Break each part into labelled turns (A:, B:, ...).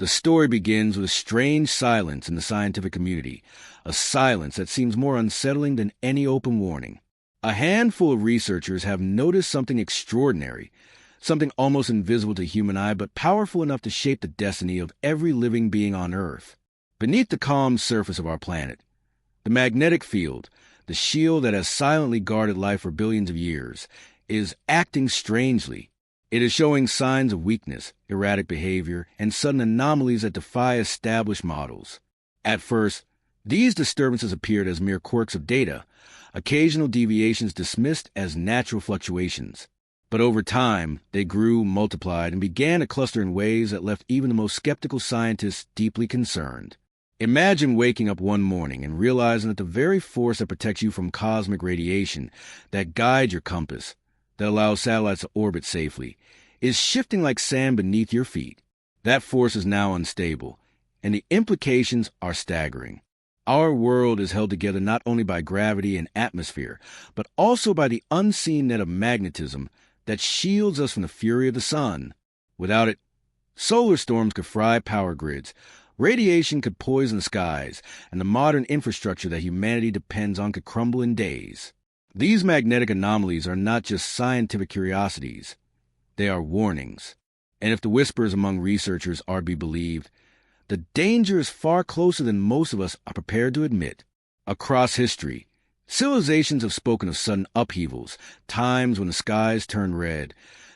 A: The story begins with a strange silence in the scientific community, a silence that seems more unsettling than any open warning. A handful of researchers have noticed something extraordinary, something almost invisible to human eye but powerful enough to shape the destiny of every living being on Earth. Beneath the calm surface of our planet, the magnetic field, the shield that has silently guarded life for billions of years, is acting strangely. It is showing signs of weakness, erratic behavior, and sudden anomalies that defy established models. At first, these disturbances appeared as mere quirks of data, occasional deviations dismissed as natural fluctuations. But over time, they grew, multiplied, and began to cluster in ways that left even the most skeptical scientists deeply concerned. Imagine waking up one morning and realizing that the very force that protects you from cosmic radiation, that guides your compass, that allows satellites to orbit safely, is shifting like sand beneath your feet. That force is now unstable, and the implications are staggering. Our world is held together not only by gravity and atmosphere, but also by the unseen net of magnetism that shields us from the fury of the sun. Without it, solar storms could fry power grids, radiation could poison the skies, and the modern infrastructure that humanity depends on could crumble in days. These magnetic anomalies are not just scientific curiosities. They are warnings. And if the whispers among researchers are to be believed, the danger is far closer than most of us are prepared to admit. Across history, civilizations have spoken of sudden upheavals, times when the skies turned red,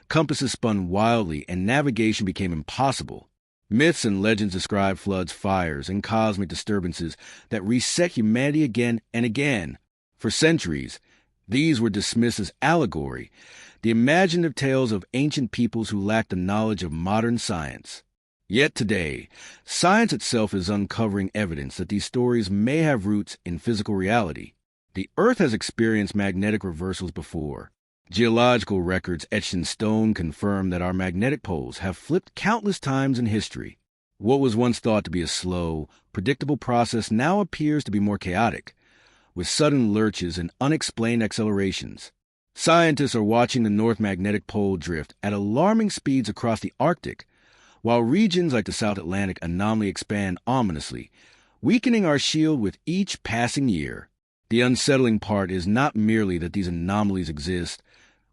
A: compasses spun wildly, and navigation became impossible. Myths and legends describe floods, fires, and cosmic disturbances that reset humanity again and again. For centuries, these were dismissed as allegory, the imaginative tales of ancient peoples who lacked the knowledge of modern science. Yet today, science itself is uncovering evidence that these stories may have roots in physical reality. The Earth has experienced magnetic reversals before. Geological records etched in stone confirm that our magnetic poles have flipped countless times in history. What was once thought to be a slow, predictable process now appears to be more chaotic, with sudden lurches and unexplained accelerations. Scientists are watching the North Magnetic Pole drift at alarming speeds across the Arctic, while regions like the South Atlantic anomaly expand ominously, weakening our shield with each passing year. The unsettling part is not merely that these anomalies exist,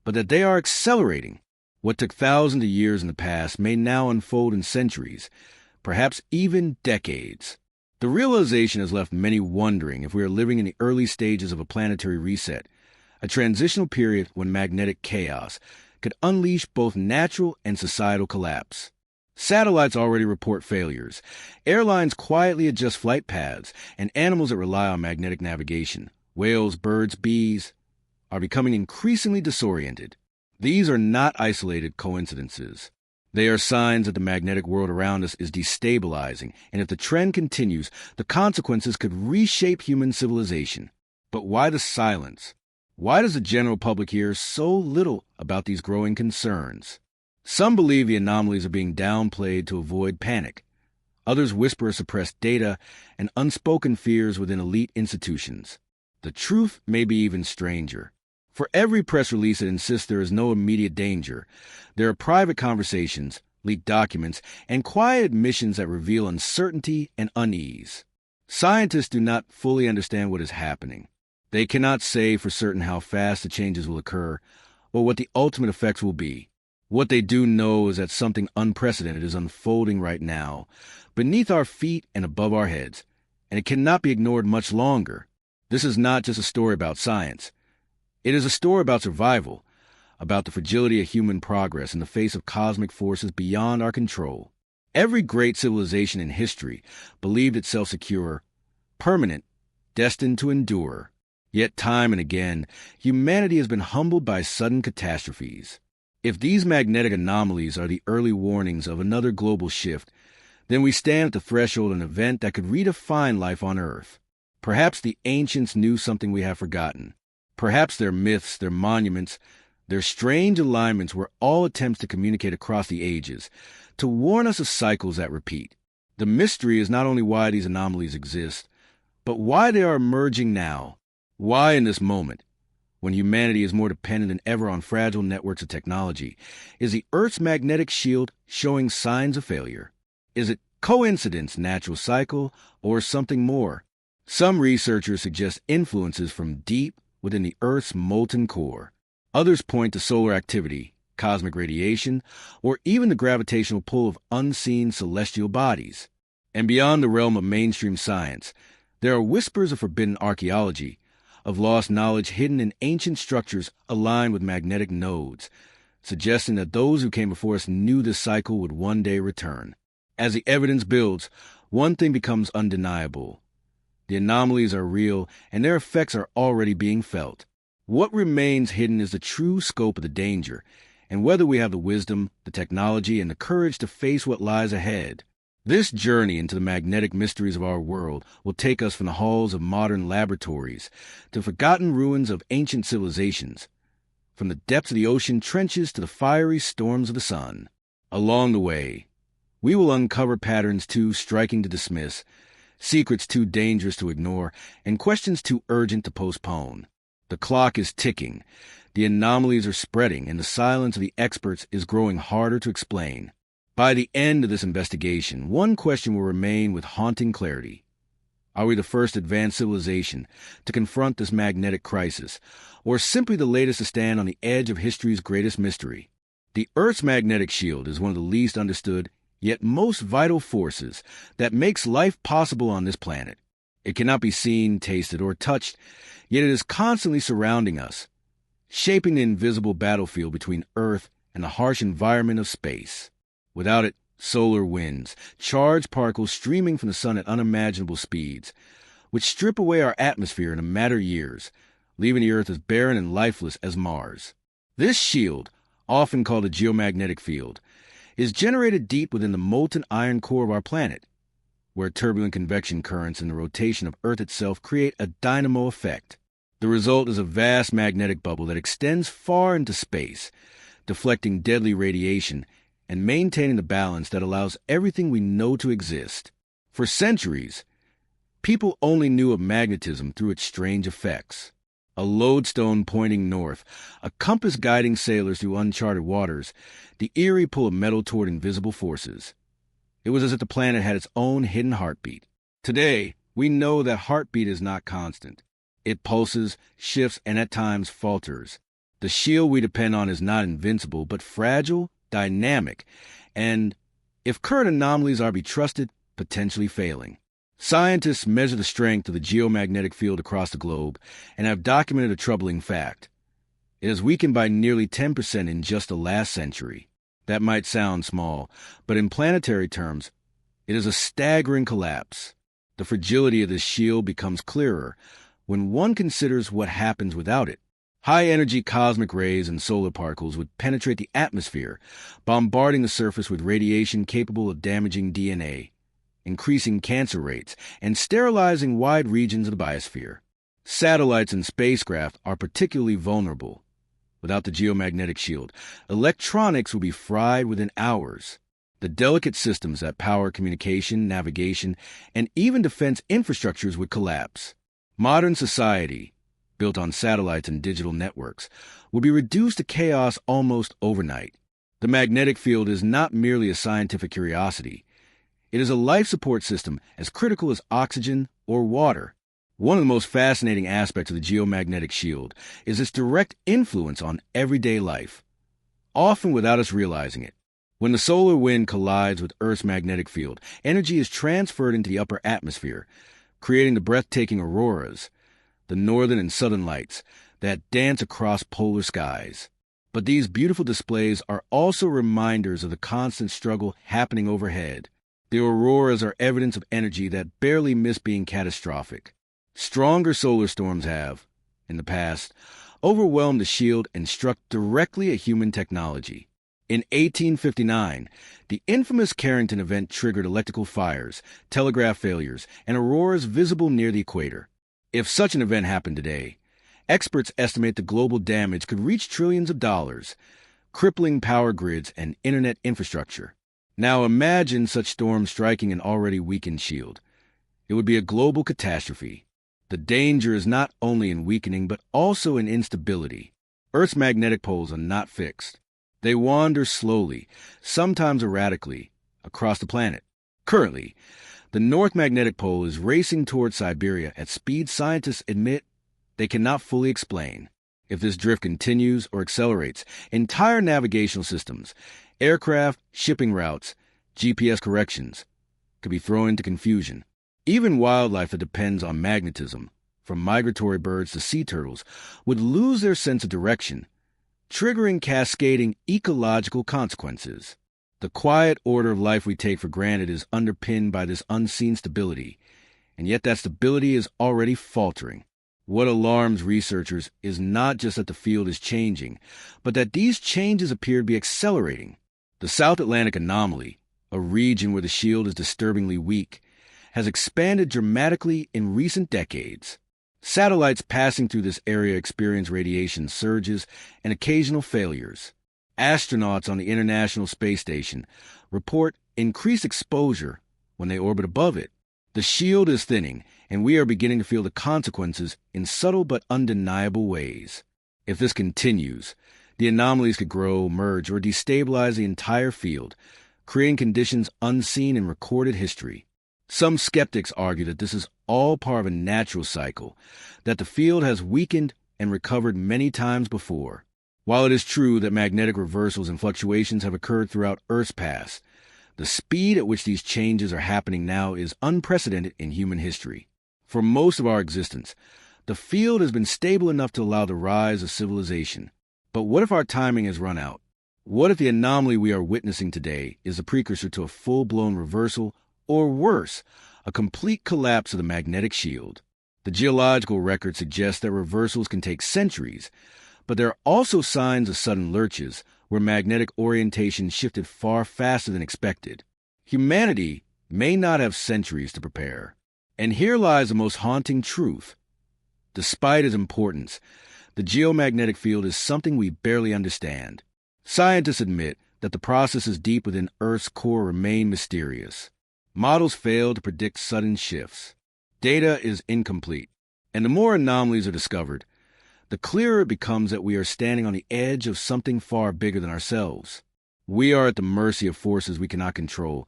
A: but that they are accelerating. What took thousands of years in the past may now unfold in centuries, perhaps even decades. The realization has left many wondering if we are living in the early stages of a planetary reset, a transitional period when magnetic chaos could unleash both natural and societal collapse. Satellites already report failures, airlines quietly adjust flight paths, and animals that rely on magnetic navigation, whales, birds, bees, are becoming increasingly disoriented. These are not isolated coincidences. They are signs that the magnetic world around us is destabilizing, and if the trend continues, the consequences could reshape human civilization. But why the silence? Why does the general public hear so little about these growing concerns? Some believe the anomalies are being downplayed to avoid panic. Others whisper suppressed data and unspoken fears within elite institutions. The truth may be even stranger. For every press release that insists there is no immediate danger, there are private conversations, leaked documents, and quiet admissions that reveal uncertainty and unease. Scientists do not fully understand what is happening. They cannot say for certain how fast the changes will occur or what the ultimate effects will be. What they do know is that something unprecedented is unfolding right now, beneath our feet and above our heads, and it cannot be ignored much longer. This is not just a story about science. It is a story about survival, about the fragility of human progress in the face of cosmic forces beyond our control. Every great civilization in history believed itself secure, permanent, destined to endure. Yet time and again, humanity has been humbled by sudden catastrophes. If these magnetic anomalies are the early warnings of another global shift, then we stand at the threshold of an event that could redefine life on Earth. Perhaps the ancients knew something we have forgotten. Perhaps their myths, their monuments, their strange alignments were all attempts to communicate across the ages, to warn us of cycles that repeat. The mystery is not only why these anomalies exist, but why they are emerging now. Why in this moment, when humanity is more dependent than ever on fragile networks of technology, is the Earth's magnetic shield showing signs of failure? Is it Coincidence, natural cycle, or something more? Some researchers suggest influences from deep within the Earth's molten core. Others point to solar activity, cosmic radiation, or even the gravitational pull of unseen celestial bodies. And beyond the realm of mainstream science, there are whispers of forbidden archaeology, of lost knowledge hidden in ancient structures aligned with magnetic nodes, suggesting that those who came before us knew this cycle would one day return. As the evidence builds, one thing becomes undeniable. The anomalies are real, and their effects are already being felt. What remains hidden is the true scope of the danger, and whether we have the wisdom, the technology, and the courage to face what lies ahead. This journey into the magnetic mysteries of our world will take us from the halls of modern laboratories to forgotten ruins of ancient civilizations, from the depths of the ocean trenches to the fiery storms of the sun. Along the way, we will uncover patterns too striking to dismiss, secrets too dangerous to ignore, and questions too urgent to postpone. The clock is ticking, the anomalies are spreading, and the silence of the experts is growing harder to explain. By the end of this investigation, one question will remain with haunting clarity. Are we the first advanced civilization to confront this magnetic crisis, or simply the latest to stand on the edge of history's greatest mystery? The Earth's magnetic shield is one of the least understood, yet most vital forces that makes life possible on this planet. It cannot be seen, tasted, or touched, yet it is constantly surrounding us, shaping the invisible battlefield between Earth and the harsh environment of space. Without it, solar winds, charged particles streaming from the sun at unimaginable speeds, which strip away our atmosphere in a matter of years, leaving the Earth as barren and lifeless as Mars. This shield, often called a geomagnetic field, is generated deep within the molten iron core of our planet, where turbulent convection currents and the rotation of Earth itself create a dynamo effect. The result is a vast magnetic bubble that extends far into space, deflecting deadly radiation and maintaining the balance that allows everything we know to exist. For centuries, people only knew of magnetism through its strange effects. A lodestone pointing north, a compass guiding sailors through uncharted waters, the eerie pull of metal toward invisible forces. It was as if the planet had its own hidden heartbeat. Today, we know that heartbeat is not constant. It pulses, shifts, and at times falters. The shield we depend on is not invincible, but fragile, dynamic, and, if current anomalies are to be trusted, potentially failing. Scientists measure the strength of the geomagnetic field across the globe and have documented a troubling fact. It has weakened by nearly 10% in just the last century. That might sound small, but in planetary terms, it is a staggering collapse. The fragility of this shield becomes clearer when one considers what happens without it. High-energy cosmic rays and solar particles would penetrate the atmosphere, bombarding the surface with radiation capable of damaging DNA, increasing cancer rates, and sterilizing wide regions of the biosphere. Satellites and spacecraft are particularly vulnerable. Without the geomagnetic shield, electronics will be fried within hours. The delicate systems that power communication, navigation, and even defense infrastructures would collapse. Modern society, built on satellites and digital networks, would be reduced to chaos almost overnight. The magnetic field is not merely a scientific curiosity. It is a life support system as critical as oxygen or water. One of the most fascinating aspects of the geomagnetic shield is its direct influence on everyday life, often without us realizing it. When the solar wind collides with Earth's magnetic field, energy is transferred into the upper atmosphere, creating the breathtaking auroras, the northern and southern lights that dance across polar skies. But these beautiful displays are also reminders of the constant struggle happening overhead. The auroras are evidence of energy that barely miss being catastrophic. Stronger solar storms have, in the past, overwhelmed the shield and struck directly at human technology. In 1859, the infamous Carrington event triggered electrical fires, telegraph failures, and auroras visible near the equator. If such an event happened today, experts estimate the global damage could reach trillions of dollars, crippling power grids and internet infrastructure. Now imagine such storms striking an already weakened shield. It would be a global catastrophe. The danger is not only in weakening, but also in instability. Earth's magnetic poles are not fixed. They wander slowly, sometimes erratically, across the planet. Currently, the North Magnetic Pole is racing toward Siberia at speeds scientists admit they cannot fully explain. If this drift continues or accelerates, entire navigational systems, aircraft, shipping routes, GPS corrections, could be thrown into confusion. Even wildlife that depends on magnetism, from migratory birds to sea turtles, would lose their sense of direction, triggering cascading ecological consequences. The quiet order of life we take for granted is underpinned by this unseen stability, and yet that stability is already faltering. What alarms researchers is not just that the field is changing, but that these changes appear to be accelerating. The South Atlantic anomaly, a region where the shield is disturbingly weak, has expanded dramatically in recent decades. Satellites passing through this area experience radiation surges and occasional failures. Astronauts on the International Space Station report increased exposure when they orbit above it. The shield is thinning, and we are beginning to feel the consequences in subtle but undeniable ways. If this continues, the anomalies could grow, merge, or destabilize the entire field, creating conditions unseen in recorded history. Some skeptics argue that this is all part of a natural cycle, that the field has weakened and recovered many times before. While it is true that magnetic reversals and fluctuations have occurred throughout Earth's past, the speed at which these changes are happening now is unprecedented in human history. For most of our existence, the field has been stable enough to allow the rise of civilization. But what if our timing has run out? What if the anomaly we are witnessing today is a precursor to a full-blown reversal, or worse, a complete collapse of the magnetic shield? The geological record suggests that reversals can take centuries, but there are also signs of sudden lurches where magnetic orientation shifted far faster than expected. Humanity may not have centuries to prepare. And here lies the most haunting truth. Despite its importance, the geomagnetic field is something we barely understand. Scientists admit that the processes deep within Earth's core remain mysterious. Models fail to predict sudden shifts. Data is incomplete. And the more anomalies are discovered, the clearer it becomes that we are standing on the edge of something far bigger than ourselves. We are at the mercy of forces we cannot control,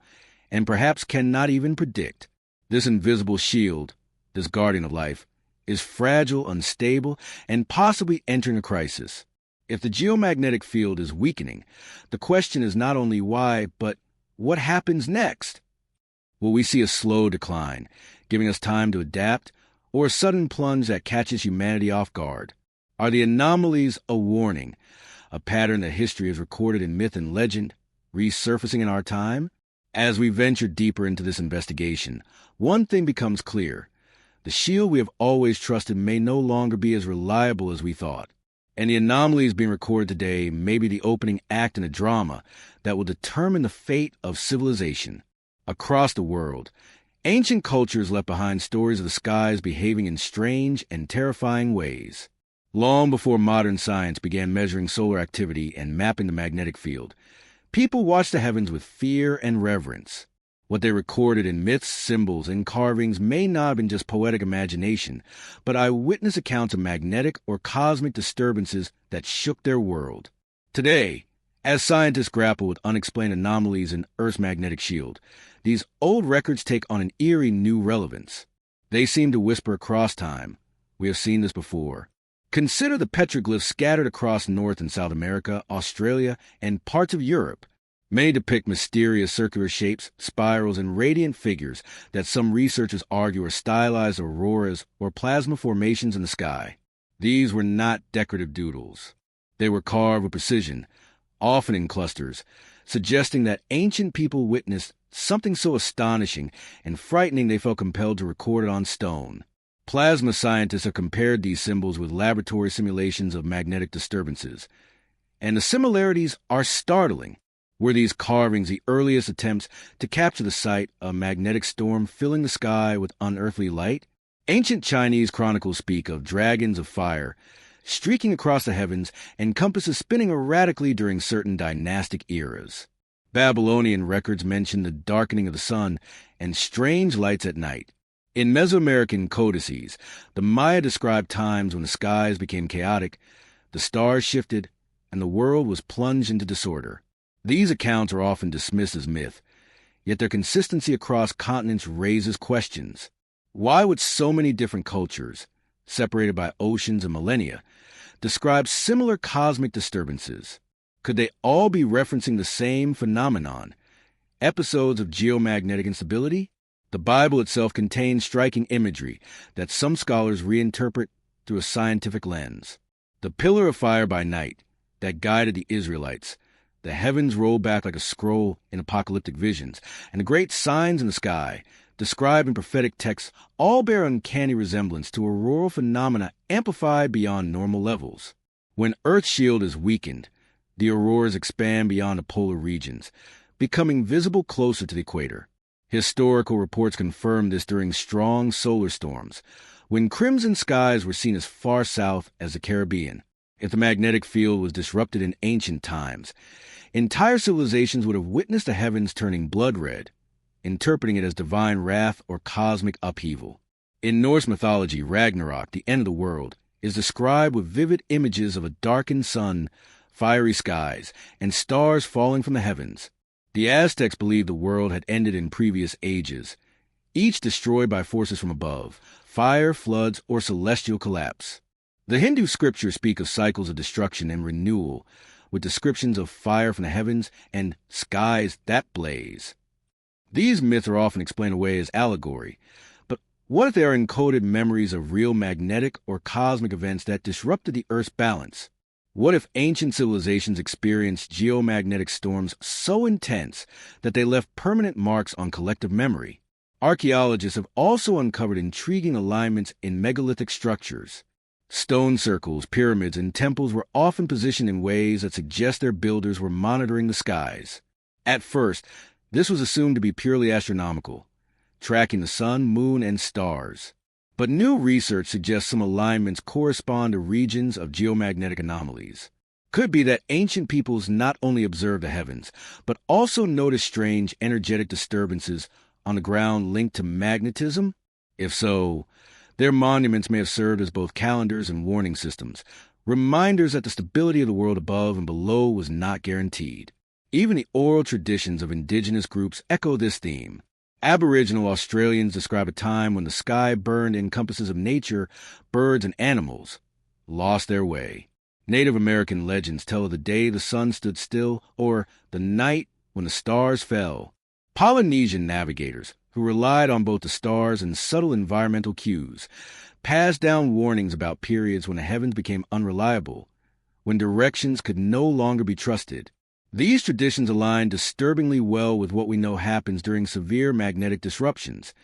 A: and perhaps cannot even predict. This invisible shield, this guardian of life, is fragile, unstable, and possibly entering a crisis. If the geomagnetic field is weakening, the question is not only why, but what happens next? Will we see a slow decline, giving us time to adapt, or a sudden plunge that catches humanity off guard? Are the anomalies a warning, a pattern that history has recorded in myth and legend, resurfacing in our time? As we venture deeper into this investigation, one thing becomes clear. The shield we have always trusted may no longer be as reliable as we thought. And the anomalies being recorded today may be the opening act in a drama that will determine the fate of civilization. Across the world, ancient cultures left behind stories of the skies behaving in strange and terrifying ways. Long before modern science began measuring solar activity and mapping the magnetic field, people watched the heavens with fear and reverence. What they recorded in myths, symbols, and carvings may not have been just poetic imagination, but eyewitness accounts of magnetic or cosmic disturbances that shook their world. Today, as scientists grapple with unexplained anomalies in Earth's magnetic shield, these old records take on an eerie new relevance. They seem to whisper across time, "We have seen this before." Consider the petroglyphs scattered across North and South America, Australia, and parts of Europe. Many depict mysterious circular shapes, spirals, and radiant figures that some researchers argue are stylized auroras or plasma formations in the sky. These were not decorative doodles. They were carved with precision, often in clusters, suggesting that ancient people witnessed something so astonishing and frightening they felt compelled to record it on stone. Plasma scientists have compared these symbols with laboratory simulations of magnetic disturbances, and the similarities are startling. Were these carvings the earliest attempts to capture the sight of a magnetic storm filling the sky with unearthly light? Ancient Chinese chronicles speak of dragons of fire streaking across the heavens and compasses spinning erratically during certain dynastic eras. Babylonian records mention the darkening of the sun and strange lights at night. In Mesoamerican codices, the Maya described times when the skies became chaotic, the stars shifted, and the world was plunged into disorder. These accounts are often dismissed as myth, Yet their consistency across continents raises questions. Why would so many different cultures, separated by oceans and millennia, describe similar cosmic disturbances? Could they all be referencing the same phenomenon, episodes of geomagnetic instability? The Bible itself contains striking imagery that some scholars reinterpret through a scientific lens. The pillar of fire by night that guided the Israelites, the heavens rolled back like a scroll in apocalyptic visions, and the great signs in the sky, described in prophetic texts, all bear uncanny resemblance to auroral phenomena amplified beyond normal levels. When Earth's shield is weakened, the auroras expand beyond the polar regions, becoming visible closer to the equator. Historical reports confirm this during strong solar storms, when crimson skies were seen as far south as the Caribbean. If the magnetic field was disrupted in ancient times, entire civilizations would have witnessed the heavens turning blood red, interpreting it as divine wrath or cosmic upheaval. In Norse mythology, Ragnarok, the end of the world, is described with vivid images of a darkened sun, fiery skies, and stars falling from the heavens. The Aztecs believed the world had ended in previous ages, each destroyed by forces from above, fire, floods, or celestial collapse. The Hindu scriptures speak of cycles of destruction and renewal, with descriptions of fire from the heavens and skies that blaze. These myths are often explained away as allegory, but what if they are encoded memories of real magnetic or cosmic events that disrupted the Earth's balance? What if ancient civilizations experienced geomagnetic storms so intense that they left permanent marks on collective memory? Archaeologists have also uncovered intriguing alignments in megalithic structures. Stone circles, pyramids, and temples were often positioned in ways that suggest their builders were monitoring the skies. At first, this was assumed to be purely astronomical, tracking the sun, moon, and stars. But new research suggests some alignments correspond to regions of geomagnetic anomalies. Could be that ancient peoples not only observed the heavens, but also noticed strange energetic disturbances on the ground linked to magnetism? If so, their monuments may have served as both calendars and warning systems, reminders that the stability of the world above and below was not guaranteed. Even the oral traditions of indigenous groups echo this theme. Aboriginal Australians describe a time when the sky burned encompasses of nature, birds, and animals lost their way. Native American legends tell of the day the sun stood still or the night when the stars fell. Polynesian navigators, who relied on both the stars and subtle environmental cues, passed down warnings about periods when the heavens became unreliable, when directions could no longer be trusted. These traditions align disturbingly well with what we know happens during severe magnetic disruptions.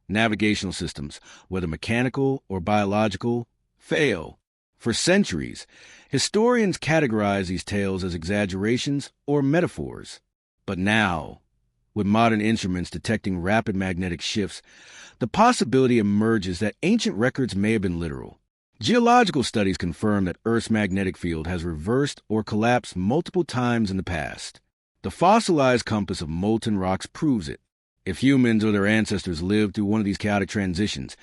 A: Navigational systems, whether mechanical or biological, fail. For centuries, historians categorize these tales as exaggerations or metaphors. But now, with modern instruments detecting rapid magnetic shifts, the possibility emerges that ancient records may have been literal. Geological studies confirm that Earth's magnetic field has reversed or collapsed multiple times in the past. The fossilized compass of molten rocks proves it. If humans or their ancestors lived through one of these chaotic transitions,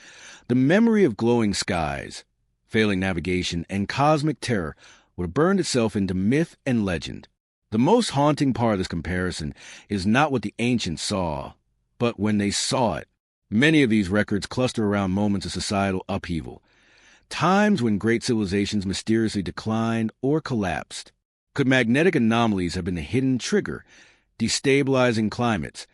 A: the memory of glowing skies, failing navigation, and cosmic terror would have burned itself into myth and legend. The most haunting part of this comparison is not what the ancients saw, but when they saw it. Many of these records cluster around moments of societal upheaval, times when great civilizations mysteriously declined or collapsed. Could magnetic anomalies have been the hidden trigger, destabilizing climates,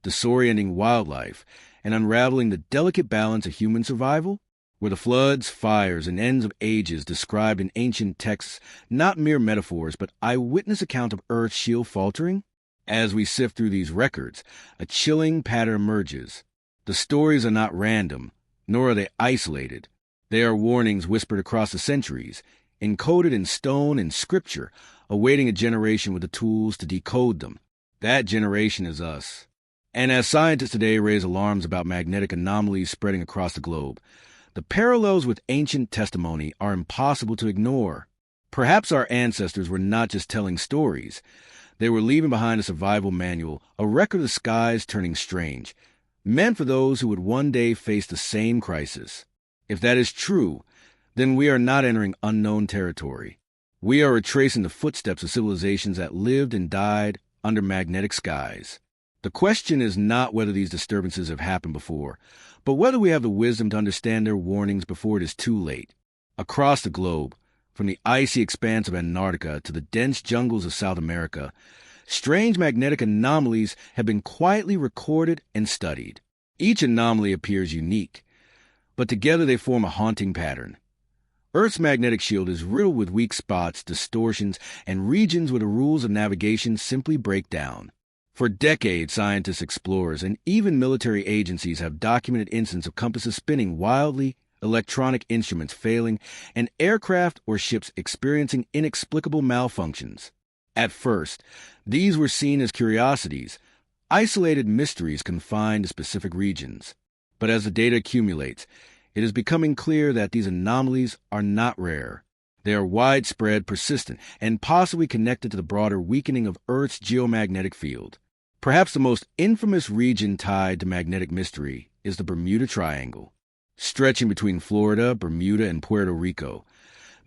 A: disorienting wildlife, and unraveling the delicate balance of human survival? Were the floods, fires, and ends of ages described in ancient texts not mere metaphors, but eyewitness account of Earth's shield faltering? As we sift through these records, a chilling pattern emerges. The stories are not random, nor are they isolated. They are warnings whispered across the centuries, encoded in stone and scripture, awaiting a generation with the tools to decode them. That generation is us. And as scientists today raise alarms about magnetic anomalies spreading across the globe, the parallels with ancient testimony are impossible to ignore. Perhaps our ancestors were not just telling stories. They were leaving behind a survival manual, a record of the skies turning strange, meant for those who would one day face the same crisis. If that is true, then we are not entering unknown territory. We are retracing the footsteps of civilizations that lived and died under magnetic skies. The question is not whether these disturbances have happened before, but whether we have the wisdom to understand their warnings before it is too late. Across the globe, from the icy expanse of Antarctica to the dense jungles of South America, strange magnetic anomalies have been quietly recorded and studied. Each anomaly appears unique, but together they form a haunting pattern. Earth's magnetic shield is riddled with weak spots, distortions, and regions where the rules of navigation simply break down. For decades, scientists, explorers, and even military agencies have documented instances of compasses spinning wildly, electronic instruments failing, and aircraft or ships experiencing inexplicable malfunctions. At first, these were seen as curiosities, isolated mysteries confined to specific regions. But as the data accumulates, it is becoming clear that these anomalies are not rare. They are widespread, persistent, and possibly connected to the broader weakening of Earth's geomagnetic field. Perhaps the most infamous region tied to magnetic mystery is the Bermuda Triangle. Stretching between Florida, Bermuda, and Puerto Rico,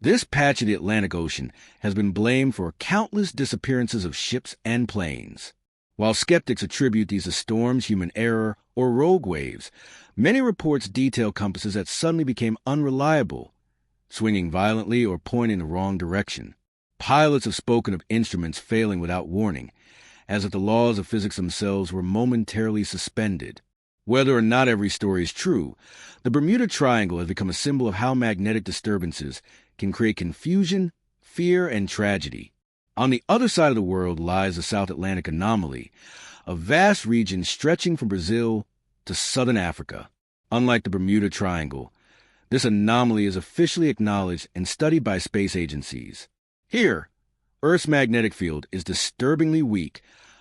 A: this patch of the Atlantic Ocean has been blamed for countless disappearances of ships and planes. While skeptics attribute these to storms, human error, or rogue waves, many reports detail compasses that suddenly became unreliable, swinging violently or pointing in the wrong direction. Pilots have spoken of instruments failing without warning, as if the laws of physics themselves were momentarily suspended. Whether or not every story is true, the Bermuda Triangle has become a symbol of how magnetic disturbances can create confusion, fear, and tragedy. On the other side of the world lies the South Atlantic Anomaly, a vast region stretching from Brazil to southern Africa. Unlike the Bermuda Triangle, this anomaly is officially acknowledged and studied by space agencies. Here, Earth's magnetic field is disturbingly weak,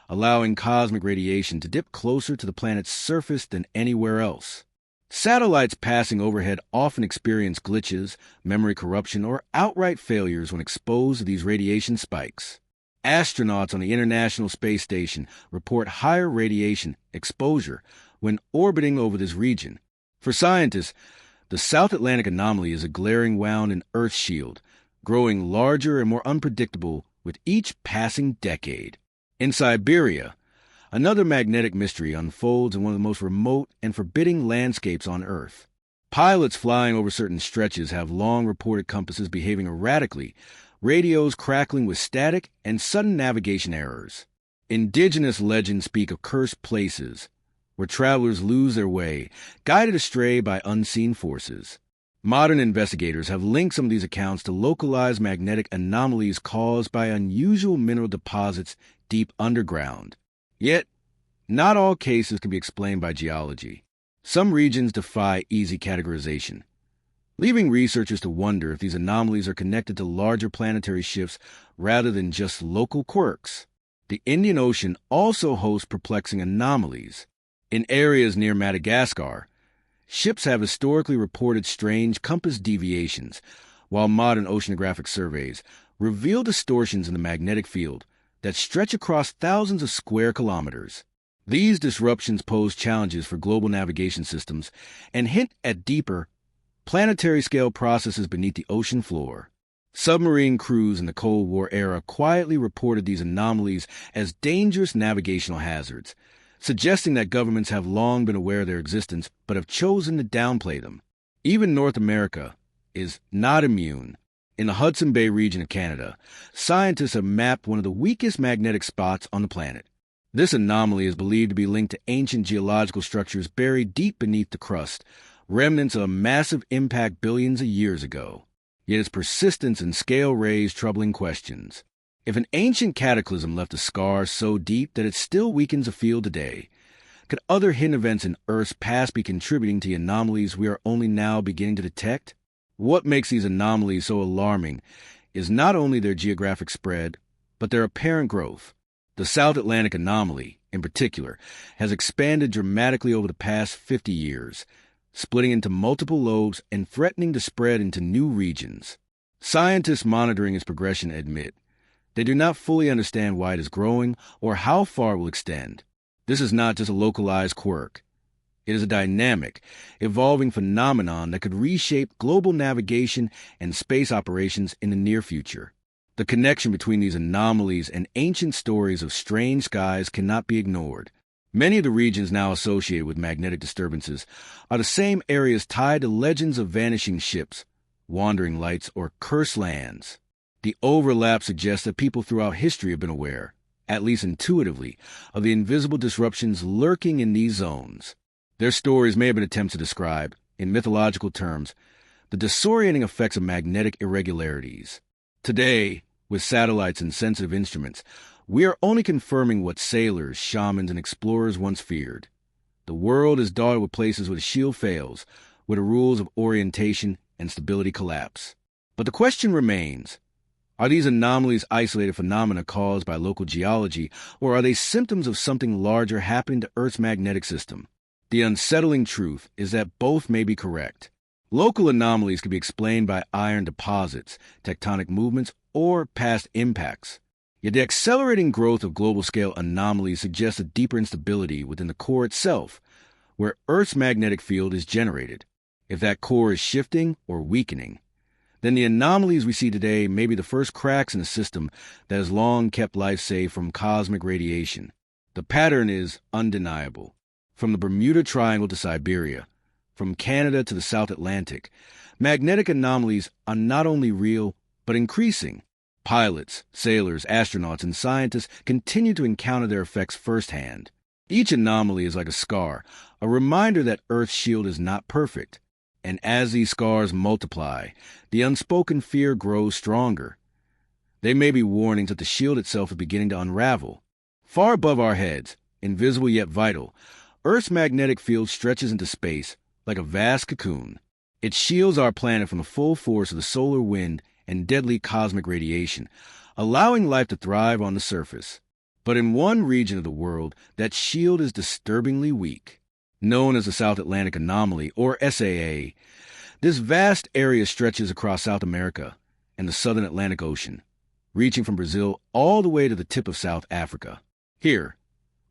A: allowing cosmic radiation to dip closer to the planet's surface than anywhere else. Satellites passing overhead often experience glitches, memory corruption, or outright failures when exposed to these radiation spikes. Astronauts on the International Space Station report higher radiation exposure when orbiting over this region. For scientists, the South Atlantic Anomaly is a glaring wound in Earth's shield, growing larger and more unpredictable with each passing decade. In Siberia, another magnetic mystery unfolds in one of the most remote and forbidding landscapes on Earth. Pilots flying over certain stretches have long reported compasses behaving erratically, radios crackling with static, and sudden navigation errors. Indigenous legends speak of cursed places, where travelers lose their way, guided astray by unseen forces. Modern investigators have linked some of these accounts to localized magnetic anomalies caused by unusual mineral deposits deep underground. Yet, not all cases can be explained by geology. Some regions defy easy categorization, leaving researchers to wonder if these anomalies are connected to larger planetary shifts rather than just local quirks. The Indian Ocean also hosts perplexing anomalies. In areas near Madagascar, ships have historically reported strange compass deviations, while modern oceanographic surveys reveal distortions in the magnetic field that stretch across thousands of square kilometers. These disruptions pose challenges for global navigation systems and hint at deeper, planetary-scale processes beneath the ocean floor. Submarine crews in the Cold War era quietly reported these anomalies as dangerous navigational hazards, suggesting that governments have long been aware of their existence but have chosen to downplay them. Even North America is not immune. In the Hudson Bay region of Canada, scientists have mapped one of the weakest magnetic spots on the planet. This anomaly is believed to be linked to ancient geological structures buried deep beneath the crust, remnants of a massive impact billions of years ago. Yet its persistence and scale raise troubling questions. If an ancient cataclysm left a scar so deep that it still weakens a field today, could other hidden events in Earth's past be contributing to the anomalies we are only now beginning to detect? What makes these anomalies so alarming is not only their geographic spread, but their apparent growth. The South Atlantic Anomaly, in particular, has expanded dramatically over the past 50 years, splitting into multiple lobes and threatening to spread into new regions. Scientists monitoring its progression admit they do not fully understand why it is growing or how far it will extend. This is not just a localized quirk. It is a dynamic, evolving phenomenon that could reshape global navigation and space operations in the near future. The connection between these anomalies and ancient stories of strange skies cannot be ignored. Many of the regions now associated with magnetic disturbances are the same areas tied to legends of vanishing ships, wandering lights, or cursed lands. The overlap suggests that people throughout history have been aware, at least intuitively, of the invisible disruptions lurking in these zones. Their stories may have been attempts to describe, in mythological terms, the disorienting effects of magnetic irregularities. Today, with satellites and sensitive instruments, we are only confirming what sailors, shamans, and explorers once feared. The world is dotted with places where the shield fails, where the rules of orientation and stability collapse. But the question remains, are these anomalies isolated phenomena caused by local geology, or are they symptoms of something larger happening to Earth's magnetic system? The unsettling truth is that both may be correct. Local anomalies can be explained by iron deposits, tectonic movements, or past impacts. Yet the accelerating growth of global-scale anomalies suggests a deeper instability within the core itself, where Earth's magnetic field is generated. If that core is shifting or weakening, then the anomalies we see today may be the first cracks in a system that has long kept life safe from cosmic radiation. The pattern is undeniable. From the Bermuda Triangle to Siberia, from Canada to the South Atlantic, magnetic anomalies are not only real, but increasing. Pilots, sailors, astronauts, and scientists continue to encounter their effects firsthand. Each anomaly is like a scar, a reminder that Earth's shield is not perfect. And as these scars multiply, the unspoken fear grows stronger. They may be warnings that the shield itself is beginning to unravel. Far above our heads, invisible yet vital, Earth's magnetic field stretches into space like a vast cocoon. It shields our planet from the full force of the solar wind and deadly cosmic radiation, allowing life to thrive on the surface. But in one region of the world, that shield is disturbingly weak. Known as the South Atlantic Anomaly, or SAA, this vast area stretches across South America and the southern Atlantic Ocean, reaching from Brazil all the way to the tip of South Africa. Here,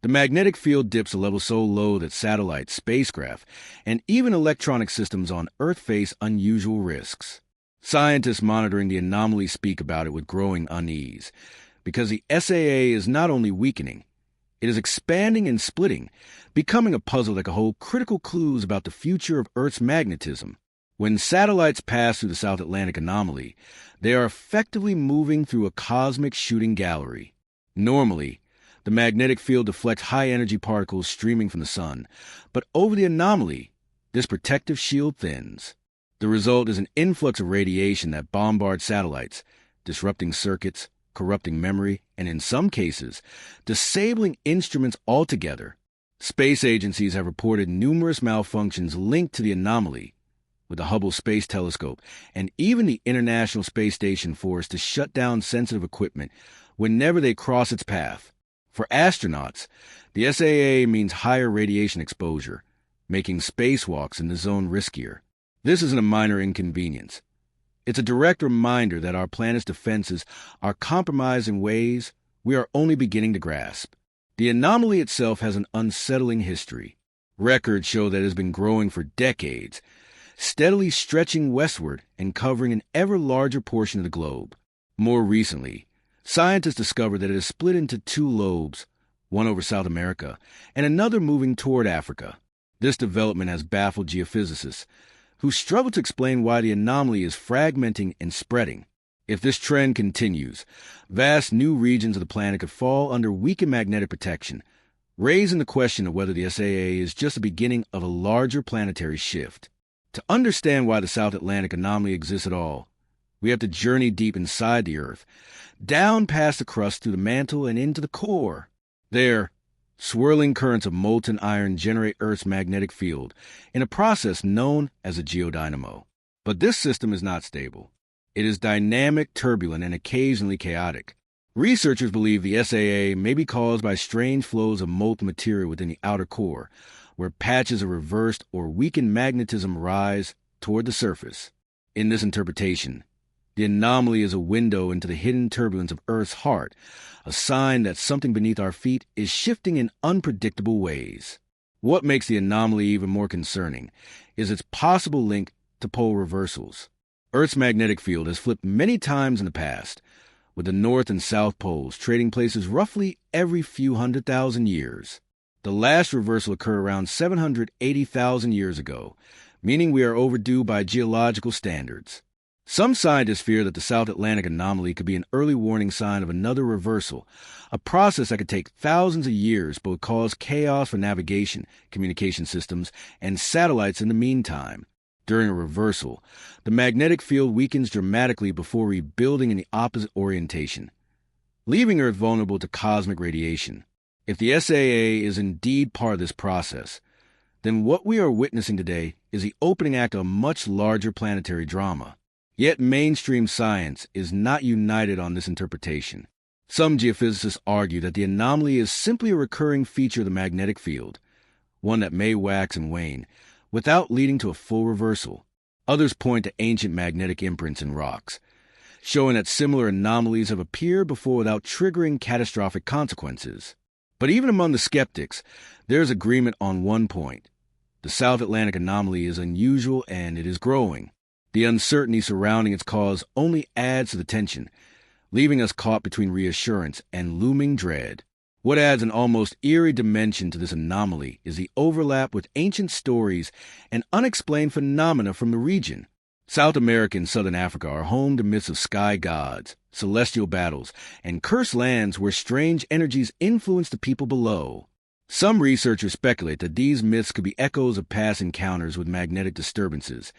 A: the magnetic field dips a level so low that satellites, spacecraft, and even electronic systems on Earth face unusual risks. Scientists monitoring the anomaly speak about it with growing unease, because the SAA is not only weakening, it is expanding and splitting, becoming a puzzle that can hold critical clues about the future of Earth's magnetism. When satellites pass through the South Atlantic Anomaly, they are effectively moving through a cosmic shooting gallery. Normally, the magnetic field deflects high-energy particles streaming from the sun, but over the anomaly, this protective shield thins. The result is an influx of radiation that bombards satellites, disrupting circuits, corrupting memory, and in some cases, disabling instruments altogether. Space agencies have reported numerous malfunctions linked to the anomaly, with the Hubble Space Telescope and even the International Space Station forced to shut down sensitive equipment whenever they cross its path. For astronauts, the SAA means higher radiation exposure, making spacewalks in the zone riskier. This isn't a minor inconvenience. It's a direct reminder that our planet's defenses are compromised in ways we are only beginning to grasp. The anomaly itself has an unsettling history. Records show that it has been growing for decades, steadily stretching westward and covering an ever larger portion of the globe. More recently, scientists discovered that it has split into two lobes, one over South America and another moving toward Africa. This development has baffled geophysicists, who struggle to explain why the anomaly is fragmenting and spreading. If this trend continues, vast new regions of the planet could fall under weakened magnetic protection, raising the question of whether the SAA is just the beginning of a larger planetary shift. To understand why the South Atlantic Anomaly exists at all, we have to journey deep inside the Earth, down past the crust through the mantle and into the core. There, swirling currents of molten iron generate Earth's magnetic field in a process known as a geodynamo. But this system is not stable. It is dynamic, turbulent, and occasionally chaotic. Researchers believe the SAA may be caused by strange flows of molten material within the outer core, where patches of reversed or weakened magnetism rise toward the surface. In this interpretation, the anomaly is a window into the hidden turbulence of Earth's heart, a sign that something beneath our feet is shifting in unpredictable ways. What makes the anomaly even more concerning is its possible link to pole reversals. Earth's magnetic field has flipped many times in the past, with the North and South poles trading places roughly every few 100,000 years. The last reversal occurred around 780,000 years ago, meaning we are overdue by geological standards. Some scientists fear that the South Atlantic anomaly could be an early warning sign of another reversal, a process that could take thousands of years but would cause chaos for navigation, communication systems, and satellites in the meantime. During a reversal, the magnetic field weakens dramatically before rebuilding in the opposite orientation, leaving Earth vulnerable to cosmic radiation. If the SAA is indeed part of this process, then what we are witnessing today is the opening act of a much larger planetary drama. Yet mainstream science is not united on this interpretation. Some geophysicists argue that the anomaly is simply a recurring feature of the magnetic field, one that may wax and wane, without leading to a full reversal. Others point to ancient magnetic imprints in rocks, showing that similar anomalies have appeared before without triggering catastrophic consequences. But even among the skeptics, there is agreement on one point. The South Atlantic anomaly is unusual and it is growing. The uncertainty surrounding its cause only adds to the tension, leaving us caught between reassurance and looming dread. What adds an almost eerie dimension to this anomaly is the overlap with ancient stories and unexplained phenomena from the region. South America and Southern Africa are home to myths of sky gods, celestial battles, and cursed lands where strange energies influence the people below. Some researchers speculate that these myths could be echoes of past encounters with magnetic disturbances,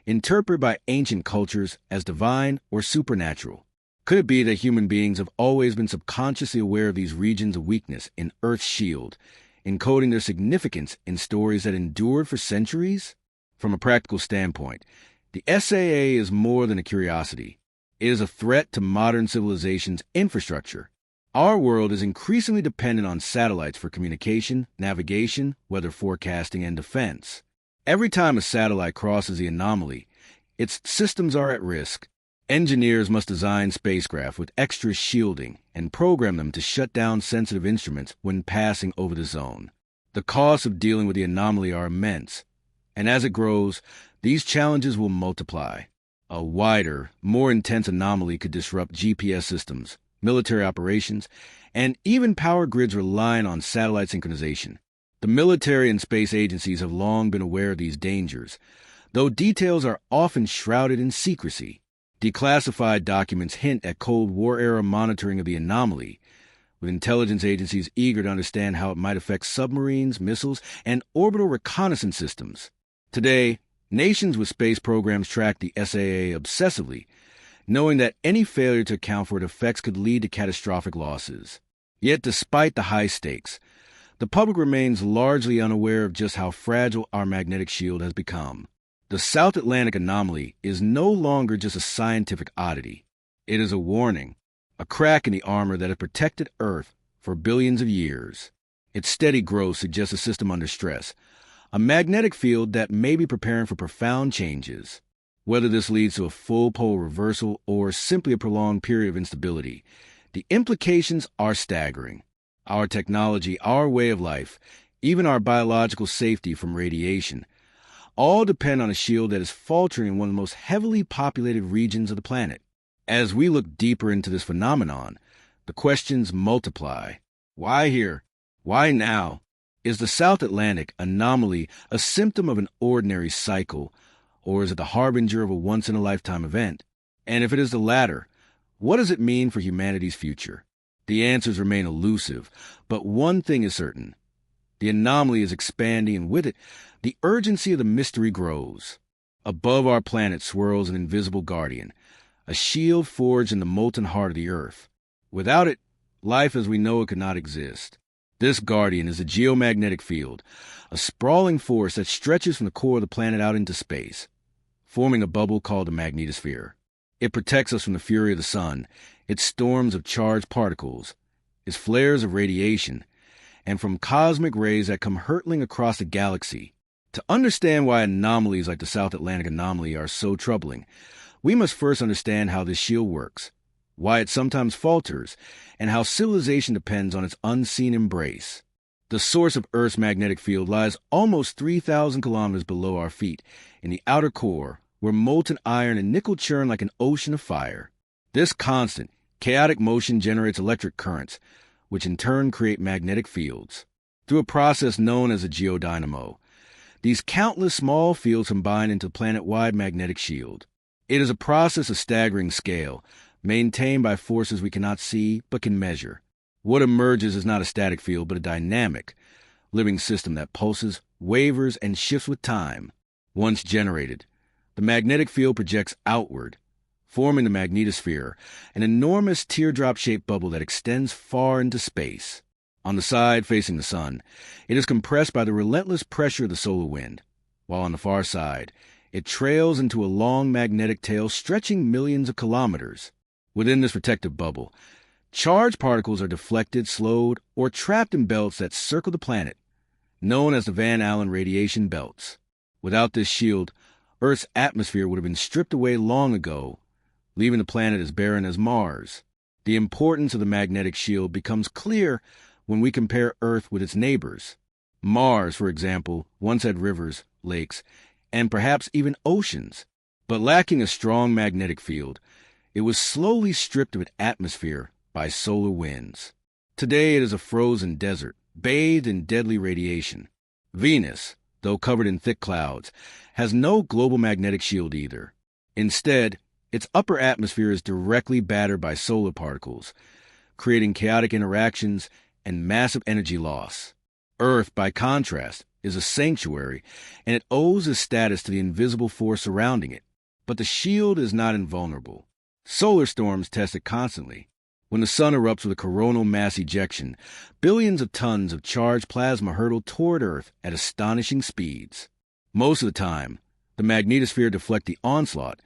A: interpreted by ancient cultures as divine or supernatural. Could it be that human beings have always been subconsciously aware of these regions of weakness in Earth's shield, encoding their significance in stories that endured for centuries? From a practical standpoint, the SAA is more than a curiosity. It is a threat to modern civilization's infrastructure. Our world is increasingly dependent on satellites for communication, navigation, weather forecasting, and defense. Every time a satellite crosses the anomaly, its systems are at risk. Engineers must design spacecraft with extra shielding and program them to shut down sensitive instruments when passing over the zone. The costs of dealing with the anomaly are immense, and as it grows, these challenges will multiply. A wider, more intense anomaly could disrupt GPS systems, military operations, and even power grids relying on satellite synchronization. The military and space agencies have long been aware of these dangers, though details are often shrouded in secrecy. Declassified documents hint at Cold War-era monitoring of the anomaly, with intelligence agencies eager to understand how it might affect submarines, missiles, and orbital reconnaissance systems. Today, nations with space programs track the SAA obsessively, knowing that any failure to account for its effects could lead to catastrophic losses. Yet despite the high stakes, the public remains largely unaware of just how fragile our magnetic shield has become. The South Atlantic anomaly is no longer just a scientific oddity. It is a warning, a crack in the armor that has protected Earth for billions of years. Its steady growth suggests a system under stress, a magnetic field that may be preparing for profound changes. Whether this leads to a full pole reversal or simply a prolonged period of instability, the implications are staggering. Our technology, our way of life, even our biological safety from radiation, all depend on a shield that is faltering in one of the most heavily populated regions of the planet. As we look deeper into this phenomenon, the questions multiply. Why here? Why now? Is the South Atlantic anomaly a symptom of an ordinary cycle, or is it the harbinger of a once-in-a-lifetime event? And if it is the latter, what does it mean for humanity's future? The answers remain elusive, but one thing is certain. The anomaly is expanding, and with it, the urgency of the mystery grows. Above our planet swirls an invisible guardian, a shield forged in the molten heart of the Earth. Without it, life as we know it could not exist. This guardian is a geomagnetic field, a sprawling force that stretches from the core of the planet out into space, forming a bubble called the magnetosphere. It protects us from the fury of the sun, its storms of charged particles, its flares of radiation, and from cosmic rays that come hurtling across the galaxy. To understand why anomalies like the South Atlantic anomaly are so troubling, we must first understand how this shield works, why it sometimes falters, and how civilization depends on its unseen embrace. The source of Earth's magnetic field lies almost 3,000 kilometers below our feet, in the outer core, where molten iron and nickel churn like an ocean of fire. This constant, chaotic motion generates electric currents, which in turn create magnetic fields. through a process known as a geodynamo. These countless small fields combine into a planet-wide magnetic shield. It is a process of staggering scale, maintained by forces we cannot see but can measure. What emerges is not a static field, but a dynamic, living system that pulses, wavers, and shifts with time. Once generated, the magnetic field projects outward, forming the magnetosphere, an enormous teardrop-shaped bubble that extends far into space. On the side facing the sun, it is compressed by the relentless pressure of the solar wind, while on the far side, it trails into a long magnetic tail stretching millions of kilometers. Within this protective bubble, charged particles are deflected, slowed, or trapped in belts that circle the planet, known as the Van Allen radiation belts. Without this shield, Earth's atmosphere would have been stripped away long ago, leaving the planet as barren as Mars. The importance of the magnetic shield becomes clear when we compare Earth with its neighbors. Mars, for example, once had rivers, lakes, and perhaps even oceans, but lacking a strong magnetic field, it was slowly stripped of its atmosphere by solar winds. Today it is a frozen desert, bathed in deadly radiation. Venus, though covered in thick clouds, has no global magnetic shield either. Instead, its upper atmosphere is directly battered by solar particles, creating chaotic interactions and massive energy loss. Earth, by contrast, is a sanctuary, and it owes its status to the invisible force surrounding it. But the shield is not invulnerable. Solar storms test it constantly. When the sun erupts with a coronal mass ejection, billions of tons of charged plasma hurtle toward Earth at astonishing speeds. Most of the time, the magnetosphere deflects the onslaught,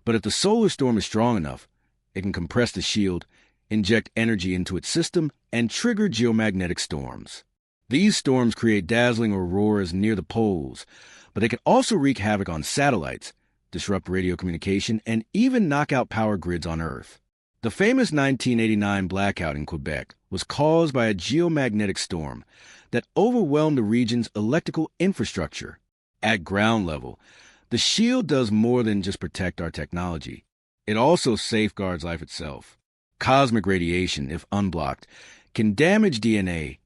A: but if the solar storm is strong enough, it can compress the shield, inject energy into its system, and trigger geomagnetic storms. These storms create dazzling auroras near the poles, but they can also wreak havoc on satellites, disrupt radio communication, and even knock out power grids on Earth. The famous 1989 blackout in Quebec was caused by a geomagnetic storm that overwhelmed the region's electrical infrastructure. At ground level, the shield does more than just protect our technology. It also safeguards life itself. Cosmic radiation, if unblocked, can damage DNA,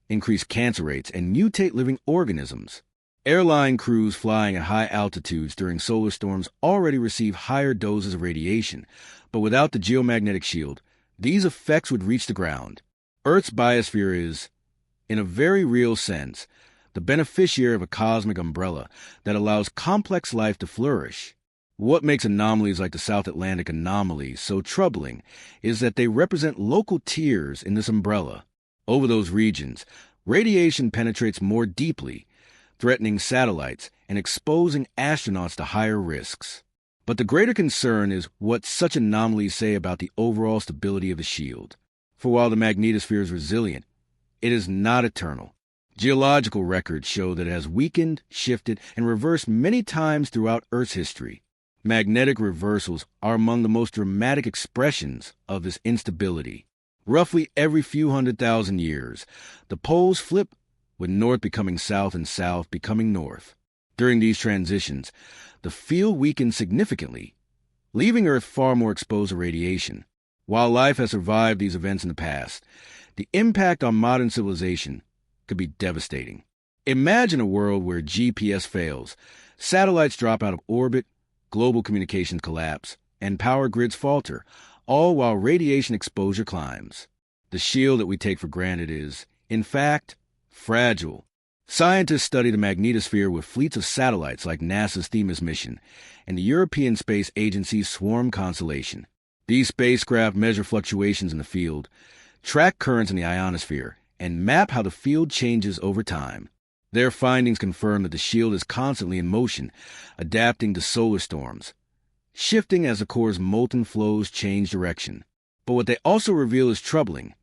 A: increase cancer rates, and mutate living organisms. Airline crews flying at high altitudes during solar storms already receive higher doses of radiation, but without the geomagnetic shield, these effects would reach the ground. Earth's biosphere is, in a very real sense, the beneficiary of a cosmic umbrella that allows complex life to flourish. What makes anomalies like the South Atlantic anomaly so troubling is that they represent local tiers in this umbrella. Over those regions, radiation penetrates more deeply, threatening satellites and exposing astronauts to higher risks. But the greater concern is what such anomalies say about the overall stability of the shield. For while the magnetosphere is resilient, it is not eternal. Geological records show that it has weakened, shifted, and reversed many times throughout Earth's history. Magnetic reversals are among the most dramatic expressions of this instability. Roughly every few 100,000 years, the poles flip, with north becoming south and south becoming north. During these transitions, the field weakens significantly, leaving Earth far more exposed to radiation. While life has survived these events in the past, the impact on modern civilization could be devastating. Imagine a world where GPS fails, satellites drop out of orbit, global communications collapse, and power grids falter, all while radiation exposure climbs. The shield that we take for granted is, in fact, fragile. Scientists study the magnetosphere with fleets of satellites like NASA's Themis mission and the European Space Agency's Swarm constellation. These spacecraft measure fluctuations in the field, track currents in the ionosphere, and map how the field changes over time. Their findings confirm that the shield is constantly in motion, adapting to solar storms, shifting as the core's molten flows change direction. But what they also reveal is troubling.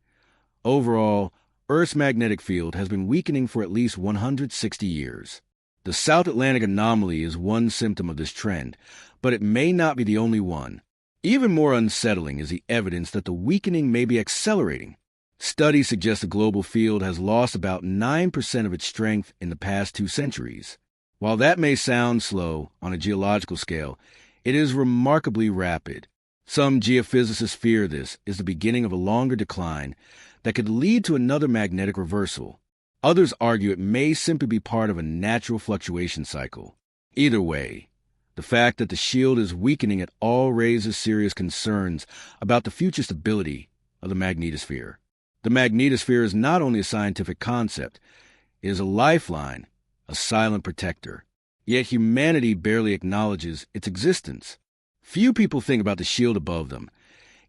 A: Overall, Earth's magnetic field has been weakening for at least 160 years. The South Atlantic anomaly is one symptom of this trend, but it may not be the only one. Even more unsettling is the evidence that the weakening may be accelerating. Studies suggest the global field has lost about 9% of its strength in the past 2 centuries. While that may sound slow on a geological scale, it is remarkably rapid. Some geophysicists fear this is the beginning of a longer decline that could lead to another magnetic reversal. Others argue it may simply be part of a natural fluctuation cycle. Either way, the fact that the shield is weakening at all raises serious concerns about the future stability of the magnetosphere. The magnetosphere is not only a scientific concept, it is a lifeline, a silent protector. Yet humanity barely acknowledges its existence. Few people think about the shield above them,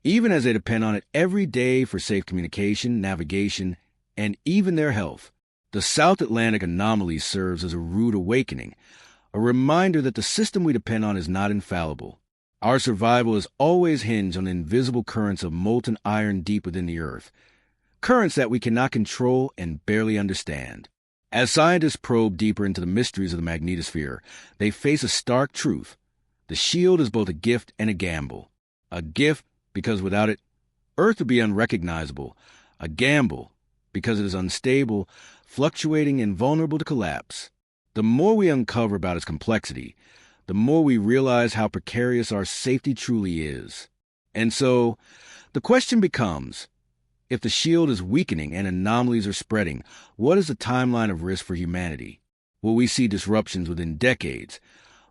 A: even as they depend on it every day for safe communication, navigation, and even their health. The South Atlantic anomaly serves as a rude awakening, a reminder that the system we depend on is not infallible. Our survival is always hinged on invisible currents of molten iron deep within the Earth, currents that we cannot control and barely understand. As scientists probe deeper into the mysteries of the magnetosphere, they face a stark truth. The shield is both a gift and a gamble. A gift because without it, Earth would be unrecognizable. A gamble because it is unstable, fluctuating, and vulnerable to collapse. The more we uncover about its complexity, the more we realize how precarious our safety truly is. And so, the question becomes, if the shield is weakening and anomalies are spreading, what is the timeline of risk for humanity? Will we see disruptions within decades?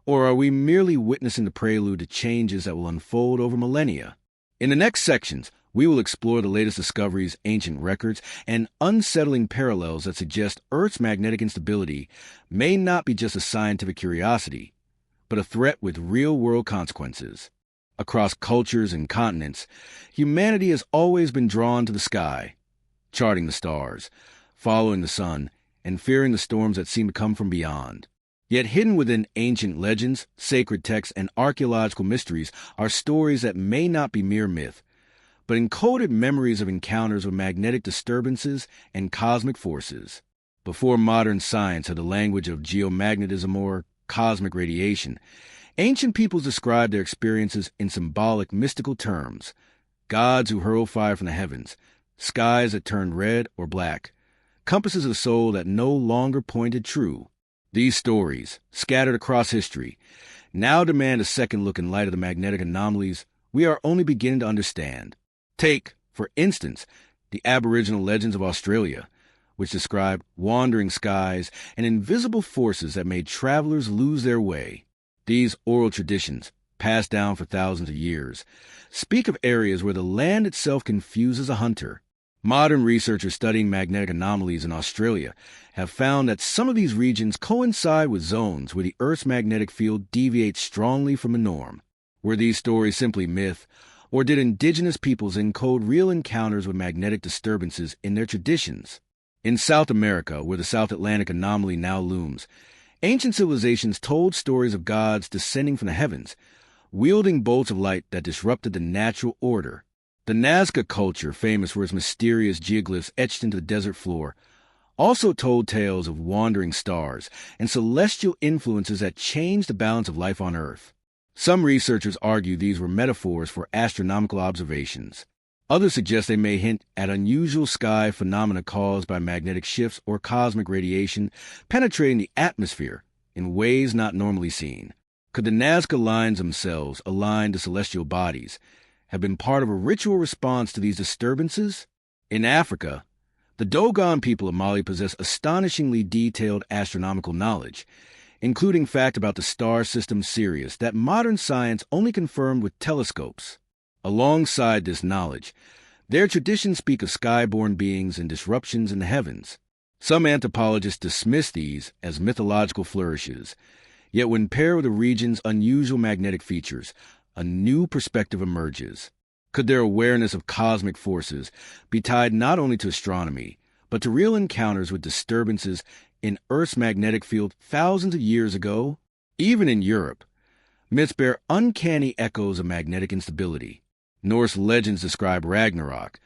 A: Or are we merely witnessing the prelude to changes that will unfold over millennia? In the next sections, we will explore the latest discoveries, ancient records, and unsettling parallels that suggest Earth's magnetic instability may not be just a scientific curiosity, but a threat with real-world consequences. Across cultures and continents, humanity has always been drawn to the sky, charting the stars, following the sun, and fearing the storms that seem to come from beyond. Yet hidden within ancient legends, sacred texts, and archaeological mysteries are stories that may not be mere myth, but encoded memories of encounters with magnetic disturbances and cosmic forces. Before modern science had the language of geomagnetism or cosmic radiation, ancient peoples described their experiences in symbolic, mystical terms: gods who hurl fire from the heavens, skies that turned red or black, compasses of the soul that no longer pointed true. These stories, scattered across history, now demand a second look in light of the magnetic anomalies we are only beginning to understand. Take, for instance, the Aboriginal legends of Australia, which describe wandering skies and invisible forces that made travelers lose their way. These oral traditions, passed down for thousands of years, speak of areas where the land itself confuses a hunter. Modern researchers studying magnetic anomalies in Australia have found that some of these regions coincide with zones where the Earth's magnetic field deviates strongly from the norm. Were these stories simply myth, or did indigenous peoples encode real encounters with magnetic disturbances in their traditions? In South America, where the South Atlantic anomaly now looms, ancient civilizations told stories of gods descending from the heavens, wielding bolts of light that disrupted the natural order. The Nazca culture, famous for its mysterious geoglyphs etched into the desert floor, also told tales of wandering stars and celestial influences that changed the balance of life on Earth. Some researchers argue these were metaphors for astronomical observations. Others suggest they may hint at unusual sky phenomena caused by magnetic shifts or cosmic radiation penetrating the atmosphere in ways not normally seen. Could the Nazca lines themselves, aligned to celestial bodies, have been part of a ritual response to these disturbances? In Africa, the Dogon people of Mali possess astonishingly detailed astronomical knowledge, including fact about the star system Sirius that modern science only confirmed with telescopes. Alongside this knowledge, their traditions speak of skyborne beings and disruptions in the heavens. Some anthropologists dismiss these as mythological flourishes, yet when paired with the region's unusual magnetic features, a new perspective emerges. Could their awareness of cosmic forces be tied not only to astronomy, but to real encounters with disturbances in Earth's magnetic field thousands of years ago? Even in Europe, myths bear uncanny echoes of magnetic instability. Norse legends describe Ragnarok,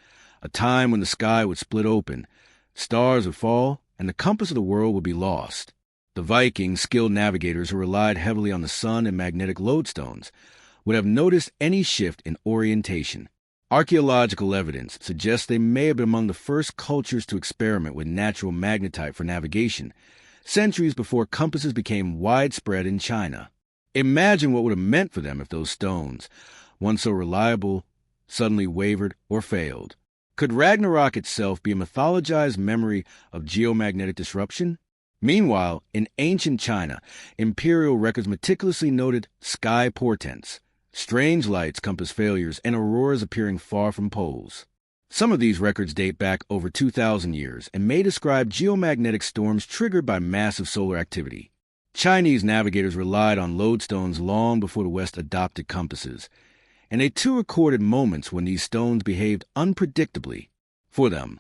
A: a time when the sky would split open, stars would fall, and the compass of the world would be lost. The Vikings, skilled navigators who relied heavily on the sun and magnetic lodestones, would have noticed any shift in orientation. Archaeological evidence suggests they may have been among the first cultures to experiment with natural magnetite for navigation, centuries before compasses became widespread in China. Imagine what would have meant for them if those stones, once so reliable, suddenly wavered or failed. Could Ragnarok itself be a mythologized memory of geomagnetic disruption? Meanwhile, in ancient China, imperial records meticulously noted sky portents, strange lights, compass failures, and auroras appearing far from poles. Some of these records date back over 2,000 years and may describe geomagnetic storms triggered by massive solar activity. Chinese navigators relied on lodestones long before the West adopted compasses, and they too recorded moments when these stones behaved unpredictably for them.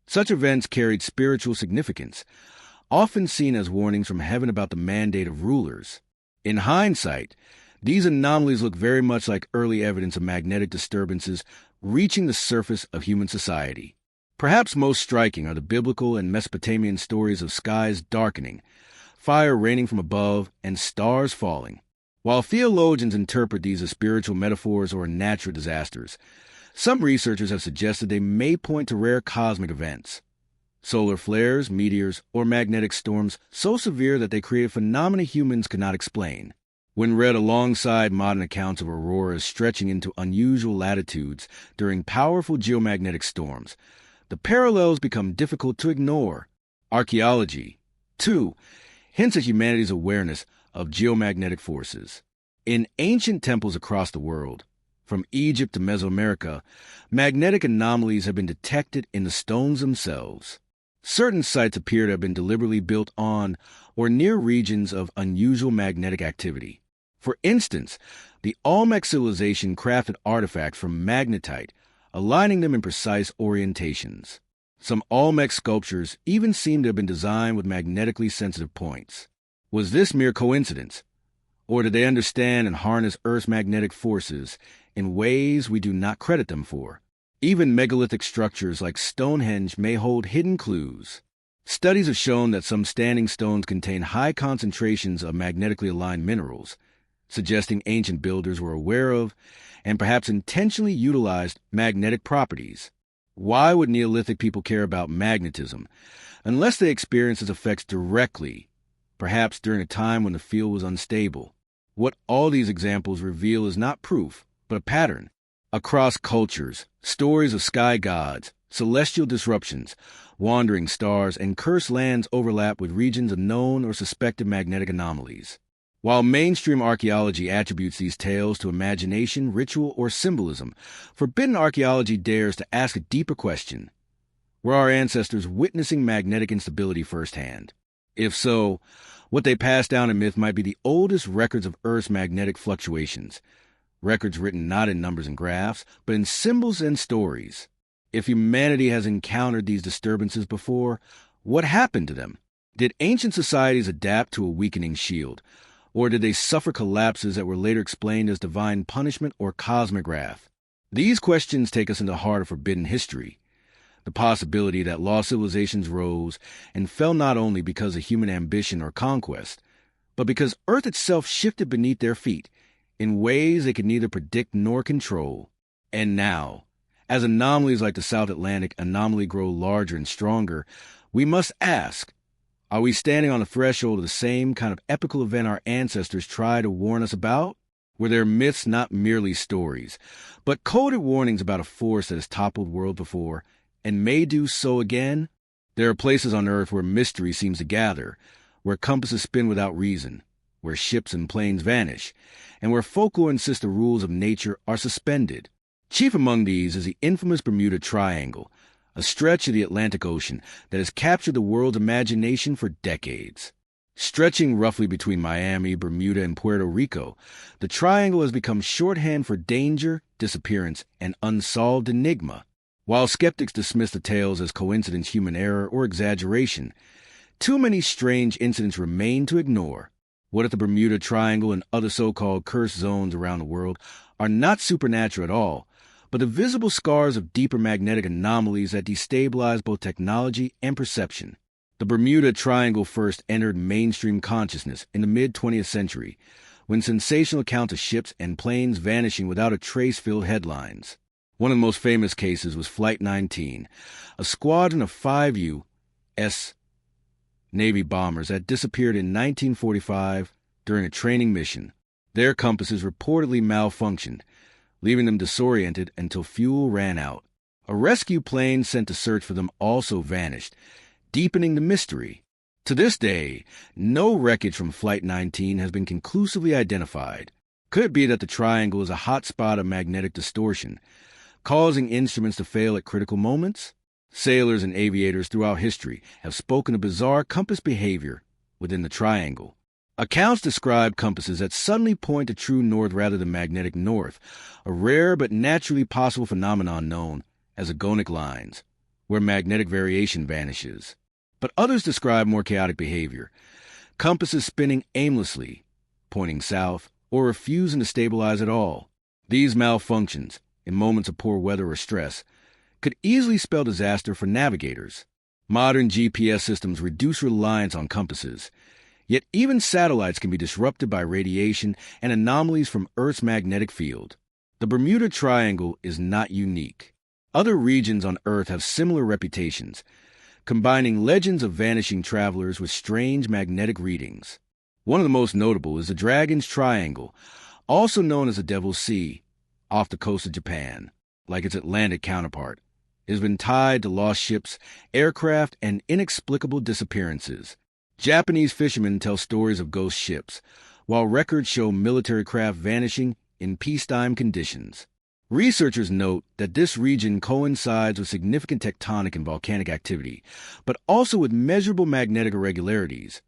A: Such events carried spiritual significance, often seen as warnings from heaven about the mandate of rulers. In hindsight, these anomalies look very much like early evidence of magnetic disturbances reaching the surface of human society. Perhaps most striking are the biblical and Mesopotamian stories of skies darkening, fire raining from above, and stars falling. While theologians interpret these as spiritual metaphors or natural disasters, some researchers have suggested they may point to rare cosmic events. Solar flares, meteors, or magnetic storms so severe that they create phenomena humans could not explain. When read alongside modern accounts of auroras stretching into unusual latitudes during powerful geomagnetic storms, the parallels become difficult to ignore. Archaeology, too, hints at humanity's awareness of geomagnetic forces. In ancient temples across the world, from Egypt to Mesoamerica, magnetic anomalies have been detected in the stones themselves. Certain sites appear to have been deliberately built on or near regions of unusual magnetic activity. For instance, the Olmec civilization crafted artifacts from magnetite, aligning them in precise orientations. Some Olmec sculptures even seem to have been designed with magnetically sensitive points. Was this mere coincidence, or did they understand and harness Earth's magnetic forces in ways we do not credit them for? Even megalithic structures like Stonehenge may hold hidden clues. Studies have shown that some standing stones contain high concentrations of magnetically aligned minerals, suggesting ancient builders were aware of and perhaps intentionally utilized magnetic properties. Why would Neolithic people care about magnetism unless they experienced its effects directly, perhaps during a time when the field was unstable? What all these examples reveal is not proof, but a pattern. Across cultures, stories of sky gods, celestial disruptions, wandering stars, and cursed lands overlap with regions of known or suspected magnetic anomalies. While mainstream archaeology attributes these tales to imagination, ritual, or symbolism, forbidden archaeology dares to ask a deeper question. Were our ancestors witnessing magnetic instability firsthand? If so, what they passed down in myth might be the oldest records of Earth's magnetic fluctuations, records written not in numbers and graphs, but in symbols and stories. If humanity has encountered these disturbances before, what happened to them? Did ancient societies adapt to a weakening shield, or did they suffer collapses that were later explained as divine punishment or cosmic wrath? These questions take us into the heart of forbidden history, the possibility that lost civilizations rose and fell not only because of human ambition or conquest, but because Earth itself shifted beneath their feet in ways they could neither predict nor control. And now, as anomalies like the South Atlantic anomaly grow larger and stronger, we must ask, are we standing on the threshold of the same kind of epical event our ancestors tried to warn us about? Were their myths not merely stories, but coded warnings about a force that has toppled worlds before and may do so again? There are places on Earth where mystery seems to gather, where compasses spin without reason, where ships and planes vanish, and where folklore insists the rules of nature are suspended. Chief among these is the infamous Bermuda Triangle, a stretch of the Atlantic Ocean that has captured the world's imagination for decades. Stretching roughly between Miami, Bermuda, and Puerto Rico, the triangle has become shorthand for danger, disappearance, and unsolved enigma. While skeptics dismiss the tales as coincidence, human error, or exaggeration, too many strange incidents remain to ignore. What if the Bermuda Triangle and other so-called cursed zones around the world are not supernatural at all, but the visible scars of deeper magnetic anomalies that destabilize both technology and perception? The Bermuda Triangle first entered mainstream consciousness in the mid-20th century, when sensational accounts of ships and planes vanishing without a trace filled headlines. One of the most famous cases was Flight 19, a squadron of 5 U.S. Navy bombers that disappeared in 1945 during a training mission. Their compasses reportedly malfunctioned, leaving them disoriented until fuel ran out. A rescue plane sent to search for them also vanished, deepening the mystery. To this day, no wreckage from Flight 19 has been conclusively identified. Could it be that the triangle is a hot spot of magnetic distortion, causing instruments to fail at critical moments? Sailors and aviators throughout history have spoken of bizarre compass behavior within the triangle. Accounts describe compasses that suddenly point to true north rather than magnetic north, a rare but naturally possible phenomenon known as agonic lines, where magnetic variation vanishes. But others describe more chaotic behavior, compasses spinning aimlessly, pointing south, or refusing to stabilize at all. These malfunctions, in moments of poor weather or stress, could easily spell disaster for navigators. Modern GPS systems reduce reliance on compasses, yet even satellites can be disrupted by radiation and anomalies from Earth's magnetic field. The Bermuda Triangle is not unique. Other regions on Earth have similar reputations, combining legends of vanishing travelers with strange magnetic readings. One of the most notable is the Dragon's Triangle, also known as the Devil's Sea, off the coast of Japan. Like its Atlantic counterpart, it has been tied to lost ships, aircraft, and inexplicable disappearances. Japanese fishermen tell stories of ghost ships, while records show military craft vanishing in peacetime conditions. Researchers note that this region coincides with significant tectonic and volcanic activity, but also with measurable magnetic irregularities,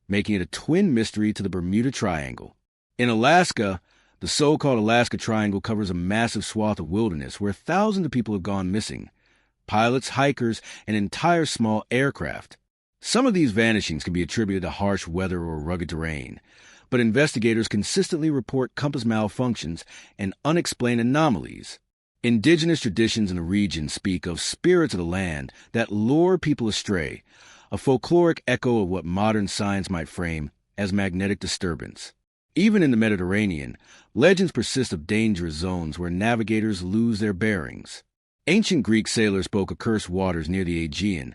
A: making it a twin mystery to the Bermuda Triangle. In Alaska, the so-called Alaska Triangle covers a massive swath of wilderness where thousands of people have gone missing: pilots, hikers, and entire small aircraft. Some of these vanishings can be attributed to harsh weather or rugged terrain, but investigators consistently report compass malfunctions and unexplained anomalies. Indigenous traditions in the region speak of spirits of the land that lure people astray, a folkloric echo of what modern science might frame as magnetic disturbance. Even in the Mediterranean, legends persist of dangerous zones where navigators lose their bearings. Ancient Greek sailors spoke of cursed waters near the Aegean,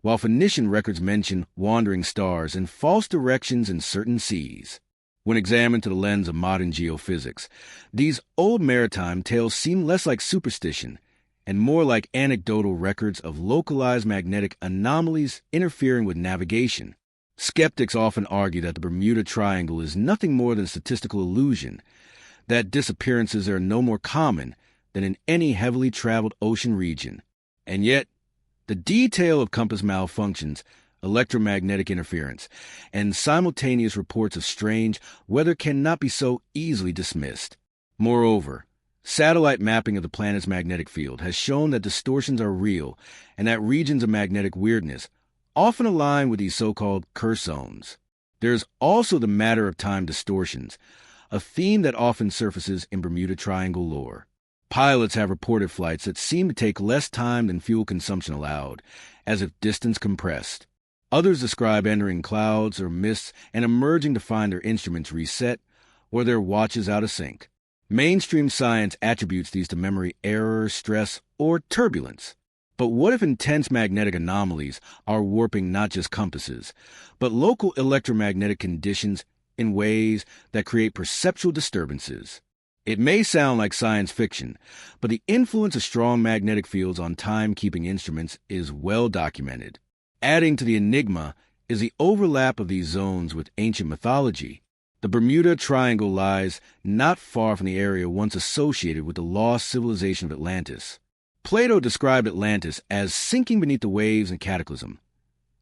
A: while Phoenician records mention wandering stars and false directions in certain seas. When examined through the lens of modern geophysics, these old maritime tales seem less like superstition and more like anecdotal records of localized magnetic anomalies interfering with navigation. Skeptics often argue that the Bermuda Triangle is nothing more than a statistical illusion, that disappearances are no more common than in any heavily traveled ocean region. And yet, the detail of compass malfunctions, electromagnetic interference, and simultaneous reports of strange weather cannot be so easily dismissed. Moreover, satellite mapping of the planet's magnetic field has shown that distortions are real and that regions of magnetic weirdness often align with these so-called curse zones. There's also the matter of time distortions, a theme that often surfaces in Bermuda Triangle lore. Pilots have reported flights that seem to take less time than fuel consumption allowed, as if distance compressed. Others describe entering clouds or mists and emerging to find their instruments reset or their watches out of sync. Mainstream science attributes these to memory error, stress, or turbulence. But what if intense magnetic anomalies are warping not just compasses, but local electromagnetic conditions in ways that create perceptual disturbances? It may sound like science fiction, but the influence of strong magnetic fields on time-keeping instruments is well documented. Adding to the enigma is the overlap of these zones with ancient mythology. The Bermuda Triangle lies not far from the area once associated with the lost civilization of Atlantis. Plato described Atlantis as sinking beneath the waves and cataclysm.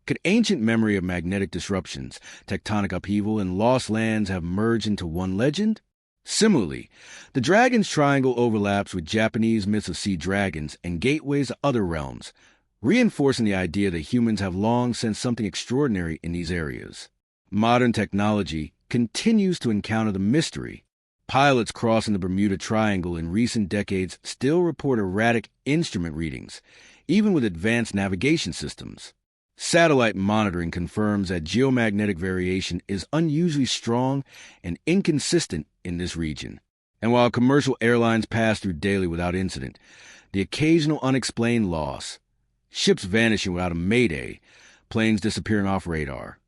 A: Could ancient memory of magnetic disruptions, tectonic upheaval, and lost lands have merged into one legend? Similarly, the Dragon's Triangle overlaps with Japanese myths of sea dragons and gateways to other realms, reinforcing the idea that humans have long sensed something extraordinary in these areas. Modern technology continues to encounter the mystery. Pilots crossing the Bermuda Triangle in recent decades still report erratic instrument readings, even with advanced navigation systems. Satellite monitoring confirms that geomagnetic variation is unusually strong and inconsistent in this region. And while commercial airlines pass through daily without incident, the occasional unexplained loss, ships vanishing without a mayday, planes disappearing off radar,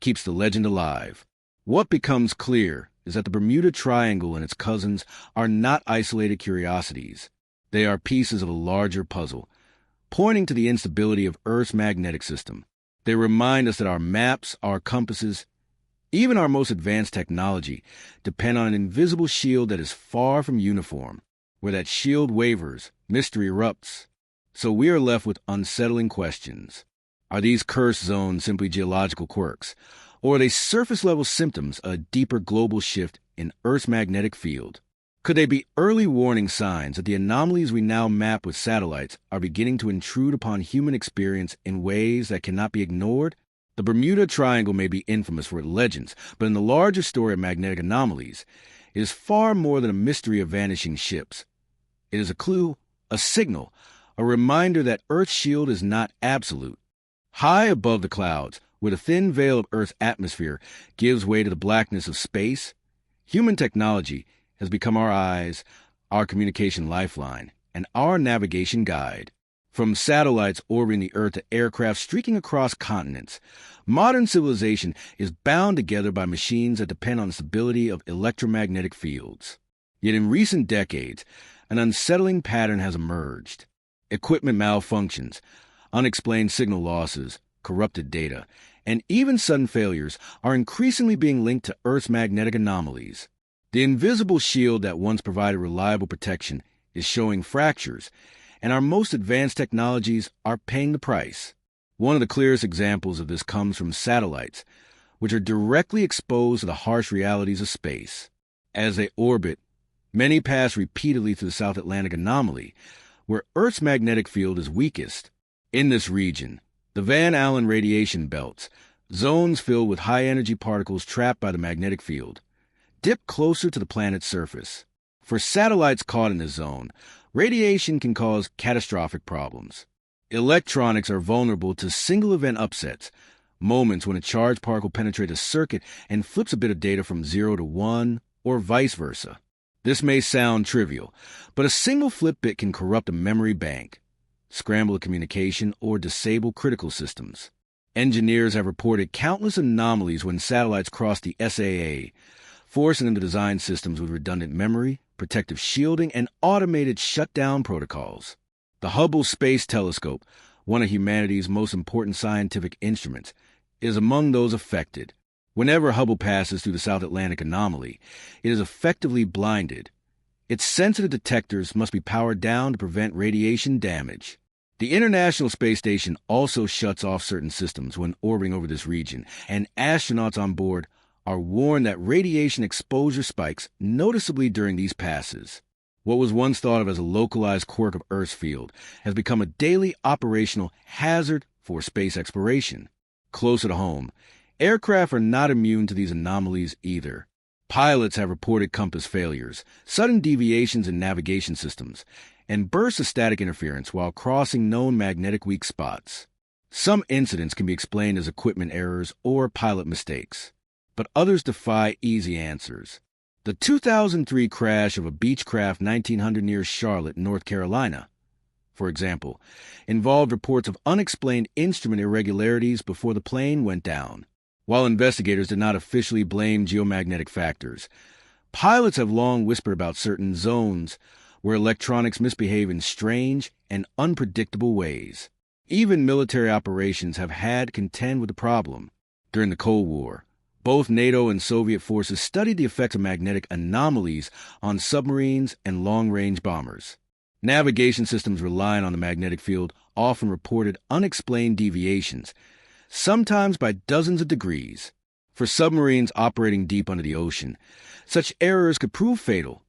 A: keeps the legend alive. What becomes clear is that the Bermuda Triangle and its cousins are not isolated curiosities. They are pieces of a larger puzzle, pointing to the instability of Earth's magnetic system. They remind us that our maps, our compasses, even our most advanced technology depend on an invisible shield that is far from uniform. Where that shield wavers, mystery erupts. So we are left with unsettling questions. Are these cursed zones simply geological quirks, or are they surface-level symptoms of a deeper global shift in Earth's magnetic field? Could they be early warning signs that the anomalies we now map with satellites are beginning to intrude upon human experience in ways that cannot be ignored? The Bermuda Triangle may be infamous for its legends, but in the larger story of magnetic anomalies, it is far more than a mystery of vanishing ships. It is a clue, a signal, a reminder that Earth's shield is not absolute. High above the clouds, where the thin veil of Earth's atmosphere gives way to the blackness of space, human technology has become our eyes, our communication lifeline, and our navigation guide. From satellites orbiting the Earth to aircraft streaking across continents, modern civilization is bound together by machines that depend on the stability of electromagnetic fields. Yet in recent decades, an unsettling pattern has emerged. Equipment malfunctions, unexplained signal losses, corrupted data, and even sudden failures are increasingly being linked to Earth's magnetic anomalies. The invisible shield that once provided reliable protection is showing fractures, and our most advanced technologies are paying the price. One of the clearest examples of this comes from satellites, which are directly exposed to the harsh realities of space. As they orbit, many pass repeatedly through the South Atlantic anomaly, where Earth's magnetic field is weakest. In this region, the Van Allen radiation belts, zones filled with high-energy particles trapped by the magnetic field, dip closer to the planet's surface. For satellites caught in this zone, radiation can cause catastrophic problems. Electronics are vulnerable to single-event upsets, moments when a charged particle penetrates a circuit and flips a bit of data from 0 to 1, or vice versa. This may sound trivial, but a single flip bit can corrupt a memory bank, scramble a communication, or disable critical systems. Engineers have reported countless anomalies when satellites cross the SAA, forcing them to design systems with redundant memory, protective shielding, and automated shutdown protocols. The Hubble Space Telescope, one of humanity's most important scientific instruments, is among those affected. Whenever Hubble passes through the South Atlantic anomaly, it is effectively blinded. Its sensitive detectors must be powered down to prevent radiation damage. The International Space Station also shuts off certain systems when orbiting over this region, and astronauts on board are warned that radiation exposure spikes noticeably during these passes. What was once thought of as a localized quirk of Earth's field has become a daily operational hazard for space exploration. Closer to home, aircraft are not immune to these anomalies either. Pilots have reported compass failures, sudden deviations in navigation systems, and bursts of static interference while crossing known magnetic weak spots. Some incidents can be explained as equipment errors or pilot mistakes, but others defy easy answers. The 2003 crash of a Beechcraft 1900 near Charlotte, North Carolina, for example, involved reports of unexplained instrument irregularities before the plane went down. While investigators did not officially blame geomagnetic factors, pilots have long whispered about certain zones where electronics misbehave in strange and unpredictable ways. Even military operations have had to contend with the problem. During the Cold War, both NATO and Soviet forces studied the effects of magnetic anomalies on submarines and long-range bombers. Navigation systems relying on the magnetic field often reported unexplained deviations, sometimes by dozens of degrees. For submarines operating deep under the ocean, such errors could prove fatal,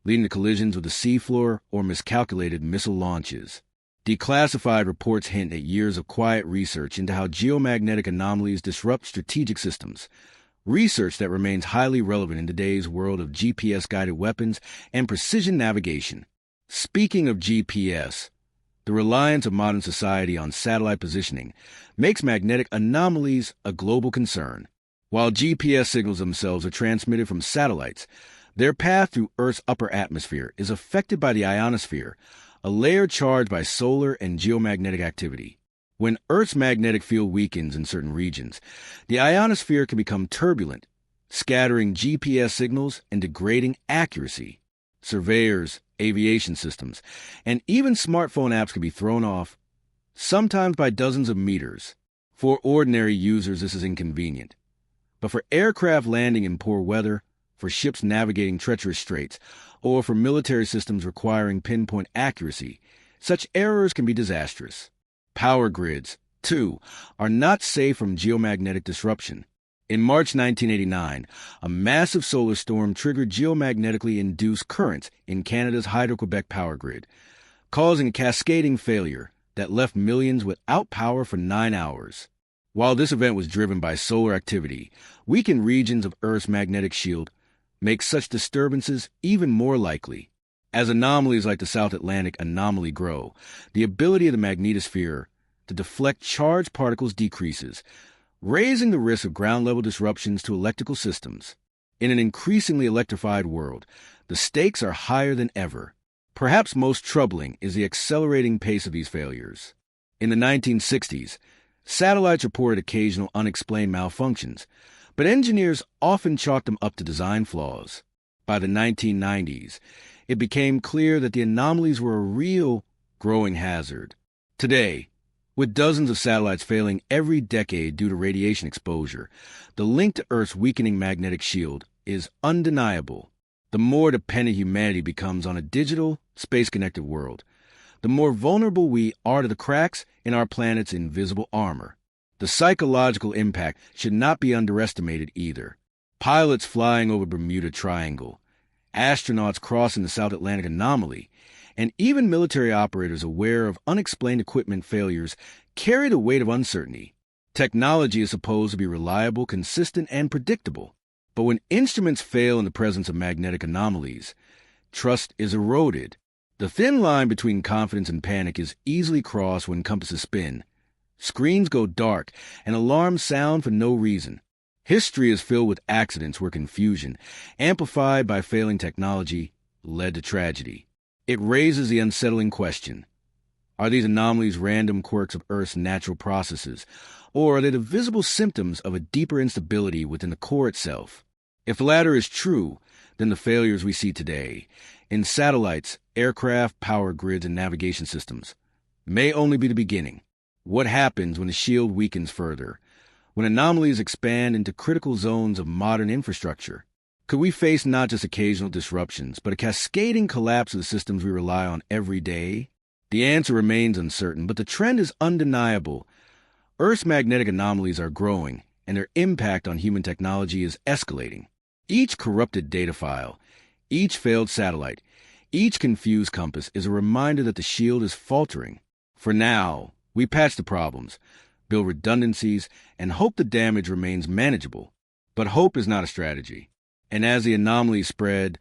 A: leading to collisions with the seafloor or miscalculated missile launches. Declassified reports hint at years of quiet research into how geomagnetic anomalies disrupt strategic systems, research that remains highly relevant in today's world of GPS-guided weapons and precision navigation. Speaking of GPS, the reliance of modern society on satellite positioning makes magnetic anomalies a global concern. While GPS signals themselves are transmitted from satellites, their path through Earth's upper atmosphere is affected by the ionosphere, a layer charged by solar and geomagnetic activity. When Earth's magnetic field weakens in certain regions, the ionosphere can become turbulent, scattering GPS signals and degrading accuracy. Surveyors, aviation systems, and even smartphone apps can be thrown off, sometimes by dozens of meters. For ordinary users, this is inconvenient. But for aircraft landing in poor weather, for ships navigating treacherous straits, or for military systems requiring pinpoint accuracy, such errors can be disastrous. Power grids, too, are not safe from geomagnetic disruption. In March 1989, a massive solar storm triggered geomagnetically induced currents in Canada's Hydro-Quebec power grid, causing a cascading failure that left millions without power for 9 hours. While this event was driven by solar activity, weakened regions of Earth's magnetic shield make such disturbances even more likely. As anomalies like the South Atlantic anomaly grow, the ability of the magnetosphere to deflect charged particles decreases, raising the risk of ground-level disruptions to electrical systems. In an increasingly electrified world, the stakes are higher than ever. Perhaps most troubling is the accelerating pace of these failures. In the 1960s, satellites reported occasional unexplained malfunctions, but engineers often chalked them up to design flaws. By the 1990s, it became clear that the anomalies were a real, growing hazard. Today, with dozens of satellites failing every decade due to radiation exposure, the link to Earth's weakening magnetic shield is undeniable. The more dependent humanity becomes on a digital, space-connected world, the more vulnerable we are to the cracks in our planet's invisible armor. The psychological impact should not be underestimated either. Pilots flying over Bermuda Triangle, astronauts crossing the South Atlantic anomaly, and even military operators aware of unexplained equipment failures carry the weight of uncertainty. Technology is supposed to be reliable, consistent, and predictable. But when instruments fail in the presence of magnetic anomalies, trust is eroded. The thin line between confidence and panic is easily crossed when compasses spin. Screens go dark, and alarms sound for no reason. History is filled with accidents where confusion, amplified by failing technology, led to tragedy. It raises the unsettling question: are these anomalies random quirks of Earth's natural processes, or are they the visible symptoms of a deeper instability within the core itself? If the latter is true, then the failures we see today, in satellites, aircraft, power grids, and navigation systems, may only be the beginning. What happens when the shield weakens further, when anomalies expand into critical zones of modern infrastructure? Could we face not just occasional disruptions, but a cascading collapse of the systems we rely on every day? The answer remains uncertain, but the trend is undeniable. Earth's magnetic anomalies are growing, and their impact on human technology is escalating. Each corrupted data file, each failed satellite, each confused compass is a reminder that the shield is faltering. For now, we patch the problems, build redundancies, and hope the damage remains manageable. But hope is not a strategy. And as the anomalies spread,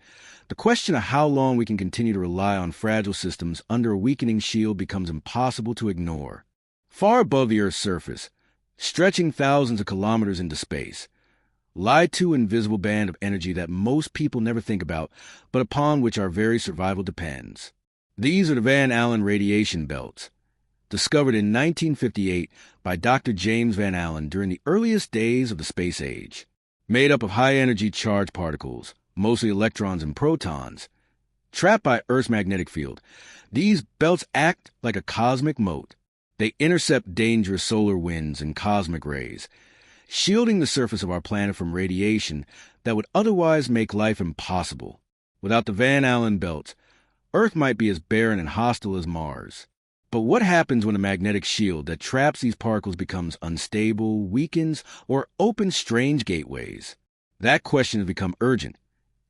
A: the question of how long we can continue to rely on fragile systems under a weakening shield becomes impossible to ignore. Far above the Earth's surface, stretching thousands of kilometers into space, lie two invisible band of energy that most people never think about, but upon which our very survival depends. These are the Van Allen radiation belts, discovered in 1958 by Dr. James Van Allen during the earliest days of the space age. Made up of high-energy charged particles, mostly electrons and protons, trapped by Earth's magnetic field, these belts act like a cosmic moat. They intercept dangerous solar winds and cosmic rays, shielding the surface of our planet from radiation that would otherwise make life impossible. Without the Van Allen belts, Earth might be as barren and hostile as Mars. But what happens when a magnetic shield that traps these particles becomes unstable, weakens, or opens strange gateways? That question has become urgent,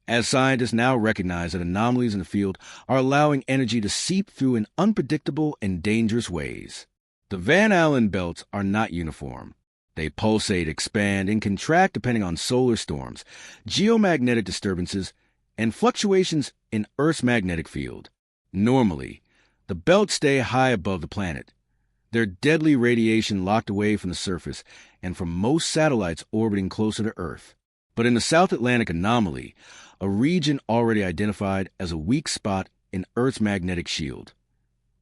A: as scientists now recognize that anomalies in the field are allowing energy to seep through in unpredictable and dangerous ways. The Van Allen belts are not uniform. They pulsate, expand, and contract depending on solar storms, geomagnetic disturbances, and fluctuations in Earth's magnetic field. Normally, the belts stay high above the planet, their deadly radiation locked away from the surface and from most satellites orbiting closer to Earth. But in the South Atlantic anomaly, a region already identified as a weak spot in Earth's magnetic shield,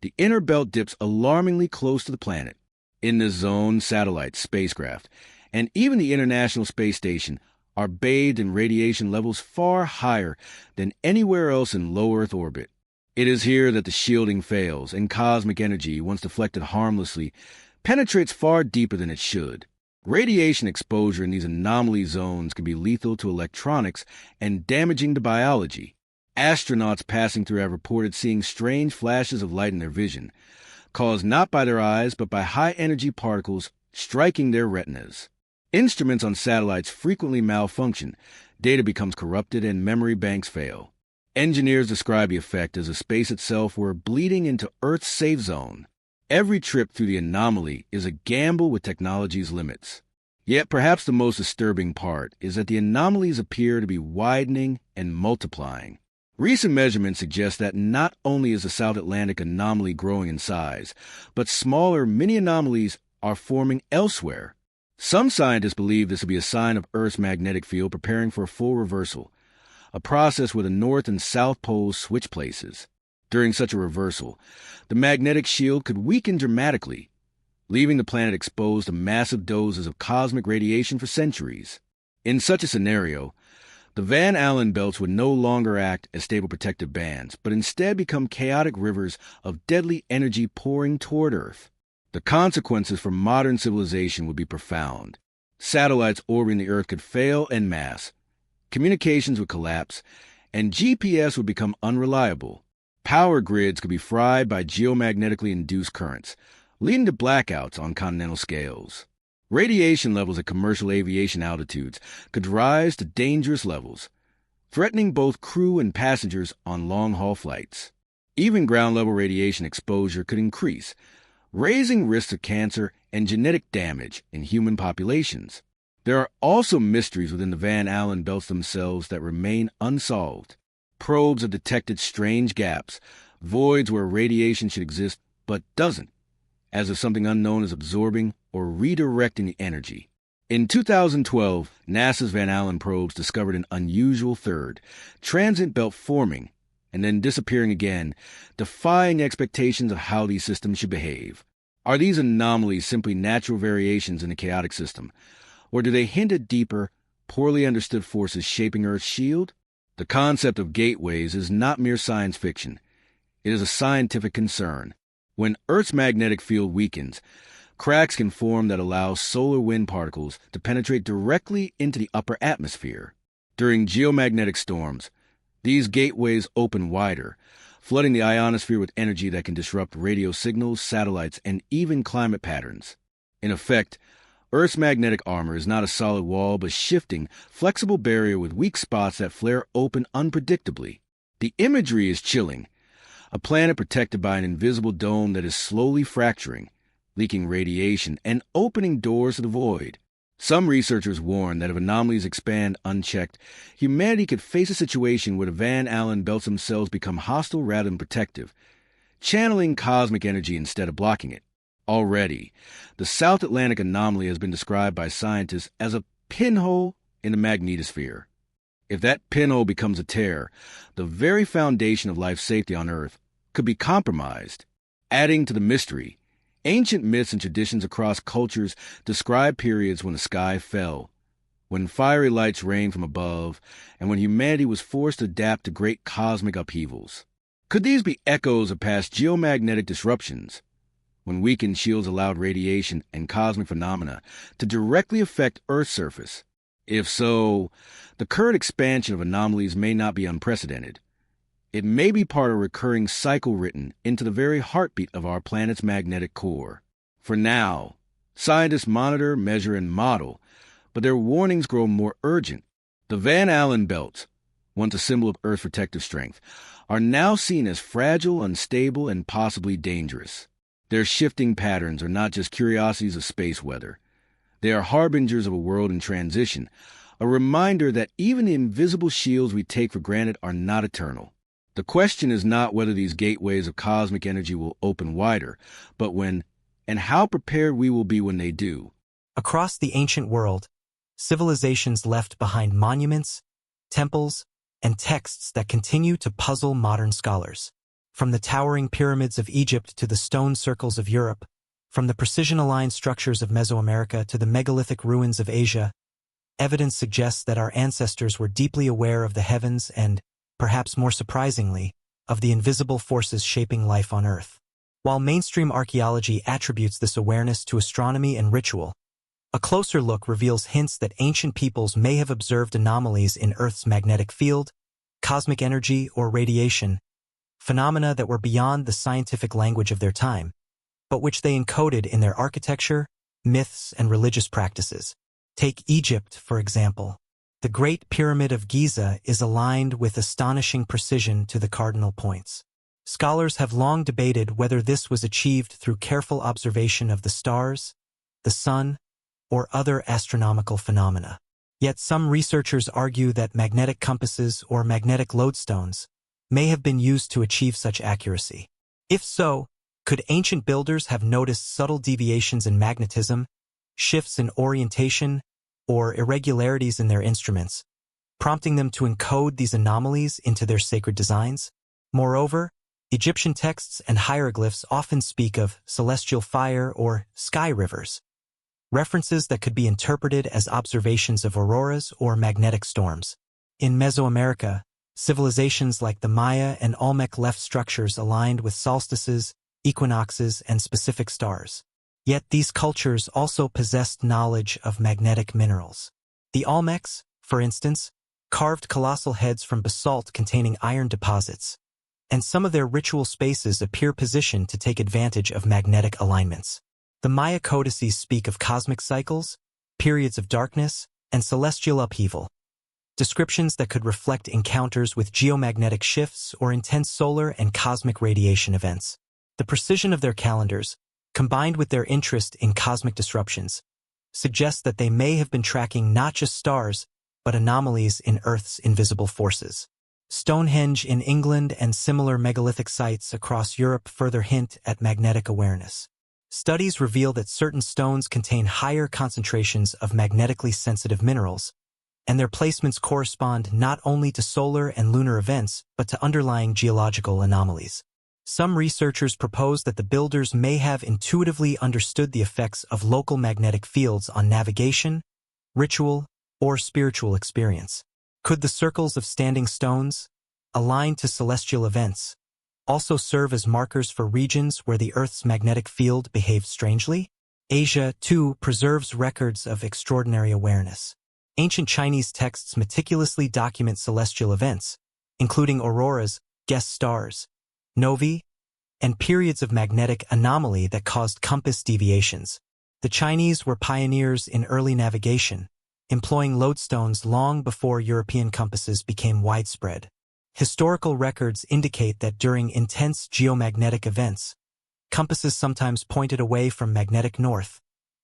A: the inner belt dips alarmingly close to the planet. In this zone, satellites, spacecraft, and even the International Space Station are bathed in radiation levels far higher than anywhere else in low Earth orbit. It is here that the shielding fails, and cosmic energy, once deflected harmlessly, penetrates far deeper than it should. Radiation exposure in these anomaly zones can be lethal to electronics and damaging to biology. Astronauts passing through have reported seeing strange flashes of light in their vision, caused not by their eyes but by high-energy particles striking their retinas. Instruments on satellites frequently malfunction, data becomes corrupted, and memory banks fail. Engineers describe the effect as if space itself were bleeding into Earth's safe zone. Every trip through the anomaly is a gamble with technology's limits. Yet perhaps the most disturbing part is that the anomalies appear to be widening and multiplying. Recent measurements suggest that not only is the South Atlantic anomaly growing in size, but smaller mini-anomalies are forming elsewhere. Some scientists believe this to be a sign of Earth's magnetic field preparing for a full reversal, a process where the North and South poles switch places. During such a reversal, the magnetic shield could weaken dramatically, leaving the planet exposed to massive doses of cosmic radiation for centuries. In such a scenario, the Van Allen belts would no longer act as stable protective bands, but instead become chaotic rivers of deadly energy pouring toward Earth. The consequences for modern civilization would be profound. Satellites orbiting the Earth could fail en masse, communications would collapse, and GPS would become unreliable. Power grids could be fried by geomagnetically induced currents, leading to blackouts on continental scales. Radiation levels at commercial aviation altitudes could rise to dangerous levels, threatening both crew and passengers on long-haul flights. Even ground-level radiation exposure could increase, raising risks of cancer and genetic damage in human populations. There are also mysteries within the Van Allen belts themselves that remain unsolved. Probes have detected strange gaps, voids where radiation should exist but doesn't, as if something unknown is absorbing or redirecting the energy. In 2012, NASA's Van Allen probes discovered an unusual third, transit belt forming and then disappearing again, defying expectations of how these systems should behave. Are these anomalies simply natural variations in the chaotic system, or do they hint at deeper, poorly understood forces shaping Earth's shield? The concept of gateways is not mere science fiction. It is a scientific concern. When Earth's magnetic field weakens, cracks can form that allow solar wind particles to penetrate directly into the upper atmosphere. During geomagnetic storms, these gateways open wider, flooding the ionosphere with energy that can disrupt radio signals, satellites, and even climate patterns. In effect, Earth's magnetic armor is not a solid wall, but shifting, flexible barrier with weak spots that flare open unpredictably. The imagery is chilling. A planet protected by an invisible dome that is slowly fracturing, leaking radiation, and opening doors to the void. Some researchers warn that if anomalies expand unchecked, humanity could face a situation where the Van Allen belts themselves become hostile rather than protective, channeling cosmic energy instead of blocking it. Already, the South Atlantic anomaly has been described by scientists as a pinhole in the magnetosphere. If that pinhole becomes a tear, the very foundation of life safety on Earth could be compromised. Adding to the mystery, ancient myths and traditions across cultures describe periods when the sky fell, when fiery lights rained from above, and when humanity was forced to adapt to great cosmic upheavals. Could these be echoes of past geomagnetic disruptions, when weakened shields allowed radiation and cosmic phenomena to directly affect Earth's surface? If so, the current expansion of anomalies may not be unprecedented. It may be part of a recurring cycle written into the very heartbeat of our planet's magnetic core. For now, scientists monitor, measure, and model, but their warnings grow more urgent. The Van Allen belts, once a symbol of Earth's protective strength, are now seen as fragile, unstable, and possibly dangerous. Their shifting patterns are not just curiosities of space weather. They are harbingers of a world in transition, a reminder that even the invisible shields we take for granted are not eternal. The question is not whether these gateways of cosmic energy will open wider, but when and how prepared we will be when they do.
B: Across the ancient world, civilizations left behind monuments, temples, and texts that continue to puzzle modern scholars. From the towering pyramids of Egypt to the stone circles of Europe, from the precision-aligned structures of Mesoamerica to the megalithic ruins of Asia, evidence suggests that our ancestors were deeply aware of the heavens and, perhaps more surprisingly, of the invisible forces shaping life on Earth. While mainstream archaeology attributes this awareness to astronomy and ritual, a closer look reveals hints that ancient peoples may have observed anomalies in Earth's magnetic field, cosmic energy, or radiation, phenomena that were beyond the scientific language of their time, but which they encoded in their architecture, myths, and religious practices. Take Egypt, for example. The Great Pyramid of Giza is aligned with astonishing precision to the cardinal points. Scholars have long debated whether this was achieved through careful observation of the stars, the sun, or other astronomical phenomena. Yet some researchers argue that magnetic compasses or magnetic lodestones may have been used to achieve such accuracy. If so, could ancient builders have noticed subtle deviations in magnetism, shifts in orientation, or irregularities in their instruments, prompting them to encode these anomalies into their sacred designs? Moreover, Egyptian texts and hieroglyphs often speak of celestial fire or sky rivers, references that could be interpreted as observations of auroras or magnetic storms. In Mesoamerica, civilizations like the Maya and Olmec left structures aligned with solstices, equinoxes, and specific stars. Yet these cultures also possessed knowledge of magnetic minerals. The Olmecs, for instance, carved colossal heads from basalt containing iron deposits, and some of their ritual spaces appear positioned to take advantage of magnetic alignments. The Maya codices speak of cosmic cycles, periods of darkness, and celestial upheaval, descriptions that could reflect encounters with geomagnetic shifts or intense solar and cosmic radiation events. The precision of their calendars, combined with their interest in cosmic disruptions, suggests that they may have been tracking not just stars, but anomalies in Earth's invisible forces. Stonehenge in England and similar megalithic sites across Europe further hint at magnetic awareness. Studies reveal that certain stones contain higher concentrations of magnetically sensitive minerals, and their placements correspond not only to solar and lunar events, but to underlying geological anomalies. Some researchers propose that the builders may have intuitively understood the effects of local magnetic fields on navigation, ritual, or spiritual experience. Could the circles of standing stones, aligned to celestial events, also serve as markers for regions where the Earth's magnetic field behaves strangely? Asia, too, preserves records of extraordinary awareness. Ancient Chinese texts meticulously document celestial events, including auroras, guest stars, novae, and periods of magnetic anomaly that caused compass deviations. The Chinese were pioneers in early navigation, employing lodestones long before European compasses became widespread. Historical records indicate that during intense geomagnetic events, compasses sometimes pointed away from magnetic north,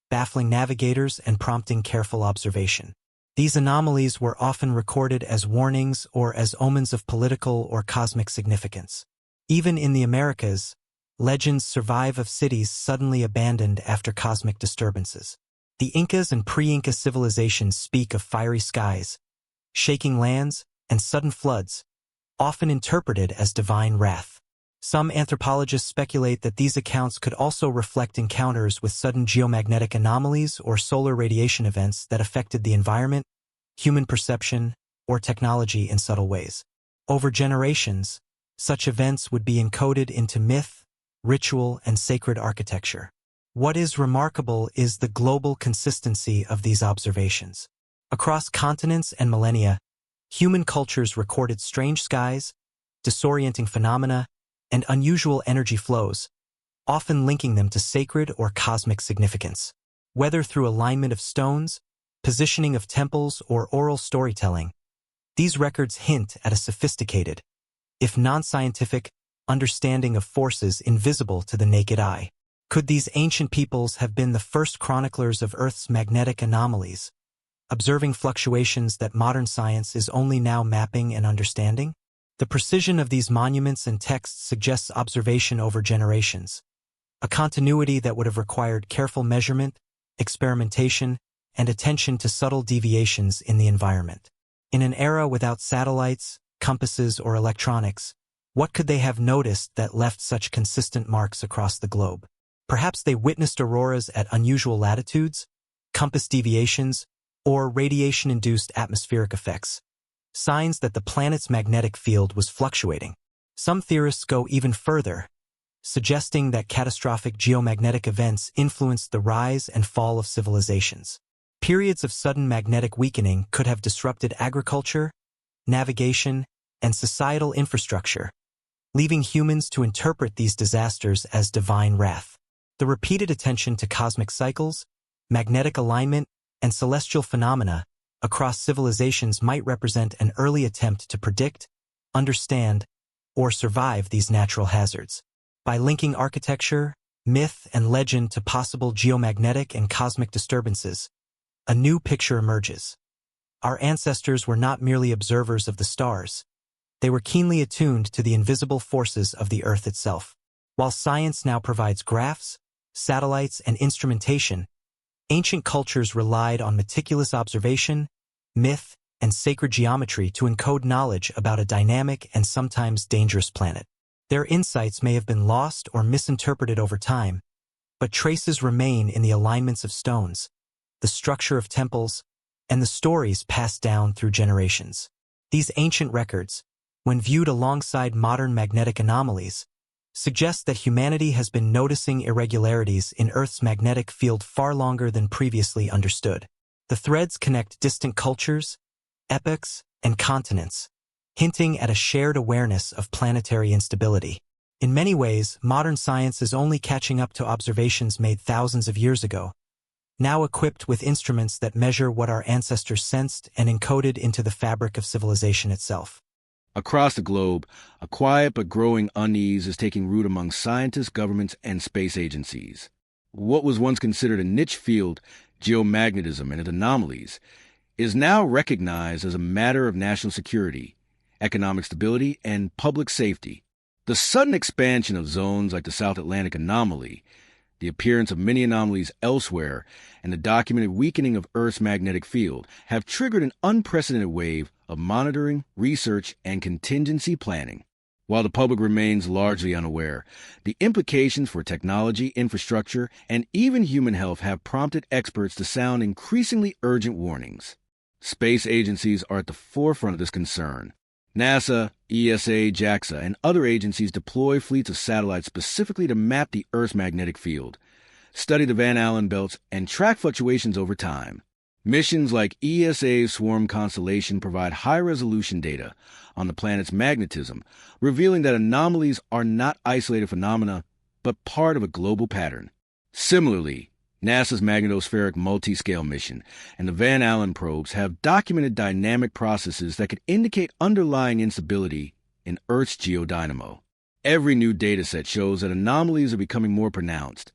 B: baffling navigators and prompting careful observation. These anomalies were often recorded as warnings or as omens of political or cosmic significance. Even in the Americas, legends survive of cities suddenly abandoned after cosmic disturbances. The Incas and pre-Inca civilizations speak of fiery skies, shaking lands, and sudden floods, often interpreted as divine wrath. Some anthropologists speculate that these accounts could also reflect encounters with sudden geomagnetic anomalies or solar radiation events that affected the environment, human perception, or technology in subtle ways. Over generations, such events would be encoded into myth, ritual, and sacred architecture. What is remarkable is the global consistency of these observations. Across continents and millennia, human cultures recorded strange skies, disorienting phenomena, and unusual energy flows, often linking them to sacred or cosmic significance. Whether through alignment of stones, positioning of temples, or oral storytelling, these records hint at a sophisticated, if non-scientific, understanding of forces invisible to the naked eye. Could these ancient peoples have been the first chroniclers of Earth's magnetic anomalies, observing fluctuations that modern science is only now mapping and understanding? The precision of these monuments and texts suggests observation over generations, a continuity that would have required careful measurement, experimentation, and attention to subtle deviations in the environment. In an era without satellites, compasses, or electronics, what could they have noticed that left such consistent marks across the globe? Perhaps they witnessed auroras at unusual latitudes, compass deviations, or radiation-induced atmospheric effects, signs that the planet's magnetic field was fluctuating. Some theorists go even further, suggesting that catastrophic geomagnetic events influenced the rise and fall of civilizations. Periods of sudden magnetic weakening could have disrupted agriculture, navigation, and societal infrastructure, leaving humans to interpret these disasters as divine wrath. The repeated attention to cosmic cycles, magnetic alignment, and celestial phenomena across civilizations might represent an early attempt to predict, understand, or survive these natural hazards. By linking architecture, myth, and legend to possible geomagnetic and cosmic disturbances, a new picture emerges. Our ancestors were not merely observers of the stars. They were keenly attuned to the invisible forces of the Earth itself. While science now provides graphs, satellites, and instrumentation, ancient cultures relied on meticulous observation, myth, and sacred geometry to encode knowledge about a dynamic and sometimes dangerous planet. Their insights may have been lost or misinterpreted over time, but traces remain in the alignments of stones, the structure of temples, and the stories passed down through generations. These ancient records, when viewed alongside modern magnetic anomalies, suggest that humanity has been noticing irregularities in Earth's magnetic field far longer than previously understood. The threads connect distant cultures, epochs, and continents, hinting at a shared awareness of planetary instability. In many ways, modern science is only catching up to observations made thousands of years ago, now equipped with instruments that measure what our ancestors sensed and encoded into the fabric of civilization itself.
A: Across the globe, a quiet but growing unease is taking root among scientists, governments, and space agencies. What was once considered a niche field, geomagnetism and anomalies, is now recognized as a matter of national security, economic stability, and public safety. The sudden expansion of zones like the South Atlantic anomaly, the appearance of many anomalies elsewhere, and the documented weakening of Earth's magnetic field have triggered an unprecedented wave of monitoring, research, and contingency planning. While the public remains largely unaware, the implications for technology, infrastructure, and even human health have prompted experts to sound increasingly urgent warnings. Space agencies are at the forefront of this concern. NASA, ESA, JAXA, and other agencies deploy fleets of satellites specifically to map the Earth's magnetic field, study the Van Allen belts, and track fluctuations over time. Missions like ESA's Swarm constellation provide high-resolution data on the planet's magnetism, revealing that anomalies are not isolated phenomena, but part of a global pattern. Similarly, NASA's magnetospheric multi-scale mission and the Van Allen probes have documented dynamic processes that could indicate underlying instability in Earth's geodynamo. Every new dataset shows that anomalies are becoming more pronounced,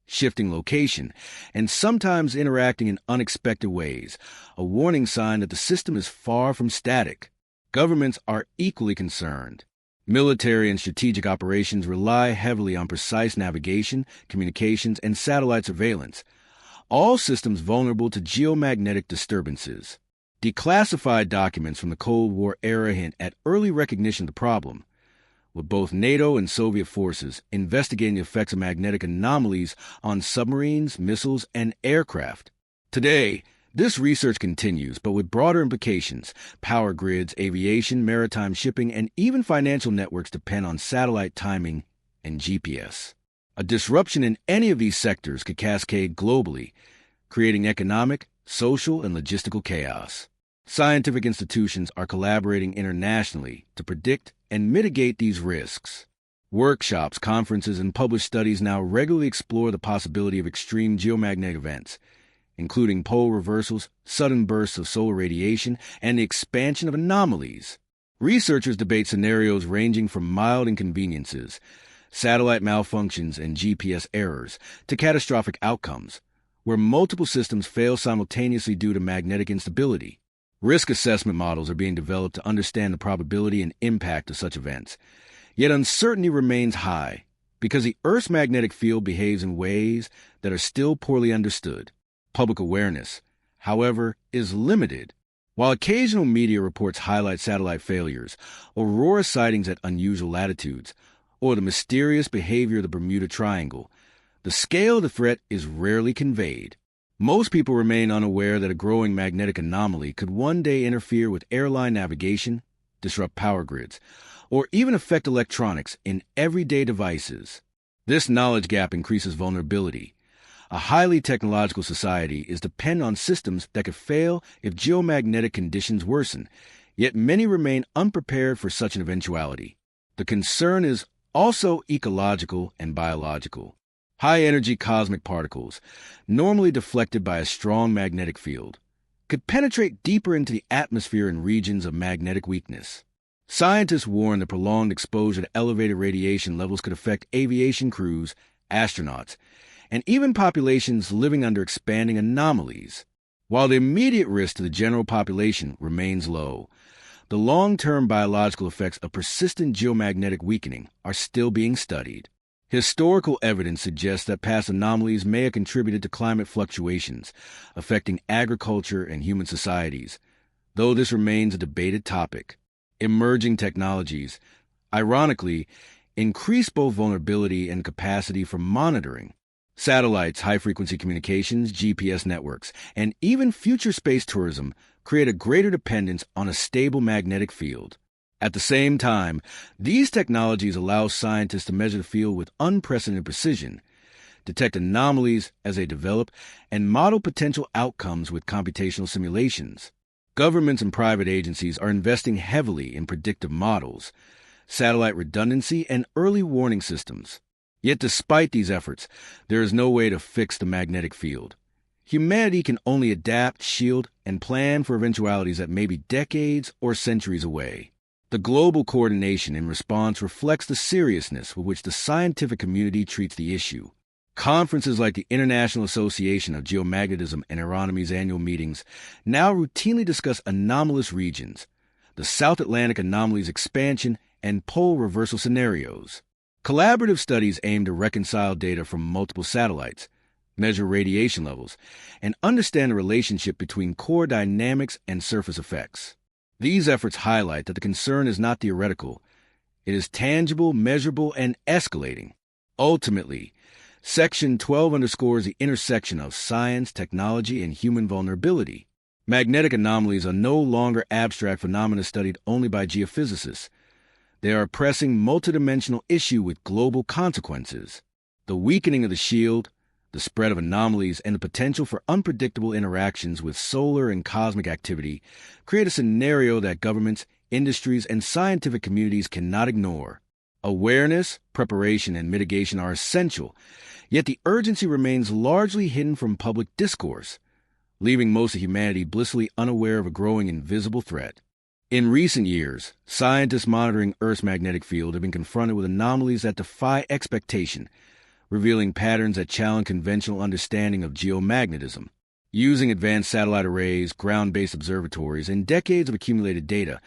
A: shifting location, and sometimes interacting in unexpected ways, a warning sign that the system is far from static. Governments are equally concerned. Military and strategic operations rely heavily on precise navigation, communications, and satellite surveillance, all systems vulnerable to geomagnetic disturbances. Declassified documents from the Cold War era hint at early recognition of the problem, with both NATO and Soviet forces investigating the effects of magnetic anomalies on submarines, missiles, and aircraft. Today, this research continues, but with broader implications. Power grids, aviation, maritime shipping, and even financial networks depend on satellite timing and GPS. A disruption in any of these sectors could cascade globally, creating economic, social, and logistical chaos. Scientific institutions are collaborating internationally to predict and mitigate these risks. Workshops, conferences, and published studies now regularly explore the possibility of extreme geomagnetic events, including pole reversals, sudden bursts of solar radiation, and the expansion of anomalies. Researchers debate scenarios ranging from mild inconveniences, satellite malfunctions, and GPS errors, to catastrophic outcomes, where multiple systems fail simultaneously due to magnetic instability. Risk assessment models are being developed to understand the probability and impact of such events. Yet uncertainty remains high, because the Earth's magnetic field behaves in ways that are still poorly understood. Public awareness, however, is limited. While occasional media reports highlight satellite failures, aurora sightings at unusual latitudes, or the mysterious behavior of the Bermuda Triangle, the scale of the threat is rarely conveyed. Most people remain unaware that a growing magnetic anomaly could one day interfere with airline navigation, disrupt power grids, or even affect electronics in everyday devices. This knowledge gap increases vulnerability. A highly technological society is dependent on systems that could fail if geomagnetic conditions worsen, yet many remain unprepared for such an eventuality. The concern is also ecological and biological. High-energy cosmic particles, normally deflected by a strong magnetic field, could penetrate deeper into the atmosphere in regions of magnetic weakness. Scientists warn that prolonged exposure to elevated radiation levels could affect aviation crews, astronauts, and even populations living under expanding anomalies. While the immediate risk to the general population remains low, the long-term biological effects of persistent geomagnetic weakening are still being studied. Historical evidence suggests that past anomalies may have contributed to climate fluctuations affecting agriculture and human societies, though this remains a debated topic. Emerging technologies, ironically, increase both vulnerability and capacity for monitoring. Satellites, high-frequency communications, GPS networks, and even future space tourism create a greater dependence on a stable magnetic field. At the same time, these technologies allow scientists to measure the field with unprecedented precision, detect anomalies as they develop, and model potential outcomes with computational simulations. Governments and private agencies are investing heavily in predictive models, satellite redundancy, and early warning systems. Yet despite these efforts, there is no way to fix the magnetic field. Humanity can only adapt, shield, and plan for eventualities that may be decades or centuries away. The global coordination in response reflects the seriousness with which the scientific community treats the issue. Conferences like the International Association of Geomagnetism and Astronomy's annual meetings now routinely discuss anomalous regions, the South Atlantic anomalies expansion, and pole reversal scenarios. Collaborative studies aim to reconcile data from multiple satellites, measure radiation levels, and understand the relationship between core dynamics and surface effects. These efforts highlight that the concern is not theoretical. It is tangible, measurable, and escalating. Ultimately, Section 12 underscores the intersection of science, technology, and human vulnerability. Magnetic anomalies are no longer abstract phenomena studied only by geophysicists. They are a pressing multidimensional issue with global consequences. The weakening of the shield, the spread of anomalies, and the potential for unpredictable interactions with solar and cosmic activity create a scenario that governments, industries, and scientific communities cannot ignore. Awareness, preparation, and mitigation are essential, yet the urgency remains largely hidden from public discourse, leaving most of humanity blissfully unaware of a growing invisible threat. In recent years, scientists monitoring Earth's magnetic field have been confronted with anomalies that defy expectation, revealing patterns that challenge conventional understanding of geomagnetism. Using advanced satellite arrays, ground-based observatories, and decades of accumulated data,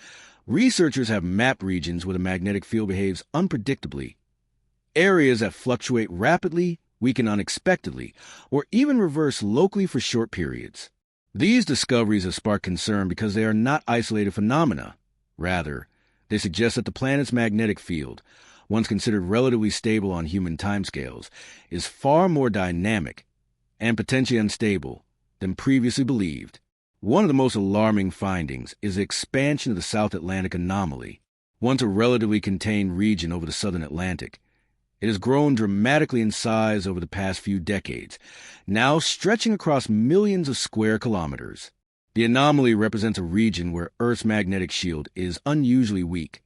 A: researchers have mapped regions where the magnetic field behaves unpredictably. Areas that fluctuate rapidly, weaken unexpectedly, or even reverse locally for short periods. These discoveries have sparked concern because they are not isolated phenomena. Rather, they suggest that the planet's magnetic field, once considered relatively stable on human timescales, is far more dynamic and potentially unstable than previously believed. One of the most alarming findings is the expansion of the South Atlantic anomaly. Once a relatively contained region over the southern Atlantic, it has grown dramatically in size over the past few decades, now stretching across millions of square kilometers. The anomaly represents a region where Earth's magnetic shield is unusually weak,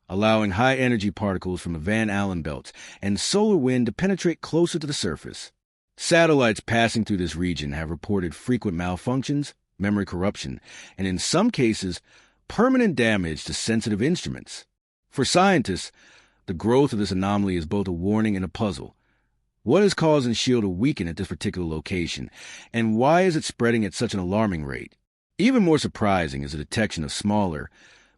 A: allowing high-energy particles from the Van Allen belts and solar wind to penetrate closer to the surface. Satellites passing through this region have reported frequent malfunctions, memory corruption, and in some cases, permanent damage to sensitive instruments. For scientists, the growth of this anomaly is both a warning and a puzzle. What is causing the shield to weaken at this particular location, and why is it spreading at such an alarming rate? Even more surprising is the detection of smaller,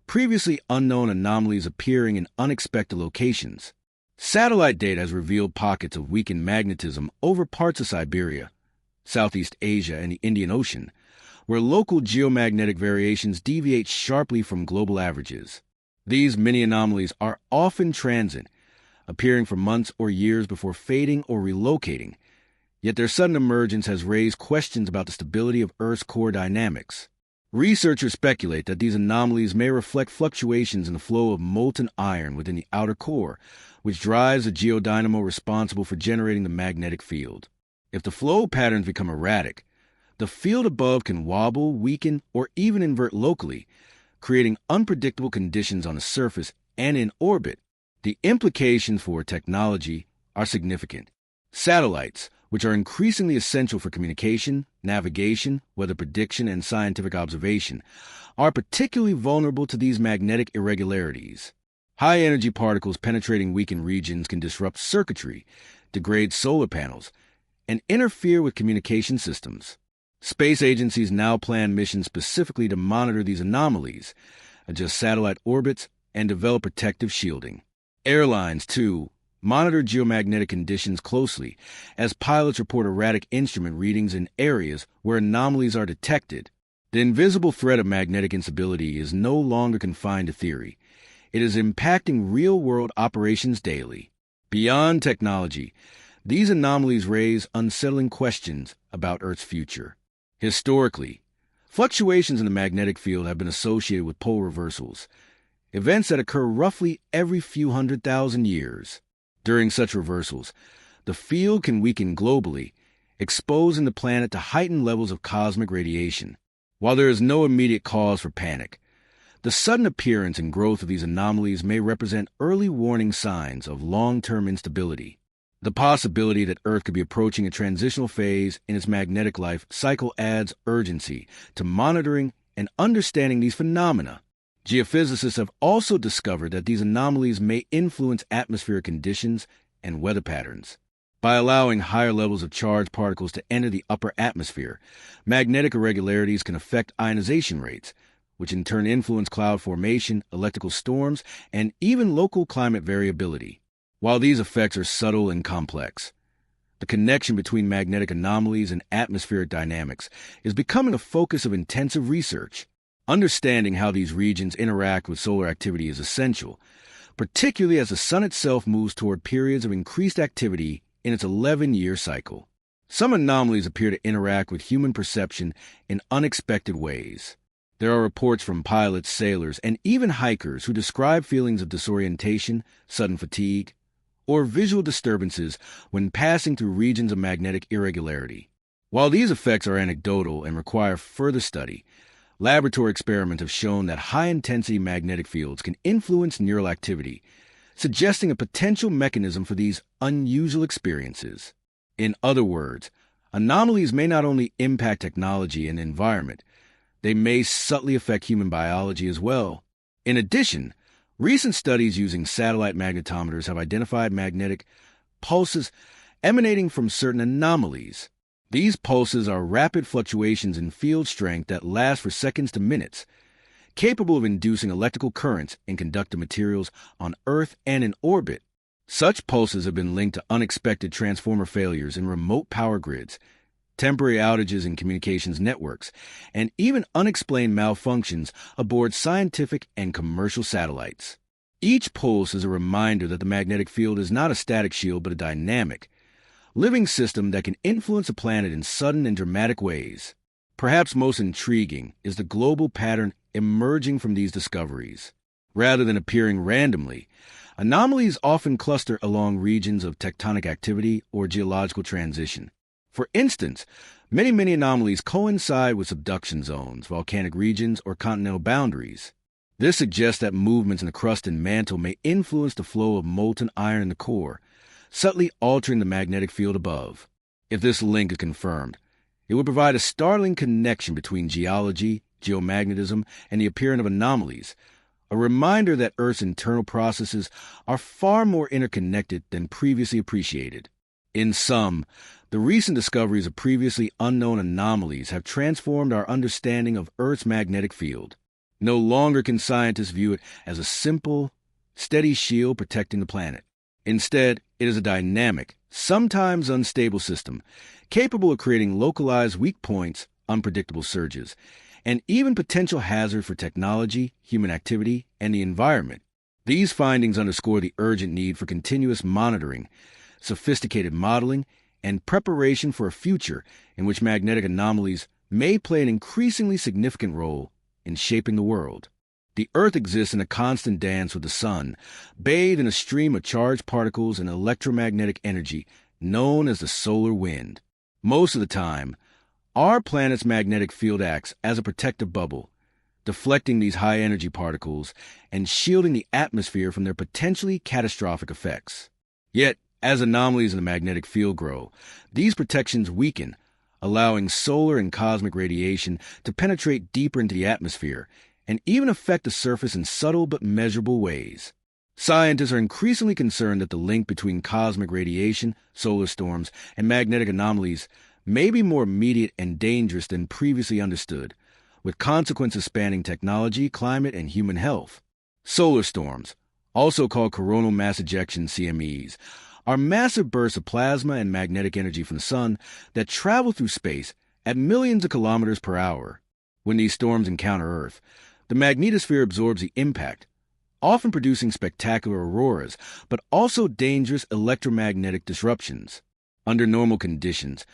A: previously unknown anomalies appearing in unexpected locations. Satellite data has revealed pockets of weakened magnetism over parts of Siberia, Southeast Asia, and the Indian Ocean, where local geomagnetic variations deviate sharply from global averages. These mini-anomalies are often transient, appearing for months or years before fading or relocating, yet their sudden emergence has raised questions about the stability of Earth's core dynamics. Researchers speculate that these anomalies may reflect fluctuations in the flow of molten iron within the outer core, which drives a geodynamo responsible for generating the magnetic field. If the flow patterns become erratic, the field above can wobble, weaken, or even invert locally, creating unpredictable conditions on the surface and in orbit. The implications for technology are significant. Satellites, which are increasingly essential for communication, navigation, weather prediction, and scientific observation, are particularly vulnerable to these magnetic irregularities. High-energy particles penetrating weakened regions can disrupt circuitry, degrade solar panels, and interfere with communication systems. Space agencies now plan missions specifically to monitor these anomalies, adjust satellite orbits, and develop protective shielding. Airlines, too, monitor geomagnetic conditions closely as pilots report erratic instrument readings in areas where anomalies are detected. The invisible threat of magnetic instability is no longer confined to theory. It is impacting real-world operations daily. Beyond technology, these anomalies raise unsettling questions about Earth's future. Historically, fluctuations in the magnetic field have been associated with pole reversals, events that occur roughly every few 100,000 years. During such reversals, the field can weaken globally, exposing the planet to heightened levels of cosmic radiation. While there is no immediate cause for panic, the sudden appearance and growth of these anomalies may represent early warning signs of long-term instability. The possibility that Earth could be approaching a transitional phase in its magnetic life cycle adds urgency to monitoring and understanding these phenomena. Geophysicists have also discovered that these anomalies may influence atmospheric conditions and weather patterns. By allowing higher levels of charged particles to enter the upper atmosphere, magnetic irregularities can affect ionization rates, which in turn influence cloud formation, electrical storms, and even local climate variability. While these effects are subtle and complex, the connection between magnetic anomalies and atmospheric dynamics is becoming a focus of intensive research. Understanding how these regions interact with solar activity is essential, particularly as the sun itself moves toward periods of increased activity in its 11-year cycle. Some anomalies appear to interact with human perception in unexpected ways. There are reports from pilots, sailors, and even hikers who describe feelings of disorientation, sudden fatigue, or visual disturbances when passing through regions of magnetic irregularity. While these effects are anecdotal and require further study, laboratory experiments have shown that high-intensity magnetic fields can influence neural activity, suggesting a potential mechanism for these unusual experiences. In other words, anomalies may not only impact technology and the environment, they may subtly affect human biology as well. In addition, recent studies using satellite magnetometers have identified magnetic pulses emanating from certain anomalies. These pulses are rapid fluctuations in field strength that last for seconds to minutes, capable of inducing electrical currents in conductive materials on Earth and in orbit. Such pulses have been linked to unexpected transformer failures in remote power grids, temporary outages in communications networks, and even unexplained malfunctions aboard scientific and commercial satellites. Each pulse is a reminder that the magnetic field is not a static shield but a dynamic, living system that can influence a planet in sudden and dramatic ways. Perhaps most intriguing is the global pattern emerging from these discoveries. Rather than appearing randomly, anomalies often cluster along regions of tectonic activity or geological transition. For instance, many anomalies coincide with subduction zones, volcanic regions, or continental boundaries. This suggests that movements in the crust and mantle may influence the flow of molten iron in the core, subtly altering the magnetic field above. If this link is confirmed, it would provide a startling connection between geology, geomagnetism, and the appearance of anomalies, a reminder that Earth's internal processes are far more interconnected than previously appreciated. In sum, the recent discoveries of previously unknown anomalies have transformed our understanding of Earth's magnetic field. No longer can scientists view it as a simple, steady shield protecting the planet. Instead, it is a dynamic, sometimes unstable system, capable of creating localized weak points, unpredictable surges, and even potential hazard for technology, human activity, and the environment. These findings underscore the urgent need for continuous monitoring, sophisticated modeling, and preparation for a future in which magnetic anomalies may play an increasingly significant role in shaping the world. The Earth exists in a constant dance with the Sun, bathed in a stream of charged particles and electromagnetic energy known as the solar wind. Most of the time, our planet's magnetic field acts as a protective bubble, deflecting these high-energy particles and shielding the atmosphere from their potentially catastrophic effects. Yet, as anomalies in the magnetic field grow, these protections weaken, allowing solar and cosmic radiation to penetrate deeper into the atmosphere and even affect the surface in subtle but measurable ways. Scientists are increasingly concerned that the link between cosmic radiation, solar storms, and magnetic anomalies may be more immediate and dangerous than previously understood, with consequences spanning technology, climate, and human health. Solar storms, also called coronal mass ejection CMEs, are massive bursts of plasma and magnetic energy from the Sun that travel through space at millions of kilometers per hour. When these storms encounter Earth, the magnetosphere absorbs the impact, often producing spectacular auroras, but also dangerous electromagnetic disruptions. Under normal conditions,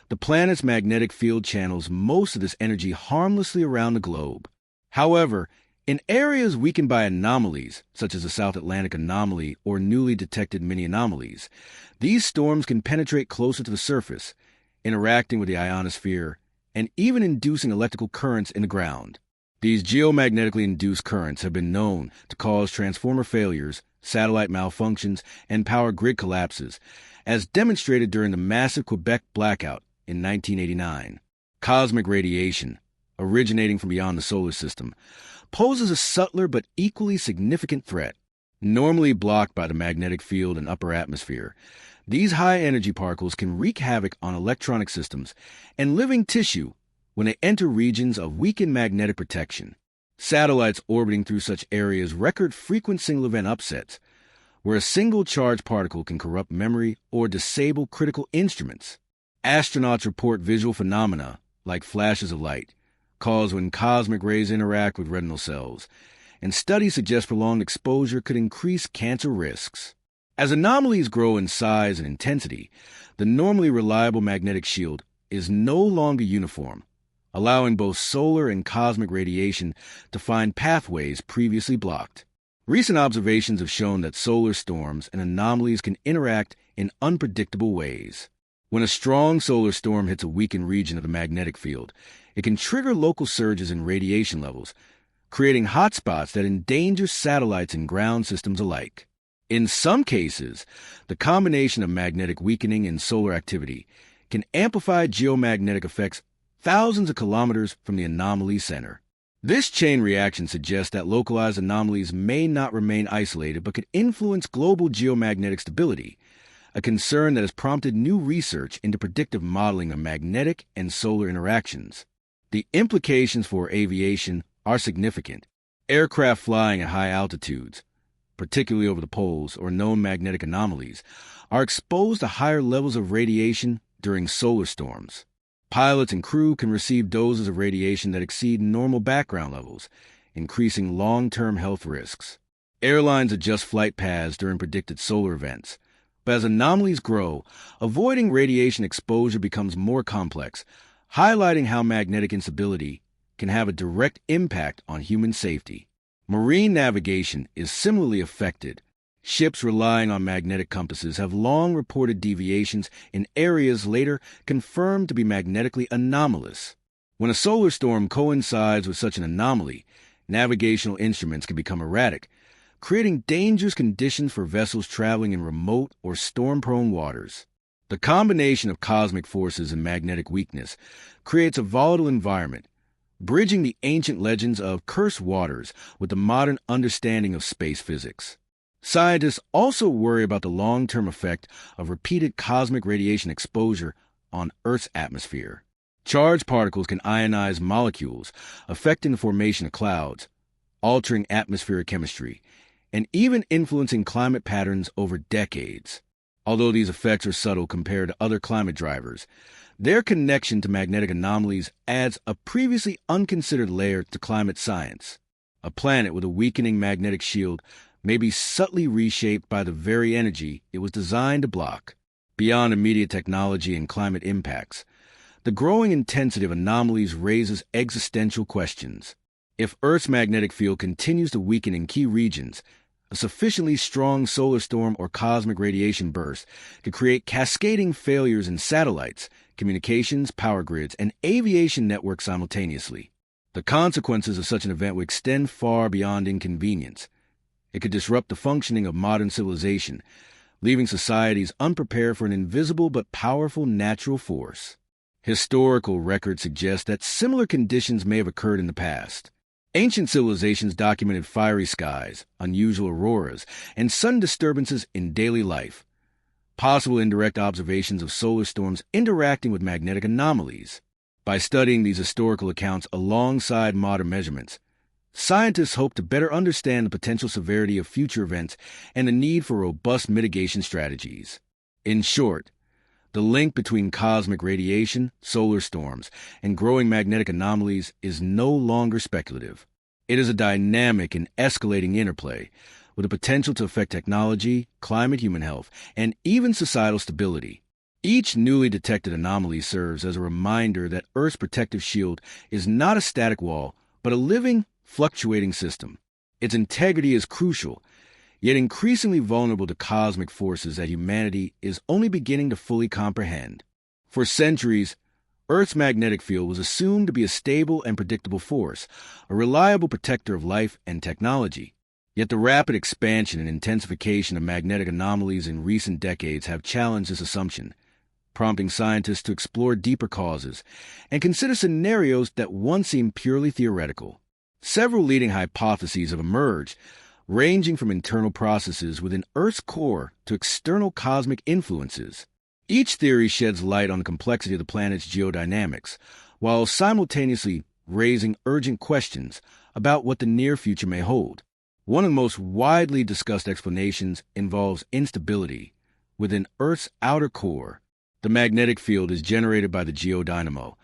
A: the planet's magnetic field channels most of this energy harmlessly around the globe. However, in areas weakened by anomalies, such as the South Atlantic anomaly or newly detected mini-anomalies, these storms can penetrate closer to the surface, interacting with the ionosphere and even inducing electrical currents in the ground. These geomagnetically induced currents have been known to cause transformer failures, satellite malfunctions, and power grid collapses, as demonstrated during the massive Quebec blackout in 1989. Cosmic radiation, originating from beyond the solar system, poses a subtler but equally significant threat. Normally blocked by the magnetic field and upper atmosphere, these high-energy particles can wreak havoc on electronic systems and living tissue when they enter regions of weakened magnetic protection. Satellites orbiting through such areas record frequent single-event upsets, where a single charged particle can corrupt memory or disable critical instruments. Astronauts report visual phenomena, like flashes of light, caused when cosmic rays interact with retinal cells, and studies suggest prolonged exposure could increase cancer risks. As anomalies grow in size and intensity, the normally reliable magnetic shield is no longer uniform, allowing both solar and cosmic radiation to find pathways previously blocked. Recent observations have shown that solar storms and anomalies can interact in unpredictable ways. When a strong solar storm hits a weakened region of the magnetic field, it can trigger local surges in radiation levels, creating hotspots that endanger satellites and ground systems alike. In some cases, the combination of magnetic weakening and solar activity can amplify geomagnetic effects thousands of kilometers from the anomaly center. This chain reaction suggests that localized anomalies may not remain isolated but could influence global geomagnetic stability, a concern that has prompted new research into predictive modeling of magnetic and solar interactions. The implications for aviation are significant. Aircraft flying at high altitudes, particularly over the poles or known magnetic anomalies, are exposed to higher levels of radiation during solar storms. Pilots and crew can receive doses of radiation that exceed normal background levels, increasing long-term health risks. Airlines adjust flight paths during predicted solar events, but as anomalies grow, avoiding radiation exposure becomes more complex, highlighting how magnetic instability can have a direct impact on human safety. Marine navigation is similarly affected. Ships relying on magnetic compasses have long reported deviations in areas later confirmed to be magnetically anomalous. When a solar storm coincides with such an anomaly, navigational instruments can become erratic, creating dangerous conditions for vessels traveling in remote or storm-prone waters. The combination of cosmic forces and magnetic weakness creates a volatile environment, bridging the ancient legends of cursed waters with the modern understanding of space physics. Scientists also worry about the long-term effect of repeated cosmic radiation exposure on Earth's atmosphere. Charged particles can ionize molecules, affecting the formation of clouds, altering atmospheric chemistry, and even influencing climate patterns over decades. Although these effects are subtle compared to other climate drivers, their connection to magnetic anomalies adds a previously unconsidered layer to climate science. A planet with a weakening magnetic shield may be subtly reshaped by the very energy it was designed to block. Beyond immediate technology and climate impacts, The growing intensity of anomalies raises existential questions. If Earth's magnetic field continues to weaken in key regions, a sufficiently strong solar storm or cosmic radiation burst could create cascading failures in satellites, communications, power grids, and aviation networks simultaneously. The consequences of such an event would extend far beyond inconvenience. It could disrupt the functioning of modern civilization, leaving societies unprepared for an invisible but powerful natural force. Historical records suggest that similar conditions may have occurred in the past. Ancient civilizations documented fiery skies, unusual auroras, and sudden disturbances in daily life, possible indirect observations of solar storms interacting with magnetic anomalies. By studying these historical accounts alongside modern measurements, scientists hope to better understand the potential severity of future events and the need for robust mitigation strategies. In short, the link between cosmic radiation, solar storms, and growing magnetic anomalies is no longer speculative. It is a dynamic and escalating interplay with the potential to affect technology, climate, human health, and even societal stability. Each newly detected anomaly serves as a reminder that Earth's protective shield is not a static wall, but a living, fluctuating system. Its integrity is crucial, yet increasingly vulnerable to cosmic forces that humanity is only beginning to fully comprehend. For centuries, Earth's magnetic field was assumed to be a stable and predictable force, a reliable protector of life and technology. Yet the rapid expansion and intensification of magnetic anomalies in recent decades have challenged this assumption, prompting scientists to explore deeper causes and consider scenarios that once seemed purely theoretical. Several leading hypotheses have emerged, ranging from internal processes within Earth's core to external cosmic influences. Each theory sheds light on the complexity of the planet's geodynamics, while simultaneously raising urgent questions about what the near future may hold. One of the most widely discussed explanations involves instability within Earth's outer core. The magnetic field is generated by the geodynamo,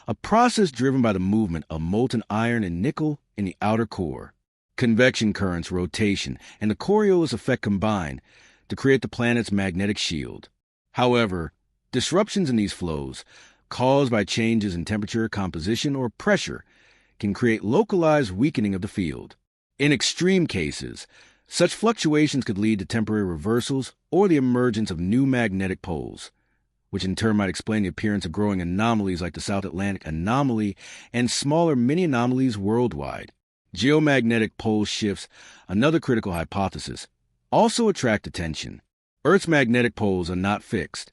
A: a process driven by the movement of molten iron and nickel in the outer core. Convection currents, rotation, and the Coriolis effect combine to create the planet's magnetic shield. However, disruptions in these flows, caused by changes in temperature, composition, or pressure, can create localized weakening of the field. In extreme cases, such fluctuations could lead to temporary reversals or the emergence of new magnetic poles, which in turn might explain the appearance of growing anomalies like the South Atlantic anomaly and smaller mini-anomalies worldwide. Geomagnetic pole shifts, another critical hypothesis, also attract attention. Earth's magnetic poles are not fixed.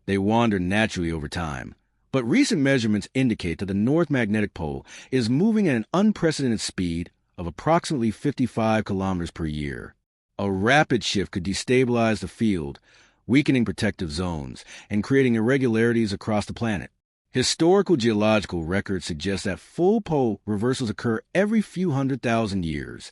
A: They wander naturally over time. But recent measurements indicate that the North Magnetic Pole is moving at an unprecedented speed of approximately 55 kilometers per year. A rapid shift could destabilize the field, weakening protective zones and creating irregularities across the planet. Historical geological records suggest that full pole reversals occur every few 100,000 years,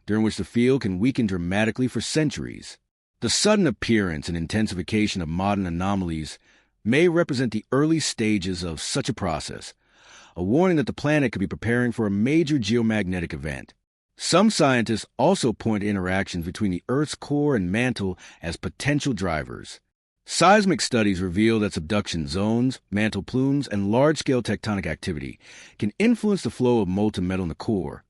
A: during which the field can weaken dramatically for centuries. The sudden appearance and intensification of modern anomalies may represent the early stages of such a process, a warning that the planet could be preparing for a major geomagnetic event. Some scientists also point to interactions between the Earth's core and mantle as potential drivers. Seismic studies reveal that subduction zones, mantle plumes, and large-scale tectonic activity can influence the flow of molten metal in the core,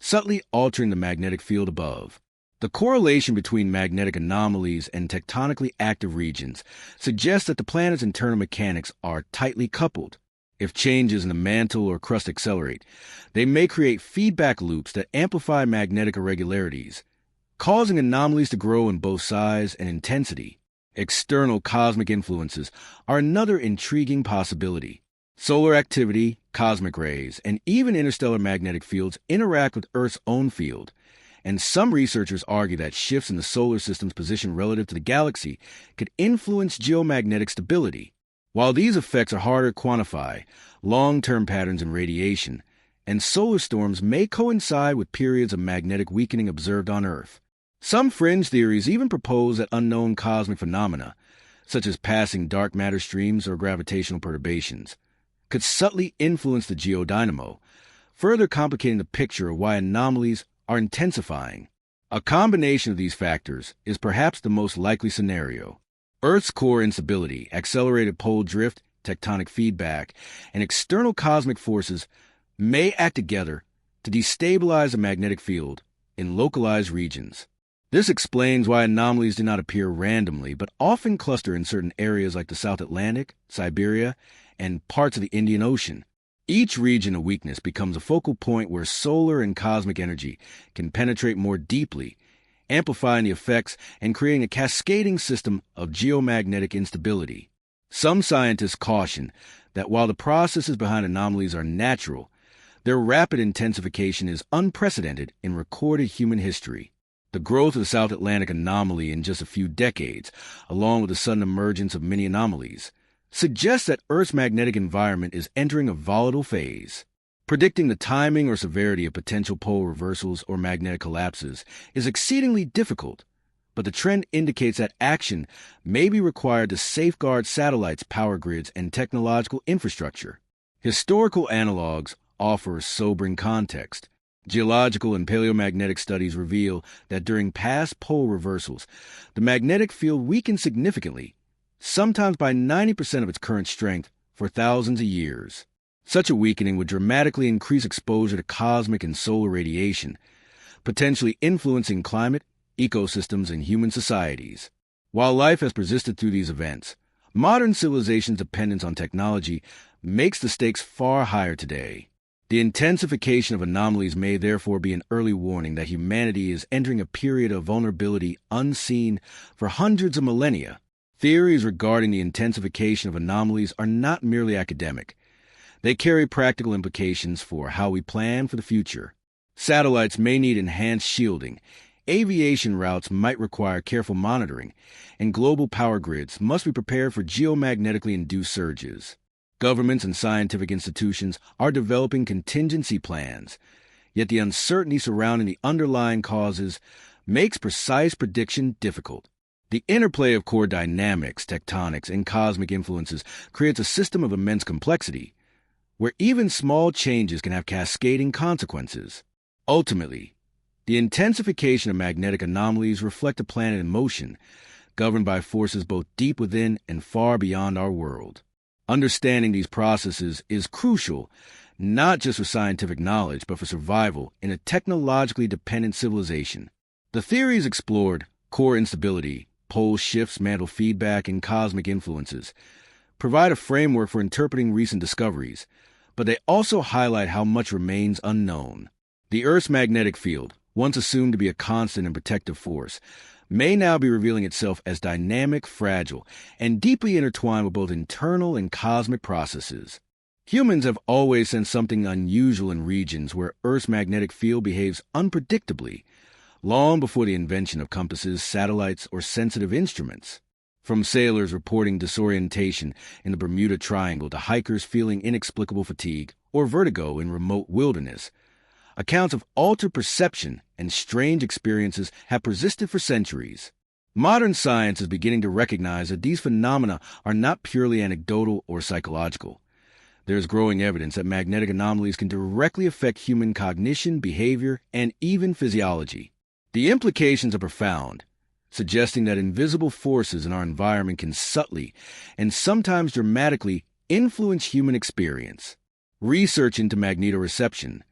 A: subtly altering the magnetic field above. The correlation between magnetic anomalies and tectonically active regions suggests that the planet's internal mechanics are tightly coupled. If changes in the mantle or crust accelerate, they may create feedback loops that amplify magnetic irregularities, causing anomalies to grow in both size and intensity. External cosmic influences are another intriguing possibility. Solar activity, cosmic rays, and even interstellar magnetic fields interact with Earth's own field, and some researchers argue that shifts in the solar system's position relative to the galaxy could influence geomagnetic stability. While these effects are harder to quantify, long-term patterns in radiation and solar storms may coincide with periods of magnetic weakening observed on Earth. Some fringe theories even propose that unknown cosmic phenomena, such as passing dark matter streams or gravitational perturbations, could subtly influence the geodynamo, further complicating the picture of why anomalies are intensifying. A combination of these factors is perhaps the most likely scenario. Earth's core instability, accelerated pole drift, tectonic feedback, and external cosmic forces may act together to destabilize the magnetic field in localized regions. This explains why anomalies do not appear randomly, but often cluster in certain areas like the South Atlantic, Siberia, and parts of the Indian Ocean. Each region of weakness becomes a focal point where solar and cosmic energy can penetrate more deeply, amplifying the effects and creating a cascading system of geomagnetic instability. Some scientists caution that while the processes behind anomalies are natural, their rapid intensification is unprecedented in recorded human history. The growth of the South Atlantic anomaly in just a few decades, along with the sudden emergence of many anomalies, suggests that Earth's magnetic environment is entering a volatile phase. Predicting the timing or severity of potential pole reversals or magnetic collapses is exceedingly difficult, but the trend indicates that action may be required to safeguard satellites, power grids, and technological infrastructure. Historical analogs offer sobering context. Geological and paleomagnetic studies reveal that during past pole reversals, the magnetic field weakened significantly, sometimes by 90% of its current strength, for thousands of years. Such a weakening would dramatically increase exposure to cosmic and solar radiation, potentially influencing climate, ecosystems, and human societies. While life has persisted through these events, modern civilization's dependence on technology makes the stakes far higher today. The intensification of anomalies may therefore be an early warning that humanity is entering a period of vulnerability unseen for hundreds of millennia. Theories regarding the intensification of anomalies are not merely academic. They carry practical implications for how we plan for the future. Satellites may need enhanced shielding, aviation routes might require careful monitoring, and global power grids must be prepared for geomagnetically induced surges. Governments and scientific institutions are developing contingency plans, yet the uncertainty surrounding the underlying causes makes precise prediction difficult. The interplay of core dynamics, tectonics, and cosmic influences creates a system of immense complexity, where even small changes can have cascading consequences. Ultimately, the intensification of magnetic anomalies reflect a planet in motion, governed by forces both deep within and far beyond our world. Understanding these processes is crucial, not just for scientific knowledge, but for survival in a technologically dependent civilization. The theories explored, core instability, pole shifts, mantle feedback, and cosmic influences, provide a framework for interpreting recent discoveries, but they also highlight how much remains unknown. The Earth's magnetic field, once assumed to be a constant and protective force, may now be revealing itself as dynamic, fragile, and deeply intertwined with both internal and cosmic processes. Humans have always sensed something unusual in regions where Earth's magnetic field behaves unpredictably, long before the invention of compasses, satellites, or sensitive instruments. From sailors reporting disorientation in the Bermuda Triangle to hikers feeling inexplicable fatigue or vertigo in remote wilderness, accounts of altered perception and strange experiences have persisted for centuries. Modern science is beginning to recognize that these phenomena are not purely anecdotal or psychological. There is growing evidence that magnetic anomalies can directly affect human cognition, behavior, and even physiology. The implications are profound, suggesting that invisible forces in our environment can subtly and sometimes dramatically influence human experience. Research into magnetoreception,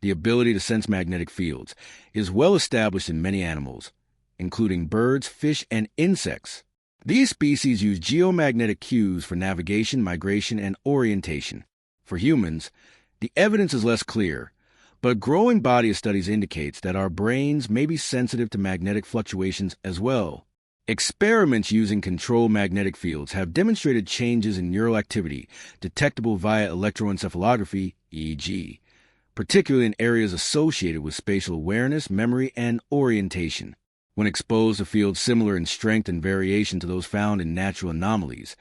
A: the ability to sense magnetic fields, is well established in many animals, including birds, fish, and insects. These species use geomagnetic cues for navigation, migration, and orientation. For humans, the evidence is less clear, but a growing body of studies indicates that our brains may be sensitive to magnetic fluctuations as well. Experiments using controlled magnetic fields have demonstrated changes in neural activity detectable via electroencephalography, EEG, particularly in areas associated with spatial awareness, memory, and orientation. When exposed to fields similar in strength and variation to those found in natural anomalies,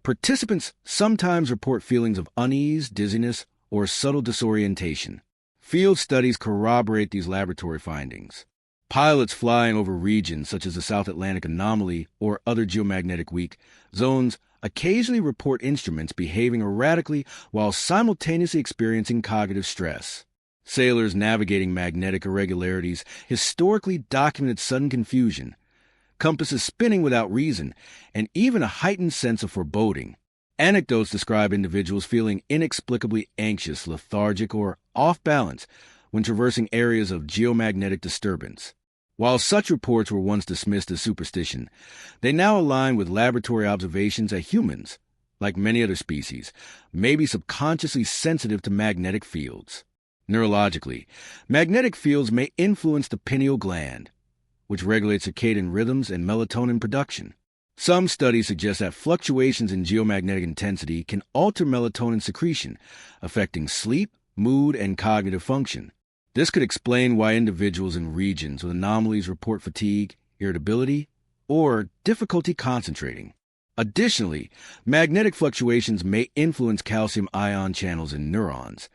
A: participants sometimes report feelings of unease, dizziness, or subtle disorientation. Field studies corroborate these laboratory findings. Pilots flying over regions such as the South Atlantic anomaly or other geomagnetic weak zones occasionally report instruments behaving erratically while simultaneously experiencing cognitive stress. Sailors navigating magnetic irregularities historically documented sudden confusion, compasses spinning without reason, and even a heightened sense of foreboding. Anecdotes describe individuals feeling inexplicably anxious, lethargic, or off balance when traversing areas of geomagnetic disturbance. While such reports were once dismissed as superstition, they now align with laboratory observations that humans, like many other species, may be subconsciously sensitive to magnetic fields. Neurologically, magnetic fields may influence the pineal gland, which regulates circadian rhythms and melatonin production. Some studies suggest that fluctuations in geomagnetic intensity can alter melatonin secretion, affecting sleep, mood, and cognitive function. This could explain why individuals in regions with anomalies report fatigue, irritability, or difficulty concentrating. Additionally, magnetic fluctuations may influence calcium ion channels in neurons,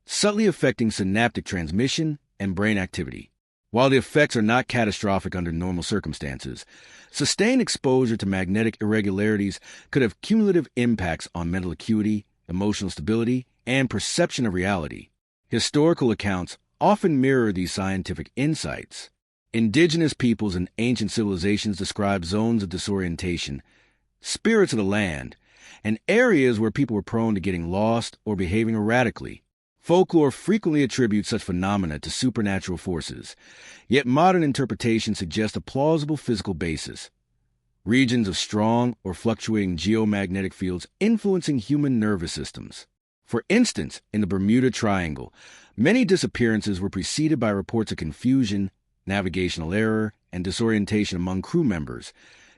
A: subtly affecting synaptic transmission and brain activity. While the effects are not catastrophic under normal circumstances, sustained exposure to magnetic irregularities could have cumulative impacts on mental acuity, emotional stability, and perception of reality. Historical accounts often mirror these scientific insights. Indigenous peoples and ancient civilizations describe zones of disorientation, spirits of the land, and areas where people were prone to getting lost or behaving erratically. Folklore frequently attributes such phenomena to supernatural forces, yet modern interpretations suggest a plausible physical basis. Regions of strong or fluctuating geomagnetic fields influencing human nervous systems. For instance, in the Bermuda Triangle, many disappearances were preceded by reports of confusion, navigational error, and disorientation among crew members,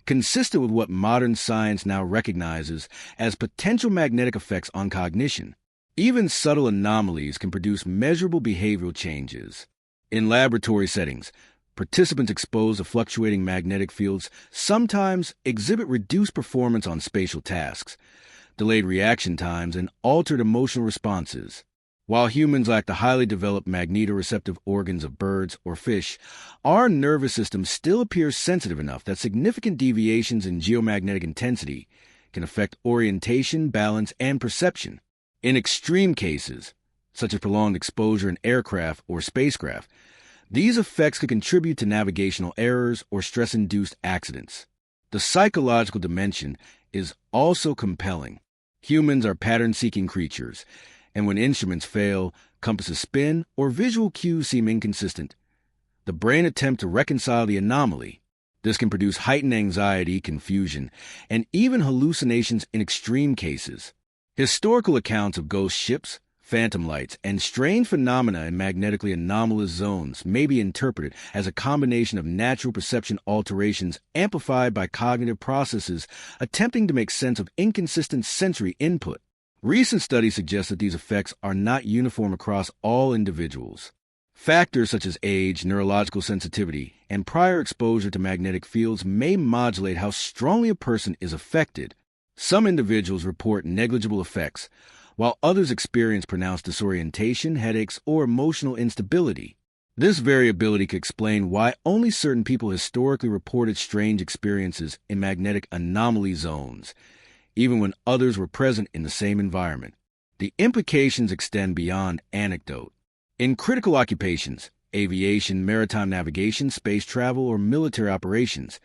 A: consistent with what modern science now recognizes as potential magnetic effects on cognition. Even subtle anomalies can produce measurable behavioral changes. In laboratory settings, participants exposed to fluctuating magnetic fields sometimes exhibit reduced performance on spatial tasks, delayed reaction times, and altered emotional responses. While humans lack the highly developed magnetoreceptive organs of birds or fish, our nervous system still appears sensitive enough that significant deviations in geomagnetic intensity can affect orientation, balance, and perception. In extreme cases, such as prolonged exposure in aircraft or spacecraft, these effects could contribute to navigational errors or stress-induced accidents. The psychological dimension is also compelling. Humans are pattern-seeking creatures, and when instruments fail, compasses spin, or visual cues seem inconsistent, the brain attempts to reconcile the anomaly. This can produce heightened anxiety, confusion, and even hallucinations in extreme cases. Historical accounts of ghost ships, phantom lights, and strange phenomena in magnetically anomalous zones may be interpreted as a combination of natural perception alterations amplified by cognitive processes attempting to make sense of inconsistent sensory input. Recent studies suggest that these effects are not uniform across all individuals. Factors such as age, neurological sensitivity, and prior exposure to magnetic fields may modulate how strongly a person is affected. Some individuals report negligible effects, while others experience pronounced disorientation, headaches, or emotional instability. This variability could explain why only certain people historically reported strange experiences in magnetic anomaly zones, even when others were present in the same environment. The implications extend beyond anecdote. In critical occupations, aviation, maritime navigation, space travel, or military operations,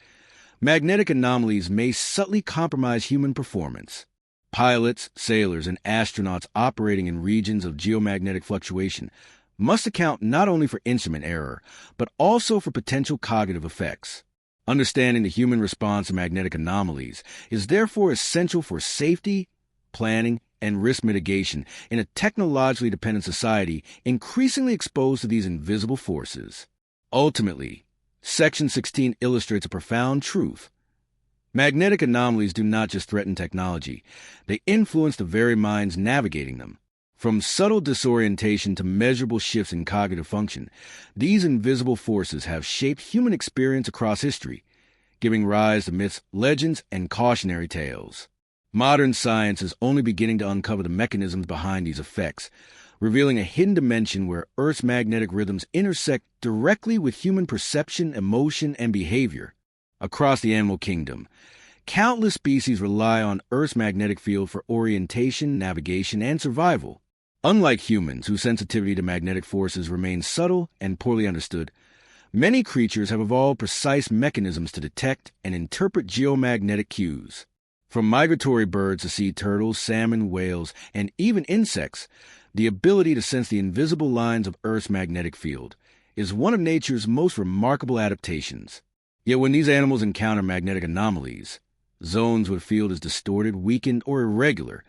A: magnetic anomalies may subtly compromise human performance. Pilots, sailors, and astronauts operating in regions of geomagnetic fluctuation must account not only for instrument error, but also for potential cognitive effects. Understanding the human response to magnetic anomalies is therefore essential for safety, planning, and risk mitigation in a technologically dependent society increasingly exposed to these invisible forces. Ultimately, Section 16 illustrates a profound truth. Magnetic anomalies do not just threaten technology, they influence the very minds navigating them. From subtle disorientation to measurable shifts in cognitive function, these invisible forces have shaped human experience across history, giving rise to myths, legends, and cautionary tales. Modern science is only beginning to uncover the mechanisms behind these effects, revealing a hidden dimension where Earth's magnetic rhythms intersect directly with human perception, emotion, and behavior. Across the animal kingdom, countless species rely on Earth's magnetic field for orientation, navigation, and survival. Unlike humans, whose sensitivity to magnetic forces remains subtle and poorly understood, many creatures have evolved precise mechanisms to detect and interpret geomagnetic cues. From migratory birds to sea turtles, salmon, whales, and even insects, the ability to sense the invisible lines of Earth's magnetic field is one of nature's most remarkable adaptations. Yet when these animals encounter magnetic anomalies, zones where the field is distorted, weakened, or irregular,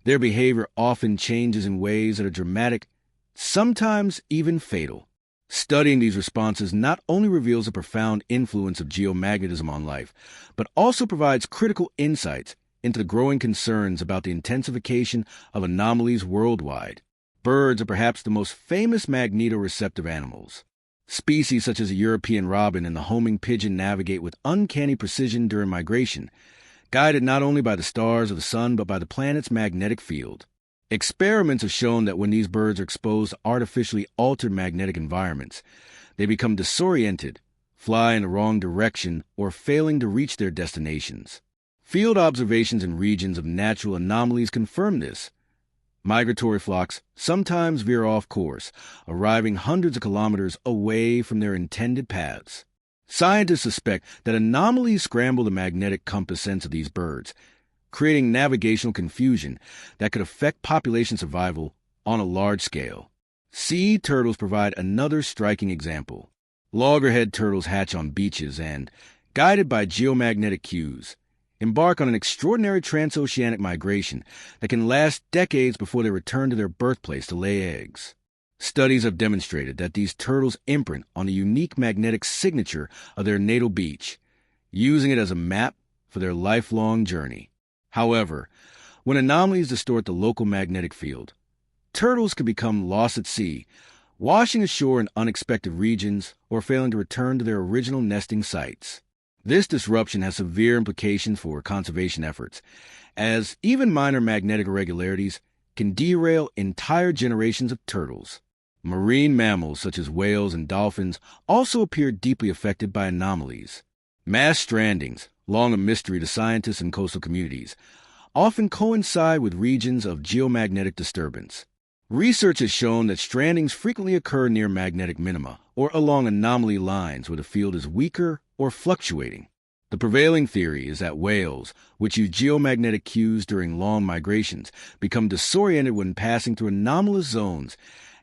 A: their behavior often changes in ways that are dramatic, sometimes even fatal. Studying these responses not only reveals the profound influence of geomagnetism on life, but also provides critical insights into the growing concerns about the intensification of anomalies worldwide. Birds are perhaps the most famous magnetoreceptive animals. Species such as the European robin and the homing pigeon navigate with uncanny precision during migration, guided not only by the stars of the sun but by the planet's magnetic field. Experiments have shown that when these birds are exposed to artificially altered magnetic environments, they become disoriented, fly in the wrong direction, or failing to reach their destinations. Field observations in regions of natural anomalies confirm this. Migratory flocks sometimes veer off course, arriving hundreds of kilometers away from their intended paths. Scientists suspect that anomalies scramble the magnetic compass sense of these birds, creating navigational confusion that could affect population survival on a large scale. Sea turtles provide another striking example. Loggerhead turtles hatch on beaches and, guided by geomagnetic cues, embark on an extraordinary transoceanic migration that can last decades before they return to their birthplace to lay eggs. Studies have demonstrated that these turtles imprint on the unique magnetic signature of their natal beach, using it as a map for their lifelong journey. However, when anomalies distort the local magnetic field, turtles can become lost at sea, washing ashore in unexpected regions or failing to return to their original nesting sites. This disruption has severe implications for conservation efforts, as even minor magnetic irregularities can derail entire generations of turtles. Marine mammals such as whales and dolphins also appear deeply affected by anomalies. Mass strandings, long a mystery to scientists and coastal communities, often coincide with regions of geomagnetic disturbance. Research has shown that strandings frequently occur near magnetic minima or along anomaly lines where the field is weaker or fluctuating. The prevailing theory is that whales, which use geomagnetic cues during long migrations, become disoriented when passing through anomalous zones,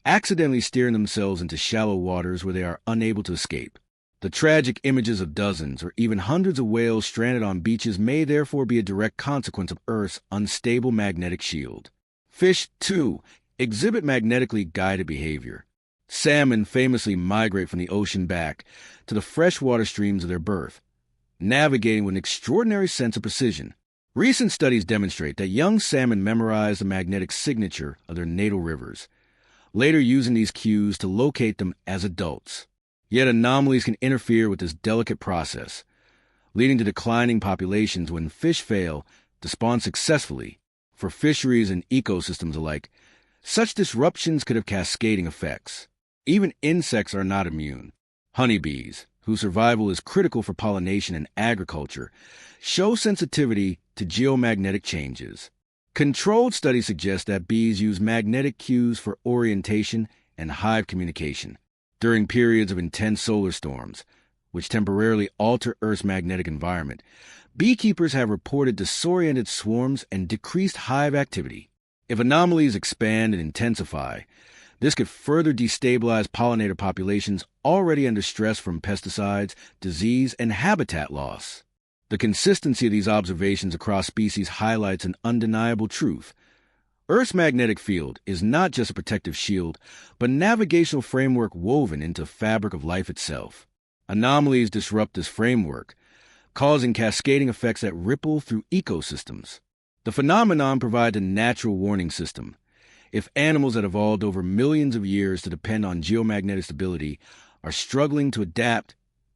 A: accidentally steering themselves into shallow waters where they are unable to escape. The tragic images of dozens or even hundreds of whales stranded on beaches may therefore be a direct consequence of Earth's unstable magnetic shield. Fish, too, exhibit magnetically guided behavior. Salmon famously migrate from the ocean back to the freshwater streams of their birth, navigating with an extraordinary sense of precision. Recent studies demonstrate that young salmon memorize the magnetic signature of their natal rivers, later using these cues to locate them as adults. Yet anomalies can interfere with this delicate process, leading to declining populations when fish fail to spawn successfully. For fisheries and ecosystems alike, such disruptions could have cascading effects. Even insects are not immune. Honeybees, whose survival is critical for pollination and agriculture, show sensitivity to geomagnetic changes. Controlled studies suggest that bees use magnetic cues for orientation and hive communication. During periods of intense solar storms, which temporarily alter Earth's magnetic environment, beekeepers have reported disoriented swarms and decreased hive activity. If anomalies expand and intensify, this could further destabilize pollinator populations already under stress from pesticides, disease, and habitat loss. The consistency of these observations across species highlights an undeniable truth. Earth's magnetic field is not just a protective shield, but a navigational framework woven into the fabric of life itself. Anomalies disrupt this framework, causing cascading effects that ripple through ecosystems. The phenomenon provides a natural warning system. If animals that evolved over millions of years to depend on geomagnetic stability are struggling to adapt,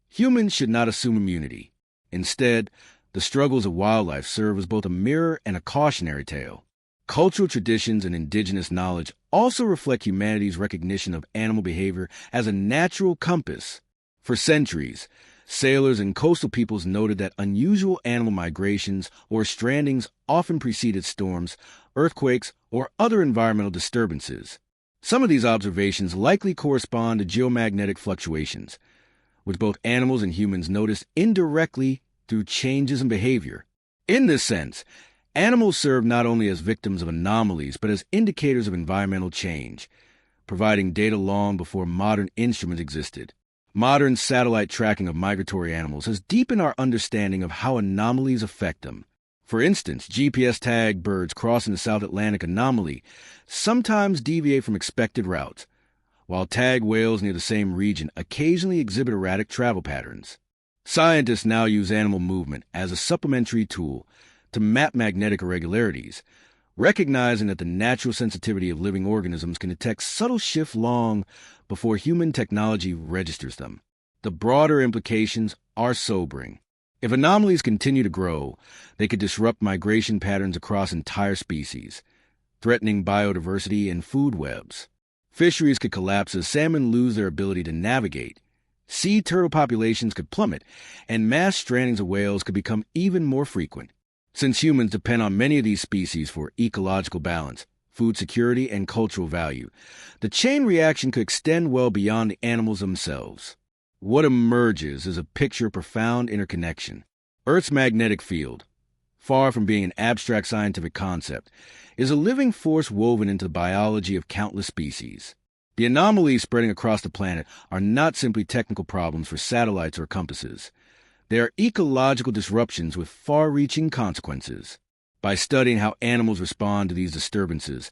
A: humans should not assume immunity. Instead, the struggles of wildlife serve as both a mirror and a cautionary tale. Cultural traditions and indigenous knowledge also reflect humanity's recognition of animal behavior as a natural compass. For centuries, sailors and coastal peoples noted that unusual animal migrations or strandings often preceded storms, earthquakes, or other environmental disturbances. Some of these observations likely correspond to geomagnetic fluctuations, which both animals and humans notice indirectly through changes in behavior. In this sense, animals serve not only as victims of anomalies, but as indicators of environmental change, providing data long before modern instruments existed. Modern satellite tracking of migratory animals has deepened our understanding of how anomalies affect them. For instance, GPS-tagged birds crossing the South Atlantic anomaly sometimes deviate from expected routes, while tagged whales near the same region occasionally exhibit erratic travel patterns. Scientists now use animal movement as a supplementary tool to map magnetic irregularities, recognizing that the natural sensitivity of living organisms can detect subtle shifts long before human technology registers them. The broader implications are sobering. If anomalies continue to grow, they could disrupt migration patterns across entire species, threatening biodiversity and food webs. Fisheries could collapse as salmon lose their ability to navigate. Sea turtle populations could plummet, and mass strandings of whales could become even more frequent. Since humans depend on many of these species for ecological balance, food security, and cultural value, the chain reaction could extend well beyond the animals themselves. What emerges is a picture of profound interconnection. Earth's magnetic field, far from being an abstract scientific concept, is a living force woven into the biology of countless species. The anomalies spreading across the planet are not simply technical problems for satellites or compasses. They are ecological disruptions with far-reaching consequences. By studying how animals respond to these disturbances,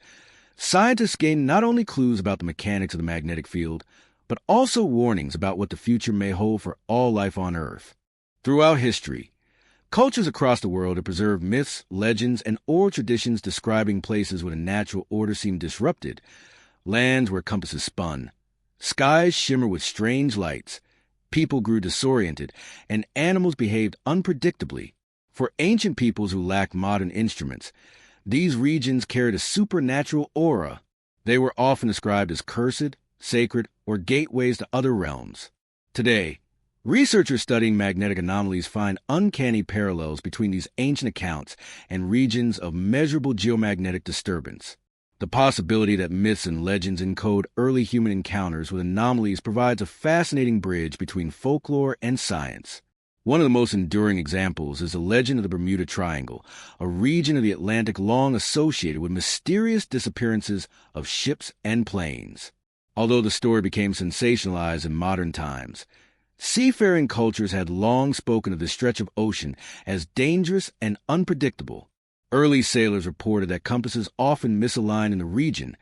A: scientists gain not only clues about the mechanics of the magnetic field, but also warnings about what the future may hold for all life on Earth. Throughout history, cultures across the world have preserved myths, legends, and oral traditions describing places where the natural order seemed disrupted, lands where compasses spun, skies shimmer with strange lights, people grew disoriented, and animals behaved unpredictably. For ancient peoples who lacked modern instruments, these regions carried a supernatural aura. They were often described as cursed, sacred, or gateways to other realms. Today, researchers studying magnetic anomalies find uncanny parallels between these ancient accounts and regions of measurable geomagnetic disturbance. The possibility that myths and legends encode early human encounters with anomalies provides a fascinating bridge between folklore and science. One of the most enduring examples is the legend of the Bermuda Triangle, a region of the Atlantic long associated with mysterious disappearances of ships and planes. Although the story became sensationalized in modern times, seafaring cultures had long spoken of this stretch of ocean as dangerous and unpredictable. Early sailors reported that compasses often misaligned in the region,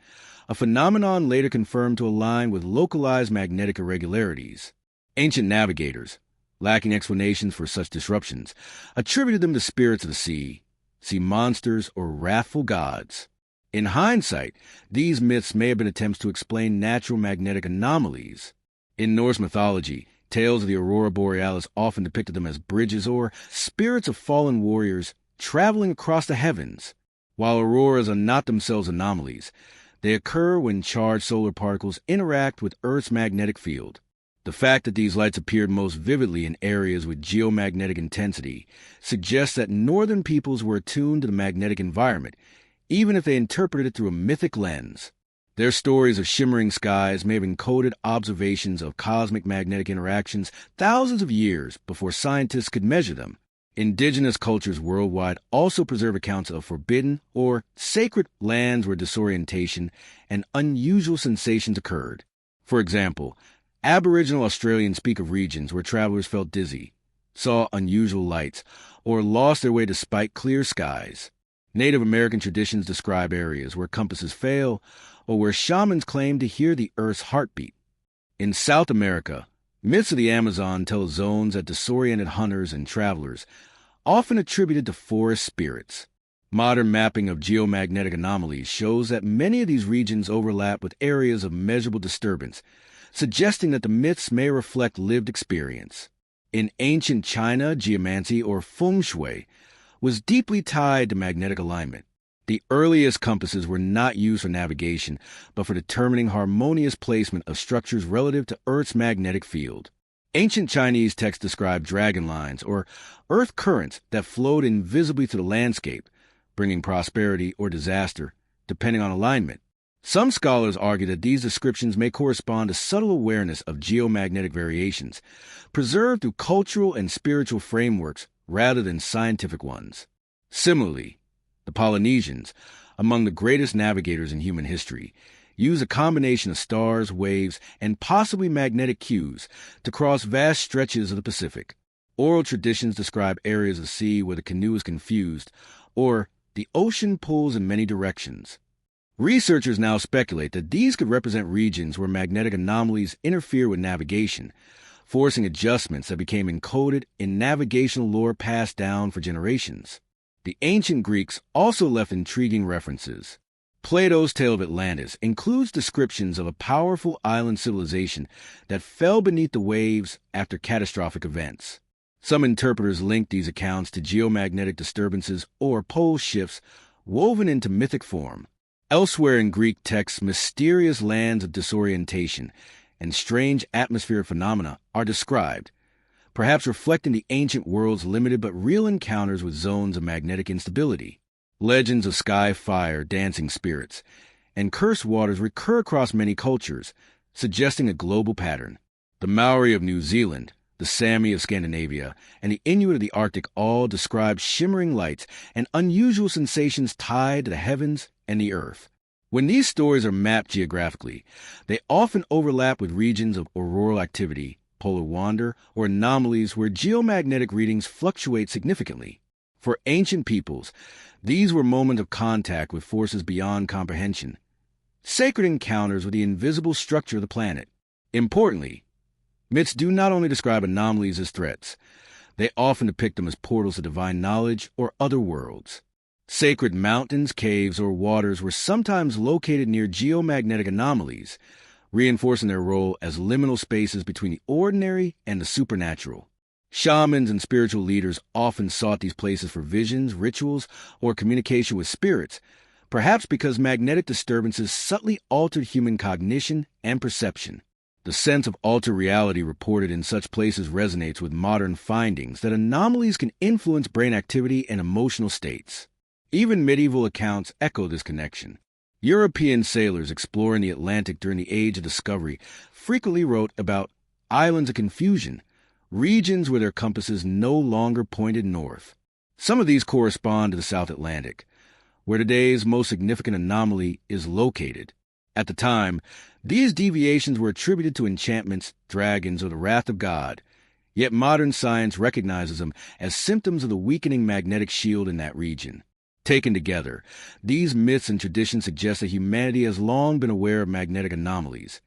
A: a phenomenon later confirmed to align with localized magnetic irregularities. Ancient navigators, lacking explanations for such disruptions, attributed them to spirits of the sea monsters, or wrathful gods. In hindsight, these myths may have been attempts to explain natural magnetic anomalies. In Norse mythology, tales of the aurora borealis often depicted them as bridges or spirits of fallen warriors traveling across the heavens. While auroras are not themselves anomalies, they occur when charged solar particles interact with Earth's magnetic field. The fact that these lights appeared most vividly in areas with geomagnetic intensity suggests that northern peoples were attuned to the magnetic environment, even if they interpreted it through a mythic lens. Their stories of shimmering skies may have encoded observations of cosmic magnetic interactions thousands of years before scientists could measure them. Indigenous cultures worldwide also preserve accounts of forbidden or sacred lands where disorientation and unusual sensations occurred. For example, Aboriginal Australians speak of regions where travelers felt dizzy, saw unusual lights, or lost their way despite clear skies. Native American traditions describe areas where compasses fail or where shamans claim to hear the Earth's heartbeat. In South America, myths of the Amazon tell of zones that disoriented hunters and travelers, often attributed to forest spirits. Modern mapping of geomagnetic anomalies shows that many of these regions overlap with areas of measurable disturbance, suggesting that the myths may reflect lived experience. In ancient China, geomancy, or feng shui, was deeply tied to magnetic alignment. The earliest compasses were not used for navigation, but for determining harmonious placement of structures relative to Earth's magnetic field. Ancient Chinese texts describe dragon lines, or earth currents that flowed invisibly through the landscape, bringing prosperity or disaster, depending on alignment. Some scholars argue that these descriptions may correspond to subtle awareness of geomagnetic variations, preserved through cultural and spiritual frameworks rather than scientific ones. Similarly, the Polynesians, among the greatest navigators in human history, use a combination of stars, waves, and possibly magnetic cues to cross vast stretches of the Pacific. Oral traditions describe areas of sea where the canoe is confused, or the ocean pulls in many directions. Researchers now speculate that these could represent regions where magnetic anomalies interfere with navigation, forcing adjustments that became encoded in navigational lore passed down for generations. The ancient Greeks also left intriguing references. Plato's tale of Atlantis includes descriptions of a powerful island civilization that fell beneath the waves after catastrophic events. Some interpreters link these accounts to geomagnetic disturbances or pole shifts woven into mythic form. Elsewhere in Greek texts, mysterious lands of disorientation and strange atmospheric phenomena are described, perhaps reflecting the ancient world's limited but real encounters with zones of magnetic instability. Legends of sky fire, dancing spirits, and cursed waters recur across many cultures, suggesting a global pattern. The Maori of New Zealand, the Sami of Scandinavia, and the Inuit of the Arctic all describe shimmering lights and unusual sensations tied to the heavens and the earth. When these stories are mapped geographically, they often overlap with regions of auroral activity, polar wander, or anomalies where geomagnetic readings fluctuate significantly. For ancient peoples, these were moments of contact with forces beyond comprehension, sacred encounters with the invisible structure of the planet. Importantly, myths do not only describe anomalies as threats, they often depict them as portals to divine knowledge or other worlds. Sacred mountains, caves, or waters were sometimes located near geomagnetic anomalies, reinforcing their role as liminal spaces between the ordinary and the supernatural. Shamans and spiritual leaders often sought these places for visions, rituals, or communication with spirits, perhaps because magnetic disturbances subtly altered human cognition and perception. The sense of altered reality reported in such places resonates with modern findings that anomalies can influence brain activity and emotional states. Even medieval accounts echo this connection. European sailors exploring the Atlantic during the Age of Discovery frequently wrote about islands of confusion, regions where their compasses no longer pointed north. Some of these correspond to the South Atlantic, where today's most significant anomaly is located. At the time, these deviations were attributed to enchantments, dragons, or the wrath of God, yet modern science recognizes them as symptoms of the weakening magnetic shield in that region. Taken together, these myths and traditions suggest that humanity has long been aware of magnetic anomalies,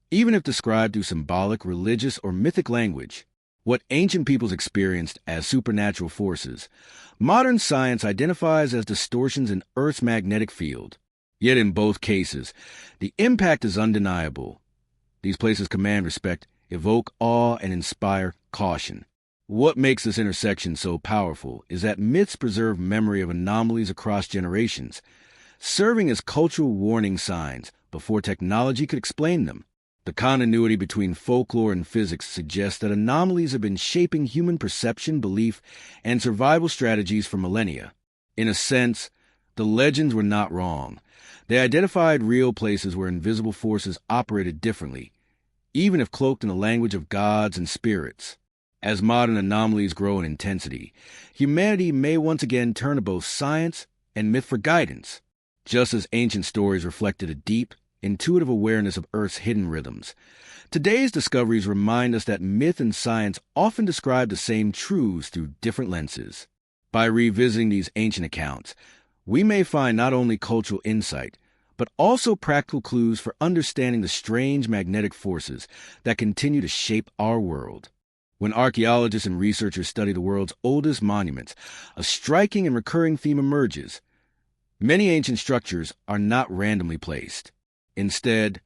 A: even if described through symbolic, religious, or mythic language. What ancient peoples experienced as supernatural forces, modern science identifies as distortions in Earth's magnetic field. Yet in both cases, the impact is undeniable. These places command respect, evoke awe, and inspire caution. What makes this intersection so powerful is that myths preserve memory of anomalies across generations, serving as cultural warning signs before technology could explain them. The continuity between folklore and physics suggests that anomalies have been shaping human perception, belief, and survival strategies for millennia. In a sense, the legends were not wrong. They identified real places where invisible forces operated differently, even if cloaked in the language of gods and spirits. As modern anomalies grow in intensity, humanity may once again turn to both science and myth for guidance. Just as ancient stories reflected a deep, intuitive awareness of Earth's hidden rhythms, today's discoveries remind us that myth and science often describe the same truths through different lenses. By revisiting these ancient accounts, we may find not only cultural insight, but also practical clues for understanding the strange magnetic forces that continue to shape our world. When archaeologists and researchers study the world's oldest monuments, a striking and recurring theme emerges. Many ancient structures are not randomly placed. Instead,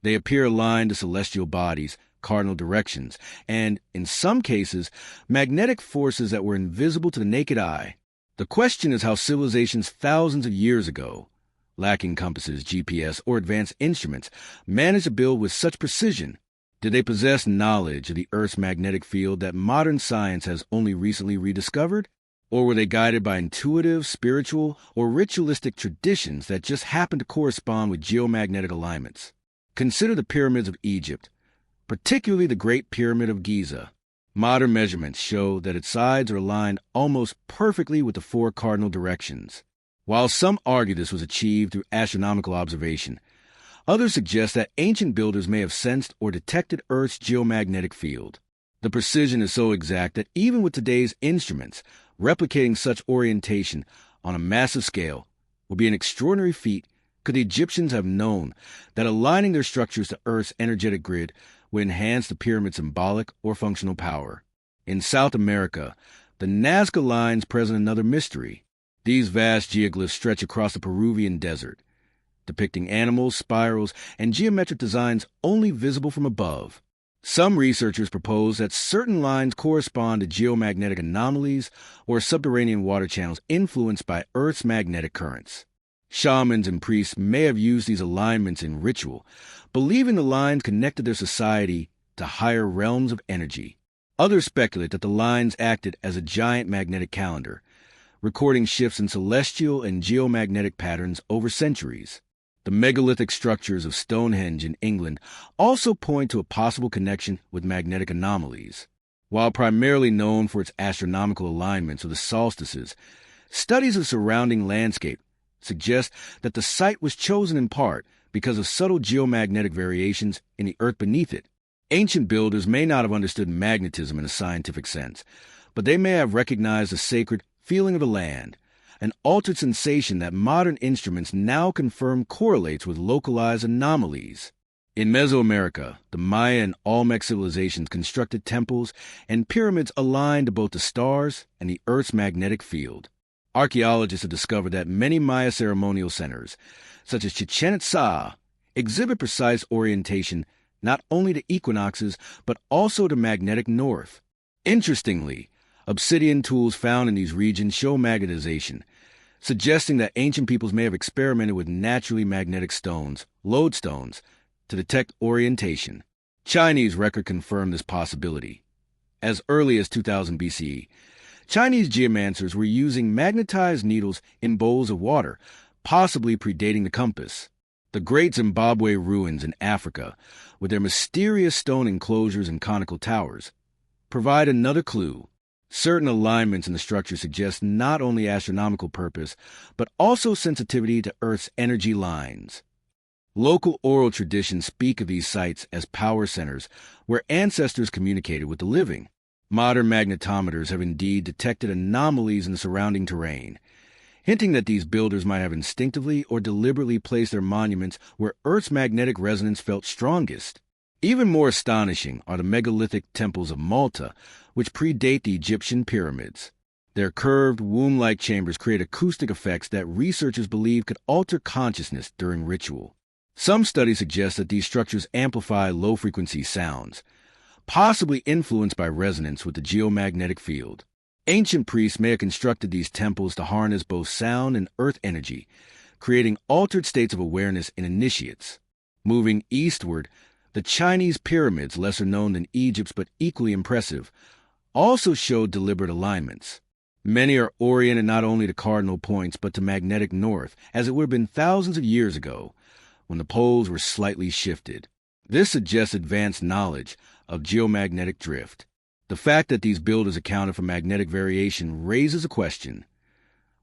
A: they appear aligned to celestial bodies, cardinal directions, and, in some cases, magnetic forces that were invisible to the naked eye. The question is how civilizations thousands of years ago, lacking compasses, GPS, or advanced instruments, managed to build with such precision. Did they possess knowledge of the Earth's magnetic field that modern science has only recently rediscovered? Or were they guided by intuitive, spiritual, or ritualistic traditions that just happened to correspond with geomagnetic alignments? Consider the pyramids of Egypt, particularly the Great Pyramid of Giza. Modern measurements show that its sides are aligned almost perfectly with the four cardinal directions. While some argue this was achieved through astronomical observation, others suggest that ancient builders may have sensed or detected Earth's geomagnetic field. The precision is so exact that even with today's instruments, replicating such orientation on a massive scale would be an extraordinary feat. Could the Egyptians have known that aligning their structures to Earth's energetic grid would enhance the pyramid's symbolic or functional power? In South America, the Nazca lines present another mystery. These vast geoglyphs stretch across the Peruvian desert, depicting animals, spirals, and geometric designs only visible from above. Some researchers propose that certain lines correspond to geomagnetic anomalies or subterranean water channels influenced by Earth's magnetic currents. Shamans and priests may have used these alignments in ritual, believing the lines connected their society to higher realms of energy. Others speculate that the lines acted as a giant magnetic calendar, recording shifts in celestial and geomagnetic patterns over centuries. The megalithic structures of Stonehenge in England also point to a possible connection with magnetic anomalies. While primarily known for its astronomical alignments of the solstices, studies of surrounding landscape suggest that the site was chosen in part because of subtle geomagnetic variations in the earth beneath it. Ancient builders may not have understood magnetism in a scientific sense, but they may have recognized the sacred feeling of the land, an altered sensation that modern instruments now confirm correlates with localized anomalies. In Mesoamerica, the Maya and Olmec civilizations constructed temples and pyramids aligned to both the stars and the Earth's magnetic field. Archaeologists have discovered that many Maya ceremonial centers, such as Chichen Itza, exhibit precise orientation not only to equinoxes but also to magnetic north. Interestingly, obsidian tools found in these regions show magnetization, suggesting that ancient peoples may have experimented with naturally magnetic stones, lodestones, to detect orientation. Chinese record confirmed this possibility. As early as 2000 BCE, Chinese geomancers were using magnetized needles in bowls of water, possibly predating the compass. The Great Zimbabwe ruins in Africa, with their mysterious stone enclosures and conical towers, provide another clue. Certain alignments in the structure suggest not only astronomical purpose, but also sensitivity to Earth's energy lines. Local oral traditions speak of these sites as power centers where ancestors communicated with the living. Modern magnetometers have indeed detected anomalies in the surrounding terrain, hinting that these builders might have instinctively or deliberately placed their monuments where Earth's magnetic resonance felt strongest. Even more astonishing are the megalithic temples of Malta, which predate the Egyptian pyramids. Their curved, womb-like chambers create acoustic effects that researchers believe could alter consciousness during ritual. Some studies suggest that these structures amplify low-frequency sounds, possibly influenced by resonance with the geomagnetic field. Ancient priests may have constructed these temples to harness both sound and earth energy, creating altered states of awareness in initiates. Moving eastward, the Chinese pyramids, lesser known than Egypt's but equally impressive, also show deliberate alignments. Many are oriented not only to cardinal points but to magnetic north, as it would have been thousands of years ago, when the poles were slightly shifted. This suggests advanced knowledge of geomagnetic drift. The fact that these builders accounted for magnetic variation raises a question.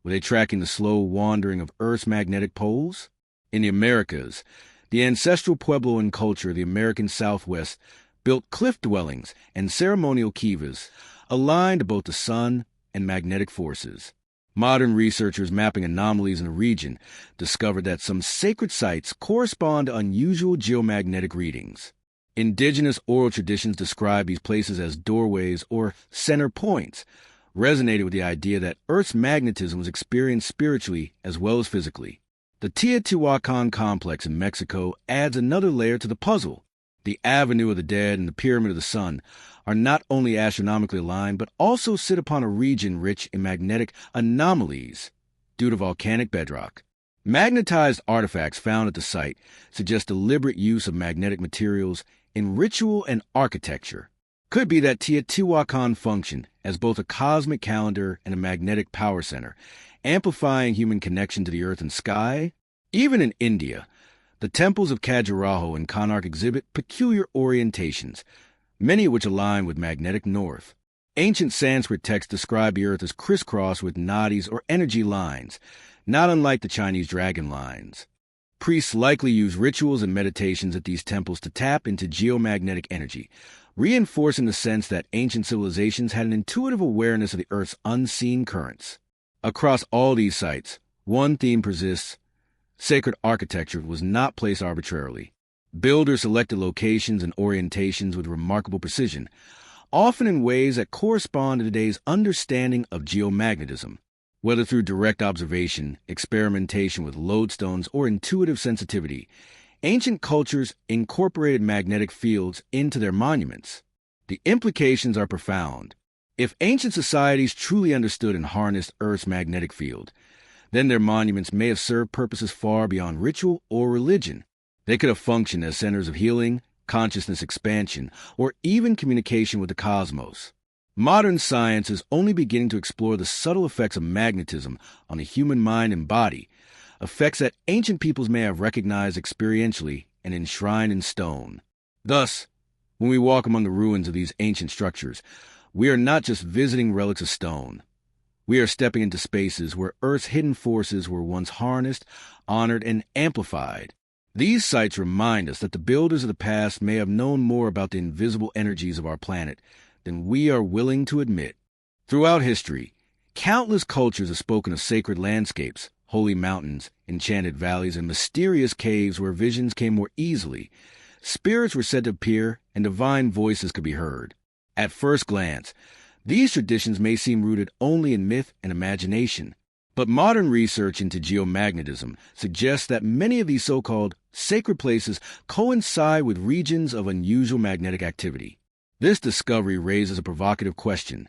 A: Were they tracking the slow wandering of Earth's magnetic poles? In the Americas, the ancestral Puebloan culture of the American Southwest built cliff dwellings and ceremonial kivas aligned to both the sun and magnetic forces. Modern researchers mapping anomalies in the region discovered that some sacred sites correspond to unusual geomagnetic readings. Indigenous oral traditions describe these places as doorways or center points, resonated with the idea that Earth's magnetism was experienced spiritually as well as physically. The Teotihuacan complex in Mexico adds another layer to the puzzle. The Avenue of the Dead and the Pyramid of the Sun are not only astronomically aligned, but also sit upon a region rich in magnetic anomalies due to volcanic bedrock. Magnetized artifacts found at the site suggest deliberate use of magnetic materials in ritual and architecture. Could be that Teotihuacan functioned as both a cosmic calendar and a magnetic power center, amplifying human connection to the earth and sky. Even in India, the temples of Khajuraho and Konark exhibit peculiar orientations, many of which align with magnetic north. Ancient Sanskrit texts describe the earth as crisscrossed with nadis or energy lines, not unlike the Chinese dragon lines. Priests likely used rituals and meditations at these temples to tap into geomagnetic energy, reinforcing the sense that ancient civilizations had an intuitive awareness of the Earth's unseen currents. Across all these sites, one theme persists: sacred architecture was not placed arbitrarily. Builders selected locations and orientations with remarkable precision, often in ways that correspond to today's understanding of geomagnetism. Whether through direct observation, experimentation with lodestones, or intuitive sensitivity, ancient cultures incorporated magnetic fields into their monuments. The implications are profound. If ancient societies truly understood and harnessed Earth's magnetic field, then their monuments may have served purposes far beyond ritual or religion. They could have functioned as centers of healing, consciousness expansion, or even communication with the cosmos. Modern science is only beginning to explore the subtle effects of magnetism on the human mind and body, effects that ancient peoples may have recognized experientially and enshrined in stone. Thus, when we walk among the ruins of these ancient structures, we are not just visiting relics of stone. We are stepping into spaces where Earth's hidden forces were once harnessed, honored, and amplified. These sites remind us that the builders of the past may have known more about the invisible energies of our planet than we are willing to admit. Throughout history, countless cultures have spoken of sacred landscapes, holy mountains, enchanted valleys, and mysterious caves where visions came more easily. Spirits were said to appear, and divine voices could be heard. At first glance, these traditions may seem rooted only in myth and imagination, but modern research into geomagnetism suggests that many of these so-called sacred places coincide with regions of unusual magnetic activity. This discovery raises a provocative question.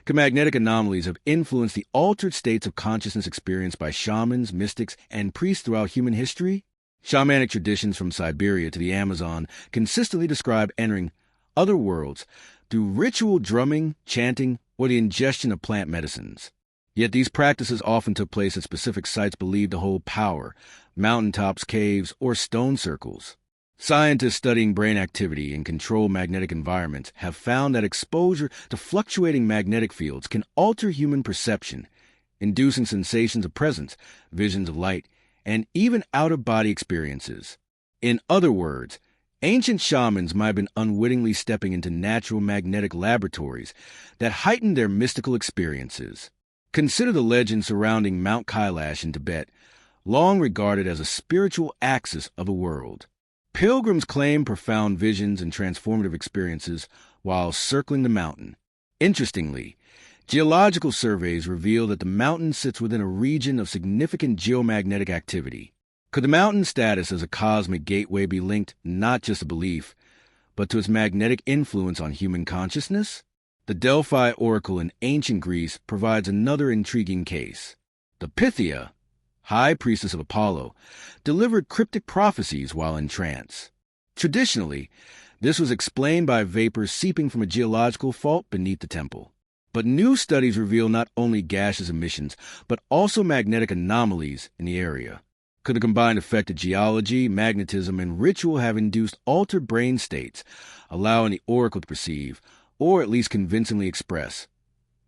A: Could magnetic anomalies have influenced the altered states of consciousness experienced by shamans, mystics, and priests throughout human history? Shamanic traditions from Siberia to the Amazon consistently describe entering other worlds through ritual drumming, chanting, or the ingestion of plant medicines. Yet these practices often took place at specific sites believed to hold power: mountaintops, caves, or stone circles. Scientists studying brain activity in controlled magnetic environments have found that exposure to fluctuating magnetic fields can alter human perception, inducing sensations of presence, visions of light, and even out-of-body experiences. In other words, ancient shamans might have been unwittingly stepping into natural magnetic laboratories that heightened their mystical experiences. Consider the legend surrounding Mount Kailash in Tibet, long regarded as a spiritual axis of the world. Pilgrims claim profound visions and transformative experiences while circling the mountain. Interestingly, geological surveys reveal that the mountain sits within a region of significant geomagnetic activity. Could the mountain's status as a cosmic gateway be linked not just to belief, but to its magnetic influence on human consciousness? The Delphi oracle in ancient Greece provides another intriguing case. The Pythia, high priestess of Apollo, delivered cryptic prophecies while in trance. Traditionally, this was explained by vapors seeping from a geological fault beneath the temple. But new studies reveal not only gaseous emissions, but also magnetic anomalies in the area. Could a combined effect of geology, magnetism, and ritual have induced altered brain states, allowing the oracle to perceive, or at least convincingly express,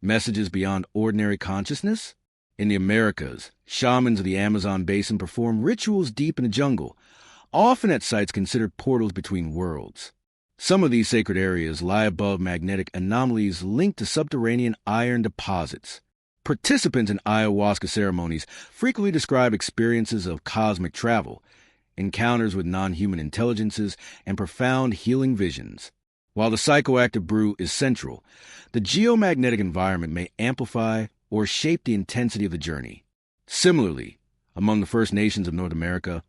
A: messages beyond ordinary consciousness? In the Americas, shamans of the Amazon basin perform rituals deep in the jungle, often at sites considered portals between worlds. Some of these sacred areas lie above magnetic anomalies linked to subterranean iron deposits. Participants in ayahuasca ceremonies frequently describe experiences of cosmic travel, encounters with non-human intelligences, and profound healing visions. While the psychoactive brew is central, the geomagnetic environment may amplify or shape the intensity of the journey. Similarly, among the First Nations of North America,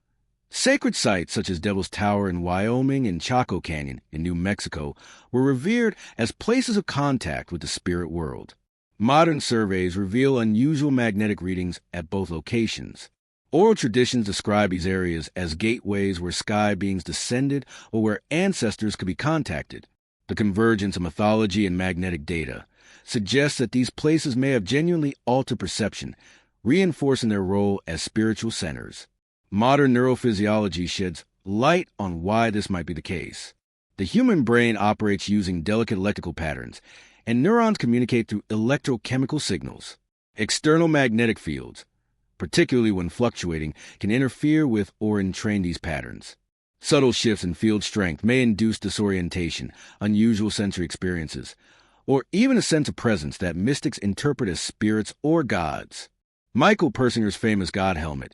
A: sacred sites such as Devil's Tower in Wyoming and Chaco Canyon in New Mexico were revered as places of contact with the spirit world. Modern surveys reveal unusual magnetic readings at both locations. Oral traditions describe these areas as gateways where sky beings descended or where ancestors could be contacted. The convergence of mythology and magnetic data suggests that these places may have genuinely altered perception, reinforcing their role as spiritual centers. Modern neurophysiology sheds light on why this might be the case. The human brain operates using delicate electrical patterns, and neurons communicate through electrochemical signals. External magnetic fields, particularly when fluctuating, can interfere with or entrain these patterns. Subtle shifts in field strength may induce disorientation, unusual sensory experiences, or even a sense of presence that mystics interpret as spirits or gods. Michael Persinger's famous God helmet.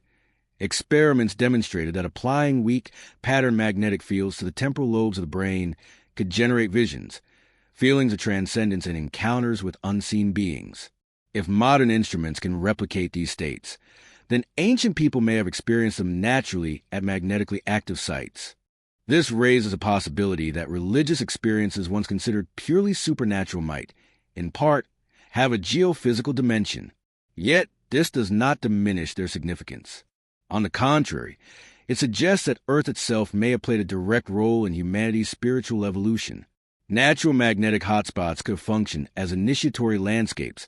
A: Experiments demonstrated that applying weak, patterned magnetic fields to the temporal lobes of the brain could generate visions, feelings of transcendence, and encounters with unseen beings. If modern instruments can replicate these states, then ancient people may have experienced them naturally at magnetically active sites. This raises a possibility that religious experiences once considered purely supernatural might, in part, have a geophysical dimension. Yet, this does not diminish their significance. On the contrary, it suggests that Earth itself may have played a direct role in humanity's spiritual evolution. Natural magnetic hotspots could function as initiatory landscapes,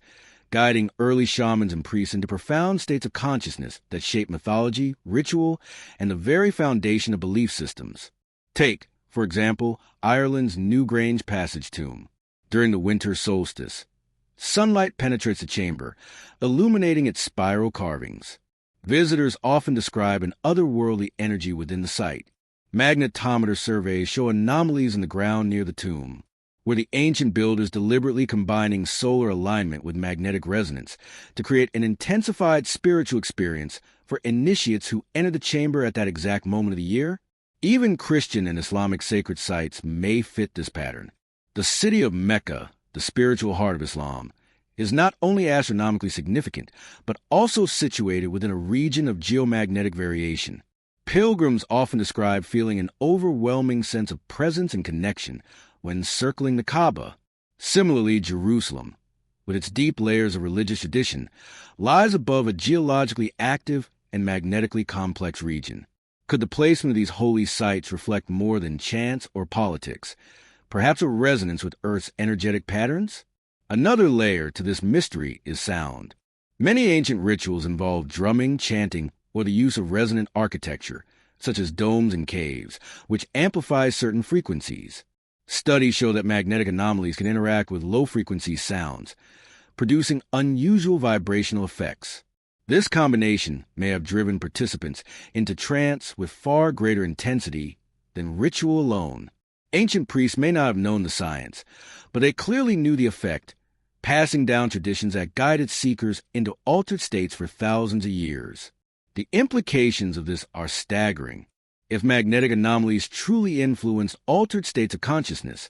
A: guiding early shamans and priests into profound states of consciousness that shape mythology, ritual, and the very foundation of belief systems. Take, for example, Ireland's Newgrange Passage tomb. During the winter solstice, sunlight penetrates the chamber, illuminating its spiral carvings. Visitors often describe an otherworldly energy within the site. Magnetometer surveys show anomalies in the ground near the tomb, where the ancient builders deliberately combining solar alignment with magnetic resonance to create an intensified spiritual experience for initiates who enter the chamber at that exact moment of the year. Even Christian and Islamic sacred sites may fit this pattern. The city of Mecca, the spiritual heart of Islam, is not only astronomically significant, but also situated within a region of geomagnetic variation. Pilgrims often describe feeling an overwhelming sense of presence and connection when circling the Kaaba. Similarly, Jerusalem, with its deep layers of religious tradition, lies above a geologically active and magnetically complex region. Could the placement of these holy sites reflect more than chance or politics, perhaps a resonance with Earth's energetic patterns? Another layer to this mystery is sound. Many ancient rituals involve drumming, chanting, or the use of resonant architecture, such as domes and caves, which amplifies certain frequencies. Studies show that magnetic anomalies can interact with low-frequency sounds, producing unusual vibrational effects. This combination may have driven participants into trance with far greater intensity than ritual alone. Ancient priests may not have known the science, but they clearly knew the effect, passing down traditions that guided seekers into altered states for thousands of years. The implications of this are staggering. If magnetic anomalies truly influenced altered states of consciousness,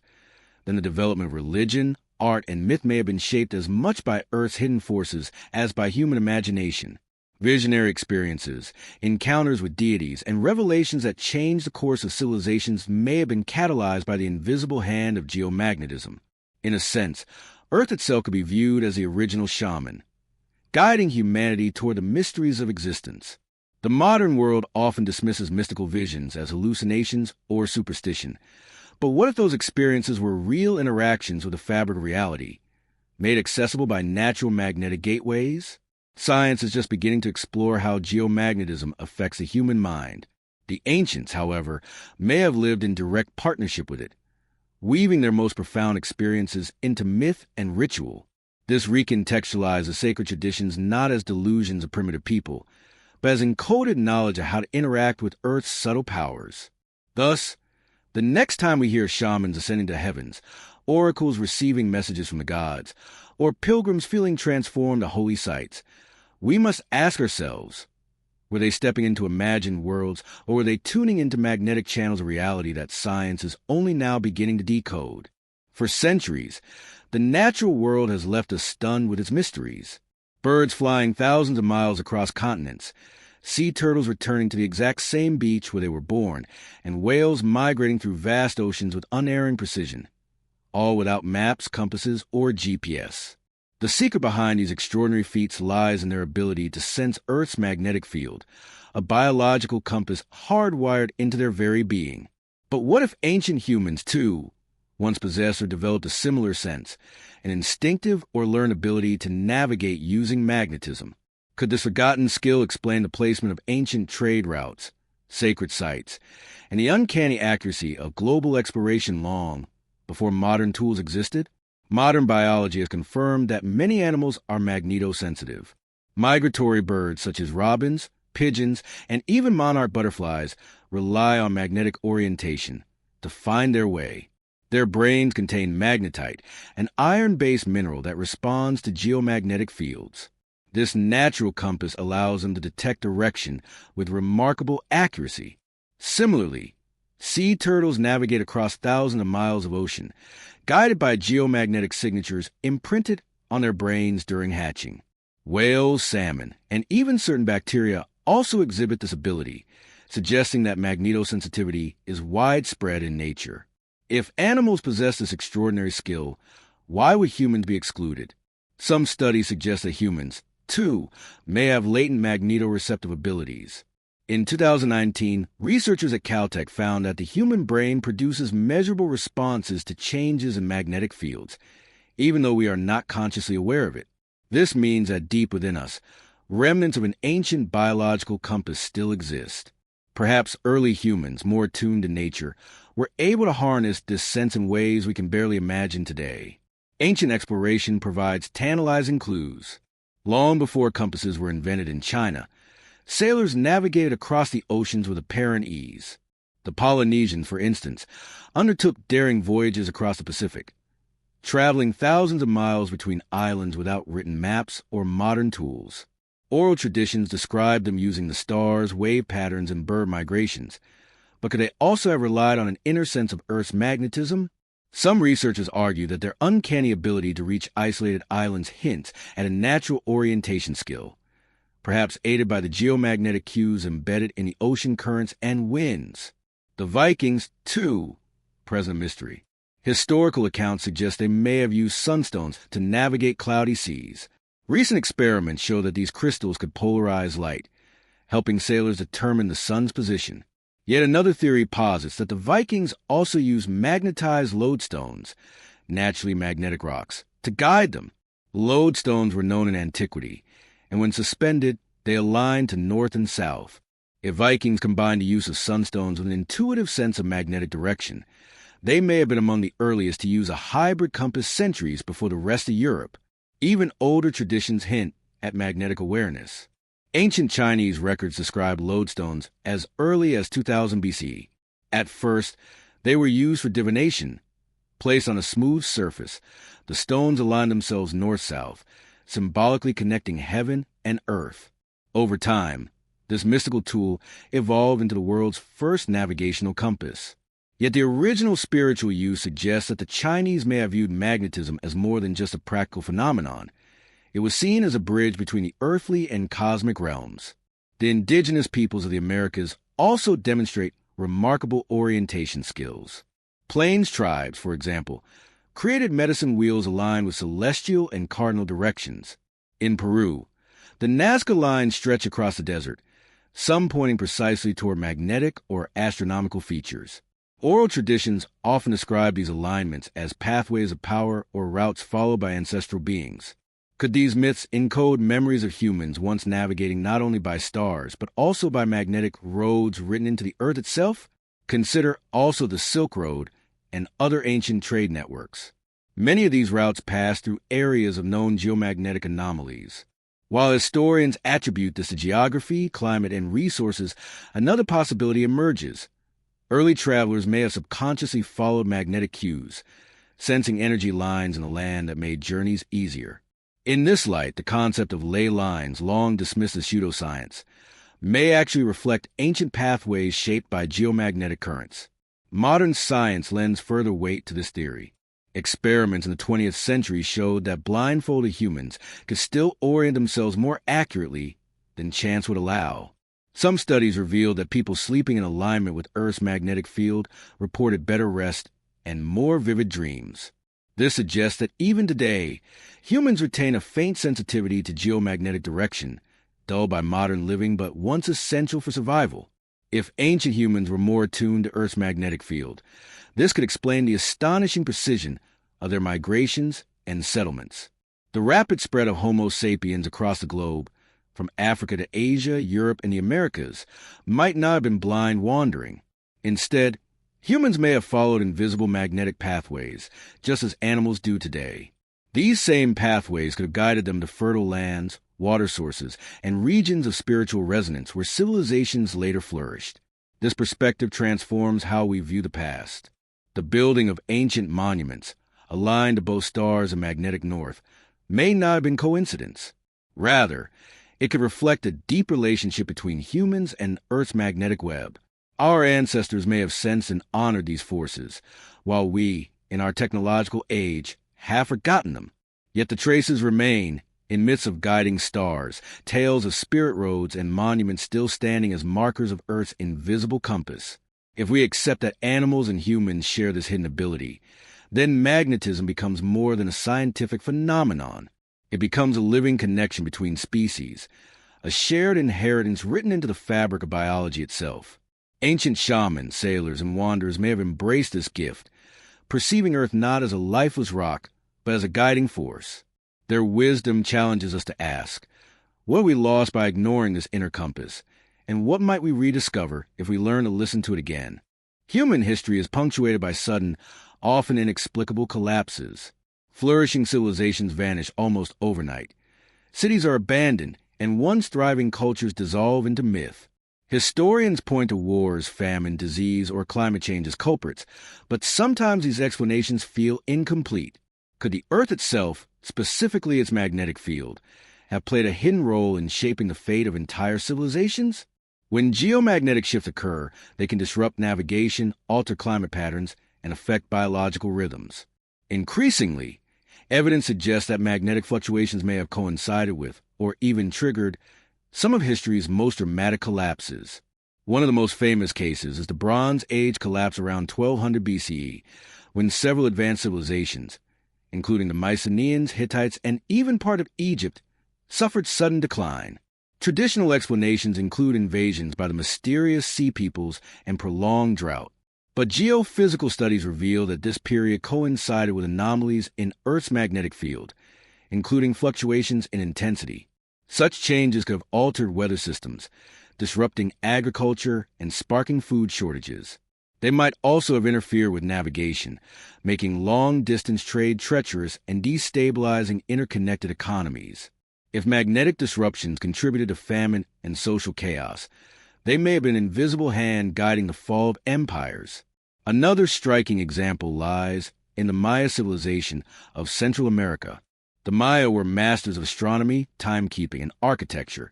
A: then the development of religion, art, and myth may have been shaped as much by Earth's hidden forces as by human imagination. Visionary experiences, encounters with deities, and revelations that changed the course of civilizations may have been catalyzed by the invisible hand of geomagnetism. In a sense, Earth itself could be viewed as the original shaman, guiding humanity toward the mysteries of existence. The modern world often dismisses mystical visions as hallucinations or superstition. But what if those experiences were real interactions with the fabric of reality, made accessible by natural magnetic gateways? Science is just beginning to explore how geomagnetism affects the human mind. The ancients, however, may have lived in direct partnership with it, weaving their most profound experiences into myth and ritual. This recontextualizes sacred traditions not as delusions of primitive people, but as encoded knowledge of how to interact with Earth's subtle powers. Thus, the next time we hear shamans ascending to heavens, oracles receiving messages from the gods, or pilgrims feeling transformed to holy sites, we must ask ourselves, were they stepping into imagined worlds, or were they tuning into magnetic channels of reality that science is only now beginning to decode? For centuries, the natural world has left us stunned with its mysteries. Birds flying thousands of miles across continents, sea turtles returning to the exact same beach where they were born, and whales migrating through vast oceans with unerring precision, all without maps, compasses, or GPS. The secret behind these extraordinary feats lies in their ability to sense Earth's magnetic field, a biological compass hardwired into their very being. But what if ancient humans, too, once possessed or developed a similar sense, an instinctive or learned ability to navigate using magnetism? Could this forgotten skill explain the placement of ancient trade routes, sacred sites, and the uncanny accuracy of global exploration long before modern tools existed, modern biology has confirmed that many animals are magnetosensitive. Migratory birds such as robins, pigeons, and even monarch butterflies rely on magnetic orientation to find their way. Their brains contain magnetite, an iron-based mineral that responds to geomagnetic fields. This natural compass allows them to detect direction with remarkable accuracy. Similarly, sea turtles navigate across thousands of miles of ocean, guided by geomagnetic signatures imprinted on their brains during hatching. Whales, salmon, and even certain bacteria also exhibit this ability, suggesting that magnetosensitivity is widespread in nature. If animals possess this extraordinary skill, why would humans be excluded? Some studies suggest that humans, too, may have latent magnetoreceptive abilities. In 2019, researchers at Caltech found that the human brain produces measurable responses to changes in magnetic fields, even though we are not consciously aware of it. This means that deep within us, remnants of an ancient biological compass still exist. Perhaps early humans, more attuned to nature, were able to harness this sense in ways we can barely imagine today. Ancient exploration provides tantalizing clues. Long before compasses were invented in China, sailors navigated across the oceans with apparent ease. The Polynesians, for instance, undertook daring voyages across the Pacific, traveling thousands of miles between islands without written maps or modern tools. Oral traditions describe them using the stars, wave patterns, and bird migrations. But could they also have relied on an inner sense of Earth's magnetism? Some researchers argue that their uncanny ability to reach isolated islands hints at a natural orientation skill, perhaps aided by the geomagnetic cues embedded in the ocean currents and winds. The Vikings, too, present a mystery. Historical accounts suggest they may have used sunstones to navigate cloudy seas. Recent experiments show that these crystals could polarize light, helping sailors determine the sun's position. Yet another theory posits that the Vikings also used magnetized lodestones, naturally magnetic rocks, to guide them. Lodestones were known in antiquity, and when suspended, they aligned to north and south. If Vikings combined the use of sunstones with an intuitive sense of magnetic direction, they may have been among the earliest to use a hybrid compass centuries before the rest of Europe. Even older traditions hint at magnetic awareness. Ancient Chinese records describe lodestones as early as 2000 BC. At first, they were used for divination. Placed on a smooth surface, the stones aligned themselves north-south, symbolically connecting heaven and earth. Over time, this mystical tool evolved into the world's first navigational compass. Yet the original spiritual use suggests that the Chinese may have viewed magnetism as more than just a practical phenomenon. It was seen as a bridge between the earthly and cosmic realms. The indigenous peoples of the Americas also demonstrate remarkable orientation skills. Plains tribes, for example, created medicine wheels aligned with celestial and cardinal directions. In Peru, the Nazca lines stretch across the desert, some pointing precisely toward magnetic or astronomical features. Oral traditions often describe these alignments as pathways of power or routes followed by ancestral beings. Could these myths encode memories of humans once navigating not only by stars, but also by magnetic roads written into the earth itself? Consider also the Silk Road and other ancient trade networks. Many of these routes pass through areas of known geomagnetic anomalies. While historians attribute this to geography, climate, and resources, another possibility emerges. Early travelers may have subconsciously followed magnetic cues, sensing energy lines in the land that made journeys easier. In this light, the concept of ley lines, long dismissed as pseudoscience, may actually reflect ancient pathways shaped by geomagnetic currents. Modern science lends further weight to this theory. Experiments in the 20th century showed that blindfolded humans could still orient themselves more accurately than chance would allow. Some studies revealed that people sleeping in alignment with Earth's magnetic field reported better rest and more vivid dreams. This suggests that even today, humans retain a faint sensitivity to geomagnetic direction, dulled by modern living but once essential for survival. If ancient humans were more attuned to Earth's magnetic field, this could explain the astonishing precision of their migrations and settlements. The rapid spread of Homo sapiens across the globe, from Africa to Asia, Europe, and the Americas, might not have been blind wandering. Instead, humans may have followed invisible magnetic pathways, just as animals do today. These same pathways could have guided them to fertile lands, water sources, and regions of spiritual resonance where civilizations later flourished. This perspective transforms how we view the past. The building of ancient monuments, aligned to both stars and magnetic north, may not have been coincidence. Rather, it could reflect a deep relationship between humans and Earth's magnetic web. Our ancestors may have sensed and honored these forces, while we, in our technological age, have forgotten them. Yet the traces remain, in midst of guiding stars, tales of spirit roads and monuments still standing as markers of Earth's invisible compass. If we accept that animals and humans share this hidden ability, then magnetism becomes more than a scientific phenomenon. It becomes a living connection between species, a shared inheritance written into the fabric of biology itself. Ancient shamans, sailors, and wanderers may have embraced this gift, perceiving Earth not as a lifeless rock, but as a guiding force. Their wisdom challenges us to ask, what have we lost by ignoring this inner compass, and what might we rediscover if we learn to listen to it again? Human history is punctuated by sudden, often inexplicable collapses. Flourishing civilizations vanish almost overnight. Cities are abandoned, and once thriving cultures dissolve into myth. Historians point to wars, famine, disease, or climate change as culprits, but sometimes these explanations feel incomplete. Could the Earth itself, specifically its magnetic field, have played a hidden role in shaping the fate of entire civilizations? When geomagnetic shifts occur, they can disrupt navigation, alter climate patterns, and affect biological rhythms. Increasingly, evidence suggests that magnetic fluctuations may have coincided with, or even triggered, some of history's most dramatic collapses. One of the most famous cases is the Bronze Age collapse around 1200 BCE, when several advanced civilizations, including the Mycenaeans, Hittites, and even part of Egypt, suffered sudden decline. Traditional explanations include invasions by the mysterious sea peoples and prolonged drought. But geophysical studies reveal that this period coincided with anomalies in Earth's magnetic field, including fluctuations in intensity. Such changes could have altered weather systems, disrupting agriculture and sparking food shortages. They might also have interfered with navigation, making long-distance trade treacherous and destabilizing interconnected economies. If magnetic disruptions contributed to famine and social chaos, they may have been an invisible hand guiding the fall of empires. Another striking example lies in the Maya civilization of Central America. The Maya were masters of astronomy, timekeeping, and architecture,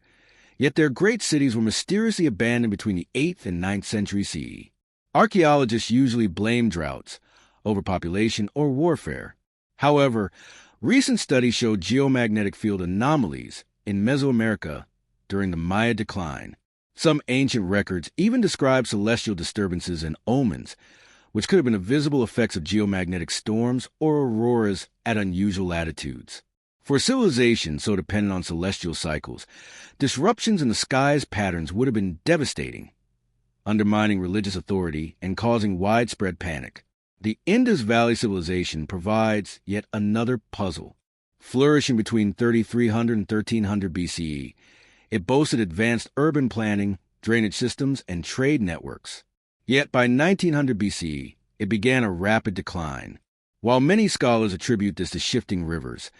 A: yet their great cities were mysteriously abandoned between the 8th and 9th century CE. Archaeologists usually blame droughts, overpopulation, or warfare. However, recent studies show geomagnetic field anomalies in Mesoamerica during the Maya decline. Some ancient records even describe celestial disturbances and omens, which could have been the visible effects of geomagnetic storms or auroras at unusual latitudes. For civilizations so dependent on celestial cycles, disruptions in the sky's patterns would have been devastating, undermining religious authority and causing widespread panic. The Indus Valley civilization provides yet another puzzle. Flourishing between 3300 and 1300 BCE, it boasted advanced urban planning, drainage systems, and trade networks. Yet by 1900 BCE, it began a rapid decline. While many scholars attribute this to shifting rivers,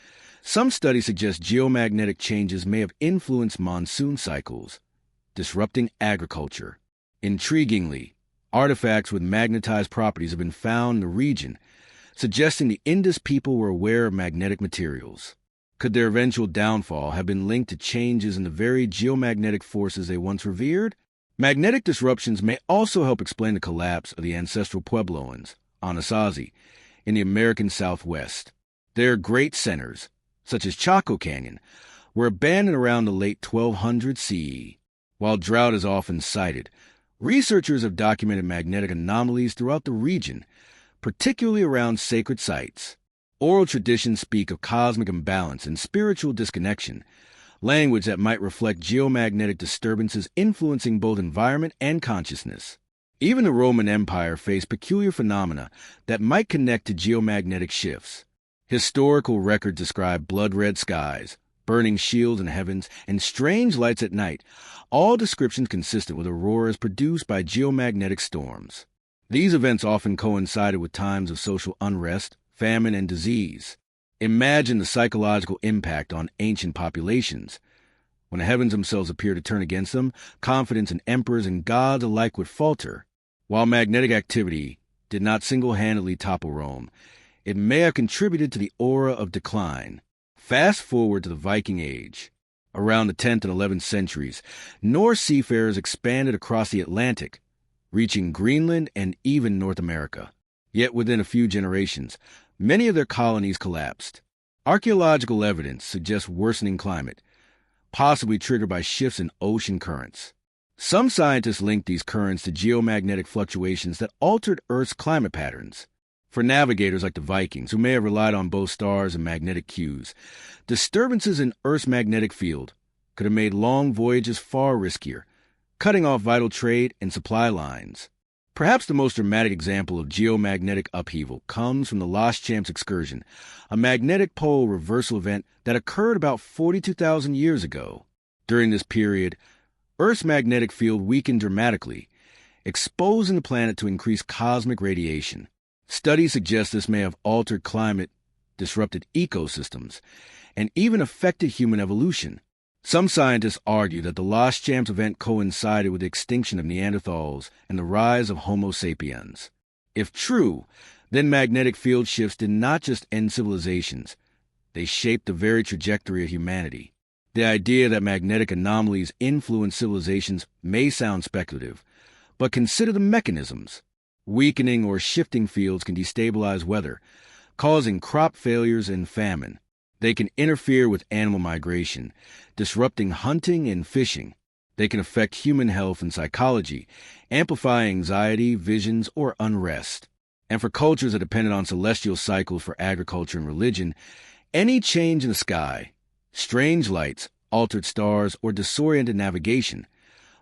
A: some studies suggest geomagnetic changes may have influenced monsoon cycles, disrupting agriculture. Intriguingly, artifacts with magnetized properties have been found in the region, suggesting the Indus people were aware of magnetic materials. Could their eventual downfall have been linked to changes in the very geomagnetic forces they once revered? Magnetic disruptions may also help explain the collapse of the ancestral Puebloans, Anasazi, in the American Southwest. Their great centers, such as Chaco Canyon, were abandoned around the late 1200 CE. While drought is often cited, researchers have documented magnetic anomalies throughout the region, particularly around sacred sites. Oral traditions speak of cosmic imbalance and spiritual disconnection, language that might reflect geomagnetic disturbances influencing both environment and consciousness. Even the Roman Empire faced peculiar phenomena that might connect to geomagnetic shifts. Historical records describe blood-red skies, burning shields in the heavens, and strange lights at night, all descriptions consistent with auroras produced by geomagnetic storms. These events often coincided with times of social unrest, famine, and disease. Imagine the psychological impact on ancient populations. When the heavens themselves appear to turn against them, confidence in emperors and gods alike would falter. While magnetic activity did not single-handedly topple Rome, it may have contributed to the aura of decline. Fast forward to the Viking Age. Around the 10th and 11th centuries, Norse seafarers expanded across the Atlantic, reaching Greenland and even North America. Yet within a few generations, many of their colonies collapsed. Archaeological evidence suggests worsening climate, possibly triggered by shifts in ocean currents. Some scientists link these currents to geomagnetic fluctuations that altered Earth's climate patterns. For navigators like the Vikings, who may have relied on both stars and magnetic cues, disturbances in Earth's magnetic field could have made long voyages far riskier, cutting off vital trade and supply lines. Perhaps the most dramatic example of geomagnetic upheaval comes from the Lost Champs excursion, a magnetic pole reversal event that occurred about 42,000 years ago. During this period, Earth's magnetic field weakened dramatically, exposing the planet to increased cosmic radiation. Studies suggest this may have altered climate, disrupted ecosystems, and even affected human evolution. Some scientists argue that the Lost Champs event coincided with the extinction of Neanderthals and the rise of Homo sapiens. If true, then magnetic field shifts did not just end civilizations, they shaped the very trajectory of humanity. The idea that magnetic anomalies influence civilizations may sound speculative, but consider the mechanisms. Weakening or shifting fields can destabilize weather, causing crop failures and famine. They can interfere with animal migration, disrupting hunting and fishing. They can affect human health and psychology, amplify anxiety, visions, or unrest. And for cultures that depended on celestial cycles for agriculture and religion, any change in the sky, strange lights, altered stars, or disoriented navigation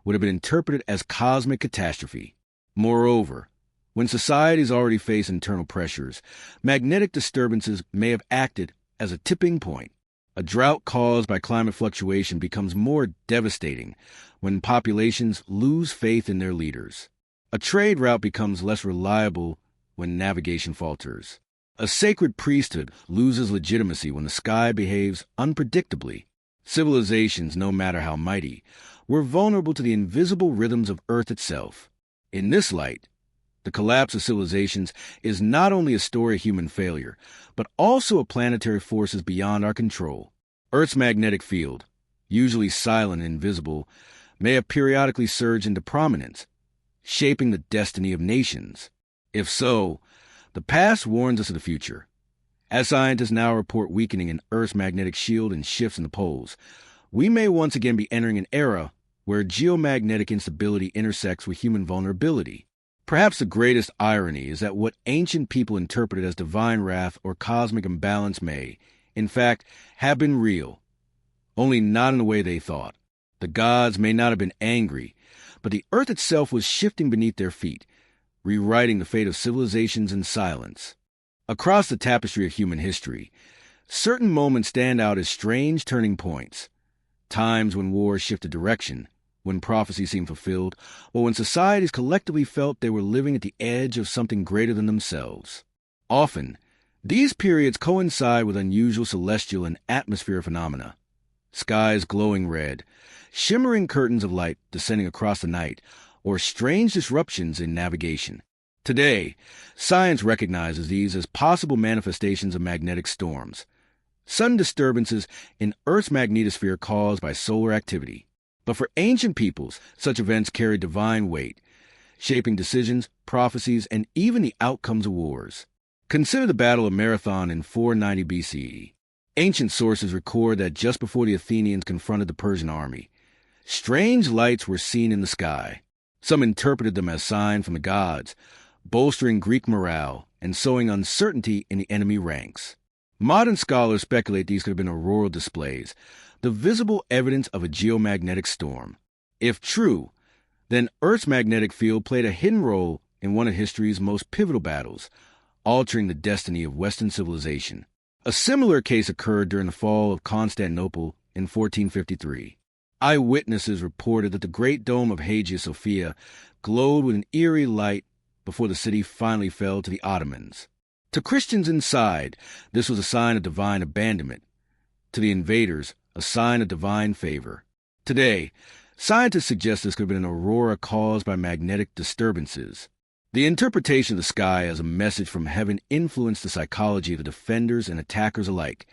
A: would have been interpreted as cosmic catastrophe. Moreover, when societies already face internal pressures, magnetic disturbances may have acted as a tipping point. A drought caused by climate fluctuation becomes more devastating when populations lose faith in their leaders. A trade route becomes less reliable when navigation falters. A sacred priesthood loses legitimacy when the sky behaves unpredictably. Civilizations, no matter how mighty, were vulnerable to the invisible rhythms of Earth itself. In this light, the collapse of civilizations is not only a story of human failure, but also of planetary forces beyond our control. Earth's magnetic field, usually silent and invisible, may have periodically surged into prominence, shaping the destiny of nations. If so, the past warns us of the future. As scientists now report weakening in Earth's magnetic shield and shifts in the poles, we may once again be entering an era where geomagnetic instability intersects with human vulnerability. Perhaps the greatest irony is that what ancient people interpreted as divine wrath or cosmic imbalance may, in fact, have been real, only not in the way they thought. The gods may not have been angry, but the earth itself was shifting beneath their feet, rewriting the fate of civilizations in silence. Across the tapestry of human history, certain moments stand out as strange turning points. Times when wars shifted direction, when prophecy seemed fulfilled, or when societies collectively felt they were living at the edge of something greater than themselves. Often, these periods coincide with unusual celestial and atmospheric phenomena. Skies glowing red, shimmering curtains of light descending across the night, or strange disruptions in navigation. Today, science recognizes these as possible manifestations of magnetic storms, sudden disturbances in Earth's magnetosphere caused by solar activity. But for ancient peoples, such events carried divine weight, shaping decisions, prophecies, and even the outcomes of wars. Consider the Battle of Marathon in 490 BCE. Ancient sources record that just before the Athenians confronted the Persian army, strange lights were seen in the sky. Some interpreted them as signs from the gods, bolstering Greek morale and sowing uncertainty in the enemy ranks. Modern scholars speculate these could have been auroral displays, the visible evidence of a geomagnetic storm. If true, then Earth's magnetic field played a hidden role in one of history's most pivotal battles, altering the destiny of Western civilization. A similar case occurred during the fall of Constantinople in 1453. Eyewitnesses reported that the Great Dome of Hagia Sophia glowed with an eerie light before the city finally fell to the Ottomans. To Christians inside, this was a sign of divine abandonment. To the invaders, a sign of divine favor. Today, scientists suggest this could have been an aurora caused by magnetic disturbances. The interpretation of the sky as a message from heaven influenced the psychology of the defenders and attackers alike,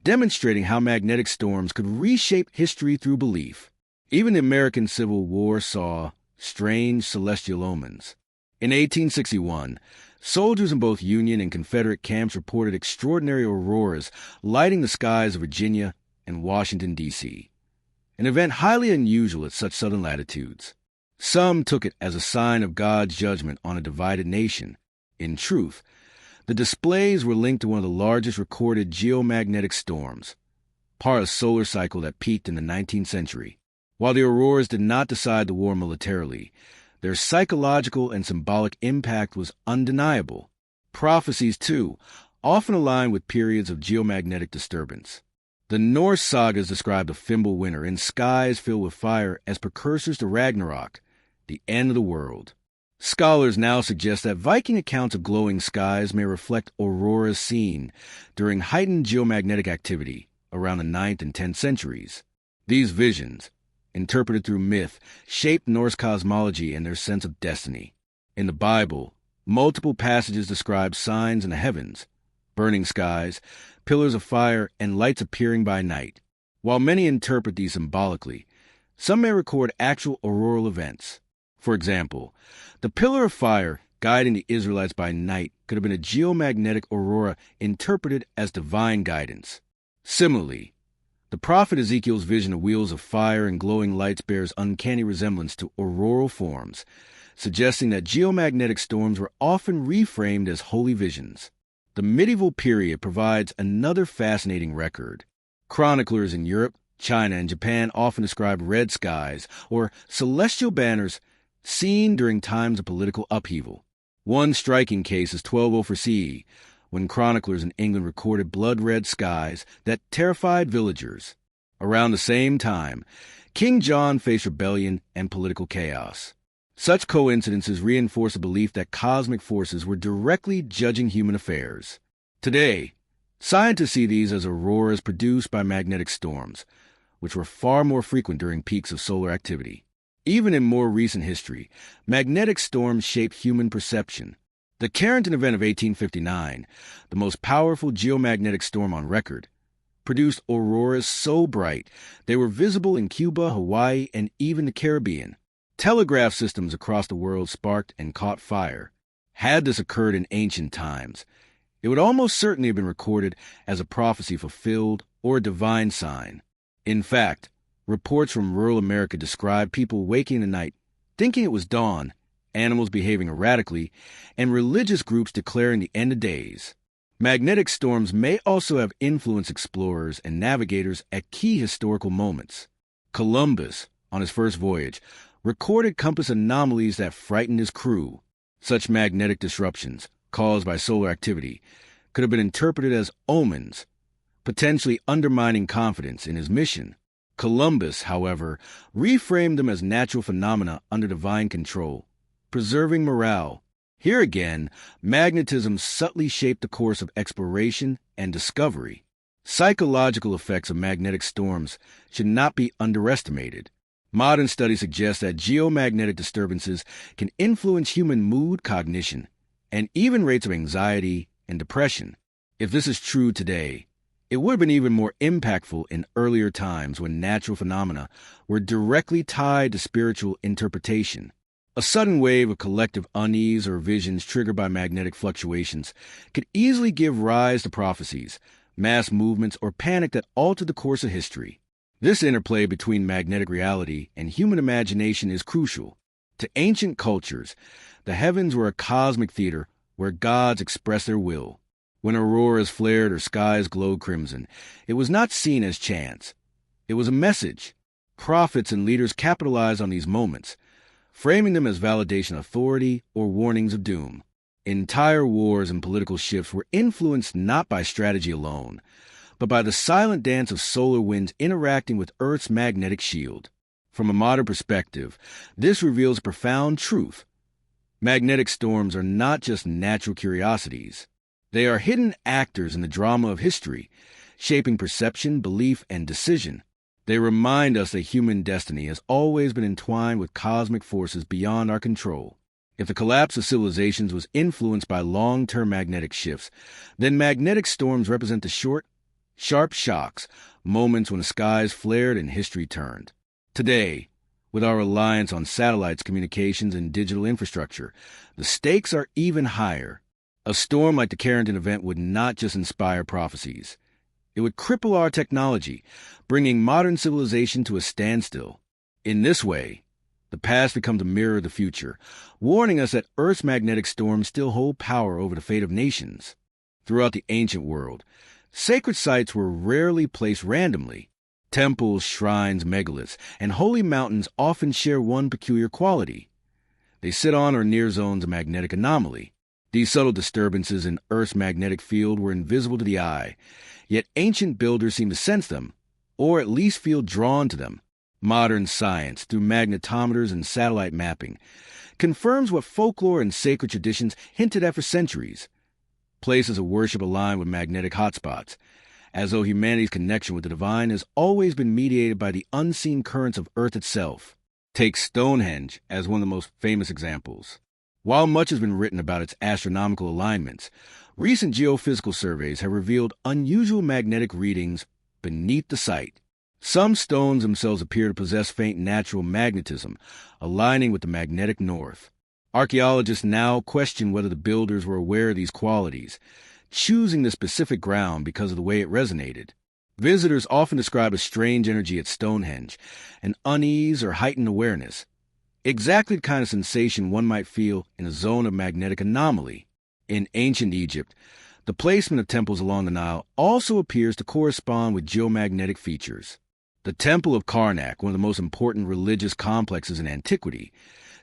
A: demonstrating how magnetic storms could reshape history through belief. Even the American Civil War saw strange celestial omens. In 1861, soldiers in both Union and Confederate camps reported extraordinary auroras lighting the skies of Virginia and Washington, D.C., an event highly unusual at such southern latitudes. Some took it as a sign of God's judgment on a divided nation. In truth, the displays were linked to one of the largest recorded geomagnetic storms, part of a solar cycle that peaked in the 19th century. While the auroras did not decide the war militarily, their psychological and symbolic impact was undeniable. Prophecies, too, often aligned with periods of geomagnetic disturbance. The Norse sagas describe the Fimbul winter in skies filled with fire as precursors to Ragnarok, the end of the world. Scholars now suggest that Viking accounts of glowing skies may reflect auroras seen during heightened geomagnetic activity around the 9th and 10th centuries. These visions, interpreted through myth, shaped Norse cosmology and their sense of destiny. In the Bible, multiple passages describe signs in the heavens, burning skies, pillars of fire, and lights appearing by night. While many interpret these symbolically, some may record actual auroral events. For example, the pillar of fire guiding the Israelites by night could have been a geomagnetic aurora interpreted as divine guidance. Similarly, the prophet Ezekiel's vision of wheels of fire and glowing lights bears uncanny resemblance to auroral forms, suggesting that geomagnetic storms were often reframed as holy visions. The medieval period provides another fascinating record. Chroniclers in Europe, China, and Japan often describe red skies or celestial banners seen during times of political upheaval. One striking case is 1204 CE, when chroniclers in England recorded blood-red skies that terrified villagers. Around the same time, King John faced rebellion and political chaos. Such coincidences reinforce the belief that cosmic forces were directly judging human affairs. Today, scientists see these as auroras produced by magnetic storms, which were far more frequent during peaks of solar activity. Even in more recent history, magnetic storms shaped human perception. The Carrington event of 1859, the most powerful geomagnetic storm on record, produced auroras so bright they were visible in Cuba, Hawaii, and even the Caribbean. Telegraph systems across the world sparked and caught fire. Had this occurred in ancient times, it would almost certainly have been recorded as a prophecy fulfilled or a divine sign. In fact, reports from rural America describe people waking in the night, thinking it was dawn, animals behaving erratically, and religious groups declaring the end of days. Magnetic storms may also have influenced explorers and navigators at key historical moments. Columbus, on his first voyage, recorded compass anomalies that frightened his crew. Such magnetic disruptions, caused by solar activity, could have been interpreted as omens, potentially undermining confidence in his mission. Columbus, however, reframed them as natural phenomena under divine control, preserving morale. Here again, magnetism subtly shaped the course of exploration and discovery. Psychological effects of magnetic storms should not be underestimated. Modern studies suggest that geomagnetic disturbances can influence human mood, cognition, and even rates of anxiety and depression. If this is true today, it would have been even more impactful in earlier times when natural phenomena were directly tied to spiritual interpretation. A sudden wave of collective unease or visions triggered by magnetic fluctuations could easily give rise to prophecies, mass movements, or panic that altered the course of history. This interplay between magnetic reality and human imagination is crucial. To ancient cultures, the heavens were a cosmic theater where gods expressed their will. When auroras flared or skies glowed crimson, it was not seen as chance. It was a message. Prophets and leaders capitalized on these moments, framing them as validation of authority or warnings of doom. Entire wars and political shifts were influenced not by strategy alone, but by the silent dance of solar winds interacting with Earth's magnetic shield. From a modern perspective, this reveals a profound truth. Magnetic storms are not just natural curiosities. They are hidden actors in the drama of history, shaping perception, belief, and decision. They remind us that human destiny has always been entwined with cosmic forces beyond our control. If the collapse of civilizations was influenced by long-term magnetic shifts, then magnetic storms represent the short, sharp shocks, moments when the skies flared and history turned. Today, with our reliance on satellites, communications, and digital infrastructure, the stakes are even higher. A storm like the Carrington event would not just inspire prophecies. It would cripple our technology, bringing modern civilization to a standstill. In this way, the past becomes a mirror of the future, warning us that Earth's magnetic storms still hold power over the fate of nations. Throughout the ancient world, sacred sites were rarely placed randomly. Temples, shrines, megaliths, and holy mountains often share one peculiar quality. They sit on or near zones of magnetic anomaly. These subtle disturbances in Earth's magnetic field were invisible to the eye, yet ancient builders seem to sense them, or at least feel drawn to them. Modern science, through magnetometers and satellite mapping, confirms what folklore and sacred traditions hinted at for centuries. Places of worship align with magnetic hotspots, as though humanity's connection with the divine has always been mediated by the unseen currents of Earth itself. Take Stonehenge as one of the most famous examples. While much has been written about its astronomical alignments, recent geophysical surveys have revealed unusual magnetic readings beneath the site. Some stones themselves appear to possess faint natural magnetism, aligning with the magnetic north. Archaeologists now question whether the builders were aware of these qualities, choosing the specific ground because of the way it resonated. Visitors often describe a strange energy at Stonehenge, an unease or heightened awareness, exactly the kind of sensation one might feel in a zone of magnetic anomaly. In ancient Egypt, the placement of temples along the Nile also appears to correspond with geomagnetic features. The Temple of Karnak, one of the most important religious complexes in antiquity,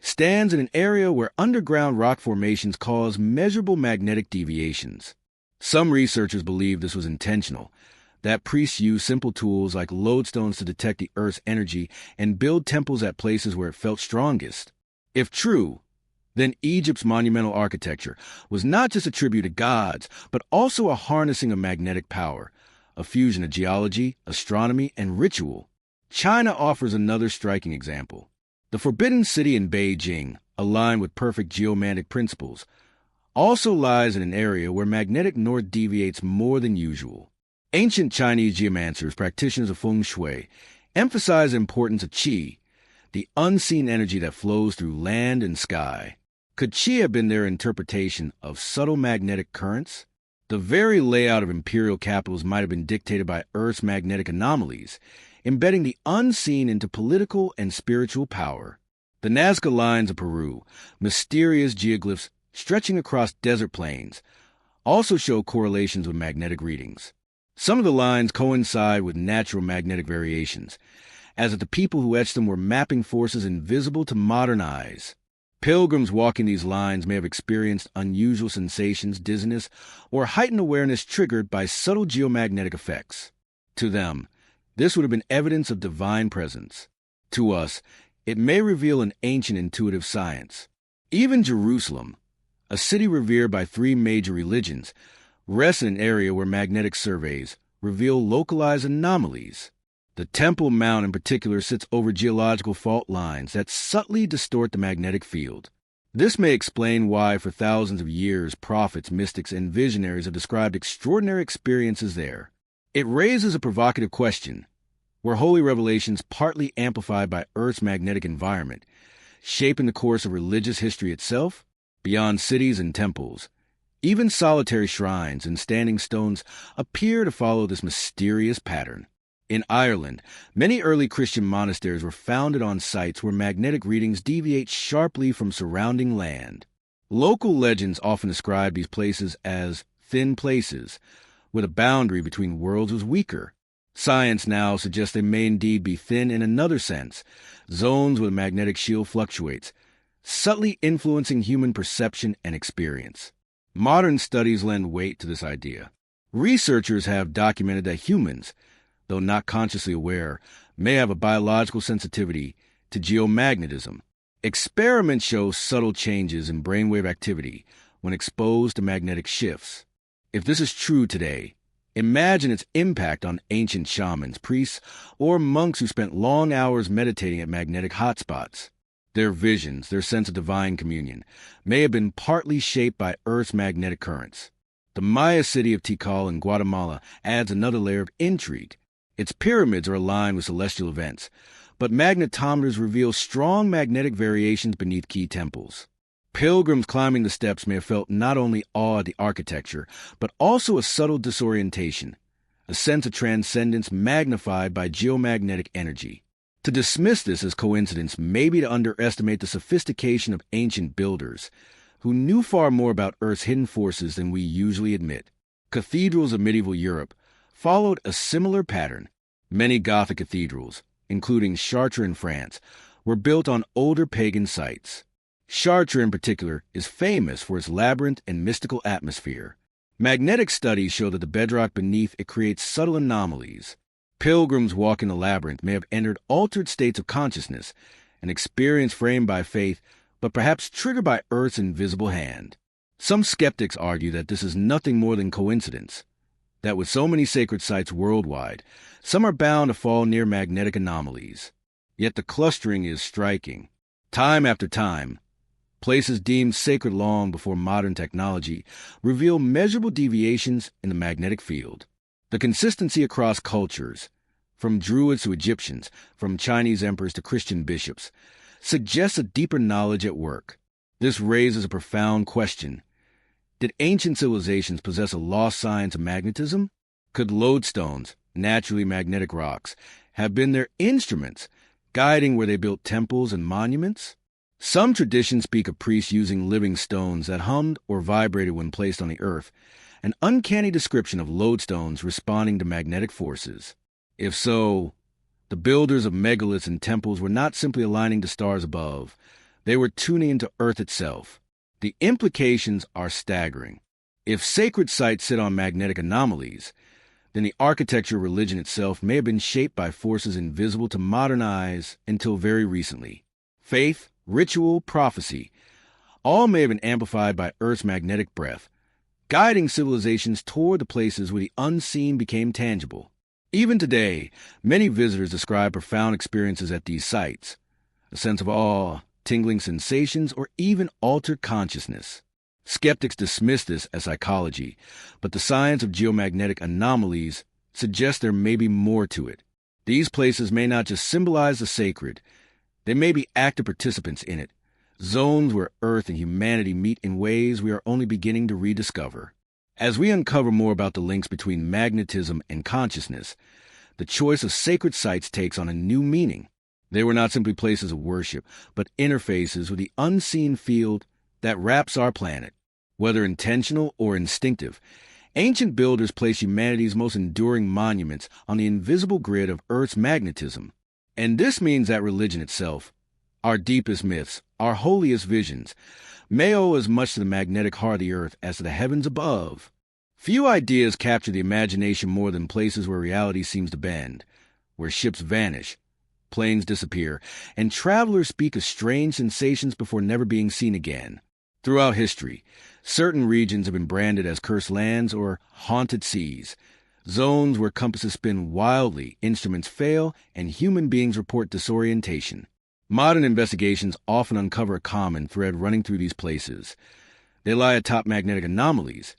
A: stands in an area where underground rock formations cause measurable magnetic deviations. Some researchers believe this was intentional, that priests used simple tools like lodestones to detect the Earth's energy and build temples at places where it felt strongest. If true, then Egypt's monumental architecture was not just a tribute to gods, but also a harnessing of magnetic power, a fusion of geology, astronomy, and ritual. China offers another striking example. The Forbidden City in Beijing, aligned with perfect geomagnetic principles, also lies in an area where magnetic north deviates more than usual. Ancient Chinese geomancers, practitioners of feng shui, emphasize the importance of qi, the unseen energy that flows through land and sky. Could qi have been their interpretation of subtle magnetic currents? The very layout of imperial capitals might have been dictated by Earth's magnetic anomalies, embedding the unseen into political and spiritual power. The Nazca lines of Peru, mysterious geoglyphs stretching across desert plains, also show correlations with magnetic readings. Some of the lines coincide with natural magnetic variations, as if the people who etched them were mapping forces invisible to modern eyes. Pilgrims walking these lines may have experienced unusual sensations, dizziness, or heightened awareness triggered by subtle geomagnetic effects. To them, this would have been evidence of divine presence. To us, it may reveal an ancient intuitive science. Even Jerusalem, a city revered by three major religions, rests in an area where magnetic surveys reveal localized anomalies. The Temple Mount in particular sits over geological fault lines that subtly distort the magnetic field. This may explain why for thousands of years prophets, mystics, and visionaries have described extraordinary experiences there. It raises a provocative question. Were holy revelations partly amplified by Earth's magnetic environment, shaping the course of religious history itself? Beyond cities and temples, even solitary shrines and standing stones appear to follow this mysterious pattern. In Ireland, many early Christian monasteries were founded on sites where magnetic readings deviate sharply from surrounding land. Local legends often describe these places as thin places, where the boundary between worlds was weaker. Science now suggests they may indeed be thin in another sense, zones where the magnetic shield fluctuates, subtly influencing human perception and experience. Modern studies lend weight to this idea. Researchers have documented that humans, though not consciously aware, may have a biological sensitivity to geomagnetism. Experiments show subtle changes in brainwave activity when exposed to magnetic shifts. If this is true today, imagine its impact on ancient shamans, priests, or monks who spent long hours meditating at magnetic hotspots. Their visions, their sense of divine communion, may have been partly shaped by Earth's magnetic currents. The Maya city of Tikal in Guatemala adds another layer of intrigue. Its pyramids are aligned with celestial events, but magnetometers reveal strong magnetic variations beneath key temples. Pilgrims climbing the steps may have felt not only awe at the architecture, but also a subtle disorientation, a sense of transcendence magnified by geomagnetic energy. To dismiss this as coincidence may be to underestimate the sophistication of ancient builders, who knew far more about Earth's hidden forces than we usually admit. Cathedrals of medieval Europe followed a similar pattern. Many Gothic cathedrals, including Chartres in France, were built on older pagan sites. Chartres, in particular, is famous for its labyrinth and mystical atmosphere. Magnetic studies show that the bedrock beneath it creates subtle anomalies. Pilgrims walking the labyrinth may have entered altered states of consciousness, an experience framed by faith, but perhaps triggered by Earth's invisible hand. Some skeptics argue that this is nothing more than coincidence, that with so many sacred sites worldwide, some are bound to fall near magnetic anomalies. Yet the clustering is striking. Time after time, places deemed sacred long before modern technology reveal measurable deviations in the magnetic field. The consistency across cultures, from Druids to Egyptians, from Chinese emperors to Christian bishops, suggests a deeper knowledge at work. This raises a profound question. Did ancient civilizations possess a lost science of magnetism? Could lodestones, naturally magnetic rocks, have been their instruments, guiding where they built temples and monuments? Some traditions speak of priests using living stones that hummed or vibrated when placed on the earth, an uncanny description of lodestones responding to magnetic forces. If so, the builders of megaliths and temples were not simply aligning to stars above, they were tuning into Earth itself. The implications are staggering. If sacred sites sit on magnetic anomalies, then the architecture of religion itself may have been shaped by forces invisible to modern eyes until very recently. Faith, ritual, prophecy, all may have been amplified by Earth's magnetic breath, guiding civilizations toward the places where the unseen became tangible. Even today, many visitors describe profound experiences at these sites, a sense of awe, tingling sensations, or even altered consciousness. Skeptics dismiss this as psychology, but the science of geomagnetic anomalies suggests there may be more to it. These places may not just symbolize the sacred, they may be active participants in it, zones where Earth and humanity meet in ways we are only beginning to rediscover. As we uncover more about the links between magnetism and consciousness, the choice of sacred sites takes on a new meaning. They were not simply places of worship, but interfaces with the unseen field that wraps our planet. Whether intentional or instinctive, ancient builders placed humanity's most enduring monuments on the invisible grid of Earth's magnetism. And this means that religion itself, our deepest myths, our holiest visions, may owe as much to the magnetic heart of the Earth as to the heavens above. Few ideas capture the imagination more than places where reality seems to bend, where ships vanish, planes disappear, and travelers speak of strange sensations before never being seen again. Throughout history, certain regions have been branded as cursed lands or haunted seas, zones where compasses spin wildly, instruments fail, and human beings report disorientation. Modern investigations often uncover a common thread running through these places. They lie atop magnetic anomalies,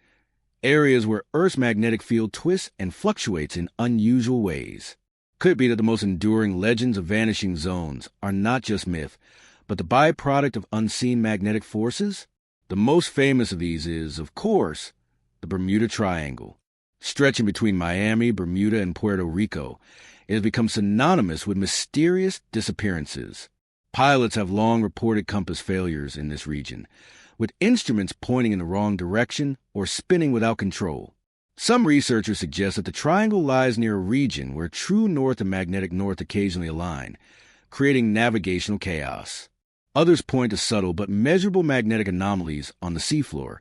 A: areas where Earth's magnetic field twists and fluctuates in unusual ways. Could it be that the most enduring legends of vanishing zones are not just myth, but the byproduct of unseen magnetic forces? The most famous of these is, of course, the Bermuda Triangle. Stretching between Miami, Bermuda, and Puerto Rico, it has become synonymous with mysterious disappearances. Pilots have long reported compass failures in this region, with instruments pointing in the wrong direction or spinning without control. Some researchers suggest that the triangle lies near a region where true north and magnetic north occasionally align, creating navigational chaos. Others point to subtle but measurable magnetic anomalies on the seafloor,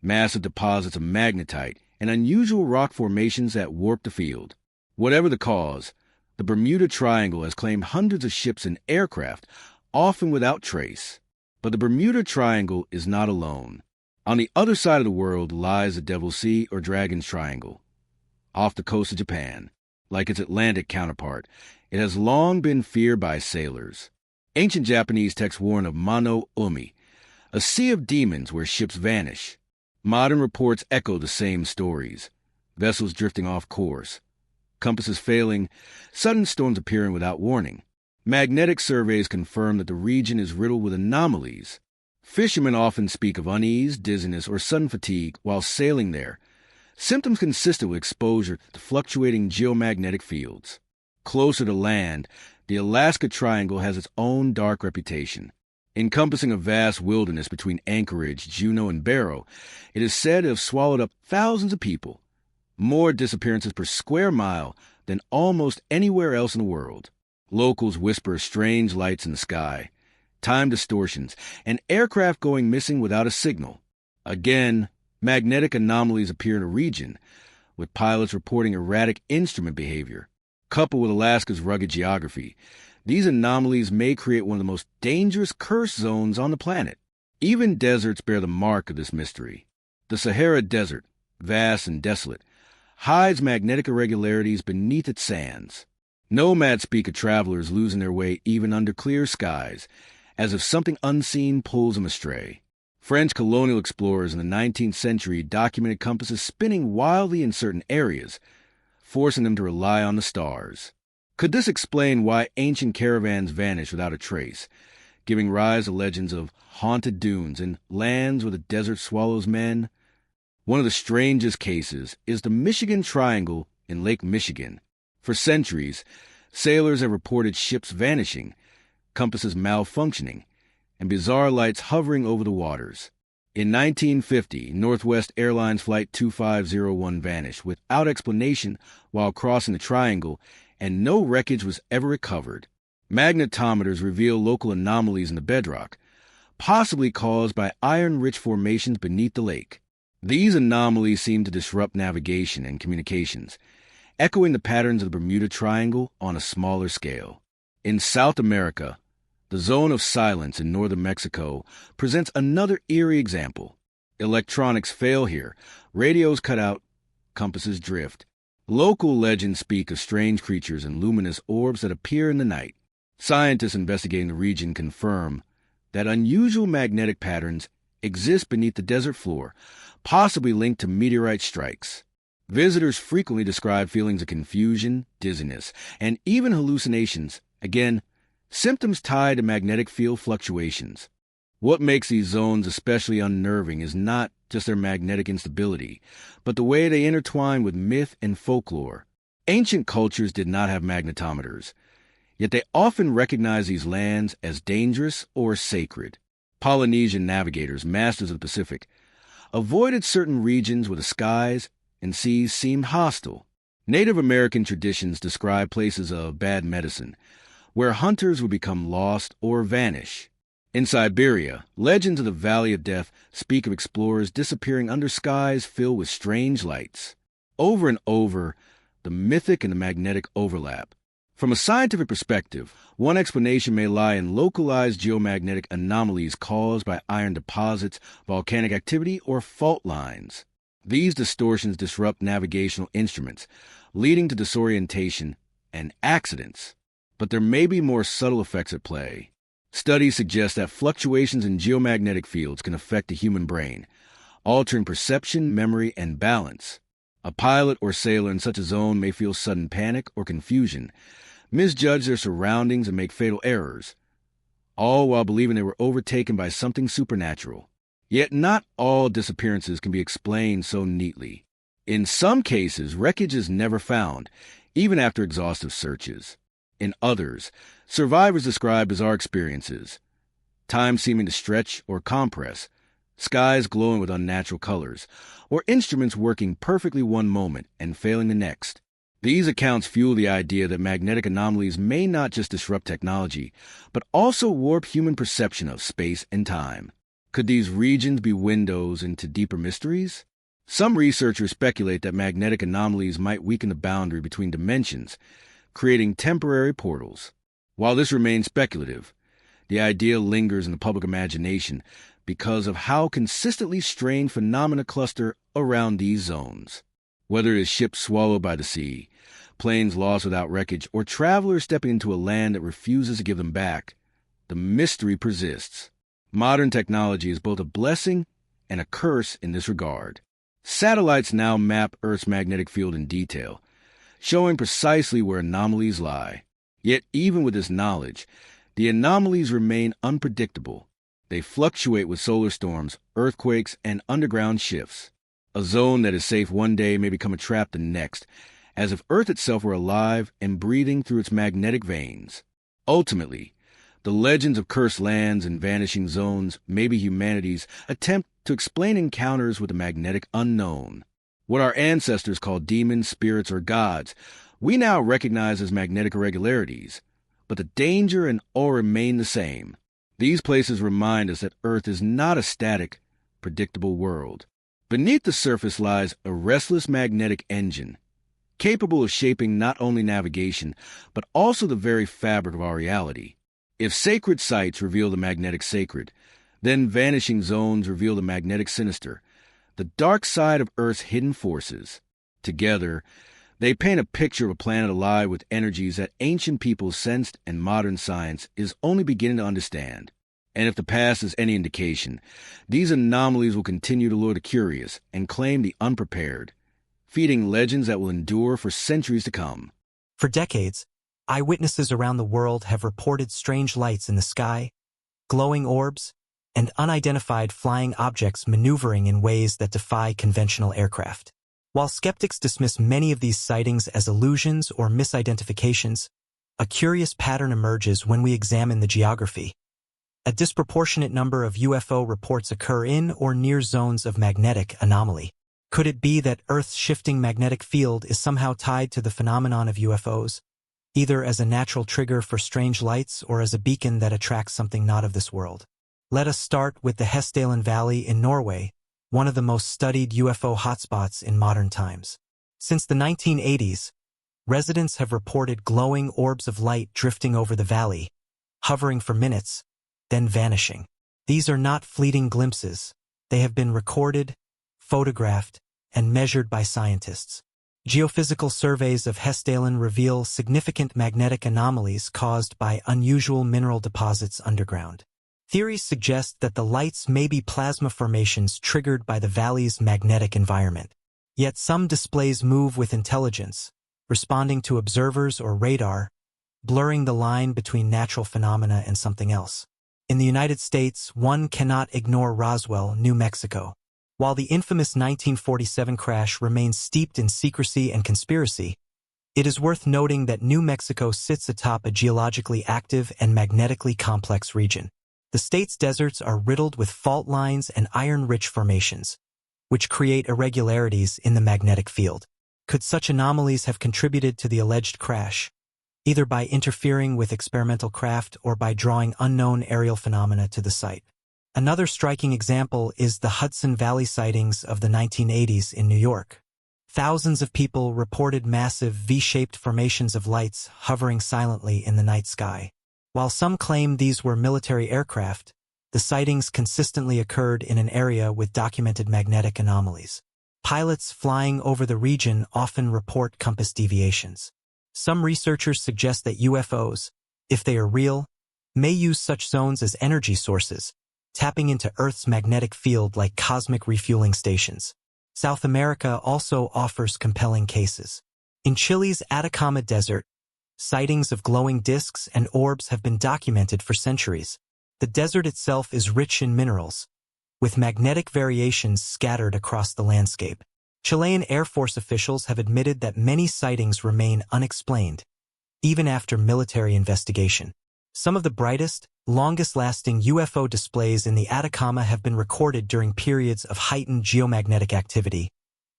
A: massive deposits of magnetite, and unusual rock formations that warp the field. Whatever the cause, the Bermuda Triangle has claimed hundreds of ships and aircraft, often without trace. But the Bermuda Triangle is not alone. On the other side of the world lies the Devil's Sea or Dragon's Triangle. Off the coast of Japan, like its Atlantic counterpart, it has long been feared by sailors. Ancient Japanese texts warn of Mano Umi, a sea of demons where ships vanish. Modern reports echo the same stories. Vessels drifting off course, compasses failing, sudden storms appearing without warning. Magnetic surveys confirm that the region is riddled with anomalies. Fishermen often speak of unease, dizziness, or sudden fatigue while sailing there, symptoms consistent with exposure to fluctuating geomagnetic fields. Closer to land, the Alaska Triangle has its own dark reputation. Encompassing a vast wilderness between Anchorage, Juneau, and Barrow, it is said to have swallowed up thousands of people, more disappearances per square mile than almost anywhere else in the world. Locals whisper of strange lights in the sky, time distortions, and aircraft going missing without a signal. Again, magnetic anomalies appear in a region, with pilots reporting erratic instrument behavior. Coupled with Alaska's rugged geography, these anomalies may create one of the most dangerous curse zones on the planet. Even deserts bear the mark of this mystery. The Sahara Desert, vast and desolate, hides magnetic irregularities beneath its sands. Nomads speak of travelers losing their way even under clear skies, as if something unseen pulls them astray. French colonial explorers in the 19th century documented compasses spinning wildly in certain areas, forcing them to rely on the stars. Could this explain why ancient caravans vanished without a trace, giving rise to legends of haunted dunes and lands where the desert swallows men? One of the strangest cases is the Michigan Triangle in Lake Michigan. For centuries, sailors have reported ships vanishing, compasses malfunctioning, and bizarre lights hovering over the waters. In 1950, Northwest Airlines Flight 2501 vanished without explanation while crossing the triangle, and no wreckage was ever recovered. Magnetometers reveal local anomalies in the bedrock, possibly caused by iron-rich formations beneath the lake. These anomalies seem to disrupt navigation and communications, echoing the patterns of the Bermuda Triangle on a smaller scale. In South America, the zone of silence in northern Mexico presents another eerie example. Electronics fail here, radios cut out, compasses drift. Local legends speak of strange creatures and luminous orbs that appear in the night. Scientists investigating the region confirm that unusual magnetic patterns exist beneath the desert floor, possibly linked to meteorite strikes. Visitors frequently describe feelings of confusion, dizziness, and even hallucinations, again, symptoms tied to magnetic field fluctuations. What makes these zones especially unnerving is not just their magnetic instability, but the way they intertwine with myth and folklore. Ancient cultures did not have magnetometers, yet they often recognized these lands as dangerous or sacred. Polynesian navigators, masters of the Pacific, avoided certain regions where the skies and seas seemed hostile. Native American traditions describe places of bad medicine, where hunters would become lost or vanish. In Siberia, legends of the Valley of Death speak of explorers disappearing under skies filled with strange lights. Over and over, the mythic and the magnetic overlap. From a scientific perspective, one explanation may lie in localized geomagnetic anomalies caused by iron deposits, volcanic activity, or fault lines. These distortions disrupt navigational instruments, leading to disorientation and accidents. But there may be more subtle effects at play. Studies suggest that fluctuations in geomagnetic fields can affect the human brain, altering perception, memory, and balance. A pilot or sailor in such a zone may feel sudden panic or confusion, misjudge their surroundings, and make fatal errors, all while believing they were overtaken by something supernatural. Yet not all disappearances can be explained so neatly. In some cases, wreckage is never found, even after exhaustive searches. In others, survivors describe bizarre experiences, time seeming to stretch or compress, skies glowing with unnatural colors, or instruments working perfectly one moment and failing the next. These accounts fuel the idea that magnetic anomalies may not just disrupt technology, but also warp human perception of space and time. Could these regions be windows into deeper mysteries? Some researchers speculate that magnetic anomalies might weaken the boundary between dimensions, creating temporary portals. While this remains speculative, the idea lingers in the public imagination because of how consistently strange phenomena cluster around these zones. Whether it is ships swallowed by the sea, planes lost without wreckage, or travelers stepping into a land that refuses to give them back, the mystery persists. Modern technology is both a blessing and a curse in this regard. Satellites now map Earth's magnetic field in detail, showing precisely where anomalies lie. Yet even with this knowledge, the anomalies remain unpredictable. They fluctuate with solar storms, earthquakes, and underground shifts. A zone that is safe one day may become a trap the next, as if Earth itself were alive and breathing through its magnetic veins. Ultimately, the legends of cursed lands and vanishing zones may be humanity's attempt to explain encounters with the magnetic unknown. What our ancestors called demons, spirits, or gods, we now recognize as magnetic irregularities, but the danger and awe remain the same. These places remind us that Earth is not a static, predictable world. Beneath the surface lies a restless magnetic engine, capable of shaping not only navigation, but also the very fabric of our reality. If sacred sites reveal the magnetic sacred, then vanishing zones reveal the magnetic sinister, the dark side of Earth's hidden forces. Together, they paint a picture of a planet alive with energies that ancient peoples sensed and modern science is only beginning to understand. And if the past is any indication, these anomalies will continue to lure the curious and claim the unprepared, feeding legends that will endure for centuries to come.
B: For decades, eyewitnesses around the world have reported strange lights in the sky, glowing orbs, and unidentified flying objects maneuvering in ways that defy conventional aircraft. While skeptics dismiss many of these sightings as illusions or misidentifications, a curious pattern emerges when we examine the geography. A disproportionate number of UFO reports occur in or near zones of magnetic anomaly. Could it be that Earth's shifting magnetic field is somehow tied to the phenomenon of UFOs, either as a natural trigger for strange lights or as a beacon that attracts something not of this world? Let us start with the Hessdalen Valley in Norway, one of the most studied UFO hotspots in modern times. Since the 1980s, residents have reported glowing orbs of light drifting over the valley, hovering for minutes, then vanishing. These are not fleeting glimpses. They have been recorded, photographed, and measured by scientists. Geophysical surveys of Hessdalen reveal significant magnetic anomalies caused by unusual mineral deposits underground. Theories suggest that the lights may be plasma formations triggered by the valley's magnetic environment. Yet some displays move with intelligence, responding to observers or radar, blurring the line between natural phenomena and something else. In the United States, one cannot ignore Roswell, New Mexico. While the infamous 1947 crash remains steeped in secrecy and conspiracy, it is worth noting that New Mexico sits atop a geologically active and magnetically complex region. The state's deserts are riddled with fault lines and iron-rich formations, which create irregularities in the magnetic field. Could such anomalies have contributed to the alleged crash, either by interfering with experimental craft or by drawing unknown aerial phenomena to the site? Another striking example is the Hudson Valley sightings of the 1980s in New York. Thousands of people reported massive V-shaped formations of lights hovering silently in the night sky. While some claim these were military aircraft, the sightings consistently occurred in an area with documented magnetic anomalies. Pilots flying over the region often report compass deviations. Some researchers suggest that UFOs, if they are real, may use such zones as energy sources, tapping into Earth's magnetic field like cosmic refueling stations. South America also offers compelling cases. In Chile's Atacama Desert, sightings of glowing disks and orbs have been documented for centuries. The desert itself is rich in minerals, with magnetic variations scattered across the landscape. Chilean Air Force officials have admitted that many sightings remain unexplained, even after military investigation. Some of the brightest, longest-lasting UFO displays in the Atacama have been recorded during periods of heightened geomagnetic activity,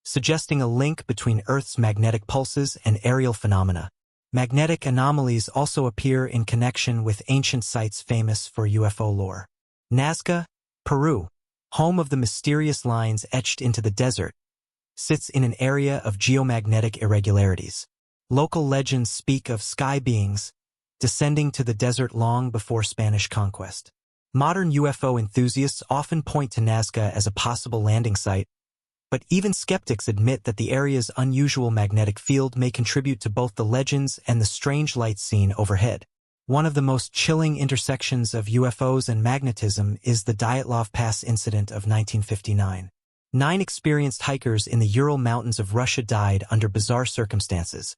B: suggesting a link between Earth's magnetic pulses and aerial phenomena. Magnetic anomalies also appear in connection with ancient sites famous for UFO lore. Nazca, Peru, home of the mysterious lines etched into the desert, sits in an area of geomagnetic irregularities. Local legends speak of sky beings descending to the desert long before Spanish conquest. Modern UFO enthusiasts often point to Nazca as a possible landing site, but even skeptics admit that the area's unusual magnetic field may contribute to both the legends and the strange lights seen overhead. One of the most chilling intersections of UFOs and magnetism is the Dyatlov Pass incident of 1959. 9 experienced hikers in the Ural Mountains of Russia died under bizarre circumstances.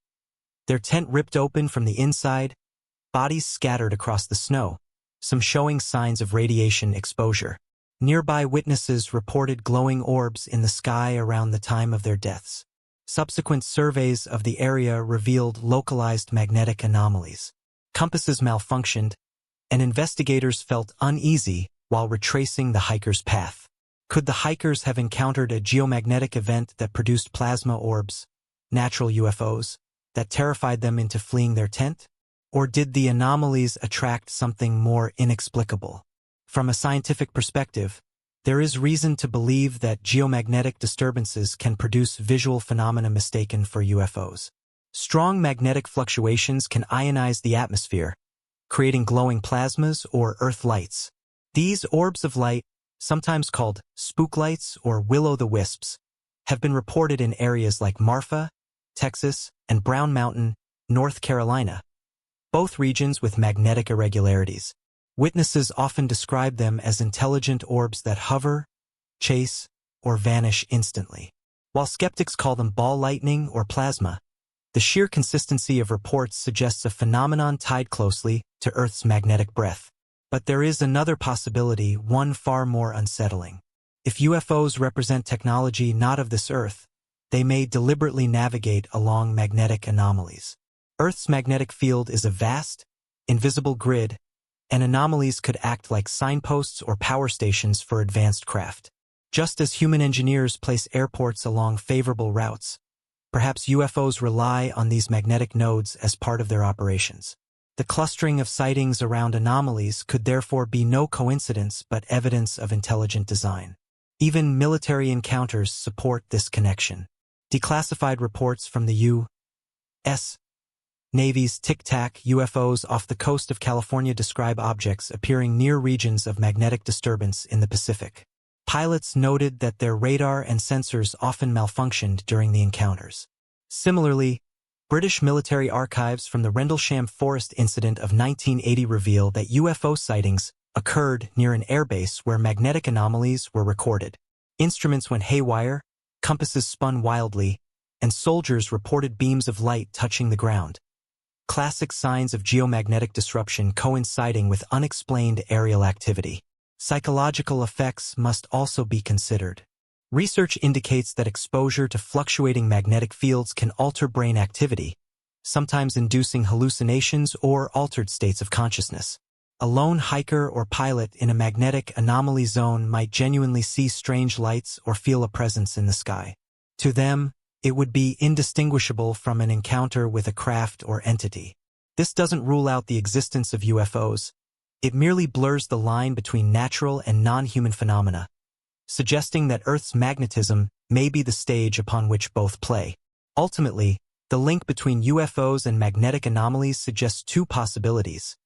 B: Their tent ripped open from the inside, bodies scattered across the snow, some showing signs of radiation exposure. Nearby witnesses reported glowing orbs in the sky around the time of their deaths. Subsequent surveys of the area revealed localized magnetic anomalies. Compasses malfunctioned, and investigators felt uneasy while retracing the hikers' path. Could the hikers have encountered a geomagnetic event that produced plasma orbs, natural UFOs, that terrified them into fleeing their tent? Or did the anomalies attract something more inexplicable? From a scientific perspective, there is reason to believe that geomagnetic disturbances can produce visual phenomena mistaken for UFOs. Strong magnetic fluctuations can ionize the atmosphere, creating glowing plasmas or Earth lights. These orbs of light, sometimes called spook lights or will-o'-the-wisps, have been reported in areas like Marfa, Texas, and Brown Mountain, North Carolina, both regions with magnetic irregularities. Witnesses often describe them as intelligent orbs that hover, chase, or vanish instantly. While skeptics call them ball lightning or plasma, the sheer consistency of reports suggests a phenomenon tied closely to Earth's magnetic breath. But there is another possibility, one far more unsettling. If UFOs represent technology not of this Earth, they may deliberately navigate along magnetic anomalies. Earth's magnetic field is a vast, invisible grid, and anomalies could act like signposts or power stations for advanced craft. Just as human engineers place airports along favorable routes, perhaps UFOs rely on these magnetic nodes as part of their operations. The clustering of sightings around anomalies could therefore be no coincidence but evidence of intelligent design. Even military encounters support this connection. Declassified reports from the U.S. Navy's Tic Tac UFOs off the coast of California describe objects appearing near regions of magnetic disturbance in the Pacific. Pilots noted that their radar and sensors often malfunctioned during the encounters. Similarly, British military archives from the Rendlesham Forest incident of 1980 reveal that UFO sightings occurred near an airbase where magnetic anomalies were recorded. Instruments went haywire, compasses spun wildly, and soldiers reported beams of light touching the ground. Classic signs of geomagnetic disruption coinciding with unexplained aerial activity. Psychological effects must also be considered. Research indicates that exposure to fluctuating magnetic fields can alter brain activity, sometimes inducing hallucinations or altered states of consciousness. A lone hiker or pilot in a magnetic anomaly zone might genuinely see strange lights or feel a presence in the sky. To them, it would be indistinguishable from an encounter with a craft or entity. This doesn't rule out the existence of UFOs. It merely blurs the line between natural and non-human phenomena, suggesting that Earth's magnetism may be the stage upon which both play. Ultimately, the link between UFOs and magnetic anomalies suggests two possibilities.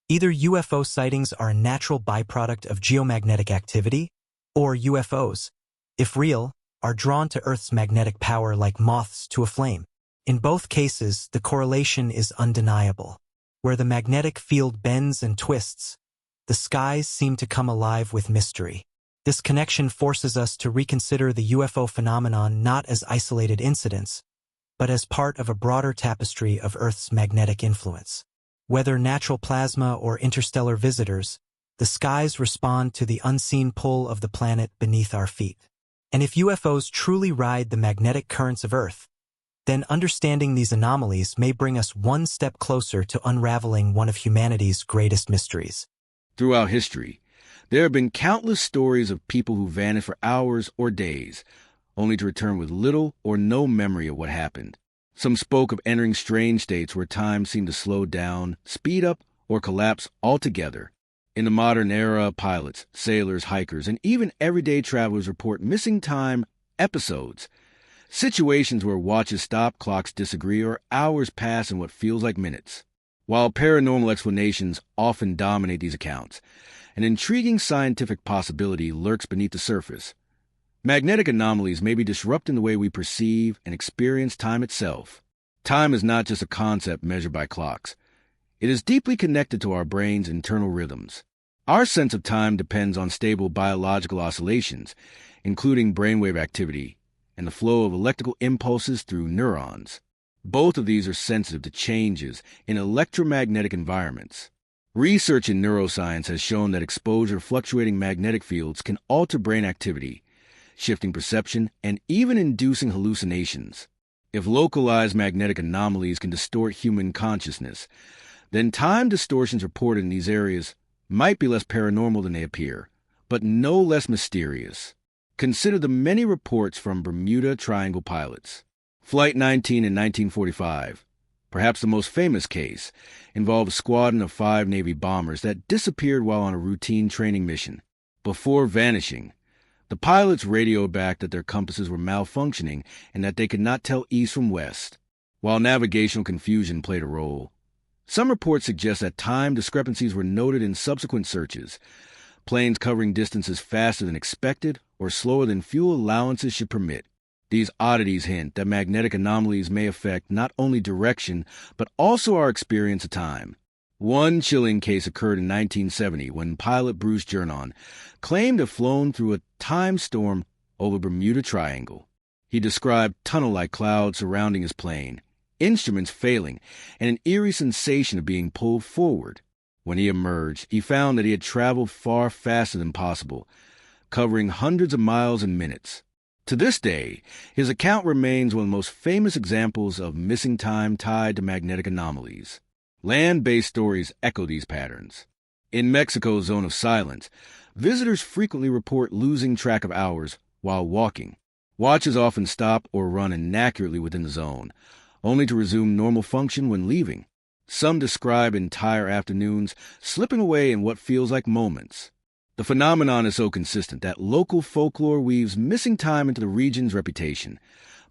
B: Either UFO sightings are a natural byproduct of geomagnetic activity, or UFOs, if real, are drawn to Earth's magnetic power like moths to a flame. In both cases, the correlation is undeniable. Where the magnetic field bends and twists, the skies seem to come alive with mystery. This connection forces us to reconsider the UFO phenomenon not as isolated incidents, but as part of a broader tapestry of Earth's magnetic influence. Whether natural plasma or interstellar visitors, the skies respond to the unseen pull of the planet beneath our feet. And if UFOs truly ride the magnetic currents of Earth, then understanding these anomalies may bring us one step closer to unraveling one of humanity's greatest mysteries.
A: Throughout history, there have been countless stories of people who vanished for hours or days, only to return with little or no memory of what happened. Some spoke of entering strange states where time seemed to slow down, speed up, or collapse altogether. In the modern era, pilots, sailors, hikers, and even everyday travelers report missing time episodes, situations where watches stop, clocks disagree, or hours pass in what feels like minutes. While paranormal explanations often dominate these accounts, an intriguing scientific possibility lurks beneath the surface. Magnetic anomalies may be disrupting the way we perceive and experience time itself. Time is not just a concept measured by clocks. It is deeply connected to our brain's internal rhythms. Our sense of time depends on stable biological oscillations, including brainwave activity and the flow of electrical impulses through neurons. Both of these are sensitive to changes in electromagnetic environments. Research in neuroscience has shown that exposure to fluctuating magnetic fields can alter brain activity, shifting perception, and even inducing hallucinations. If localized magnetic anomalies can distort human consciousness, then time distortions reported in these areas might be less paranormal than they appear, but no less mysterious. Consider the many reports from Bermuda Triangle pilots. Flight 19 in 1945, perhaps the most famous case, involved a squadron of 5 Navy bombers that disappeared while on a routine training mission. Before vanishing, the pilots radioed back that their compasses were malfunctioning and that they could not tell east from west. While navigational confusion played a role, some reports suggest that time discrepancies were noted in subsequent searches, planes covering distances faster than expected or slower than fuel allowances should permit. These oddities hint that magnetic anomalies may affect not only direction, but also our experience of time. One chilling case occurred in 1970 when pilot Bruce Jernon claimed to have flown through a time storm over Bermuda Triangle. He described tunnel-like clouds surrounding his plane, instruments failing, and an eerie sensation of being pulled forward. When he emerged, he found that he had traveled far faster than possible, covering hundreds of miles in minutes. To this day, his account remains one of the most famous examples of missing time tied to magnetic anomalies. Land-based stories echo these patterns. In Mexico's Zone of Silence, visitors frequently report losing track of hours while walking. Watches often stop or run inaccurately within the zone, only to resume normal function when leaving. Some describe entire afternoons slipping away in what feels like moments. The phenomenon is so consistent that local folklore weaves missing time into the region's reputation,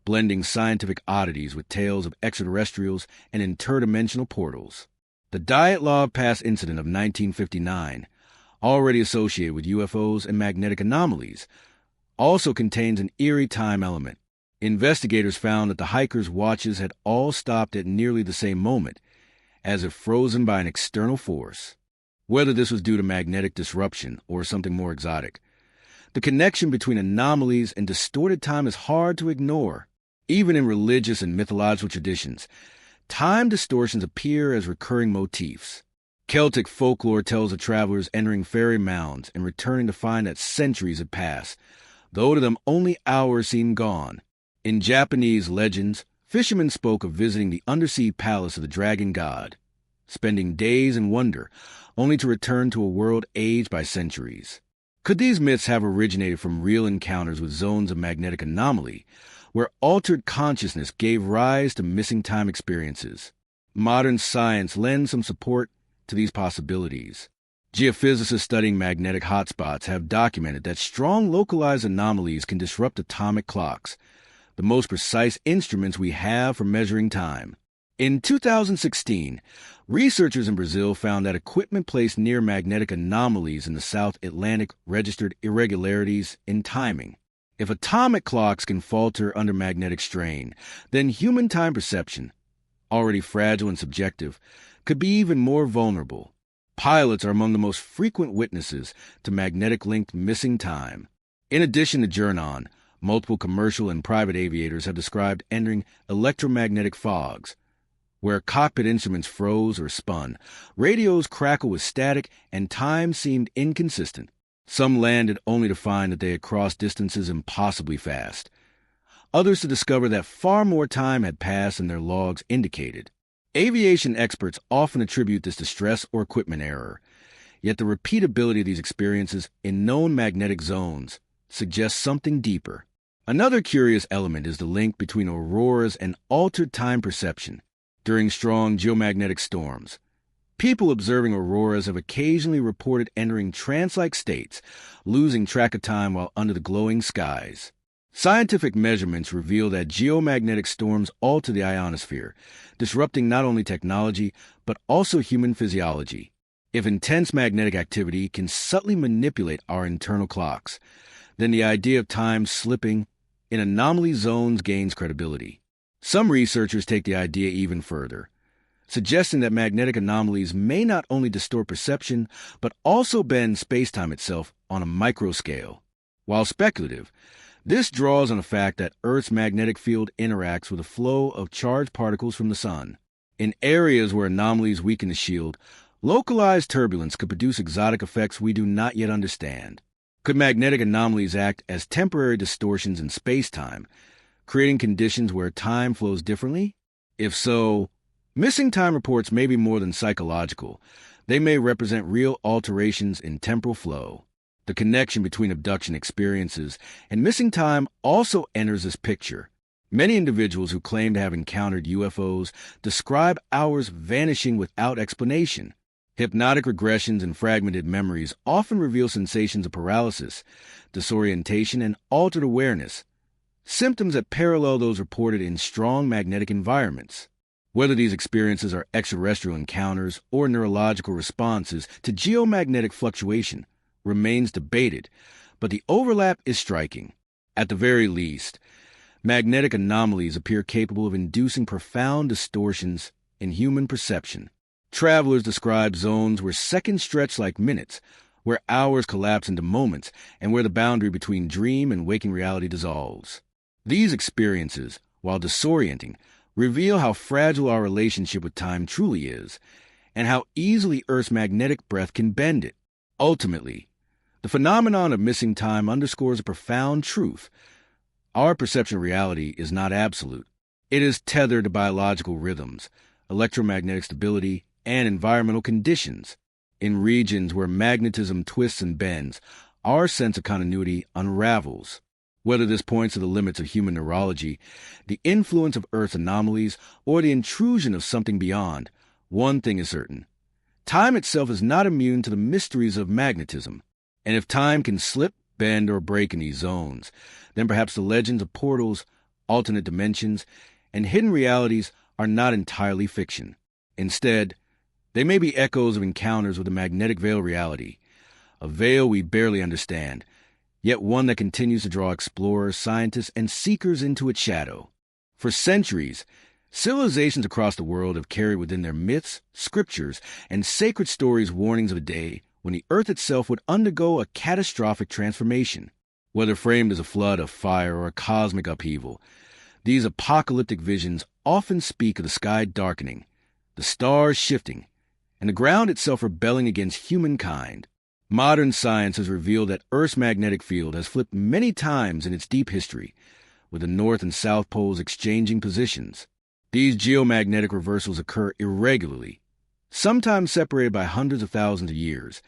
A: blending scientific oddities with tales of extraterrestrials and interdimensional portals. The Dyatlov Pass incident of 1959, already associated with UFOs and magnetic anomalies, also contains an eerie time element. Investigators found that the hikers' watches had all stopped at nearly the same moment, as if frozen by an external force. Whether this was due to magnetic disruption or something more exotic, the connection between anomalies and distorted time is hard to ignore. Even in religious and mythological traditions, time distortions appear as recurring motifs. Celtic folklore tells of travelers entering fairy mounds and returning to find that centuries had passed, though to them only hours seemed gone. In Japanese legends, fishermen spoke of visiting the undersea palace of the dragon god, spending days in wonder, only to return to a world aged by centuries. Could these myths have originated from real encounters with zones of magnetic anomaly, where altered consciousness gave rise to missing time experiences? Modern science lends some support to these possibilities. Geophysicists studying magnetic hotspots have documented that strong localized anomalies can disrupt atomic clocks, the most precise instruments we have for measuring time. In 2016, researchers in Brazil found that equipment placed near magnetic anomalies in the South Atlantic registered irregularities in timing. If atomic clocks can falter under magnetic strain, then human time perception, already fragile and subjective, could be even more vulnerable. Pilots are among the most frequent witnesses to magnetic-linked missing time. In addition to Jernon, multiple commercial and private aviators have described entering electromagnetic fogs, where cockpit instruments froze or spun, radios crackled with static, and time seemed inconsistent. Some landed only to find that they had crossed distances impossibly fast. Others to discover that far more time had passed than their logs indicated. Aviation experts often attribute this to stress or equipment error, yet the repeatability of these experiences in known magnetic zones suggests something deeper. Another curious element is the link between auroras and altered time perception during strong geomagnetic storms. People observing auroras have occasionally reported entering trance-like states, losing track of time while under the glowing skies. Scientific measurements reveal that geomagnetic storms alter the ionosphere, disrupting not only technology, but also human physiology. If intense magnetic activity can subtly manipulate our internal clocks, then the idea of time slipping in anomaly zones gains credibility. Some researchers take the idea even further, suggesting that magnetic anomalies may not only distort perception, but also bend spacetime itself on a microscale. While speculative, this draws on the fact that Earth's magnetic field interacts with a flow of charged particles from the Sun. In areas where anomalies weaken the shield, localized turbulence could produce exotic effects we do not yet understand. Could magnetic anomalies act as temporary distortions in spacetime, creating conditions where time flows differently? If so, missing time reports may be more than psychological. They may represent real alterations in temporal flow. The connection between abduction experiences and missing time also enters this picture. Many individuals who claim to have encountered UFOs describe hours vanishing without explanation. Hypnotic regressions and fragmented memories often reveal sensations of paralysis, disorientation, and altered awareness, symptoms that parallel those reported in strong magnetic environments. Whether these experiences are extraterrestrial encounters or neurological responses to geomagnetic fluctuation remains debated, but the overlap is striking. At the very least, magnetic anomalies appear capable of inducing profound distortions in human perception. Travelers describe zones where seconds stretch like minutes, where hours collapse into moments, and where the boundary between dream and waking reality dissolves. These experiences, while disorienting, reveal how fragile our relationship with time truly is, and how easily Earth's magnetic breath can bend it. Ultimately, the phenomenon of missing time underscores a profound truth. Our perception of reality is not absolute. It is tethered to biological rhythms, electromagnetic stability, and environmental conditions. In regions where magnetism twists and bends, our sense of continuity unravels. Whether this points to the limits of human neurology, the influence of Earth's anomalies, or the intrusion of something beyond, one thing is certain. Time itself is not immune to the mysteries of magnetism. And if time can slip, bend, or break in these zones, then perhaps the legends of portals, alternate dimensions, and hidden realities are not entirely fiction. Instead, they may be echoes of encounters with a magnetic veil reality, a veil we barely understand, yet one that continues to draw explorers, scientists, and seekers into its shadow. For centuries, civilizations across the world have carried within their myths, scriptures, and sacred stories warnings of a day when the Earth itself would undergo a catastrophic transformation. Whether framed as a flood of fire or a cosmic upheaval, these apocalyptic visions often speak of the sky darkening, the stars shifting, and the ground itself rebelling against humankind. Modern science has revealed that Earth's magnetic field has flipped many times in its deep history, with the North and South poles exchanging positions. These geomagnetic reversals occur irregularly, sometimes separated by hundreds of thousands of years,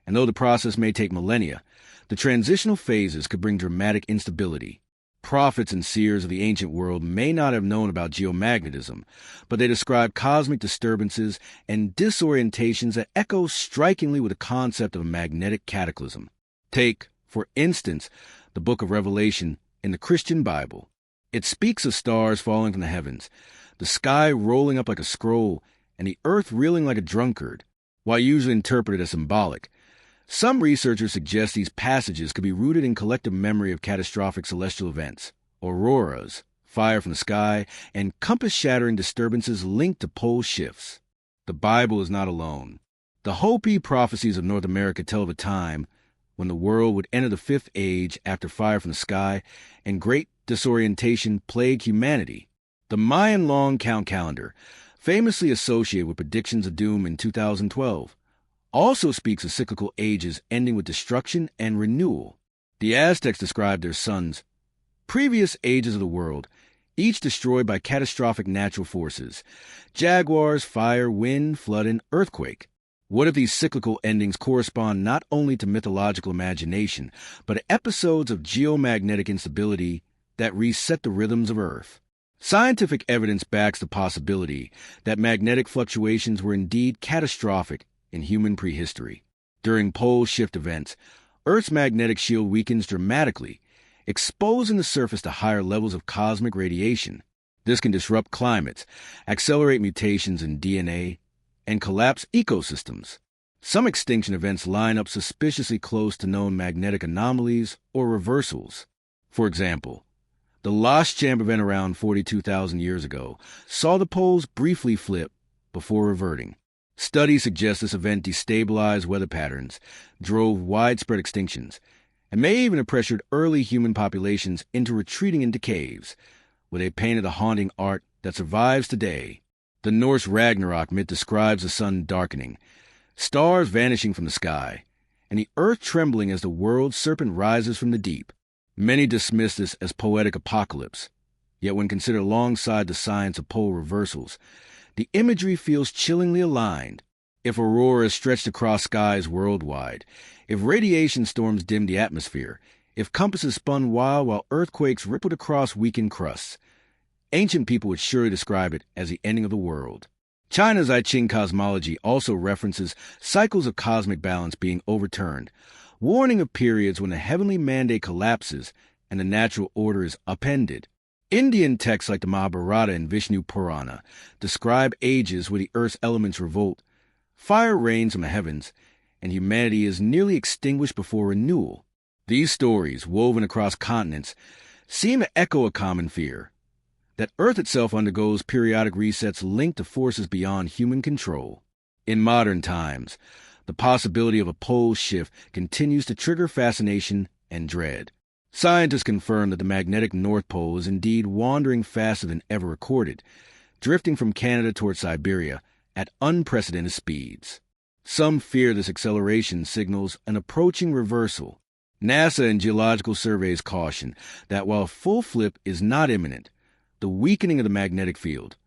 A: and though the process may take millennia, the transitional phases could bring dramatic instability. Prophets and seers of the ancient world may not have known about geomagnetism, but they describe cosmic disturbances and disorientations that echo strikingly with the concept of a magnetic cataclysm. Take, for instance, the book of Revelation in the Christian Bible. It speaks of stars falling from the heavens, the sky rolling up like a scroll, and the earth reeling like a drunkard. While usually interpreted as symbolic, some researchers suggest these passages could be rooted in collective memory of catastrophic celestial events, auroras, fire from the sky, and compass-shattering disturbances linked to pole shifts. The Bible is not alone. The Hopi prophecies of North America tell of a time when the world would enter the fifth age after fire from the sky and great disorientation plagued humanity. The Mayan long count calendar, famously associated with predictions of doom in 2012, also speaks of cyclical ages ending with destruction and renewal. The Aztecs described their suns, previous ages of the world, each destroyed by catastrophic natural forces: jaguars, fire, wind, flood, and earthquake. What if these cyclical endings correspond not only to mythological imagination, but to episodes of geomagnetic instability that reset the rhythms of Earth. Scientific evidence backs the possibility that magnetic fluctuations were indeed catastrophic in human prehistory. During pole shift events, Earth's magnetic shield weakens dramatically, exposing the surface to higher levels of cosmic radiation. This can disrupt climates, accelerate mutations in DNA, and collapse ecosystems. Some extinction events line up suspiciously close to known magnetic anomalies or reversals. For example, the Lost Champ event around 42,000 years ago saw the poles briefly flip before reverting. Studies suggest this event destabilized weather patterns, drove widespread extinctions, and may even have pressured early human populations into retreating into caves, where they painted a haunting art that survives today. The Norse Ragnarok myth describes the sun darkening, stars vanishing from the sky, and the earth trembling as the world serpent rises from the deep. Many dismiss this as poetic apocalypse, yet when considered alongside the science of pole reversals, the imagery feels chillingly aligned. If auroras stretched across skies worldwide, if radiation storms dimmed the atmosphere, if compasses spun wild while earthquakes rippled across weakened crusts, ancient people would surely describe it as the ending of the world. China's I Ching cosmology also references cycles of cosmic balance being overturned, warning of periods when the heavenly mandate collapses and the natural order is upended. Indian texts like the Mahabharata and Vishnu Purana describe ages where the earth's elements revolt, fire rains from the heavens, and humanity is nearly extinguished before renewal. These stories, woven across continents, seem to echo a common fear, that Earth itself undergoes periodic resets linked to forces beyond human control. In modern times, the possibility of a pole shift continues to trigger fascination and dread. Scientists confirm that the magnetic North Pole is indeed wandering faster than ever recorded, drifting from Canada toward Siberia at unprecedented speeds. Some fear this acceleration signals an approaching reversal. NASA and geological surveys caution that while full flip is not imminent, the weakening of the magnetic field,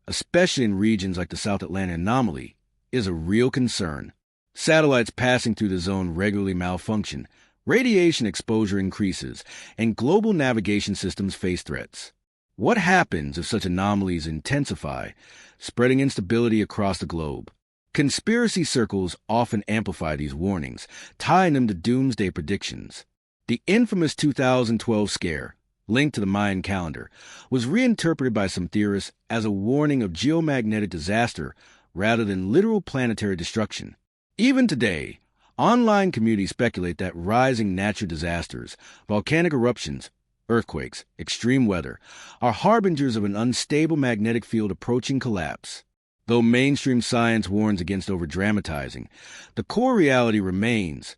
A: especially in regions like the South Atlantic anomaly, is a real concern. Satellites passing through the zone regularly malfunction, radiation exposure increases, and global navigation systems face threats. What happens if such anomalies intensify, spreading instability across the globe? Conspiracy circles often amplify these warnings, tying them to doomsday predictions. The infamous 2012 scare, linked to the Mayan calendar, was reinterpreted by some theorists as a warning of geomagnetic disaster rather than literal planetary destruction. Even today, online communities speculate that rising natural disasters, volcanic eruptions, earthquakes, extreme weather, are harbingers of an unstable magnetic field approaching collapse. Though mainstream science warns against overdramatizing, the core reality remains.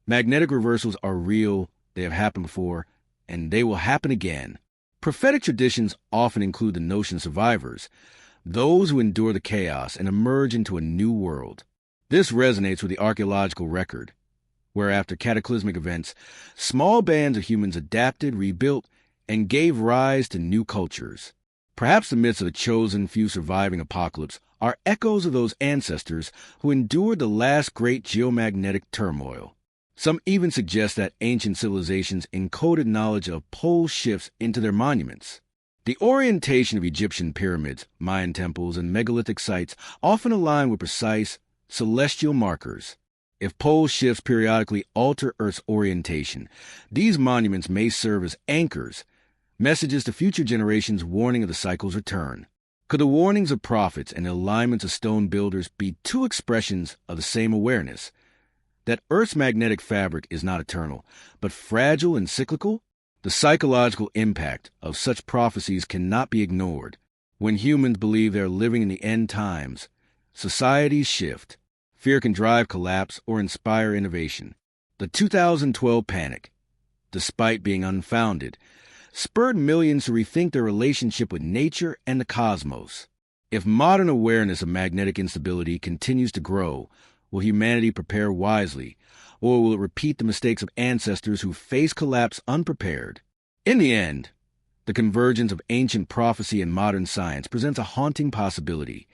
A: Magnetic reversals are real, they have happened before, and they will happen again. Prophetic traditions often include the notion of survivors, those who endure the chaos and emerge into a new world. This resonates with the archaeological record, where after cataclysmic events, small bands of humans adapted, rebuilt, and gave rise to new cultures. Perhaps the myths of the chosen few surviving apocalypse are echoes of those ancestors who endured the last great geomagnetic turmoil. Some even suggest that ancient civilizations encoded knowledge of pole shifts into their monuments. The orientation of Egyptian pyramids, Mayan temples, and megalithic sites often align with precise, celestial markers. If pole shifts periodically alter Earth's orientation, these monuments may serve as anchors, messages to future generations warning of the cycle's return. Could the warnings of prophets and the alignments of stone builders be two expressions of the same awareness, that Earth's magnetic fabric is not eternal, but fragile and cyclical? The psychological impact of such prophecies cannot be ignored. When humans believe they are living in the end times, societies shift. Fear can drive collapse or inspire innovation. The 2012 panic, despite being unfounded, spurred millions to rethink their relationship with nature and the cosmos. If modern awareness of magnetic instability continues to grow, will humanity prepare wisely, or will it repeat the mistakes of ancestors who faced collapse unprepared? In the end, the convergence of ancient prophecy and modern science presents a haunting possibility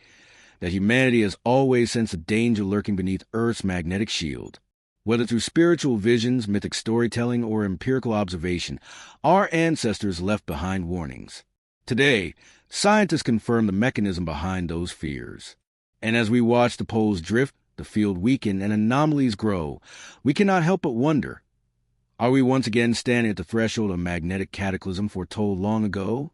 A: that humanity has always sensed the danger lurking beneath Earth's magnetic shield. Whether through spiritual visions, mythic storytelling, or empirical observation, our ancestors left behind warnings. Today, scientists confirm the mechanism behind those fears. And as we watch the poles drift, the field weaken, and anomalies grow, we cannot help but wonder, are we once again standing at the threshold of a magnetic cataclysm foretold long ago?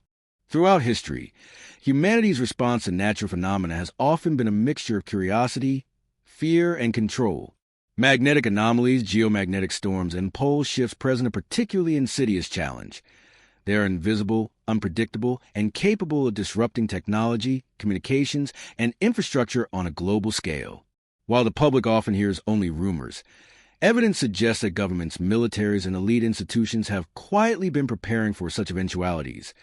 A: Throughout history, humanity's response to natural phenomena has often been a mixture of curiosity, fear, and control. Magnetic anomalies, geomagnetic storms, and pole shifts present a particularly insidious challenge. They are invisible, unpredictable, and capable of disrupting technology, communications, and infrastructure on a global scale. While the public often hears only rumors, evidence suggests that governments, militaries, and elite institutions have quietly been preparing for such eventualities,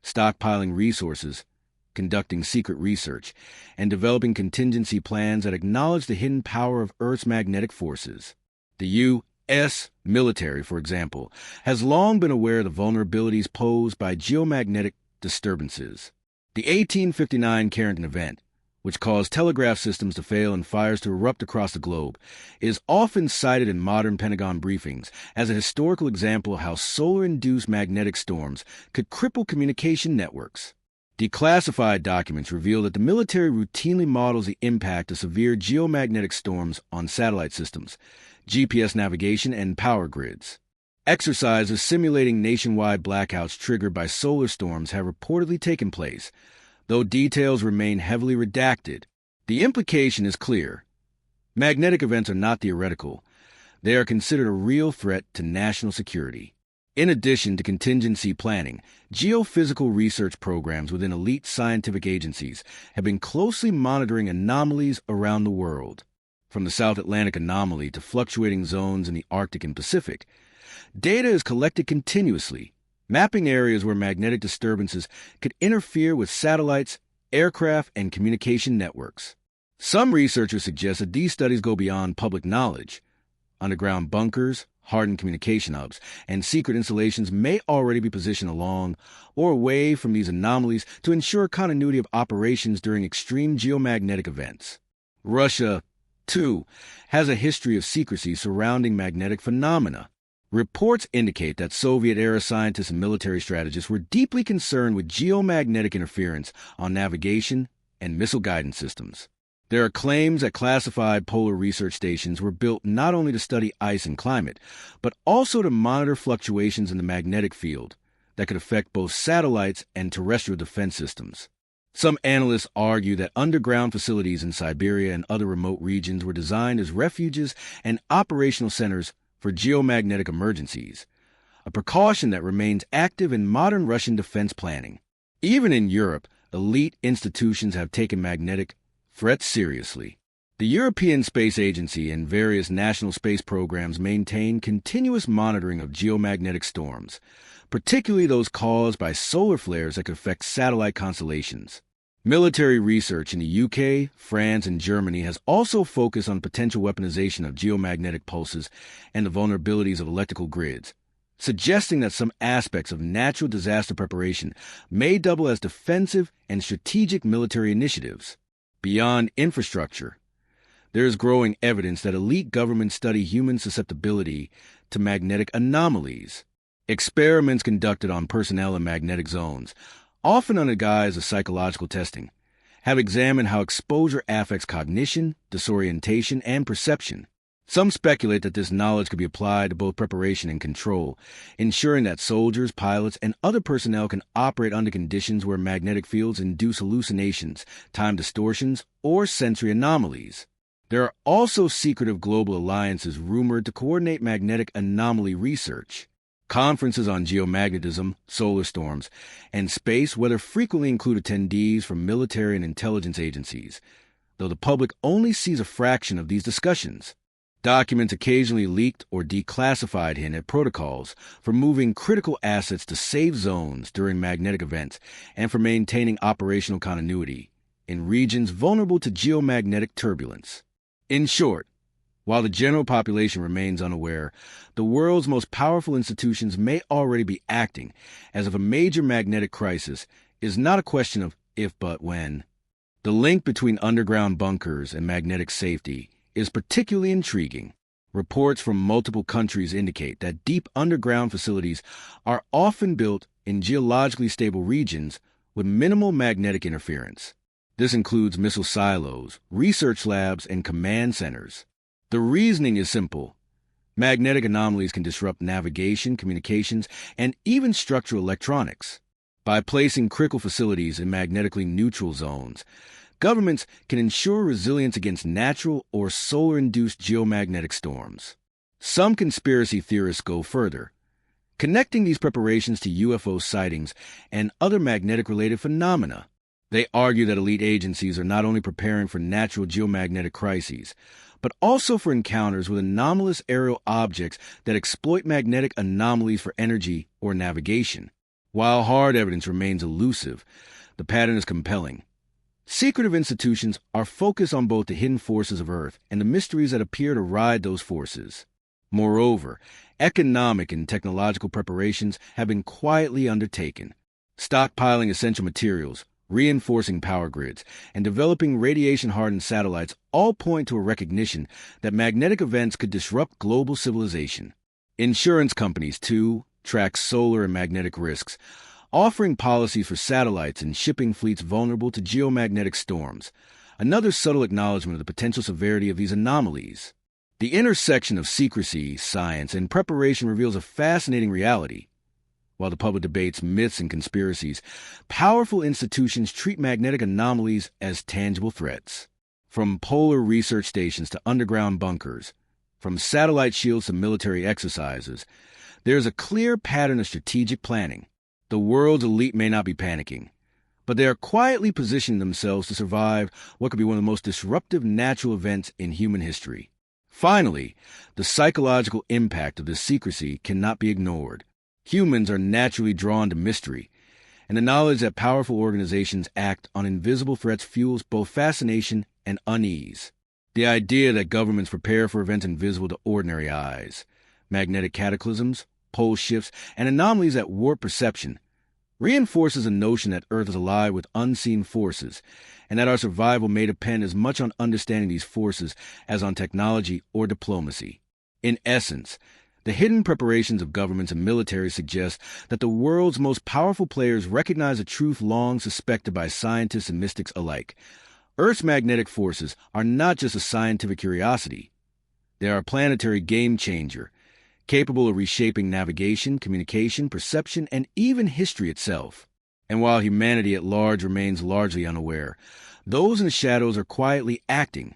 A: stockpiling resources, conducting secret research, and developing contingency plans that acknowledge the hidden power of Earth's magnetic forces. The U.S. military, for example, has long been aware of the vulnerabilities posed by geomagnetic disturbances. The 1859 Carrington event, which caused telegraph systems to fail and fires to erupt across the globe, is often cited in modern Pentagon briefings as a historical example of how solar-induced magnetic storms could cripple communication networks. Declassified documents reveal that the military routinely models the impact of severe geomagnetic storms on satellite systems, GPS navigation, and power grids. Exercises simulating nationwide blackouts triggered by solar storms have reportedly taken place, though details remain heavily redacted. The implication is clear. Magnetic events are not theoretical. They are considered a real threat to national security. In addition to contingency planning, geophysical research programs within elite scientific agencies have been closely monitoring anomalies around the world. From the South Atlantic anomaly to fluctuating zones in the Arctic and Pacific, data is collected continuously, mapping areas where magnetic disturbances could interfere with satellites, aircraft, and communication networks. Some researchers suggest that these studies go beyond public knowledge. Underground bunkers, hardened communication hubs, and secret installations may already be positioned along or away from these anomalies to ensure continuity of operations during extreme geomagnetic events. Russia, too, has a history of secrecy surrounding magnetic phenomena. Reports indicate that Soviet-era scientists and military strategists were deeply concerned with geomagnetic interference on navigation and missile guidance systems. There are claims that classified polar research stations were built not only to study ice and climate, but also to monitor fluctuations in the magnetic field that could affect both satellites and terrestrial defense systems. Some analysts argue that underground facilities in Siberia and other remote regions were designed as refuges and operational centers for geomagnetic emergencies, a precaution that remains active in modern Russian defense planning. Even in Europe, elite institutions have taken magnetic threats seriously. The European Space Agency and various national space programs maintain continuous monitoring of geomagnetic storms, particularly those caused by solar flares that could affect satellite constellations. Military research in the UK, France, and Germany has also focused on potential weaponization of geomagnetic pulses and the vulnerabilities of electrical grids, suggesting that some aspects of natural disaster preparation may double as defensive and strategic military initiatives. Beyond infrastructure, there is growing evidence that elite governments study human susceptibility to magnetic anomalies. Experiments conducted on personnel in magnetic zones, often under guise of psychological testing, have examined how exposure affects cognition, disorientation, and perception. Some speculate that this knowledge could be applied to both preparation and control, ensuring that soldiers, pilots, and other personnel can operate under conditions where magnetic fields induce hallucinations, time distortions, or sensory anomalies. There are also secretive global alliances rumored to coordinate magnetic anomaly research. Conferences on geomagnetism, solar storms, and space weather frequently include attendees from military and intelligence agencies, though the public only sees a fraction of these discussions. Documents occasionally leaked or declassified hint at protocols for moving critical assets to safe zones during magnetic events and for maintaining operational continuity in regions vulnerable to geomagnetic turbulence. In short, while the general population remains unaware, the world's most powerful institutions may already be acting as if a major magnetic crisis is not a question of if but when. The link between underground bunkers and magnetic safety is particularly intriguing. Reports from multiple countries indicate that deep underground facilities are often built in geologically stable regions with minimal magnetic interference. This includes missile silos, research labs, and command centers. The reasoning is simple. Magnetic anomalies can disrupt navigation, communications, and even structural electronics. By placing critical facilities in magnetically neutral zones, governments can ensure resilience against natural or solar-induced geomagnetic storms. Some conspiracy theorists go further, connecting these preparations to UFO sightings and other magnetic-related phenomena. They argue that elite agencies are not only preparing for natural geomagnetic crises, but also for encounters with anomalous aerial objects that exploit magnetic anomalies for energy or navigation. While hard evidence remains elusive, the pattern is compelling. Secretive institutions are focused on both the hidden forces of Earth and the mysteries that appear to ride those forces. Moreover, economic and technological preparations have been quietly undertaken. Stockpiling essential materials, reinforcing power grids, and developing radiation-hardened satellites all point to a recognition that magnetic events could disrupt global civilization. Insurance companies, too, track solar and magnetic risks, offering policies for satellites and shipping fleets vulnerable to geomagnetic storms, another subtle acknowledgement of the potential severity of these anomalies. The intersection of secrecy, science, and preparation reveals a fascinating reality. While the public debates myths and conspiracies, powerful institutions treat magnetic anomalies as tangible threats. From polar research stations to underground bunkers, from satellite shields to military exercises, there is a clear pattern of strategic planning. The world's elite may not be panicking, but they are quietly positioning themselves to survive what could be one of the most disruptive natural events in human history. Finally, the psychological impact of this secrecy cannot be ignored. Humans are naturally drawn to mystery, and the knowledge that powerful organizations act on invisible threats fuels both fascination and unease. The idea that governments prepare for events invisible to ordinary eyes, magnetic cataclysms, pole shifts, and anomalies that warp perception, reinforces a notion that Earth is alive with unseen forces, and that our survival may depend as much on understanding these forces as on technology or diplomacy. In essence, the hidden preparations of governments and militaries suggest that the world's most powerful players recognize a truth long suspected by scientists and mystics alike. Earth's magnetic forces are not just a scientific curiosity. They are a planetary game changer, capable of reshaping navigation, communication, perception, and even history itself. And while humanity at large remains largely unaware, those in the shadows are quietly acting,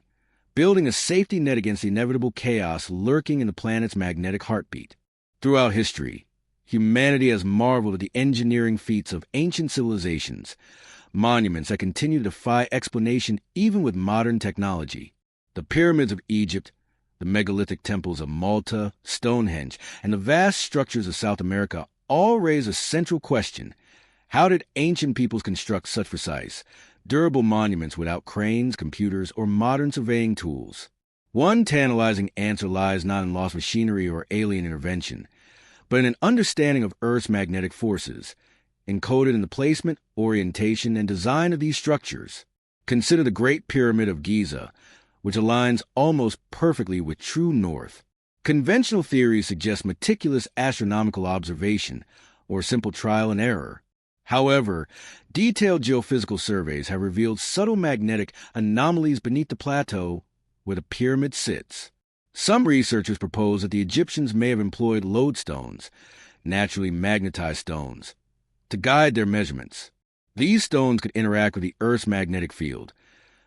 A: building a safety net against the inevitable chaos lurking in the planet's magnetic heartbeat. Throughout history, humanity has marveled at the engineering feats of ancient civilizations, monuments that continue to defy explanation even with modern technology. The pyramids of Egypt, the megalithic temples of Malta, Stonehenge, and the vast structures of South America all raise a central question. How did ancient peoples construct such precise, durable monuments without cranes, computers, or modern surveying tools? One tantalizing answer lies not in lost machinery or alien intervention, but in an understanding of Earth's magnetic forces, encoded in the placement, orientation, and design of these structures. Consider the Great Pyramid of Giza, which aligns almost perfectly with true north. Conventional theories suggest meticulous astronomical observation or simple trial and error. However, detailed geophysical surveys have revealed subtle magnetic anomalies beneath the plateau where the pyramid sits. Some researchers propose that the Egyptians may have employed lodestones, naturally magnetized stones, to guide their measurements. These stones could interact with the Earth's magnetic field,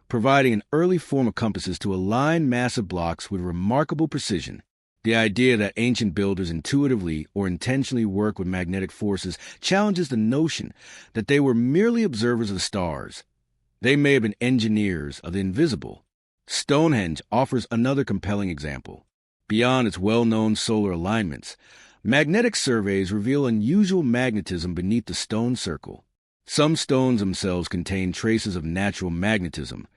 A: providing an early form of compasses to align massive blocks with remarkable precision. The idea that ancient builders intuitively or intentionally work with magnetic forces challenges the notion that they were merely observers of the stars. They may have been engineers of the invisible. Stonehenge offers another compelling example. Beyond its well-known solar alignments, magnetic surveys reveal unusual magnetism beneath the stone circle. Some stones themselves contain traces of natural magnetism,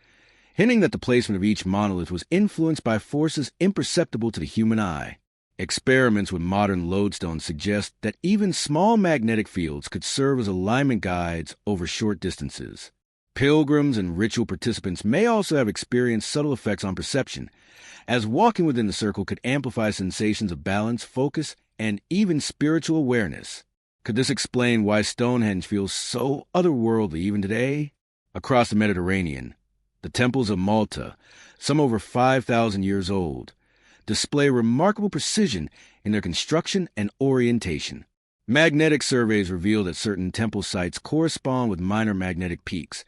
A: hinting that the placement of each monolith was influenced by forces imperceptible to the human eye. Experiments with modern lodestones suggest that even small magnetic fields could serve as alignment guides over short distances. Pilgrims and ritual participants may also have experienced subtle effects on perception, as walking within the circle could amplify sensations of balance, focus, and even spiritual awareness. Could this explain why Stonehenge feels so otherworldly even today? Across the Mediterranean, the temples of Malta, some over 5,000 years old, display remarkable precision in their construction and orientation. Magnetic surveys reveal that certain temple sites correspond with minor magnetic peaks,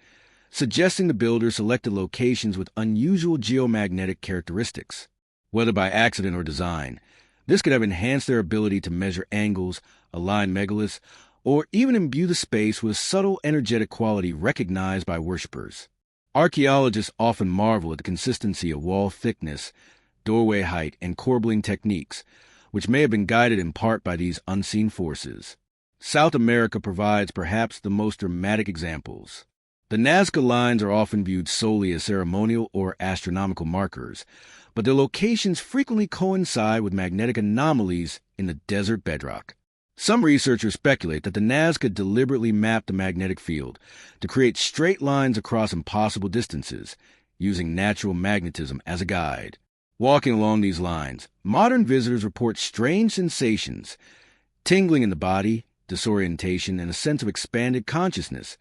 A: suggesting the builders selected locations with unusual geomagnetic characteristics. Whether by accident or design, this could have enhanced their ability to measure angles, align megaliths, or even imbue the space with subtle energetic quality recognized by worshippers. Archaeologists often marvel at the consistency of wall thickness, doorway height, and corbelling techniques, which may have been guided in part by these unseen forces. South America provides perhaps the most dramatic examples. The Nazca lines are often viewed solely as ceremonial or astronomical markers, but their locations frequently coincide with magnetic anomalies in the desert bedrock. Some researchers speculate that the Nazca deliberately mapped the magnetic field to create straight lines across impossible distances, using natural magnetism as a guide. Walking along these lines, modern visitors report strange sensations, tingling in the body, disorientation, and a sense of expanded consciousness,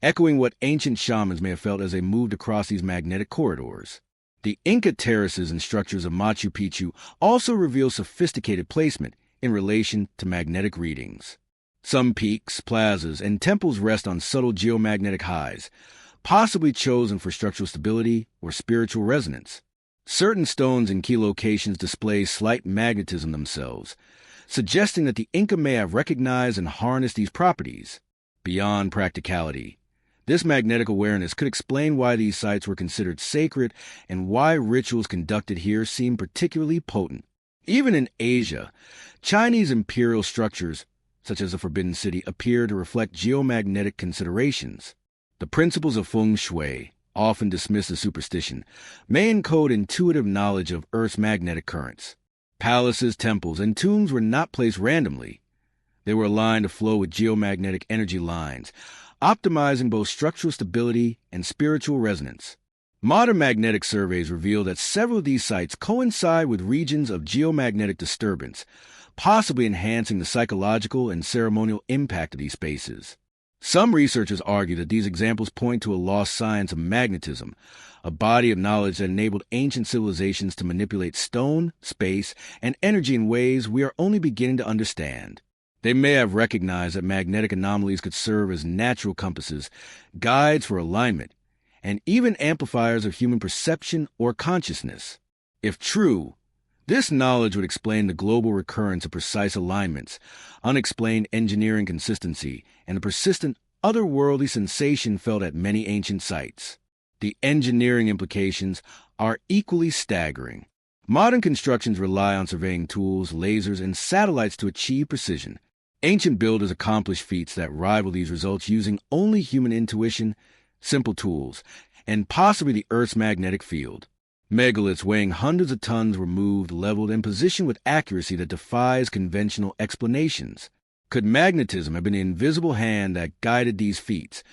A: echoing what ancient shamans may have felt as they moved across these magnetic corridors. The Inca terraces and structures of Machu Picchu also reveal sophisticated placement in relation to magnetic readings. Some peaks, plazas, and temples rest on subtle geomagnetic highs, possibly chosen for structural stability or spiritual resonance. Certain stones in key locations display slight magnetism themselves, suggesting that the Inca may have recognized and harnessed these properties. Beyond practicality, this magnetic awareness could explain why these sites were considered sacred and why rituals conducted here seem particularly potent. Even in Asia, Chinese imperial structures, such as the Forbidden City, appear to reflect geomagnetic considerations. The principles of feng shui, often dismissed as superstition, may encode intuitive knowledge of Earth's magnetic currents. Palaces, temples, and tombs were not placed randomly. They were aligned to flow with geomagnetic energy lines, optimizing both structural stability and spiritual resonance. Modern magnetic surveys reveal that several of these sites coincide with regions of geomagnetic disturbance, possibly enhancing the psychological and ceremonial impact of these spaces. Some researchers argue that these examples point to a lost science of magnetism, a body of knowledge that enabled ancient civilizations to manipulate stone, space, and energy in ways we are only beginning to understand. They may have recognized that magnetic anomalies could serve as natural compasses, guides for alignment, and even amplifiers of human perception or consciousness. If true, this knowledge would explain the global recurrence of precise alignments, unexplained engineering consistency, and the persistent otherworldly sensation felt at many ancient sites. The engineering implications are equally staggering. Modern constructions rely on surveying tools, lasers, and satellites to achieve precision. Ancient builders accomplished feats that rival these results using only human intuition, simple tools, and possibly the Earth's magnetic field. Megaliths weighing hundreds of tons were moved, leveled, and positioned with accuracy that defies conventional explanations. Could magnetism have been the invisible hand that guided these feats,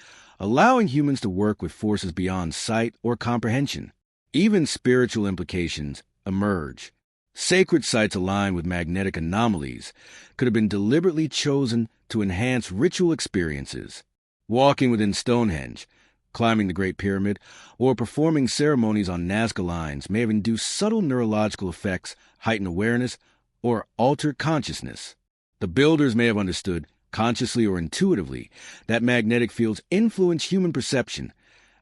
A: allowing humans to work with forces beyond sight or comprehension? Even spiritual implications emerge. Sacred sites aligned with magnetic anomalies could have been deliberately chosen to enhance ritual experiences. Walking within Stonehenge, climbing the Great Pyramid, or performing ceremonies on Nazca lines may have induced subtle neurological effects, heightened awareness, or altered consciousness. The builders may have understood, consciously or intuitively, that magnetic fields influence human perception,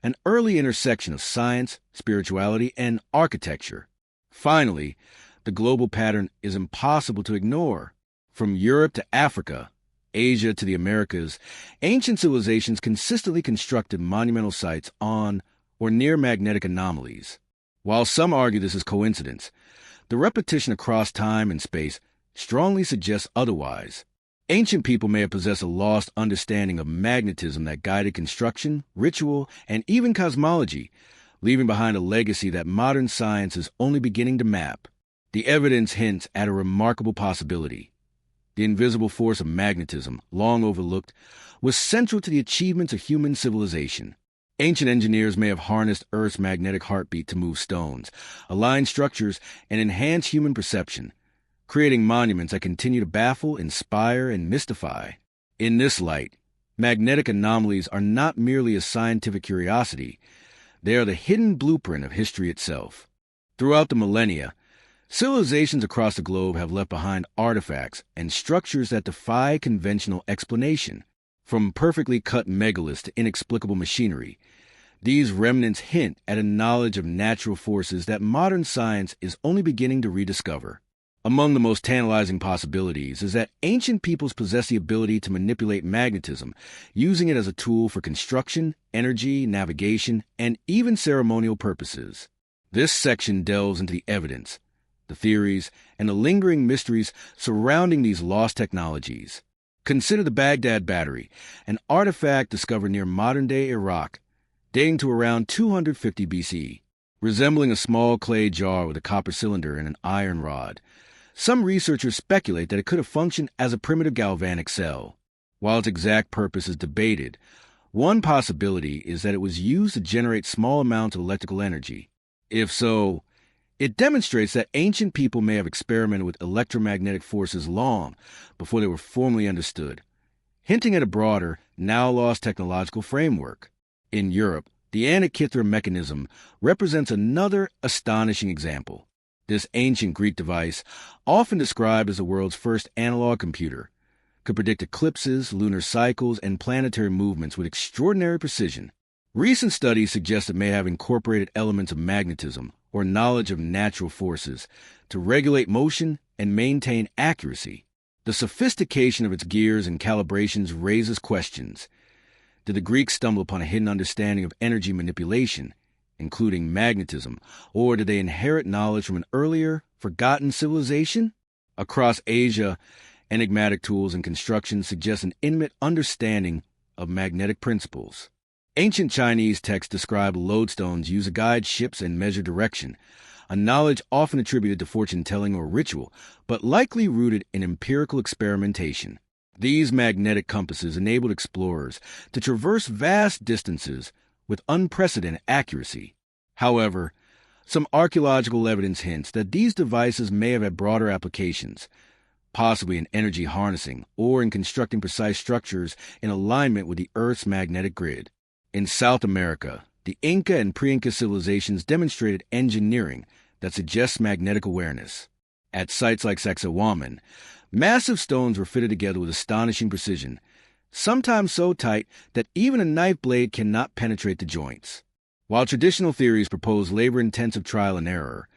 A: an early intersection of science, spirituality, and architecture. Finally, the global pattern is impossible to ignore. From Europe to Africa, Asia to the Americas, ancient civilizations consistently constructed monumental sites on or near magnetic anomalies. While some argue this is coincidence, the repetition across time and space strongly suggests otherwise. Ancient people may have possessed a lost understanding of magnetism that guided construction, ritual, and even cosmology, leaving behind a legacy that modern science is only beginning to map. The evidence hints at a remarkable possibility. The invisible force of magnetism, long overlooked, was central to the achievements of human civilization. Ancient engineers may have harnessed Earth's magnetic heartbeat to move stones, align structures, and enhance human perception, creating monuments that continue to baffle, inspire, and mystify. In this light, magnetic anomalies are not merely a scientific curiosity, they are the hidden blueprint of history itself. Throughout the millennia, civilizations across the globe have left behind artifacts and structures that defy conventional explanation. From perfectly cut megaliths to inexplicable machinery, these remnants hint at a knowledge of natural forces that modern science is only beginning to rediscover. Among the most tantalizing possibilities is that ancient peoples possess the ability to manipulate magnetism, using it as a tool for construction, energy, navigation, and even ceremonial purposes. This section delves into the evidence, the theories, and the lingering mysteries surrounding these lost technologies. Consider the Baghdad Battery, an artifact discovered near modern-day Iraq, dating to around 250 BCE. Resembling a small clay jar with a copper cylinder and an iron rod, some researchers speculate that it could have functioned as a primitive galvanic cell. While its exact purpose is debated, one possibility is that it was used to generate small amounts of electrical energy. If so, it demonstrates that ancient people may have experimented with electromagnetic forces long before they were formally understood, hinting at a broader, now-lost technological framework. In Europe, the Antikythera mechanism represents another astonishing example. This ancient Greek device, often described as the world's first analog computer, could predict eclipses, lunar cycles, and planetary movements with extraordinary precision. Recent studies suggest it may have incorporated elements of magnetism or knowledge of natural forces to regulate motion and maintain accuracy. The sophistication of its gears and calibrations raises questions. Did the Greeks stumble upon a hidden understanding of energy manipulation, including magnetism, or did they inherit knowledge from an earlier, forgotten civilization? Across Asia, enigmatic tools and construction suggest an intimate understanding of magnetic principles. Ancient Chinese texts describe lodestones used to guide ships and measure direction, a knowledge often attributed to fortune-telling or ritual, but likely rooted in empirical experimentation. These magnetic compasses enabled explorers to traverse vast distances with unprecedented accuracy. However, some archaeological evidence hints that these devices may have had broader applications, possibly in energy harnessing or in constructing precise structures in alignment with the Earth's magnetic grid. In South America, the Inca and pre-Inca civilizations demonstrated engineering that suggests magnetic awareness. At sites like Sacsayhuaman, massive stones were fitted together with astonishing precision, sometimes so tight that even a knife blade cannot penetrate the joints. While traditional theories propose labor-intensive trial and error,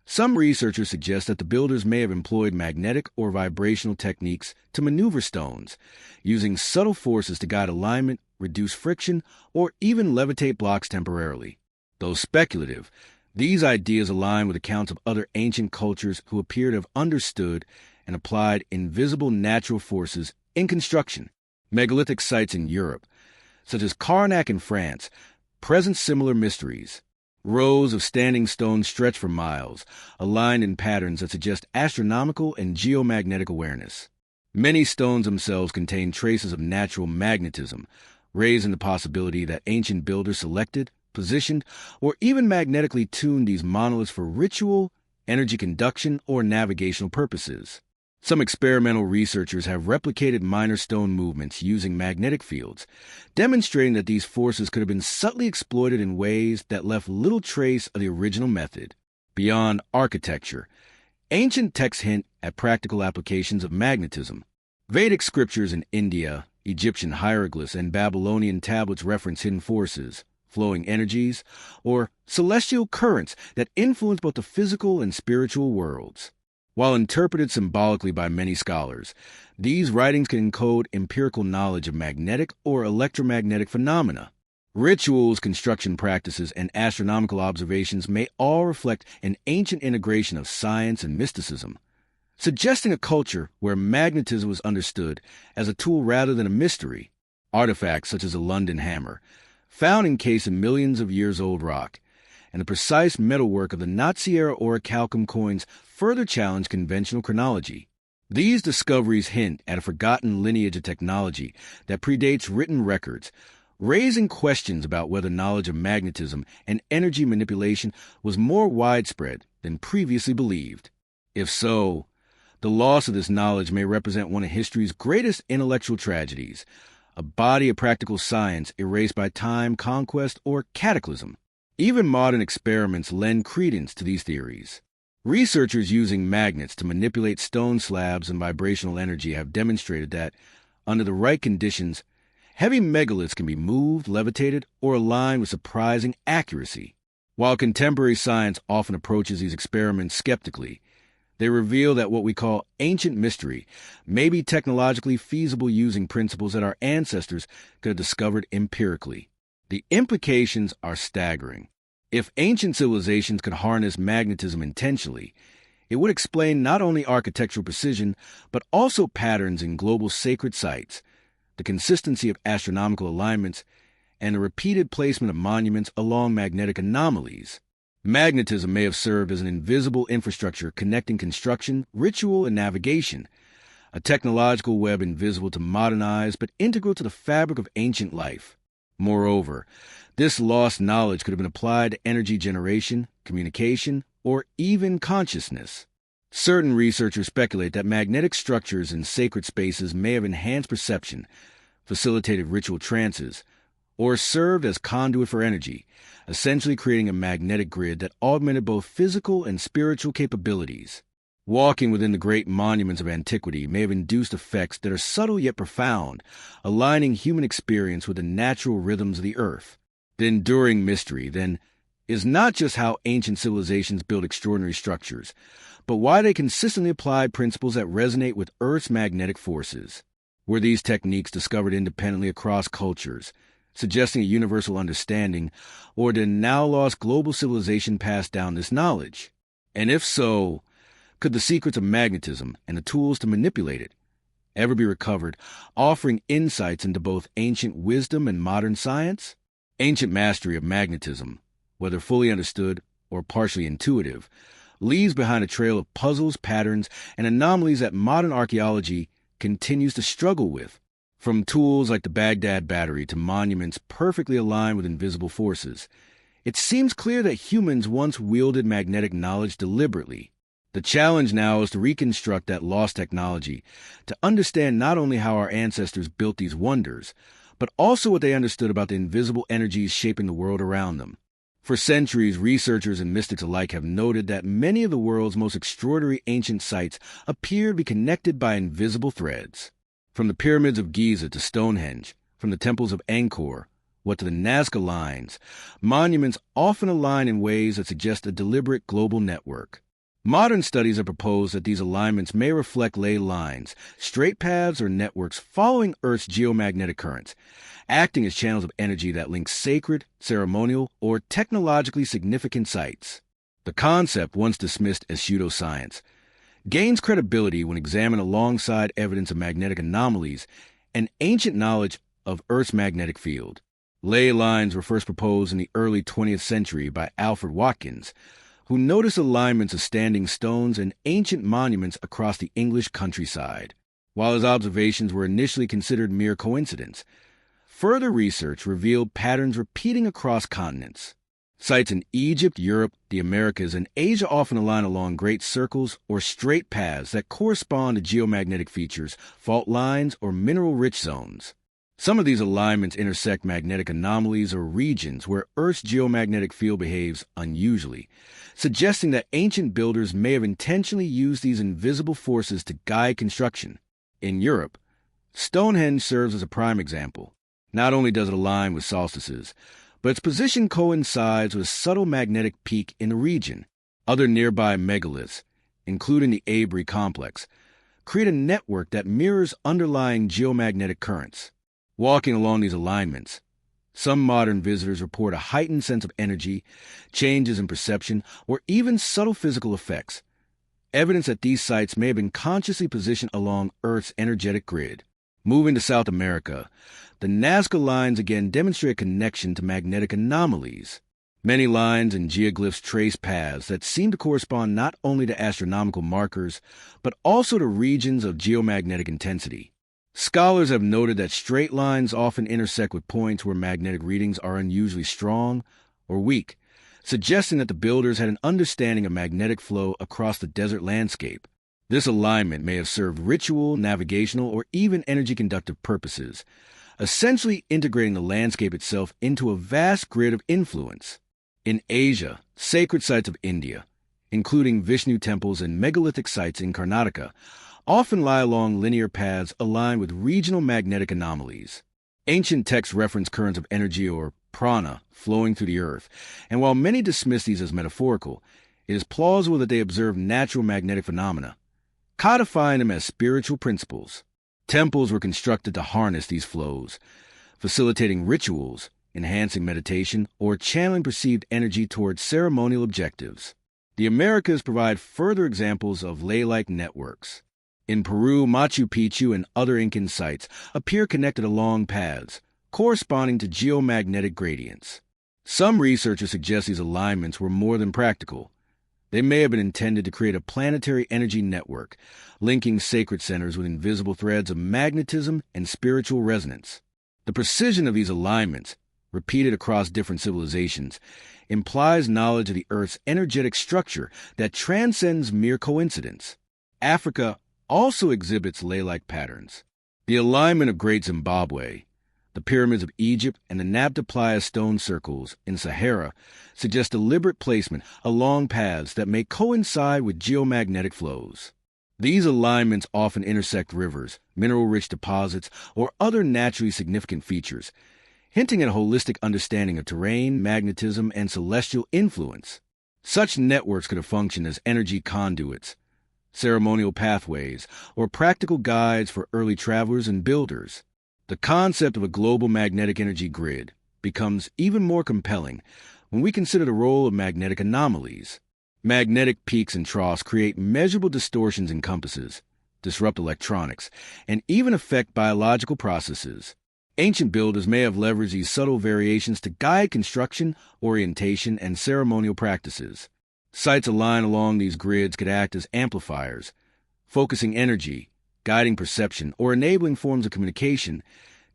A: some researchers suggest that the builders may have employed magnetic or vibrational techniques to maneuver stones, using subtle forces to guide alignment, reduce friction, or even levitate blocks temporarily. Though speculative, these ideas align with accounts of other ancient cultures who appear to have understood and applied invisible natural forces in construction. Megalithic sites in Europe, such as Karnak in France, present similar mysteries. Rows of standing stones stretch for miles, aligned in patterns that suggest astronomical and geomagnetic awareness. Many stones themselves contain traces of natural magnetism, raising the possibility that ancient builders selected, positioned, or even magnetically tuned these monoliths for ritual, energy conduction, or navigational purposes. Some experimental researchers have replicated minor stone movements using magnetic fields, demonstrating that these forces could have been subtly exploited in ways that left little trace of the original method. Beyond architecture, ancient texts hint at practical applications of magnetism. Vedic scriptures in India, Egyptian hieroglyphs, and Babylonian tablets reference hidden forces, flowing energies, or celestial currents that influence both the physical and spiritual worlds. While interpreted symbolically by many scholars, these writings can encode empirical knowledge of magnetic or electromagnetic phenomena. Rituals, construction practices, and astronomical observations may all reflect an ancient integration of science and mysticism, suggesting a culture where magnetism was understood as a tool rather than a mystery. Artifacts such as a London hammer, found encased in millions of years old rock, and the precise metalwork of the Nazi-era orichalcum coins further challenge conventional chronology. These discoveries hint at a forgotten lineage of technology that predates written records, raising questions about whether knowledge of magnetism and energy manipulation was more widespread than previously believed. If so, the loss of this knowledge may represent one of history's greatest intellectual tragedies, a body of practical science erased by time, conquest, or cataclysm. Even modern experiments lend credence to these theories. Researchers using magnets to manipulate stone slabs and vibrational energy have demonstrated that, under the right conditions, heavy megaliths can be moved, levitated, or aligned with surprising accuracy. While contemporary science often approaches these experiments skeptically, they reveal that what we call ancient mystery may be technologically feasible using principles that our ancestors could have discovered empirically. The implications are staggering. If ancient civilizations could harness magnetism intentionally, it would explain not only architectural precision, but also patterns in global sacred sites, the consistency of astronomical alignments, and the repeated placement of monuments along magnetic anomalies. Magnetism may have served as an invisible infrastructure connecting construction, ritual, and navigation, a technological web invisible to modern eyes but integral to the fabric of ancient life. Moreover, this lost knowledge could have been applied to energy generation, communication, or even consciousness. Certain researchers speculate that magnetic structures in sacred spaces may have enhanced perception, facilitated ritual trances, or served as conduit for energy, essentially creating a magnetic grid that augmented both physical and spiritual capabilities. Walking within the great monuments of antiquity may have induced effects that are subtle yet profound, aligning human experience with the natural rhythms of the earth. The enduring mystery, then, is not just how ancient civilizations built extraordinary structures, but why they consistently applied principles that resonate with Earth's magnetic forces. Were these techniques discovered independently across cultures, suggesting a universal understanding, or did a now-lost global civilization pass down this knowledge? And if so, could the secrets of magnetism and the tools to manipulate it ever be recovered, offering insights into both ancient wisdom and modern science? Ancient mastery of magnetism, whether fully understood or partially intuitive, leaves behind a trail of puzzles, patterns, and anomalies that modern archaeology continues to struggle with. From tools like the Baghdad battery to monuments perfectly aligned with invisible forces, it seems clear that humans once wielded magnetic knowledge deliberately. The challenge now is to reconstruct that lost technology, to understand not only how our ancestors built these wonders, but also what they understood about the invisible energies shaping the world around them. For centuries, researchers and mystics alike have noted that many of the world's most extraordinary ancient sites appear to be connected by invisible threads. From the pyramids of Giza to Stonehenge, from the temples of Angkor, to the Nazca lines, monuments often align in ways that suggest a deliberate global network. Modern studies have proposed that these alignments may reflect ley lines, straight paths, or networks following Earth's geomagnetic currents, acting as channels of energy that link sacred, ceremonial, or technologically significant sites. The concept, once dismissed as pseudoscience, gains credibility when examined alongside evidence of magnetic anomalies and ancient knowledge of Earth's magnetic field. Ley lines were first proposed in the early 20th century by Alfred Watkins, who noticed alignments of standing stones and ancient monuments across the English countryside. While his observations were initially considered mere coincidence, further research revealed patterns repeating across continents. Sites in Egypt, Europe, the Americas, and Asia often align along great circles or straight paths that correspond to geomagnetic features, fault lines, or mineral-rich zones. Some of these alignments intersect magnetic anomalies or regions where Earth's geomagnetic field behaves unusually, suggesting that ancient builders may have intentionally used these invisible forces to guide construction. In Europe, Stonehenge serves as a prime example. Not only does it align with solstices, but its position coincides with a subtle magnetic peak in the region. Other nearby megaliths, including the Avery complex, create a network that mirrors underlying geomagnetic currents. Walking along these alignments, some modern visitors report a heightened sense of energy, changes in perception, or even subtle physical effects, evidence that these sites may have been consciously positioned along Earth's energetic grid. Moving to South America, the Nazca lines again demonstrate a connection to magnetic anomalies. Many lines and geoglyphs trace paths that seem to correspond not only to astronomical markers, but also to regions of geomagnetic intensity. Scholars have noted that straight lines often intersect with points where magnetic readings are unusually strong or weak, suggesting that the builders had an understanding of magnetic flow across the desert landscape. This alignment may have served ritual, navigational, or even energy-conductive purposes, essentially integrating the landscape itself into a vast grid of influence. In Asia, sacred sites of India, including Vishnu temples and megalithic sites in Karnataka, often lie along linear paths aligned with regional magnetic anomalies. Ancient texts reference currents of energy or prana flowing through the earth, and while many dismiss these as metaphorical, it is plausible that they observe natural magnetic phenomena, codifying them as spiritual principles. Temples were constructed to harness these flows, facilitating rituals, enhancing meditation, or channeling perceived energy towards ceremonial objectives. The Americas provide further examples of ley-like networks. In Peru, Machu Picchu and other Incan sites appear connected along paths, corresponding to geomagnetic gradients. Some researchers suggest these alignments were more than practical. They may have been intended to create a planetary energy network, linking sacred centers with invisible threads of magnetism and spiritual resonance. The precision of these alignments, repeated across different civilizations, implies knowledge of the Earth's energetic structure that transcends mere coincidence. Africa also exhibits ley-like patterns. The alignment of Great Zimbabwe, the pyramids of Egypt, and the Nabta Playa stone circles in Sahara suggest deliberate placement along paths that may coincide with geomagnetic flows. These alignments often intersect rivers, mineral-rich deposits, or other naturally significant features, hinting at a holistic understanding of terrain, magnetism, and celestial influence. Such networks could have functioned as energy conduits, ceremonial pathways, or practical guides for early travelers and builders. The concept of a global magnetic energy grid becomes even more compelling when we consider the role of magnetic anomalies. Magnetic peaks and troughs create measurable distortions in compasses, disrupt electronics, and even affect biological processes. Ancient builders may have leveraged these subtle variations to guide construction, orientation, and ceremonial practices. Sites aligned along these grids could act as amplifiers, focusing energy, guiding perception, or enabling forms of communication,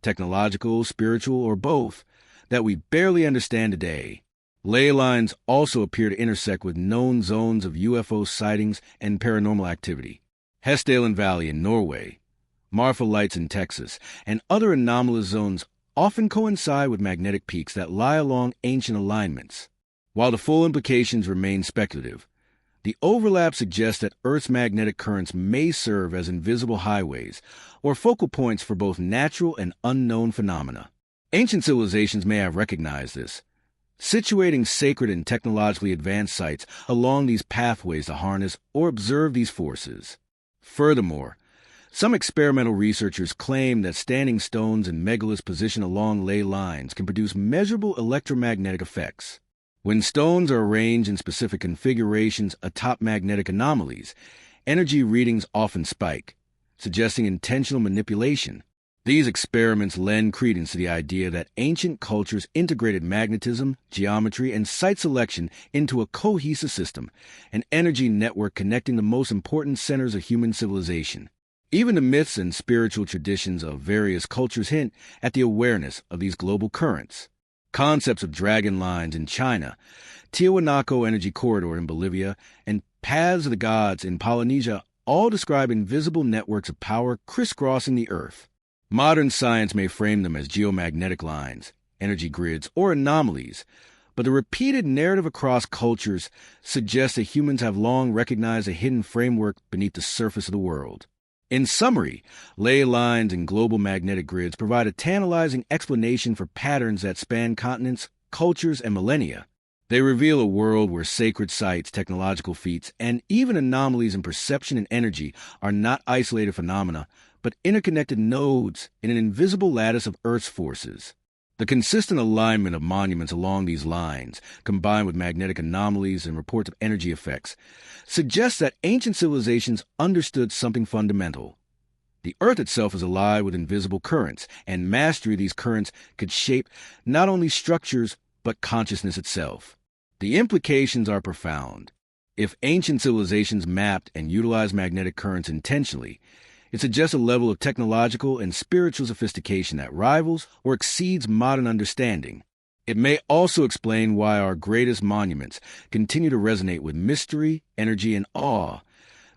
A: technological, spiritual, or both, that we barely understand today. Ley lines also appear to intersect with known zones of UFO sightings and paranormal activity. Hessdalen Valley in Norway, Marfa Lights in Texas, and other anomalous zones often coincide with magnetic peaks that lie along ancient alignments. While the full implications remain speculative, the overlap suggests that Earth's magnetic currents may serve as invisible highways or focal points for both natural and unknown phenomena. Ancient civilizations may have recognized this, situating sacred and technologically advanced sites along these pathways to harness or observe these forces. Furthermore, some experimental researchers claim that standing stones and megaliths positioned along ley lines can produce measurable electromagnetic effects. When stones are arranged in specific configurations atop magnetic anomalies, energy readings often spike, suggesting intentional manipulation. These experiments lend credence to the idea that ancient cultures integrated magnetism, geometry, and site selection into a cohesive system, an energy network connecting the most important centers of human civilization. Even the myths and spiritual traditions of various cultures hint at the awareness of these global currents. Concepts of dragon lines in China, Tiwanaku Energy Corridor in Bolivia, and Paths of the Gods in Polynesia all describe invisible networks of power crisscrossing the Earth. Modern science may frame them as geomagnetic lines, energy grids, or anomalies, but the repeated narrative across cultures suggests that humans have long recognized a hidden framework beneath the surface of the world. In summary, ley lines and global magnetic grids provide a tantalizing explanation for patterns that span continents, cultures, and millennia. They reveal a world where sacred sites, technological feats, and even anomalies in perception and energy are not isolated phenomena, but interconnected nodes in an invisible lattice of Earth's forces. The consistent alignment of monuments along these lines, combined with magnetic anomalies and reports of energy effects, suggests that ancient civilizations understood something fundamental. The Earth itself is alive with invisible currents, and mastery of these currents could shape not only structures, but consciousness itself. The implications are profound. If ancient civilizations mapped and utilized magnetic currents intentionally, It suggests a level of technological and spiritual sophistication that rivals or exceeds modern understanding. It may also explain why our greatest monuments continue to resonate with mystery, energy, and awe.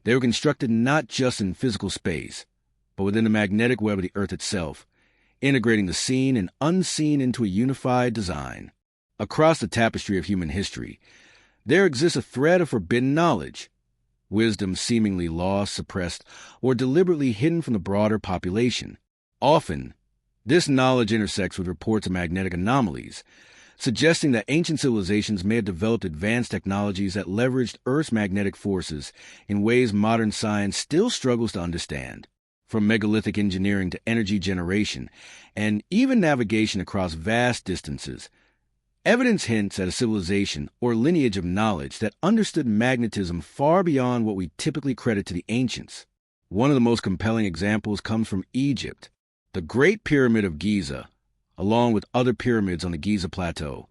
A: They were constructed not just in physical space, but within the magnetic web of the Earth itself, integrating the seen and unseen into a unified design. Across the tapestry of human history, there exists a thread of forbidden knowledge, wisdom seemingly lost, suppressed, or deliberately hidden from the broader population. Often, this knowledge intersects with reports of magnetic anomalies, suggesting that ancient civilizations may have developed advanced technologies that leveraged Earth's magnetic forces in ways modern science still struggles to understand. From megalithic engineering to energy generation, and even navigation across vast distances, evidence hints at a civilization or lineage of knowledge that understood magnetism far beyond what we typically credit to the ancients. One of the most compelling examples comes from Egypt. The Great Pyramid of Giza, along with other pyramids on the Giza Plateau,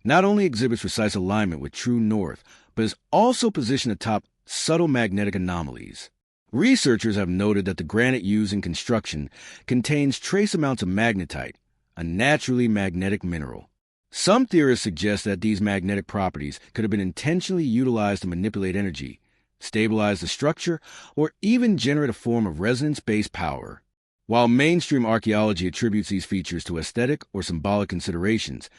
A: not only exhibits precise alignment with true north, but is also positioned atop subtle magnetic anomalies. Researchers have noted that the granite used in construction contains trace amounts of magnetite, a naturally magnetic mineral. Some theorists suggest that these magnetic properties could have been intentionally utilized to manipulate energy, stabilize the structure, or even generate a form of resonance-based power. While mainstream archaeology attributes these features to aesthetic or symbolic considerations,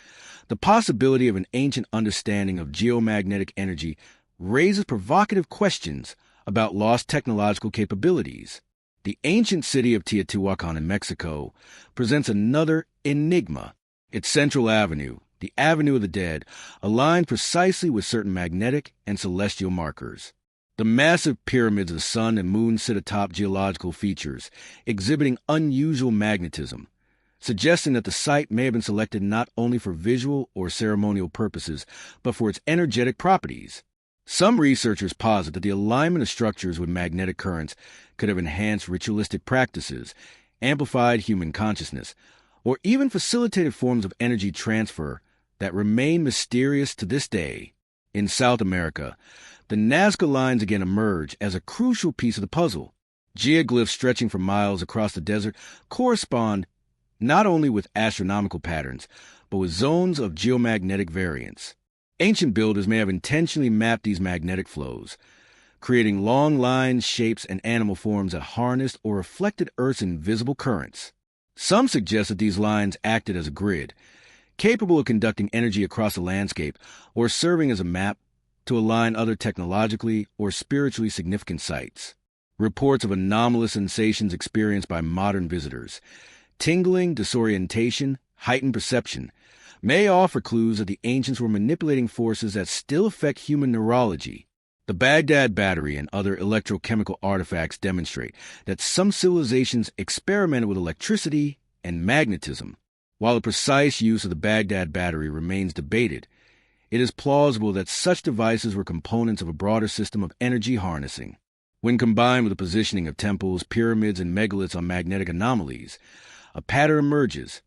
A: the possibility of an ancient understanding of geomagnetic energy raises provocative questions about lost technological capabilities. The ancient city of Teotihuacan in Mexico presents another enigma. Its central avenue, the Avenue of the Dead, aligned precisely with certain magnetic and celestial markers. The massive pyramids of the sun and moon sit atop geological features, exhibiting unusual magnetism, suggesting that the site may have been selected not only for visual or ceremonial purposes, but for its energetic properties. Some researchers posit that the alignment of structures with magnetic currents could have enhanced ritualistic practices, amplified human consciousness, or even facilitated forms of energy transfer that remain mysterious to this day. In South America, the Nazca lines again emerge as a crucial piece of the puzzle. Geoglyphs stretching for miles across the desert correspond not only with astronomical patterns, but with zones of geomagnetic variance. Ancient builders may have intentionally mapped these magnetic flows, creating long lines, shapes, and animal forms that harnessed or reflected Earth's invisible currents. Some suggest that these lines acted as a grid, capable of conducting energy across the landscape or serving as a map to align other technologically or spiritually significant sites. Reports of anomalous sensations experienced by modern visitors, tingling, disorientation, heightened perception, may offer clues that the ancients were manipulating forces that still affect human neurology. The Baghdad battery and other electrochemical artifacts demonstrate that some civilizations experimented with electricity and magnetism. While the precise use of the Baghdad battery remains debated, it is plausible that such devices were components of a broader system of energy harnessing. When combined with the positioning of temples, pyramids, and megaliths on magnetic anomalies, a pattern emerges.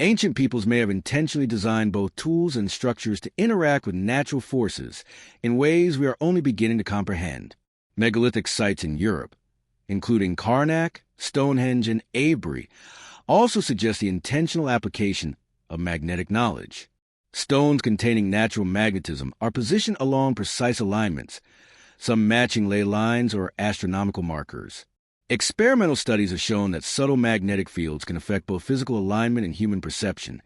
A: Ancient peoples may have intentionally designed both tools and structures to interact with natural forces in ways we are only beginning to comprehend. Megalithic sites in Europe, including Karnak, Stonehenge, and Avebury, also suggest the intentional application of magnetic knowledge. Stones containing natural magnetism are positioned along precise alignments, some matching ley lines or astronomical markers. Experimental studies have shown that subtle magnetic fields can affect both physical alignment and human perception,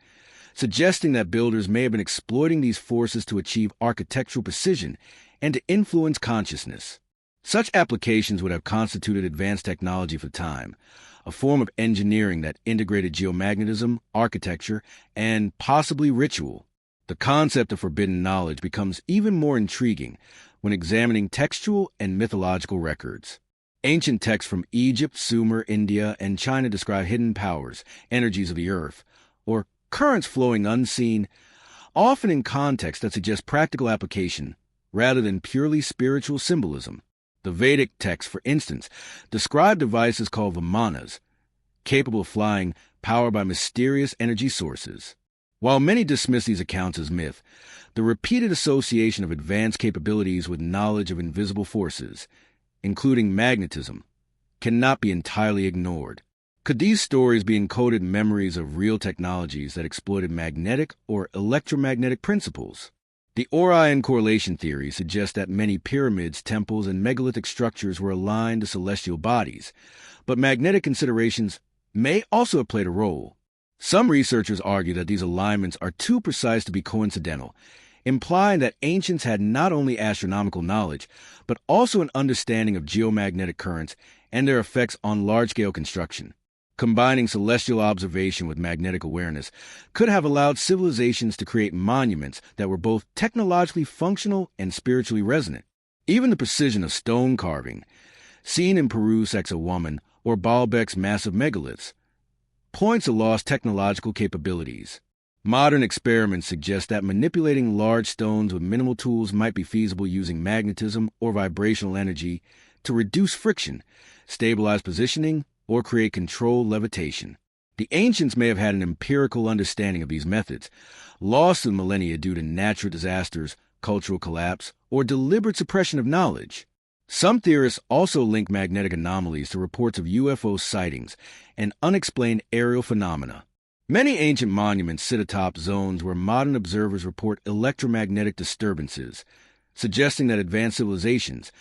A: suggesting that builders may have been exploiting these forces to achieve architectural precision and to influence consciousness. Such applications would have constituted advanced technology for the time, a form of engineering that integrated geomagnetism, architecture, and possibly ritual. The concept of forbidden knowledge becomes even more intriguing when examining textual and mythological records. Ancient texts from Egypt, Sumer, India, and China describe hidden powers, energies of the earth, or currents flowing unseen, often in contexts that suggest practical application rather than purely spiritual symbolism. The Vedic texts, for instance, describe devices called vimanas, capable of flying, powered by mysterious energy sources. While many dismiss these accounts as myth, the repeated association of advanced capabilities with knowledge of invisible forces, including magnetism, cannot be entirely ignored. Could these stories be encoded memories of real technologies that exploited magnetic or electromagnetic principles? The Orion correlation theory suggests that many pyramids, temples, and megalithic structures were aligned to celestial bodies, but magnetic considerations may also have played a role. Some researchers argue that these alignments are too precise to be coincidental, implying that ancients had not only astronomical knowledge, but also an understanding of geomagnetic currents and their effects on large-scale construction. Combining celestial observation with magnetic awareness could have allowed civilizations to create monuments that were both technologically functional and spiritually resonant. Even the precision of stone carving, seen in Peru's Sacsayhuaman or Baalbek's massive megaliths, points to lost technological capabilities. Modern experiments suggest that manipulating large stones with minimal tools might be feasible using magnetism or vibrational energy to reduce friction, stabilize positioning, or create controlled levitation. The ancients may have had an empirical understanding of these methods, lost through millennia due to natural disasters, cultural collapse, or deliberate suppression of knowledge. Some theorists also link magnetic anomalies to reports of UFO sightings and unexplained aerial phenomena. Many ancient monuments sit atop zones where modern observers report electromagnetic disturbances, suggesting that advanced civilizations,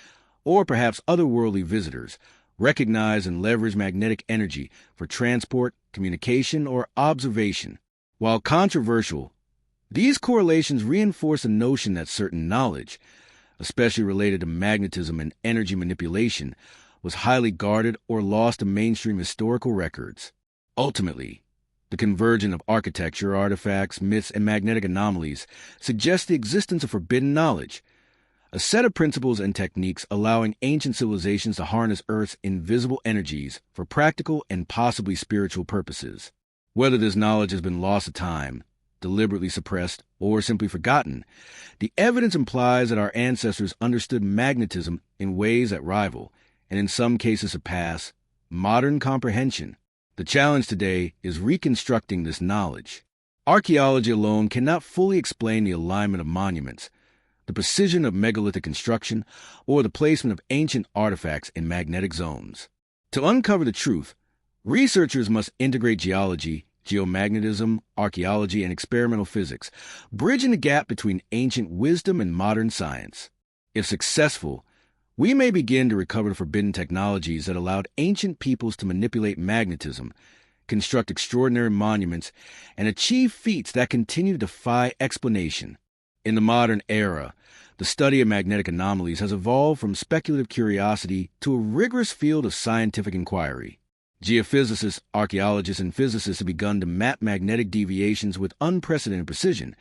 A: or perhaps otherworldly visitors, recognize and leverage magnetic energy for transport, communication, or observation. While controversial, these correlations reinforce the notion that certain knowledge, especially related to magnetism and energy manipulation, was highly guarded or lost to mainstream historical records. Ultimately, the convergence of architecture, artifacts, myths, and magnetic anomalies suggests the existence of forbidden knowledge, a set of principles and techniques allowing ancient civilizations to harness Earth's invisible energies for practical and possibly spiritual purposes. Whether this knowledge has been lost to time, deliberately suppressed, or simply forgotten, the evidence implies that our ancestors understood magnetism in ways that rival, and in some cases surpass, modern comprehension. The challenge today is reconstructing this knowledge. Archaeology alone cannot fully explain the alignment of monuments, the precision of megalithic construction, or the placement of ancient artifacts in magnetic zones. To uncover the truth, researchers must integrate geology, geomagnetism, archaeology, and experimental physics, bridging the gap between ancient wisdom and modern science. If successful, we may begin to recover the forbidden technologies that allowed ancient peoples to manipulate magnetism, construct extraordinary monuments, and achieve feats that continue to defy explanation. In the modern era, the study of magnetic anomalies has evolved from speculative curiosity to a rigorous field of scientific inquiry. Geophysicists, archaeologists, and physicists have begun to map magnetic deviations with unprecedented precision,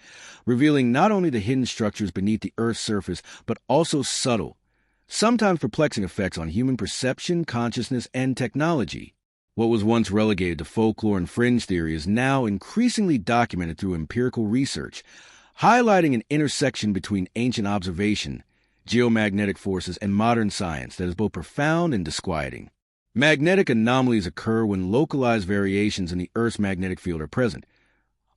A: revealing not only the hidden structures beneath the Earth's surface, but also subtle, sometimes perplexing effects on human perception, consciousness, and technology. What was once relegated to folklore and fringe theory is now increasingly documented through empirical research, highlighting an intersection between ancient observation, geomagnetic forces, and modern science that is both profound and disquieting. Magnetic anomalies occur when localized variations in the Earth's magnetic field are present,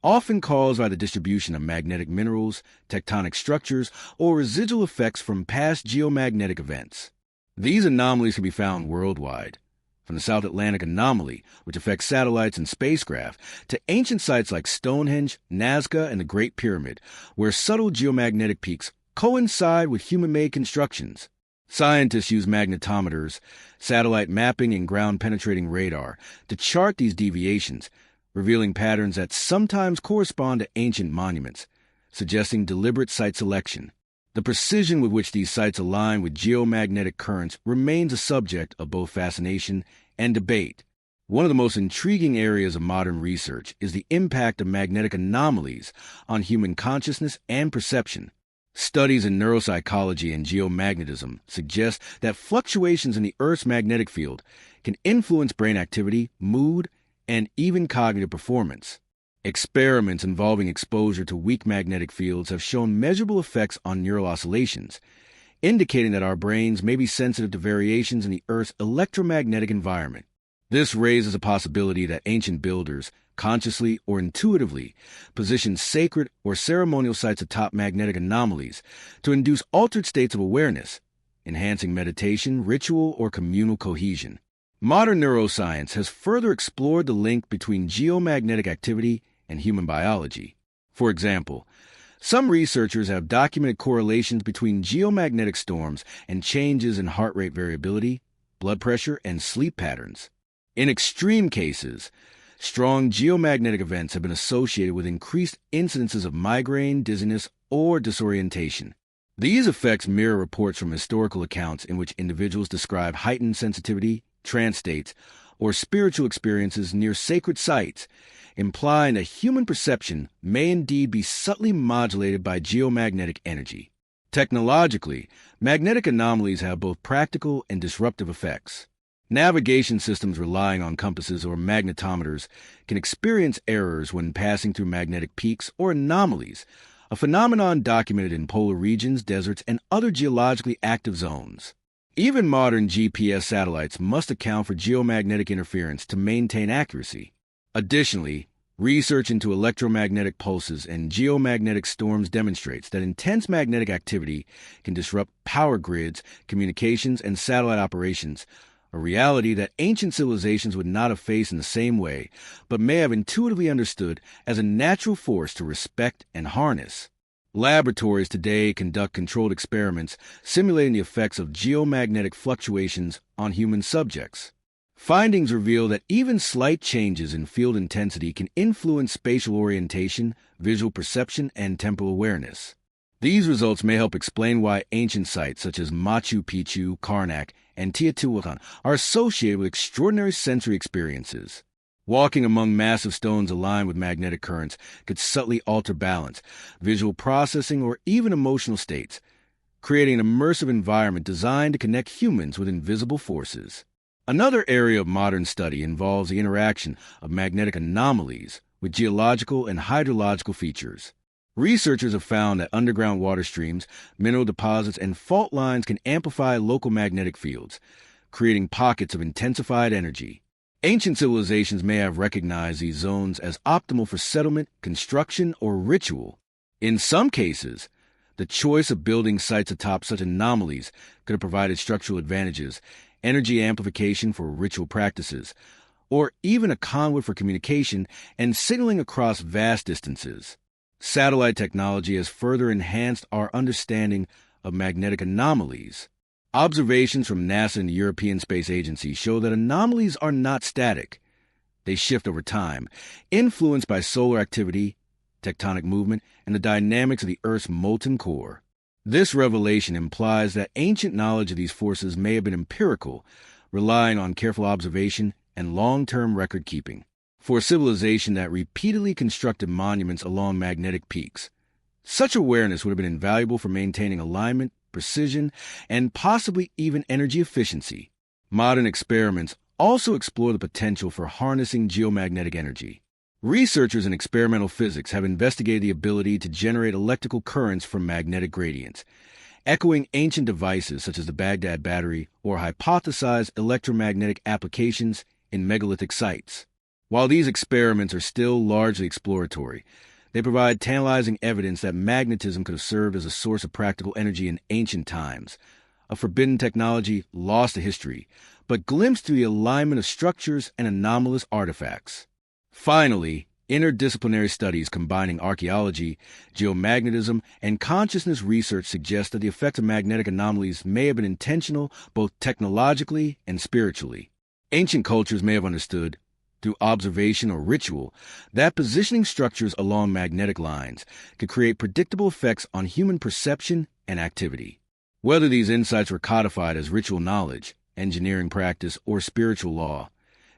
A: often caused by the distribution of magnetic minerals, tectonic structures, or residual effects from past geomagnetic events. These anomalies can be found worldwide, from the South Atlantic anomaly, which affects satellites and spacecraft, to ancient sites like Stonehenge, Nazca, and the Great Pyramid, where subtle geomagnetic peaks coincide with human-made constructions. Scientists use magnetometers, satellite mapping, and ground-penetrating radar to chart these deviations, revealing patterns that sometimes correspond to ancient monuments, suggesting deliberate site selection. The precision with which these sites align with geomagnetic currents remains a subject of both fascination and debate. One of the most intriguing areas of modern research is the impact of magnetic anomalies on human consciousness and perception. Studies in neuropsychology and geomagnetism suggest that fluctuations in the Earth's magnetic field can influence brain activity, mood, and even cognitive performance. Experiments involving exposure to weak magnetic fields have shown measurable effects on neural oscillations, indicating that our brains may be sensitive to variations in the Earth's electromagnetic environment. This raises a possibility that ancient builders, consciously or intuitively, positioned sacred or ceremonial sites atop magnetic anomalies to induce altered states of awareness, enhancing meditation, ritual, or communal cohesion. Modern neuroscience has further explored the link between geomagnetic activity and human biology. For example, some researchers have documented correlations between geomagnetic storms and changes in heart rate variability, blood pressure, and sleep patterns. In extreme cases, strong geomagnetic events have been associated with increased incidences of migraine, dizziness, or disorientation. These effects mirror reports from historical accounts in which individuals describe heightened sensitivity, trance states, or spiritual experiences near sacred sites, implying that human perception may indeed be subtly modulated by geomagnetic energy. Technologically, magnetic anomalies have both practical and disruptive effects. Navigation systems relying on compasses or magnetometers can experience errors when passing through magnetic peaks or anomalies, a phenomenon documented in polar regions, deserts, and other geologically active zones. Even modern GPS satellites must account for geomagnetic interference to maintain accuracy. Additionally, research into electromagnetic pulses and geomagnetic storms demonstrates that intense magnetic activity can disrupt power grids, communications, and satellite operations, a reality that ancient civilizations would not have faced in the same way, but may have intuitively understood as a natural force to respect and harness. Laboratories today conduct controlled experiments simulating the effects of geomagnetic fluctuations on human subjects. Findings reveal that even slight changes in field intensity can influence spatial orientation, visual perception, and temporal awareness. These results may help explain why ancient sites such as Machu Picchu, Karnak, and Teotihuacan are associated with extraordinary sensory experiences. Walking among massive stones aligned with magnetic currents could subtly alter balance, visual processing, or even emotional states, creating an immersive environment designed to connect humans with invisible forces. Another area of modern study involves the interaction of magnetic anomalies with geological and hydrological features. Researchers have found that underground water streams, mineral deposits, and fault lines can amplify local magnetic fields, creating pockets of intensified energy. Ancient civilizations may have recognized these zones as optimal for settlement, construction, or ritual. In some cases, the choice of building sites atop such anomalies could have provided structural advantages, energy amplification for ritual practices, or even a conduit for communication and signaling across vast distances. Satellite technology has further enhanced our understanding of magnetic anomalies. Observations from NASA and the European Space Agency show that anomalies are not static. They shift over time, influenced by solar activity, tectonic movement, and the dynamics of the Earth's molten core. This revelation implies that ancient knowledge of these forces may have been empirical, relying on careful observation and long-term record-keeping. For a civilization that repeatedly constructed monuments along magnetic peaks, such awareness would have been invaluable for maintaining alignment, precision, and possibly even energy efficiency. Modern experiments also explore the potential for harnessing geomagnetic energy. Researchers in experimental physics have investigated the ability to generate electrical currents from magnetic gradients, echoing ancient devices such as the Baghdad battery or hypothesized electromagnetic applications in megalithic sites. While these experiments are still largely exploratory, they provide tantalizing evidence that magnetism could have served as a source of practical energy in ancient times, a forbidden technology lost to history, but glimpsed through the alignment of structures and anomalous artifacts. Finally, interdisciplinary studies combining archaeology, geomagnetism, and consciousness research suggest that the effects of magnetic anomalies may have been intentional both technologically and spiritually. Ancient cultures may have understood, through observation or ritual, that positioning structures along magnetic lines could create predictable effects on human perception and activity. Whether these insights were codified as ritual knowledge, engineering practice, or spiritual law,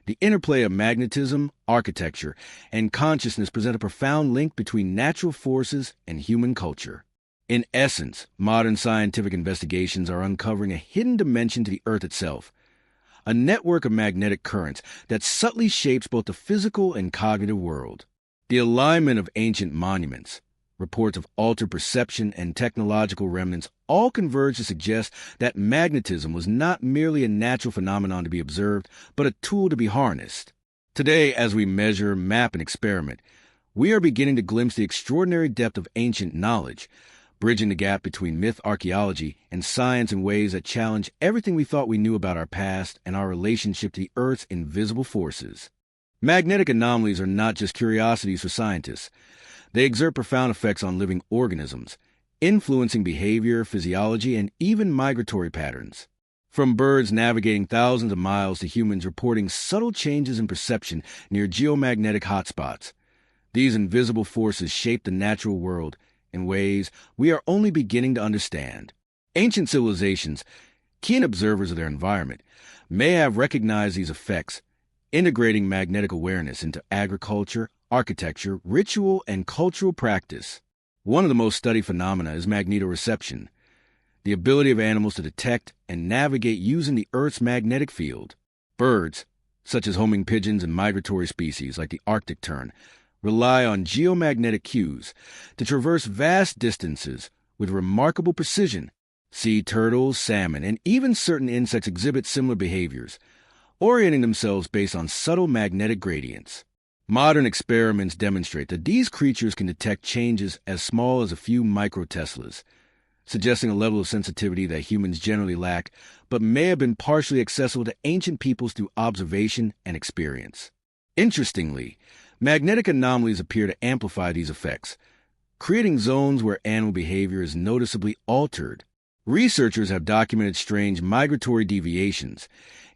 A: the interplay of magnetism, architecture, and consciousness present a profound link between natural forces and human culture. In essence, modern scientific investigations are uncovering a hidden dimension to the Earth itself, a network of magnetic currents that subtly shapes both the physical and cognitive world. The alignment of ancient monuments, reports of altered perception, and technological remnants all converge to suggest that magnetism was not merely a natural phenomenon to be observed, but a tool to be harnessed. Today, as we measure, map, and experiment, we are beginning to glimpse the extraordinary depth of ancient knowledge, bridging the gap between myth archaeology and science in ways that challenge everything we thought we knew about our past and our relationship to the Earth's invisible forces. Magnetic anomalies are not just curiosities for scientists. They exert profound effects on living organisms, influencing behavior, physiology, and even migratory patterns. From birds navigating thousands of miles to humans reporting subtle changes in perception near geomagnetic hotspots, these invisible forces shape the natural world in ways we are only beginning to understand. Ancient civilizations, keen observers of their environment, may have recognized these effects, integrating magnetic awareness into agriculture, architecture, ritual, and cultural practice. One of the most studied phenomena is magnetoreception, the ability of animals to detect and navigate using the Earth's magnetic field. Birds, such as homing pigeons and migratory species like the Arctic tern, rely on geomagnetic cues to traverse vast distances with remarkable precision. Sea turtles, salmon, and even certain insects exhibit similar behaviors, orienting themselves based on subtle magnetic gradients. Modern experiments demonstrate that these creatures can detect changes as small as a few microteslas, suggesting a level of sensitivity that humans generally lack, but may have been partially accessible to ancient peoples through observation and experience. Interestingly, magnetic anomalies appear to amplify these effects, creating zones where animal behavior is noticeably altered. Researchers have documented strange migratory deviations,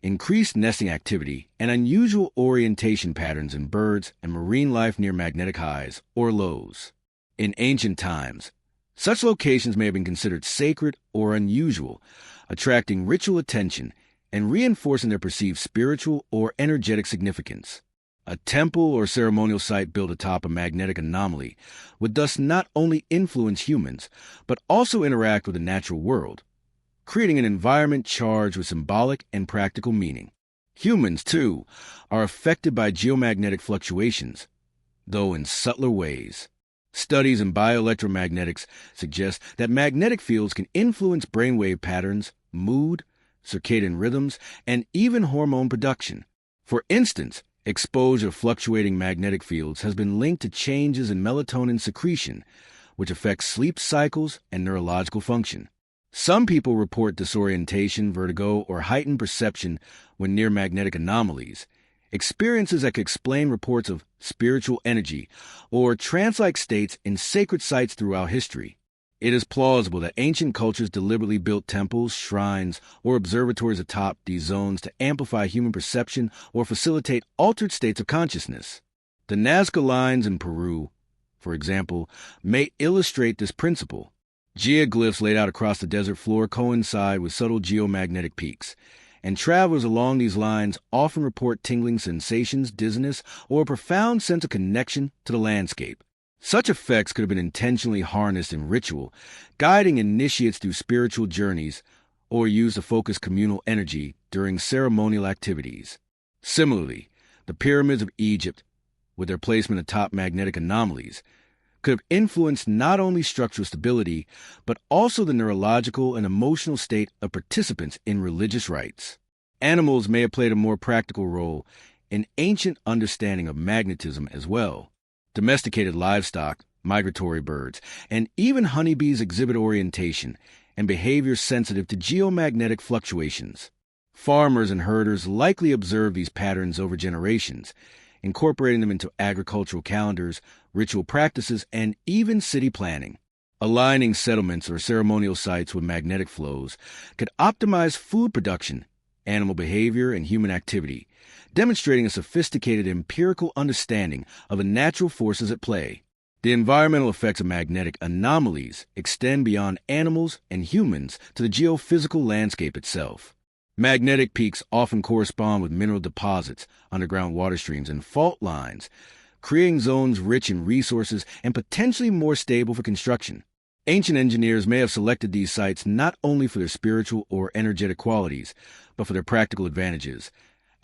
A: increased nesting activity, and unusual orientation patterns in birds and marine life near magnetic highs or lows. In ancient times, such locations may have been considered sacred or unusual, attracting ritual attention and reinforcing their perceived spiritual or energetic significance. A temple or ceremonial site built atop a magnetic anomaly would thus not only influence humans, but also interact with the natural world, creating an environment charged with symbolic and practical meaning. Humans, too, are affected by geomagnetic fluctuations, though in subtler ways. Studies in bioelectromagnetics suggest that magnetic fields can influence brainwave patterns, mood, circadian rhythms, and even hormone production. For instance, exposure to fluctuating magnetic fields has been linked to changes in melatonin secretion, which affects sleep cycles and neurological function. Some people report disorientation, vertigo, or heightened perception when near magnetic anomalies, experiences that could explain reports of spiritual energy or trance-like states in sacred sites throughout history. It is plausible that ancient cultures deliberately built temples, shrines, or observatories atop these zones to amplify human perception or facilitate altered states of consciousness. The Nazca lines in Peru, for example, may illustrate this principle. Geoglyphs laid out across the desert floor coincide with subtle geomagnetic peaks, and travelers along these lines often report tingling sensations, dizziness, or a profound sense of connection to the landscape. Such effects could have been intentionally harnessed in ritual, guiding initiates through spiritual journeys, or used to focus communal energy during ceremonial activities. Similarly, the pyramids of Egypt, with their placement atop magnetic anomalies, could have influenced not only structural stability, but also the neurological and emotional state of participants in religious rites. Animals may have played a more practical role in ancient understanding of magnetism as well. Domesticated livestock, migratory birds, and even honeybees exhibit orientation and behavior sensitive to geomagnetic fluctuations. Farmers and herders likely observed these patterns over generations, incorporating them into agricultural calendars, ritual practices, and even city planning. Aligning settlements or ceremonial sites with magnetic flows could optimize food production, animal behavior, and human activity, demonstrating a sophisticated empirical understanding of the natural forces at play. The environmental effects of magnetic anomalies extend beyond animals and humans to the geophysical landscape itself. Magnetic peaks often correspond with mineral deposits, underground water streams, and fault lines, creating zones rich in resources and potentially more stable for construction. Ancient engineers may have selected these sites not only for their spiritual or energetic qualities, but for their practical advantages: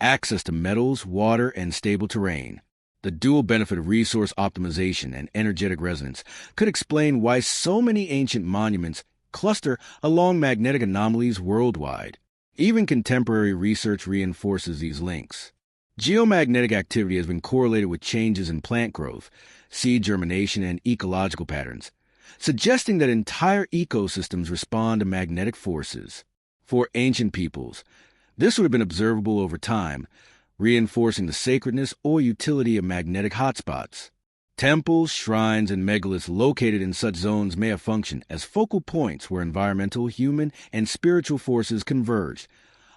A: access to metals, water, and stable terrain. The dual benefit of resource optimization and energetic resonance could explain why so many ancient monuments cluster along magnetic anomalies worldwide. Even contemporary research reinforces these links. Geomagnetic activity has been correlated with changes in plant growth, seed germination, and ecological patterns, suggesting that entire ecosystems respond to magnetic forces. For ancient peoples, this would have been observable over time, reinforcing the sacredness or utility of magnetic hotspots. Temples, shrines, and megaliths located in such zones may have functioned as focal points where environmental, human, and spiritual forces converged,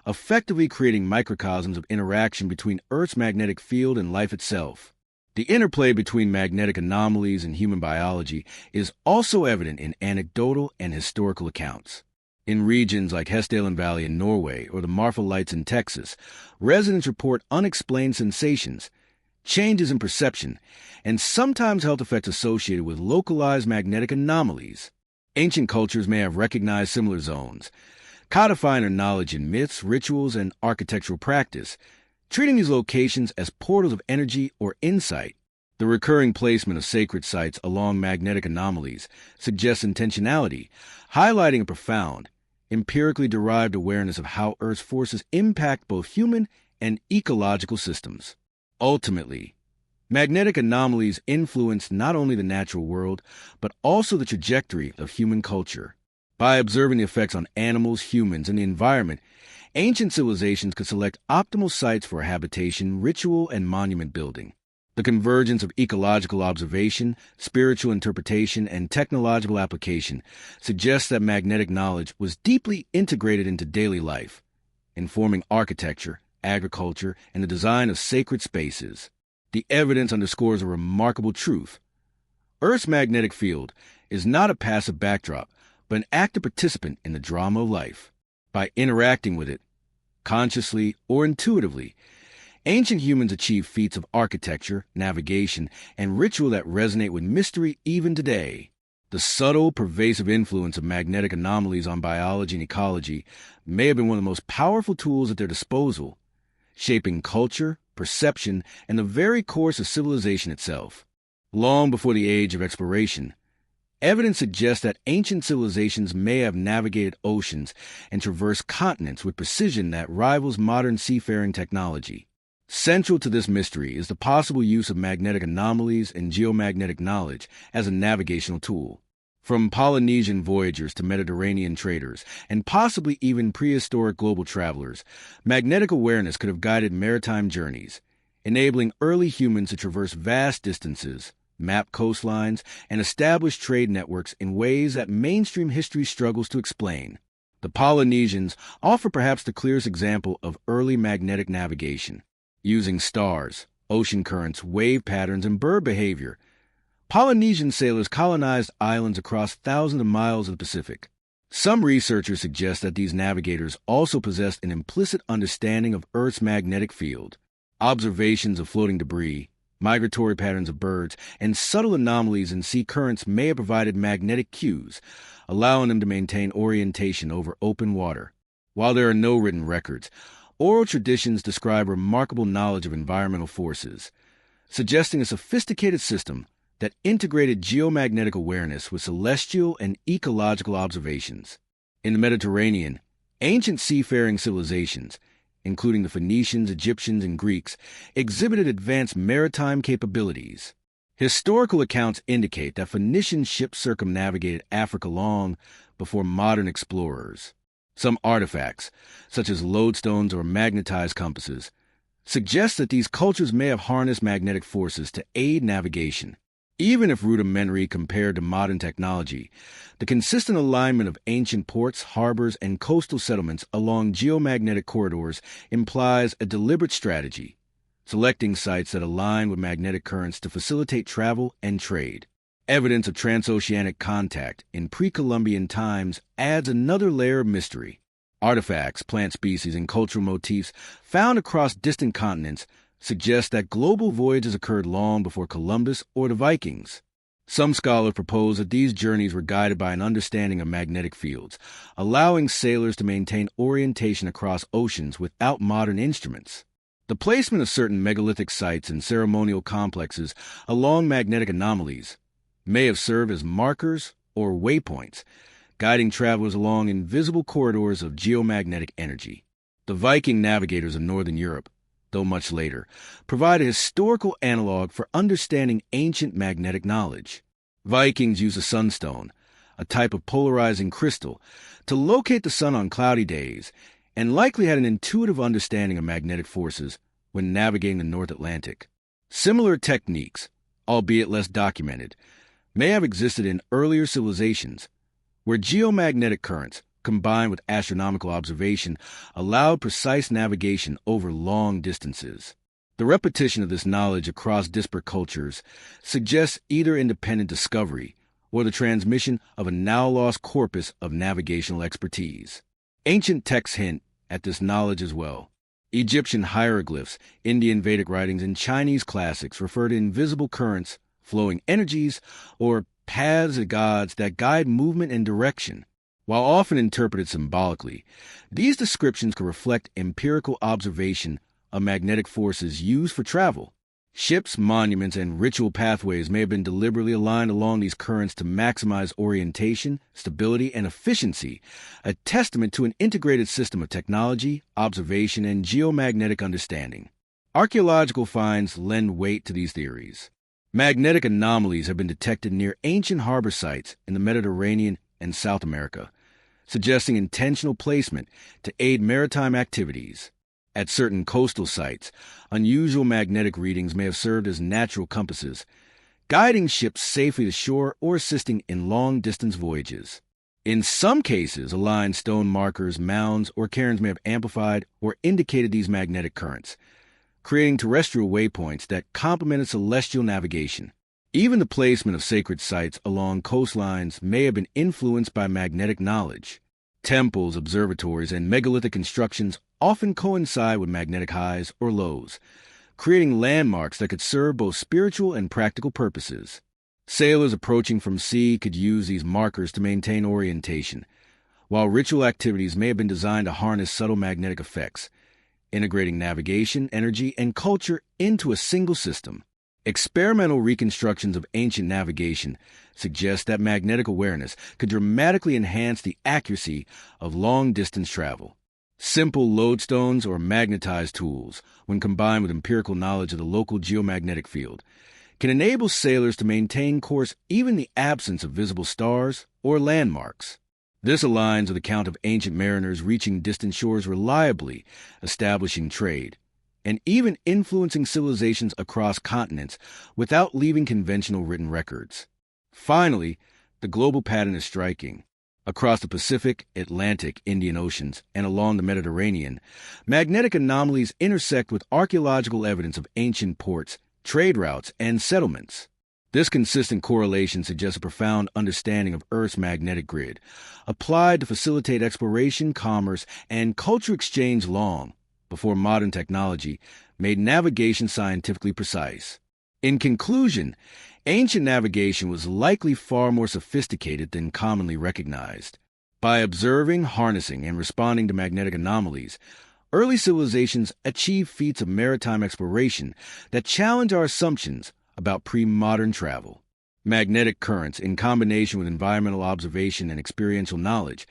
A: effectively creating microcosms of interaction between Earth's magnetic field and life itself. The interplay between magnetic anomalies and human biology is also evident in anecdotal and historical accounts. In regions like Hessdalen Valley in Norway or the Marfa Lights in Texas, residents report unexplained sensations, changes in perception, and sometimes health effects associated with localized magnetic anomalies. Ancient cultures may have recognized similar zones, codifying their knowledge in myths, rituals, and architectural practice, treating these locations as portals of energy or insight. The recurring placement of sacred sites along magnetic anomalies suggests intentionality, highlighting a profound, empirically derived awareness of how Earth's forces impact both human and ecological systems. Ultimately, magnetic anomalies influence not only the natural world, but also the trajectory of human culture. By observing the effects on animals, humans, and the environment, ancient civilizations could select optimal sites for habitation, ritual, and monument building. The convergence of ecological observation, spiritual interpretation, and technological application suggests that magnetic knowledge was deeply integrated into daily life, informing architecture, agriculture, and the design of sacred spaces. The evidence underscores a remarkable truth. Earth's magnetic field is not a passive backdrop, but an active participant in the drama of life. By interacting with it, consciously or intuitively, ancient humans achieved feats of architecture, navigation, and ritual that resonate with mystery even today. The subtle, pervasive influence of magnetic anomalies on biology and ecology may have been one of the most powerful tools at their disposal, shaping culture, perception, and the very course of civilization itself. Long before the age of exploration, evidence suggests that ancient civilizations may have navigated oceans and traversed continents with precision that rivals modern seafaring technology. Central to this mystery is the possible use of magnetic anomalies and geomagnetic knowledge as a navigational tool. From Polynesian voyagers to Mediterranean traders, and possibly even prehistoric global travelers, magnetic awareness could have guided maritime journeys, enabling early humans to traverse vast distances, map coastlines, and establish trade networks in ways that mainstream history struggles to explain. The Polynesians offer perhaps the clearest example of early magnetic navigation. Using stars, ocean currents, wave patterns, and bird behavior, Polynesian sailors colonized islands across thousands of miles of the Pacific. Some researchers suggest that these navigators also possessed an implicit understanding of Earth's magnetic field. Observations of floating debris, migratory patterns of birds, and subtle anomalies in sea currents may have provided magnetic cues, allowing them to maintain orientation over open water. While there are no written records, oral traditions describe remarkable knowledge of environmental forces, suggesting a sophisticated system that integrated geomagnetic awareness with celestial and ecological observations. In the Mediterranean, ancient seafaring civilizations, including the Phoenicians, Egyptians, and Greeks, exhibited advanced maritime capabilities. Historical accounts indicate that Phoenician ships circumnavigated Africa long before modern explorers. Some artifacts, such as lodestones or magnetized compasses, suggest that these cultures may have harnessed magnetic forces to aid navigation. Even if rudimentary compared to modern technology, the consistent alignment of ancient ports, harbors, and coastal settlements along geomagnetic corridors implies a deliberate strategy, selecting sites that align with magnetic currents to facilitate travel and trade. Evidence of transoceanic contact in pre-Columbian times adds another layer of mystery. Artifacts, plant species, and cultural motifs found across distant continents suggest that global voyages occurred long before Columbus or the Vikings. Some scholars propose that these journeys were guided by an understanding of magnetic fields, allowing sailors to maintain orientation across oceans without modern instruments. The placement of certain megalithic sites and ceremonial complexes along magnetic anomalies may have served as markers or waypoints, guiding travelers along invisible corridors of geomagnetic energy. The Viking navigators of northern Europe, though much later, provide a historical analog for understanding ancient magnetic knowledge. Vikings used a sunstone, a type of polarizing crystal, to locate the sun on cloudy days, and likely had an intuitive understanding of magnetic forces when navigating the North Atlantic. Similar techniques, albeit less documented, may have existed in earlier civilizations, where geomagnetic currents, combined with astronomical observation, allowed precise navigation over long distances. The repetition of this knowledge across disparate cultures suggests either independent discovery or the transmission of a now-lost corpus of navigational expertise. Ancient texts hint at this knowledge as well. Egyptian hieroglyphs, Indian Vedic writings, and Chinese classics refer to invisible currents, flowing energies, or paths of gods that guide movement and direction. While often interpreted symbolically, these descriptions could reflect empirical observation of magnetic forces used for travel. Ships, monuments, and ritual pathways may have been deliberately aligned along these currents to maximize orientation, stability, and efficiency, a testament to an integrated system of technology, observation, and geomagnetic understanding. Archaeological finds lend weight to these theories. Magnetic anomalies have been detected near ancient harbor sites in the Mediterranean and South America, suggesting intentional placement to aid maritime activities. At certain coastal sites, unusual magnetic readings may have served as natural compasses, guiding ships safely to shore or assisting in long-distance voyages. In some cases, aligned stone markers, mounds, or cairns may have amplified or indicated these magnetic currents, creating terrestrial waypoints that complemented celestial navigation. Even the placement of sacred sites along coastlines may have been influenced by magnetic knowledge. Temples, observatories, and megalithic constructions often coincide with magnetic highs or lows, creating landmarks that could serve both spiritual and practical purposes. Sailors approaching from sea could use these markers to maintain orientation, while ritual activities may have been designed to harness subtle magnetic effects, integrating navigation, energy, and culture into a single system. Experimental reconstructions of ancient navigation suggest that magnetic awareness could dramatically enhance the accuracy of long-distance travel. Simple lodestones or magnetized tools, when combined with empirical knowledge of the local geomagnetic field, can enable sailors to maintain course even in the absence of visible stars or landmarks. This aligns with the account of ancient mariners reaching distant shores reliably, establishing trade, and even influencing civilizations across continents without leaving conventional written records. Finally, the global pattern is striking. Across the Pacific, Atlantic, Indian Oceans, and along the Mediterranean, magnetic anomalies intersect with archaeological evidence of ancient ports, trade routes, and settlements. This consistent correlation suggests a profound understanding of Earth's magnetic grid, applied to facilitate exploration, commerce, and cultural exchange long before modern technology made navigation scientifically precise. In conclusion, ancient navigation was likely far more sophisticated than commonly recognized. By observing, harnessing, and responding to magnetic anomalies, early civilizations achieved feats of maritime exploration that challenge our assumptions about pre-modern travel. Magnetic currents, in combination with environmental observation and experiential knowledge,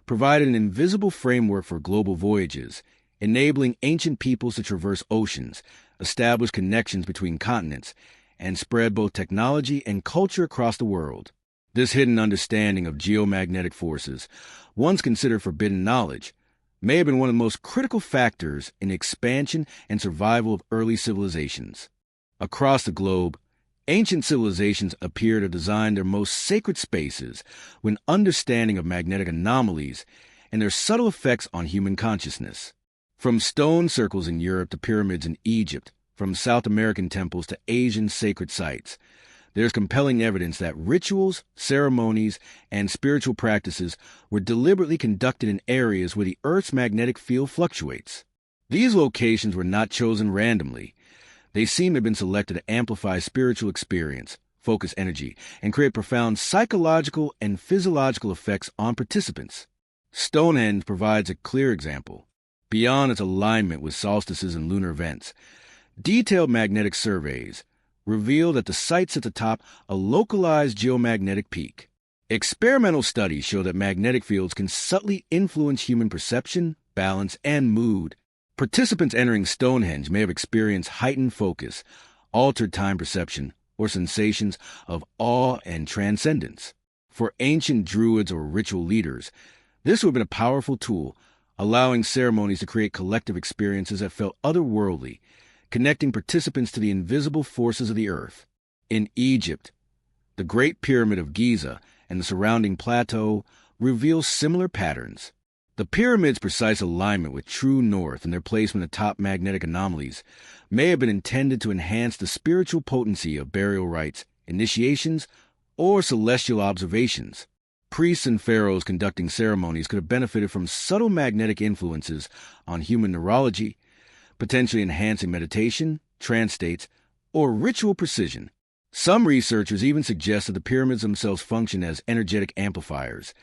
A: provided an invisible framework for global voyages, enabling ancient peoples to traverse oceans, establish connections between continents, and spread both technology and culture across the world. This hidden understanding of geomagnetic forces, once considered forbidden knowledge, may have been one of the most critical factors in the expansion and survival of early civilizations. Across the globe, ancient civilizations appear to design their most sacred spaces with an understanding of magnetic anomalies and their subtle effects on human consciousness. From stone circles in Europe to pyramids in Egypt, from South American temples to Asian sacred sites, there's compelling evidence that rituals, ceremonies, and spiritual practices were deliberately conducted in areas where the Earth's magnetic field fluctuates. These locations were not chosen randomly. They seem to have been selected to amplify spiritual experience, focus energy, and create profound psychological and physiological effects on participants. Stonehenge provides a clear example. Beyond its alignment with solstices and lunar events, detailed magnetic surveys reveal that the site sits atop a localized geomagnetic peak. Experimental studies show that magnetic fields can subtly influence human perception, balance, and mood. Participants entering Stonehenge may have experienced heightened focus, altered time perception, or sensations of awe and transcendence. For ancient druids or ritual leaders, this would have been a powerful tool, allowing ceremonies to create collective experiences that felt otherworldly, connecting participants to the invisible forces of the earth. In Egypt, the Great Pyramid of Giza and the surrounding plateau reveal similar patterns. The pyramid's precise alignment with true north and their placement atop magnetic anomalies may have been intended to enhance the spiritual potency of burial rites, initiations, or celestial observations. Priests and pharaohs conducting ceremonies could have benefited from subtle magnetic influences on human neurology, potentially enhancing meditation, trance states, or ritual precision. Some researchers even suggest that the pyramids themselves function as energetic amplifiers,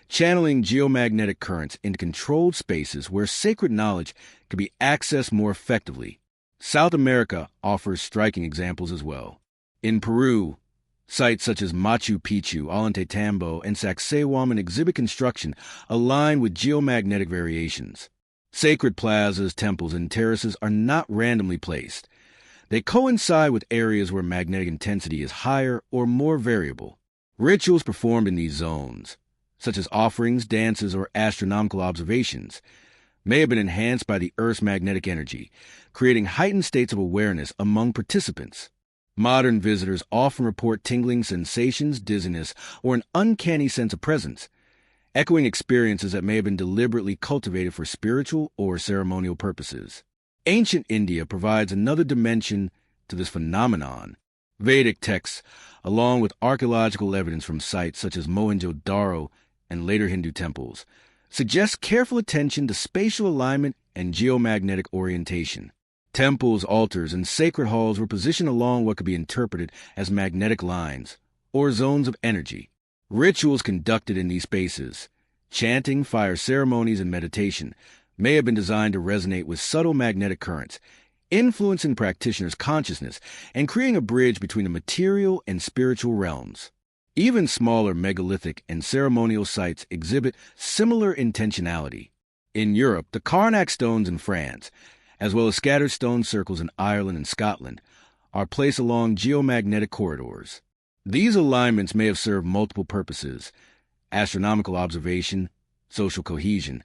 A: channeling geomagnetic currents into controlled spaces where sacred knowledge could be accessed more effectively. South America offers striking examples as well. In Peru, sites such as Machu Picchu, Ollantaytambo, and Sacsayhuaman exhibit construction aligned with geomagnetic variations. Sacred plazas, temples, and terraces are not randomly placed. They coincide with areas where magnetic intensity is higher or more variable. Rituals performed in these zones, such as offerings, dances, or astronomical observations, may have been enhanced by the Earth's magnetic energy, creating heightened states of awareness among participants. Modern visitors often report tingling sensations, dizziness, or an uncanny sense of presence, echoing experiences that may have been deliberately cultivated for spiritual or ceremonial purposes. Ancient India provides another dimension to this phenomenon. Vedic texts, along with archaeological evidence from sites such as Mohenjo-Daro and later Hindu temples, suggest careful attention to spatial alignment and geomagnetic orientation. Temples, altars, and sacred halls were positioned along what could be interpreted as magnetic lines, or zones of energy. Rituals conducted in these spaces, chanting, fire ceremonies, and meditation, may have been designed to resonate with subtle magnetic currents, influencing practitioners' consciousness and creating a bridge between the material and spiritual realms. Even smaller megalithic and ceremonial sites exhibit similar intentionality. In Europe, the Carnac stones in France, as well as scattered stone circles in Ireland and Scotland, are placed along geomagnetic corridors. These alignments may have served multiple purposes: astronomical observation, social cohesion,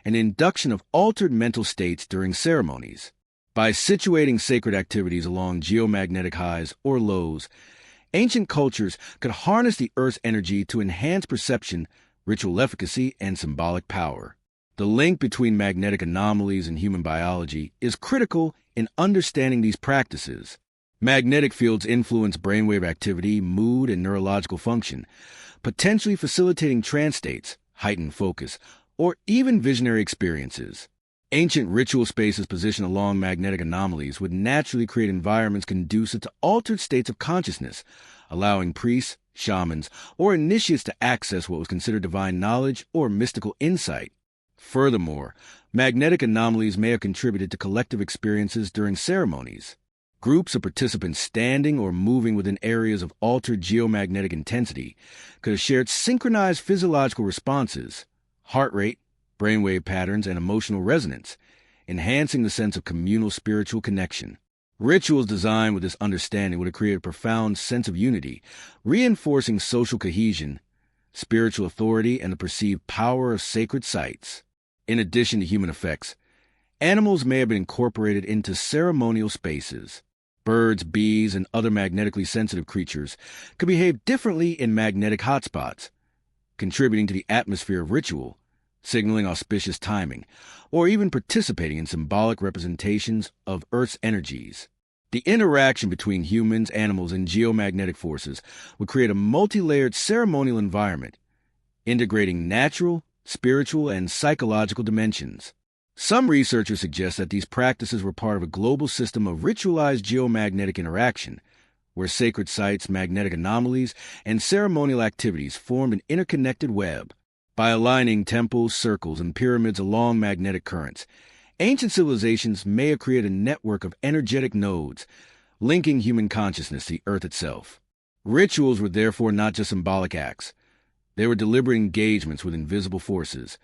A: and induction of altered mental states during ceremonies. By situating sacred activities along geomagnetic highs or lows, ancient cultures could harness the Earth's energy to enhance perception, ritual efficacy, and symbolic power. The link between magnetic anomalies and human biology is critical in understanding these practices. Magnetic fields influence brainwave activity, mood, and neurological function, potentially facilitating trance states, heightened focus, or even visionary experiences. Ancient ritual spaces positioned along magnetic anomalies would naturally create environments conducive to altered states of consciousness, allowing priests, shamans, or initiates to access what was considered divine knowledge or mystical insight. Furthermore, magnetic anomalies may have contributed to collective experiences during ceremonies. Groups of participants standing or moving within areas of altered geomagnetic intensity could have shared synchronized physiological responses, heart rate, brainwave patterns, and emotional resonance, enhancing the sense of communal spiritual connection. Rituals designed with this understanding would have created a profound sense of unity, reinforcing social cohesion, spiritual authority, and the perceived power of sacred sites. In addition to human effects, animals may have been incorporated into ceremonial spaces. Birds, bees, and other magnetically sensitive creatures could behave differently in magnetic hotspots, contributing to the atmosphere of ritual, signaling auspicious timing, or even participating in symbolic representations of Earth's energies. The interaction between humans, animals, and geomagnetic forces would create a multi-layered ceremonial environment, integrating natural, spiritual, and psychological dimensions. Some researchers suggest that these practices were part of a global system of ritualized geomagnetic interaction, where sacred sites, magnetic anomalies, and ceremonial activities formed an interconnected web. By aligning temples, circles, and pyramids along magnetic currents, ancient civilizations may have created a network of energetic nodes, linking human consciousness to the Earth itself. Rituals were therefore not just symbolic acts. They were deliberate engagements with invisible forces,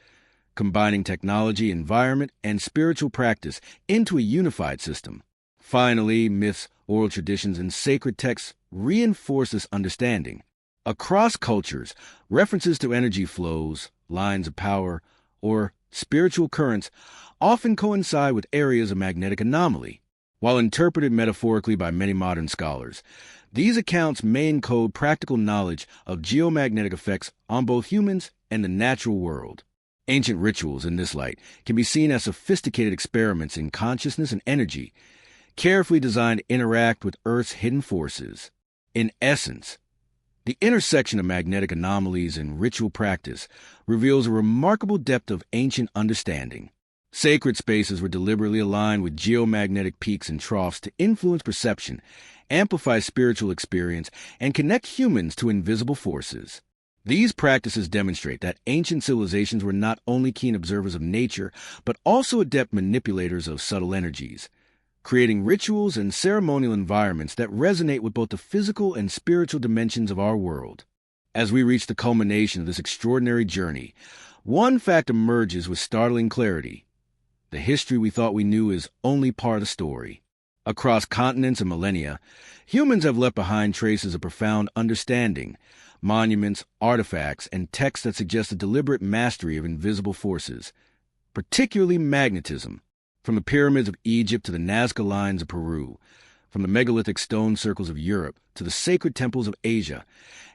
A: combining technology, environment, and spiritual practice into a unified system. Finally, myths oral traditions, and sacred texts reinforce this understanding. Across cultures, references to energy flows, lines of power, or spiritual currents often coincide with areas of magnetic anomaly. While interpreted metaphorically by many modern scholars, these accounts may encode practical knowledge of geomagnetic effects on both humans and the natural world. Ancient rituals, in this light, can be seen as sophisticated experiments in consciousness and energy, carefully designed to interact with Earth's hidden forces. In essence, the intersection of magnetic anomalies and ritual practice reveals a remarkable depth of ancient understanding. Sacred spaces were deliberately aligned with geomagnetic peaks and troughs to influence perception, amplify spiritual experience, and connect humans to invisible forces. These practices demonstrate that ancient civilizations were not only keen observers of nature, but also adept manipulators of subtle energies, creating rituals and ceremonial environments that resonate with both the physical and spiritual dimensions of our world. As we reach the culmination of this extraordinary journey, one fact emerges with startling clarity. The history we thought we knew is only part of the story. Across continents and millennia, humans have left behind traces of profound understanding, monuments, artifacts, and texts that suggest a deliberate mastery of invisible forces, particularly magnetism. From the pyramids of Egypt to the Nazca lines of Peru, from the megalithic stone circles of Europe to the sacred temples of Asia,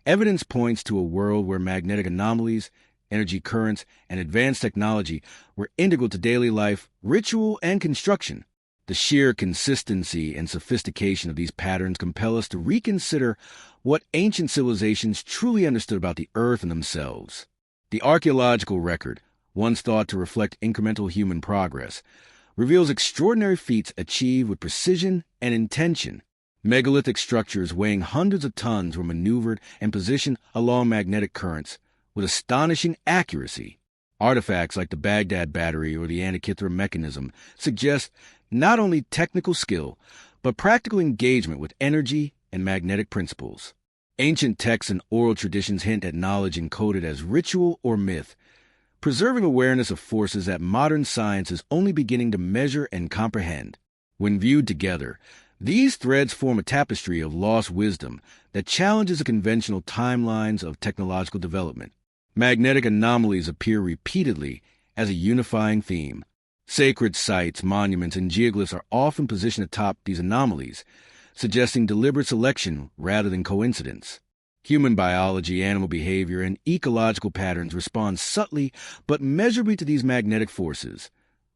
A: evidence points to a world where magnetic anomalies, energy currents, and advanced technology were integral to daily life, ritual, and construction. The sheer consistency and sophistication of these patterns compel us to reconsider what ancient civilizations truly understood about the Earth and themselves. The archaeological record, once thought to reflect incremental human progress, reveals extraordinary feats achieved with precision and intention. Megalithic structures weighing hundreds of tons were maneuvered and positioned along magnetic currents with astonishing accuracy. Artifacts like the Baghdad battery or the Antikythera mechanism suggest not only technical skill, but practical engagement with energy and magnetic principles. Ancient texts and oral traditions hint at knowledge encoded as ritual or myth, preserving awareness of forces that modern science is only beginning to measure and comprehend. When viewed together, these threads form a tapestry of lost wisdom that challenges the conventional timelines of technological development. Magnetic anomalies appear repeatedly as a unifying theme. Sacred sites, monuments, and geoglyphs are often positioned atop these anomalies, suggesting deliberate selection rather than coincidence. Human biology, animal behavior, and ecological patterns respond subtly but measurably to these magnetic forces,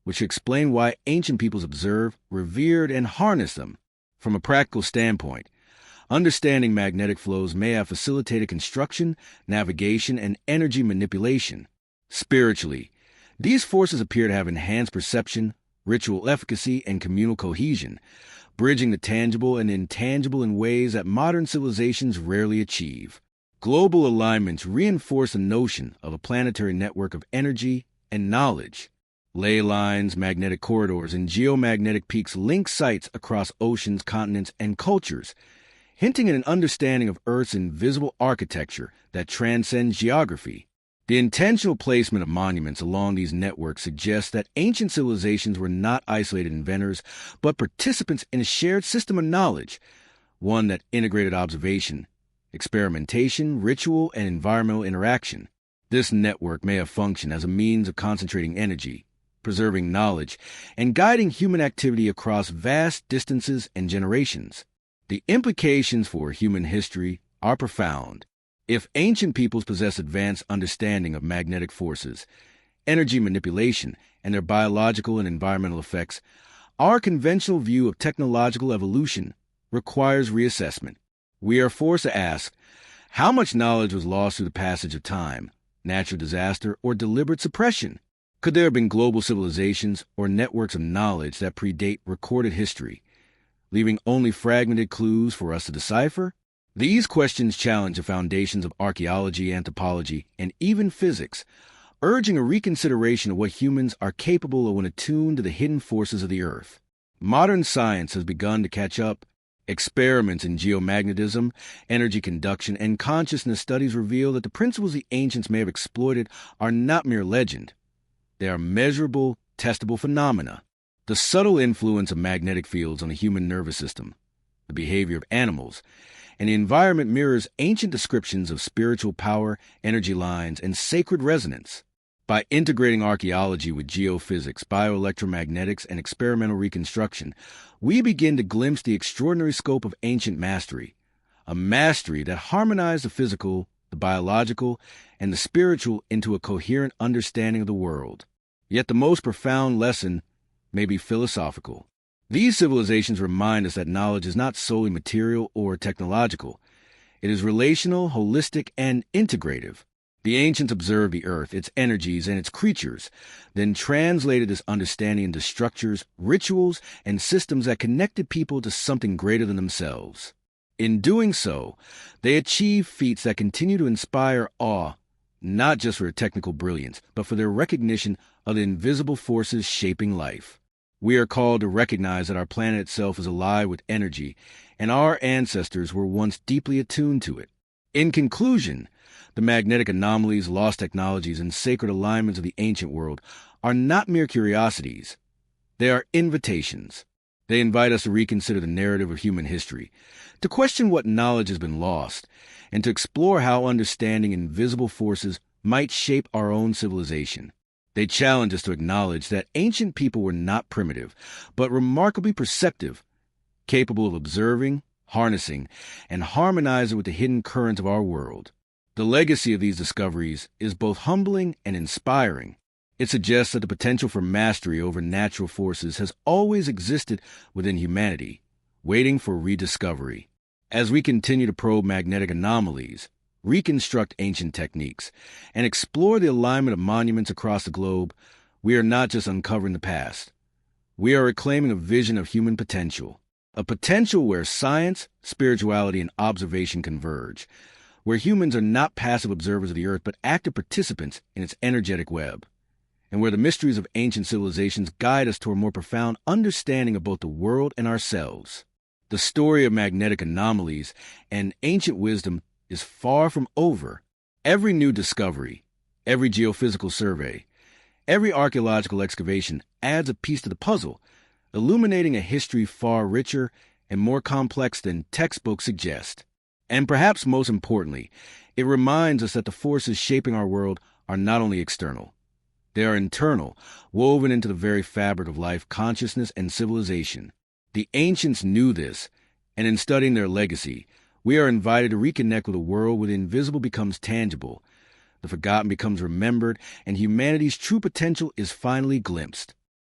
A: which explain why ancient peoples observed, revered, and harnessed them. From a practical standpoint, understanding magnetic flows may have facilitated construction, navigation, and energy manipulation. Spiritually, these forces appear to have enhanced perception, ritual efficacy, and communal cohesion, bridging the tangible and intangible in ways that modern civilizations rarely achieve. Global alignments reinforce the notion of a planetary network of energy and knowledge. Ley lines, magnetic corridors, and geomagnetic peaks link sites across oceans, continents, and cultures, hinting at an understanding of Earth's invisible architecture that transcends geography. The intentional placement of monuments along these networks suggests that ancient civilizations were not isolated inventors, but participants in a shared system of knowledge, one that integrated observation, experimentation, ritual, and environmental interaction. This network may have functioned as a means of concentrating energy, preserving knowledge, and guiding human activity across vast distances and generations. The implications for human history are profound. If ancient peoples possess advanced understanding of magnetic forces, energy manipulation, and their biological and environmental effects, our conventional view of technological evolution requires reassessment. We are forced to ask, how much knowledge was lost through the passage of time, natural disaster, or deliberate suppression? Could there have been global civilizations or networks of knowledge that predate recorded history, leaving only fragmented clues for us to decipher? These questions challenge the foundations of archaeology, anthropology, and even physics, urging a reconsideration of what humans are capable of when attuned to the hidden forces of the Earth. Modern science has begun to catch up. Experiments in geomagnetism, energy conduction, and consciousness studies reveal that the principles the ancients may have exploited are not mere legend. They are measurable, testable phenomena. The subtle influence of magnetic fields on the human nervous system, the behavior of animals, and the environment mirrors ancient descriptions of spiritual power, energy lines, and sacred resonance. By integrating archaeology with geophysics, bioelectromagnetics, and experimental reconstruction, we begin to glimpse the extraordinary scope of ancient mastery, a mastery that harmonized the physical, the biological, and the spiritual into a coherent understanding of the world. Yet the most profound lesson may be philosophical. These civilizations remind us that knowledge is not solely material or technological. It is relational, holistic, and integrative. The ancients observed the earth, its energies, and its creatures, then translated this understanding into structures, rituals, and systems that connected people to something greater than themselves. In doing so, they achieved feats that continue to inspire awe, not just for their technical brilliance, but for their recognition of the invisible forces shaping life. We are called to recognize that our planet itself is alive with energy, and our ancestors were once deeply attuned to it. In conclusion, the magnetic anomalies, lost technologies, and sacred alignments of the ancient world are not mere curiosities. They are invitations. They invite us to reconsider the narrative of human history, to question what knowledge has been lost, and to explore how understanding invisible forces might shape our own civilization. They challenge us to acknowledge that ancient people were not primitive, but remarkably perceptive, capable of observing, harnessing, and harmonizing with the hidden currents of our world. The legacy of these discoveries is both humbling and inspiring. It suggests that the potential for mastery over natural forces has always existed within humanity, waiting for rediscovery. As we continue to probe magnetic anomalies, reconstruct ancient techniques, and explore the alignment of monuments across the globe, we are not just uncovering the past. We are reclaiming a vision of human potential, a potential where science, spirituality, and observation converge, where humans are not passive observers of the earth but active participants in its energetic web, and where the mysteries of ancient civilizations guide us toward a more profound understanding of both the world and ourselves. The story of magnetic anomalies and ancient wisdom is far from over. Every new discovery, every geophysical survey, every archaeological excavation adds a piece to the puzzle, illuminating a history far richer and more complex than textbooks suggest. And perhaps most importantly, it reminds us that the forces shaping our world are not only external. They are internal, woven into the very fabric of life, consciousness, and civilization. The ancients knew this, and in studying their legacy, we are invited to reconnect with a world where the invisible becomes tangible, the forgotten becomes remembered, and humanity's true potential is finally glimpsed.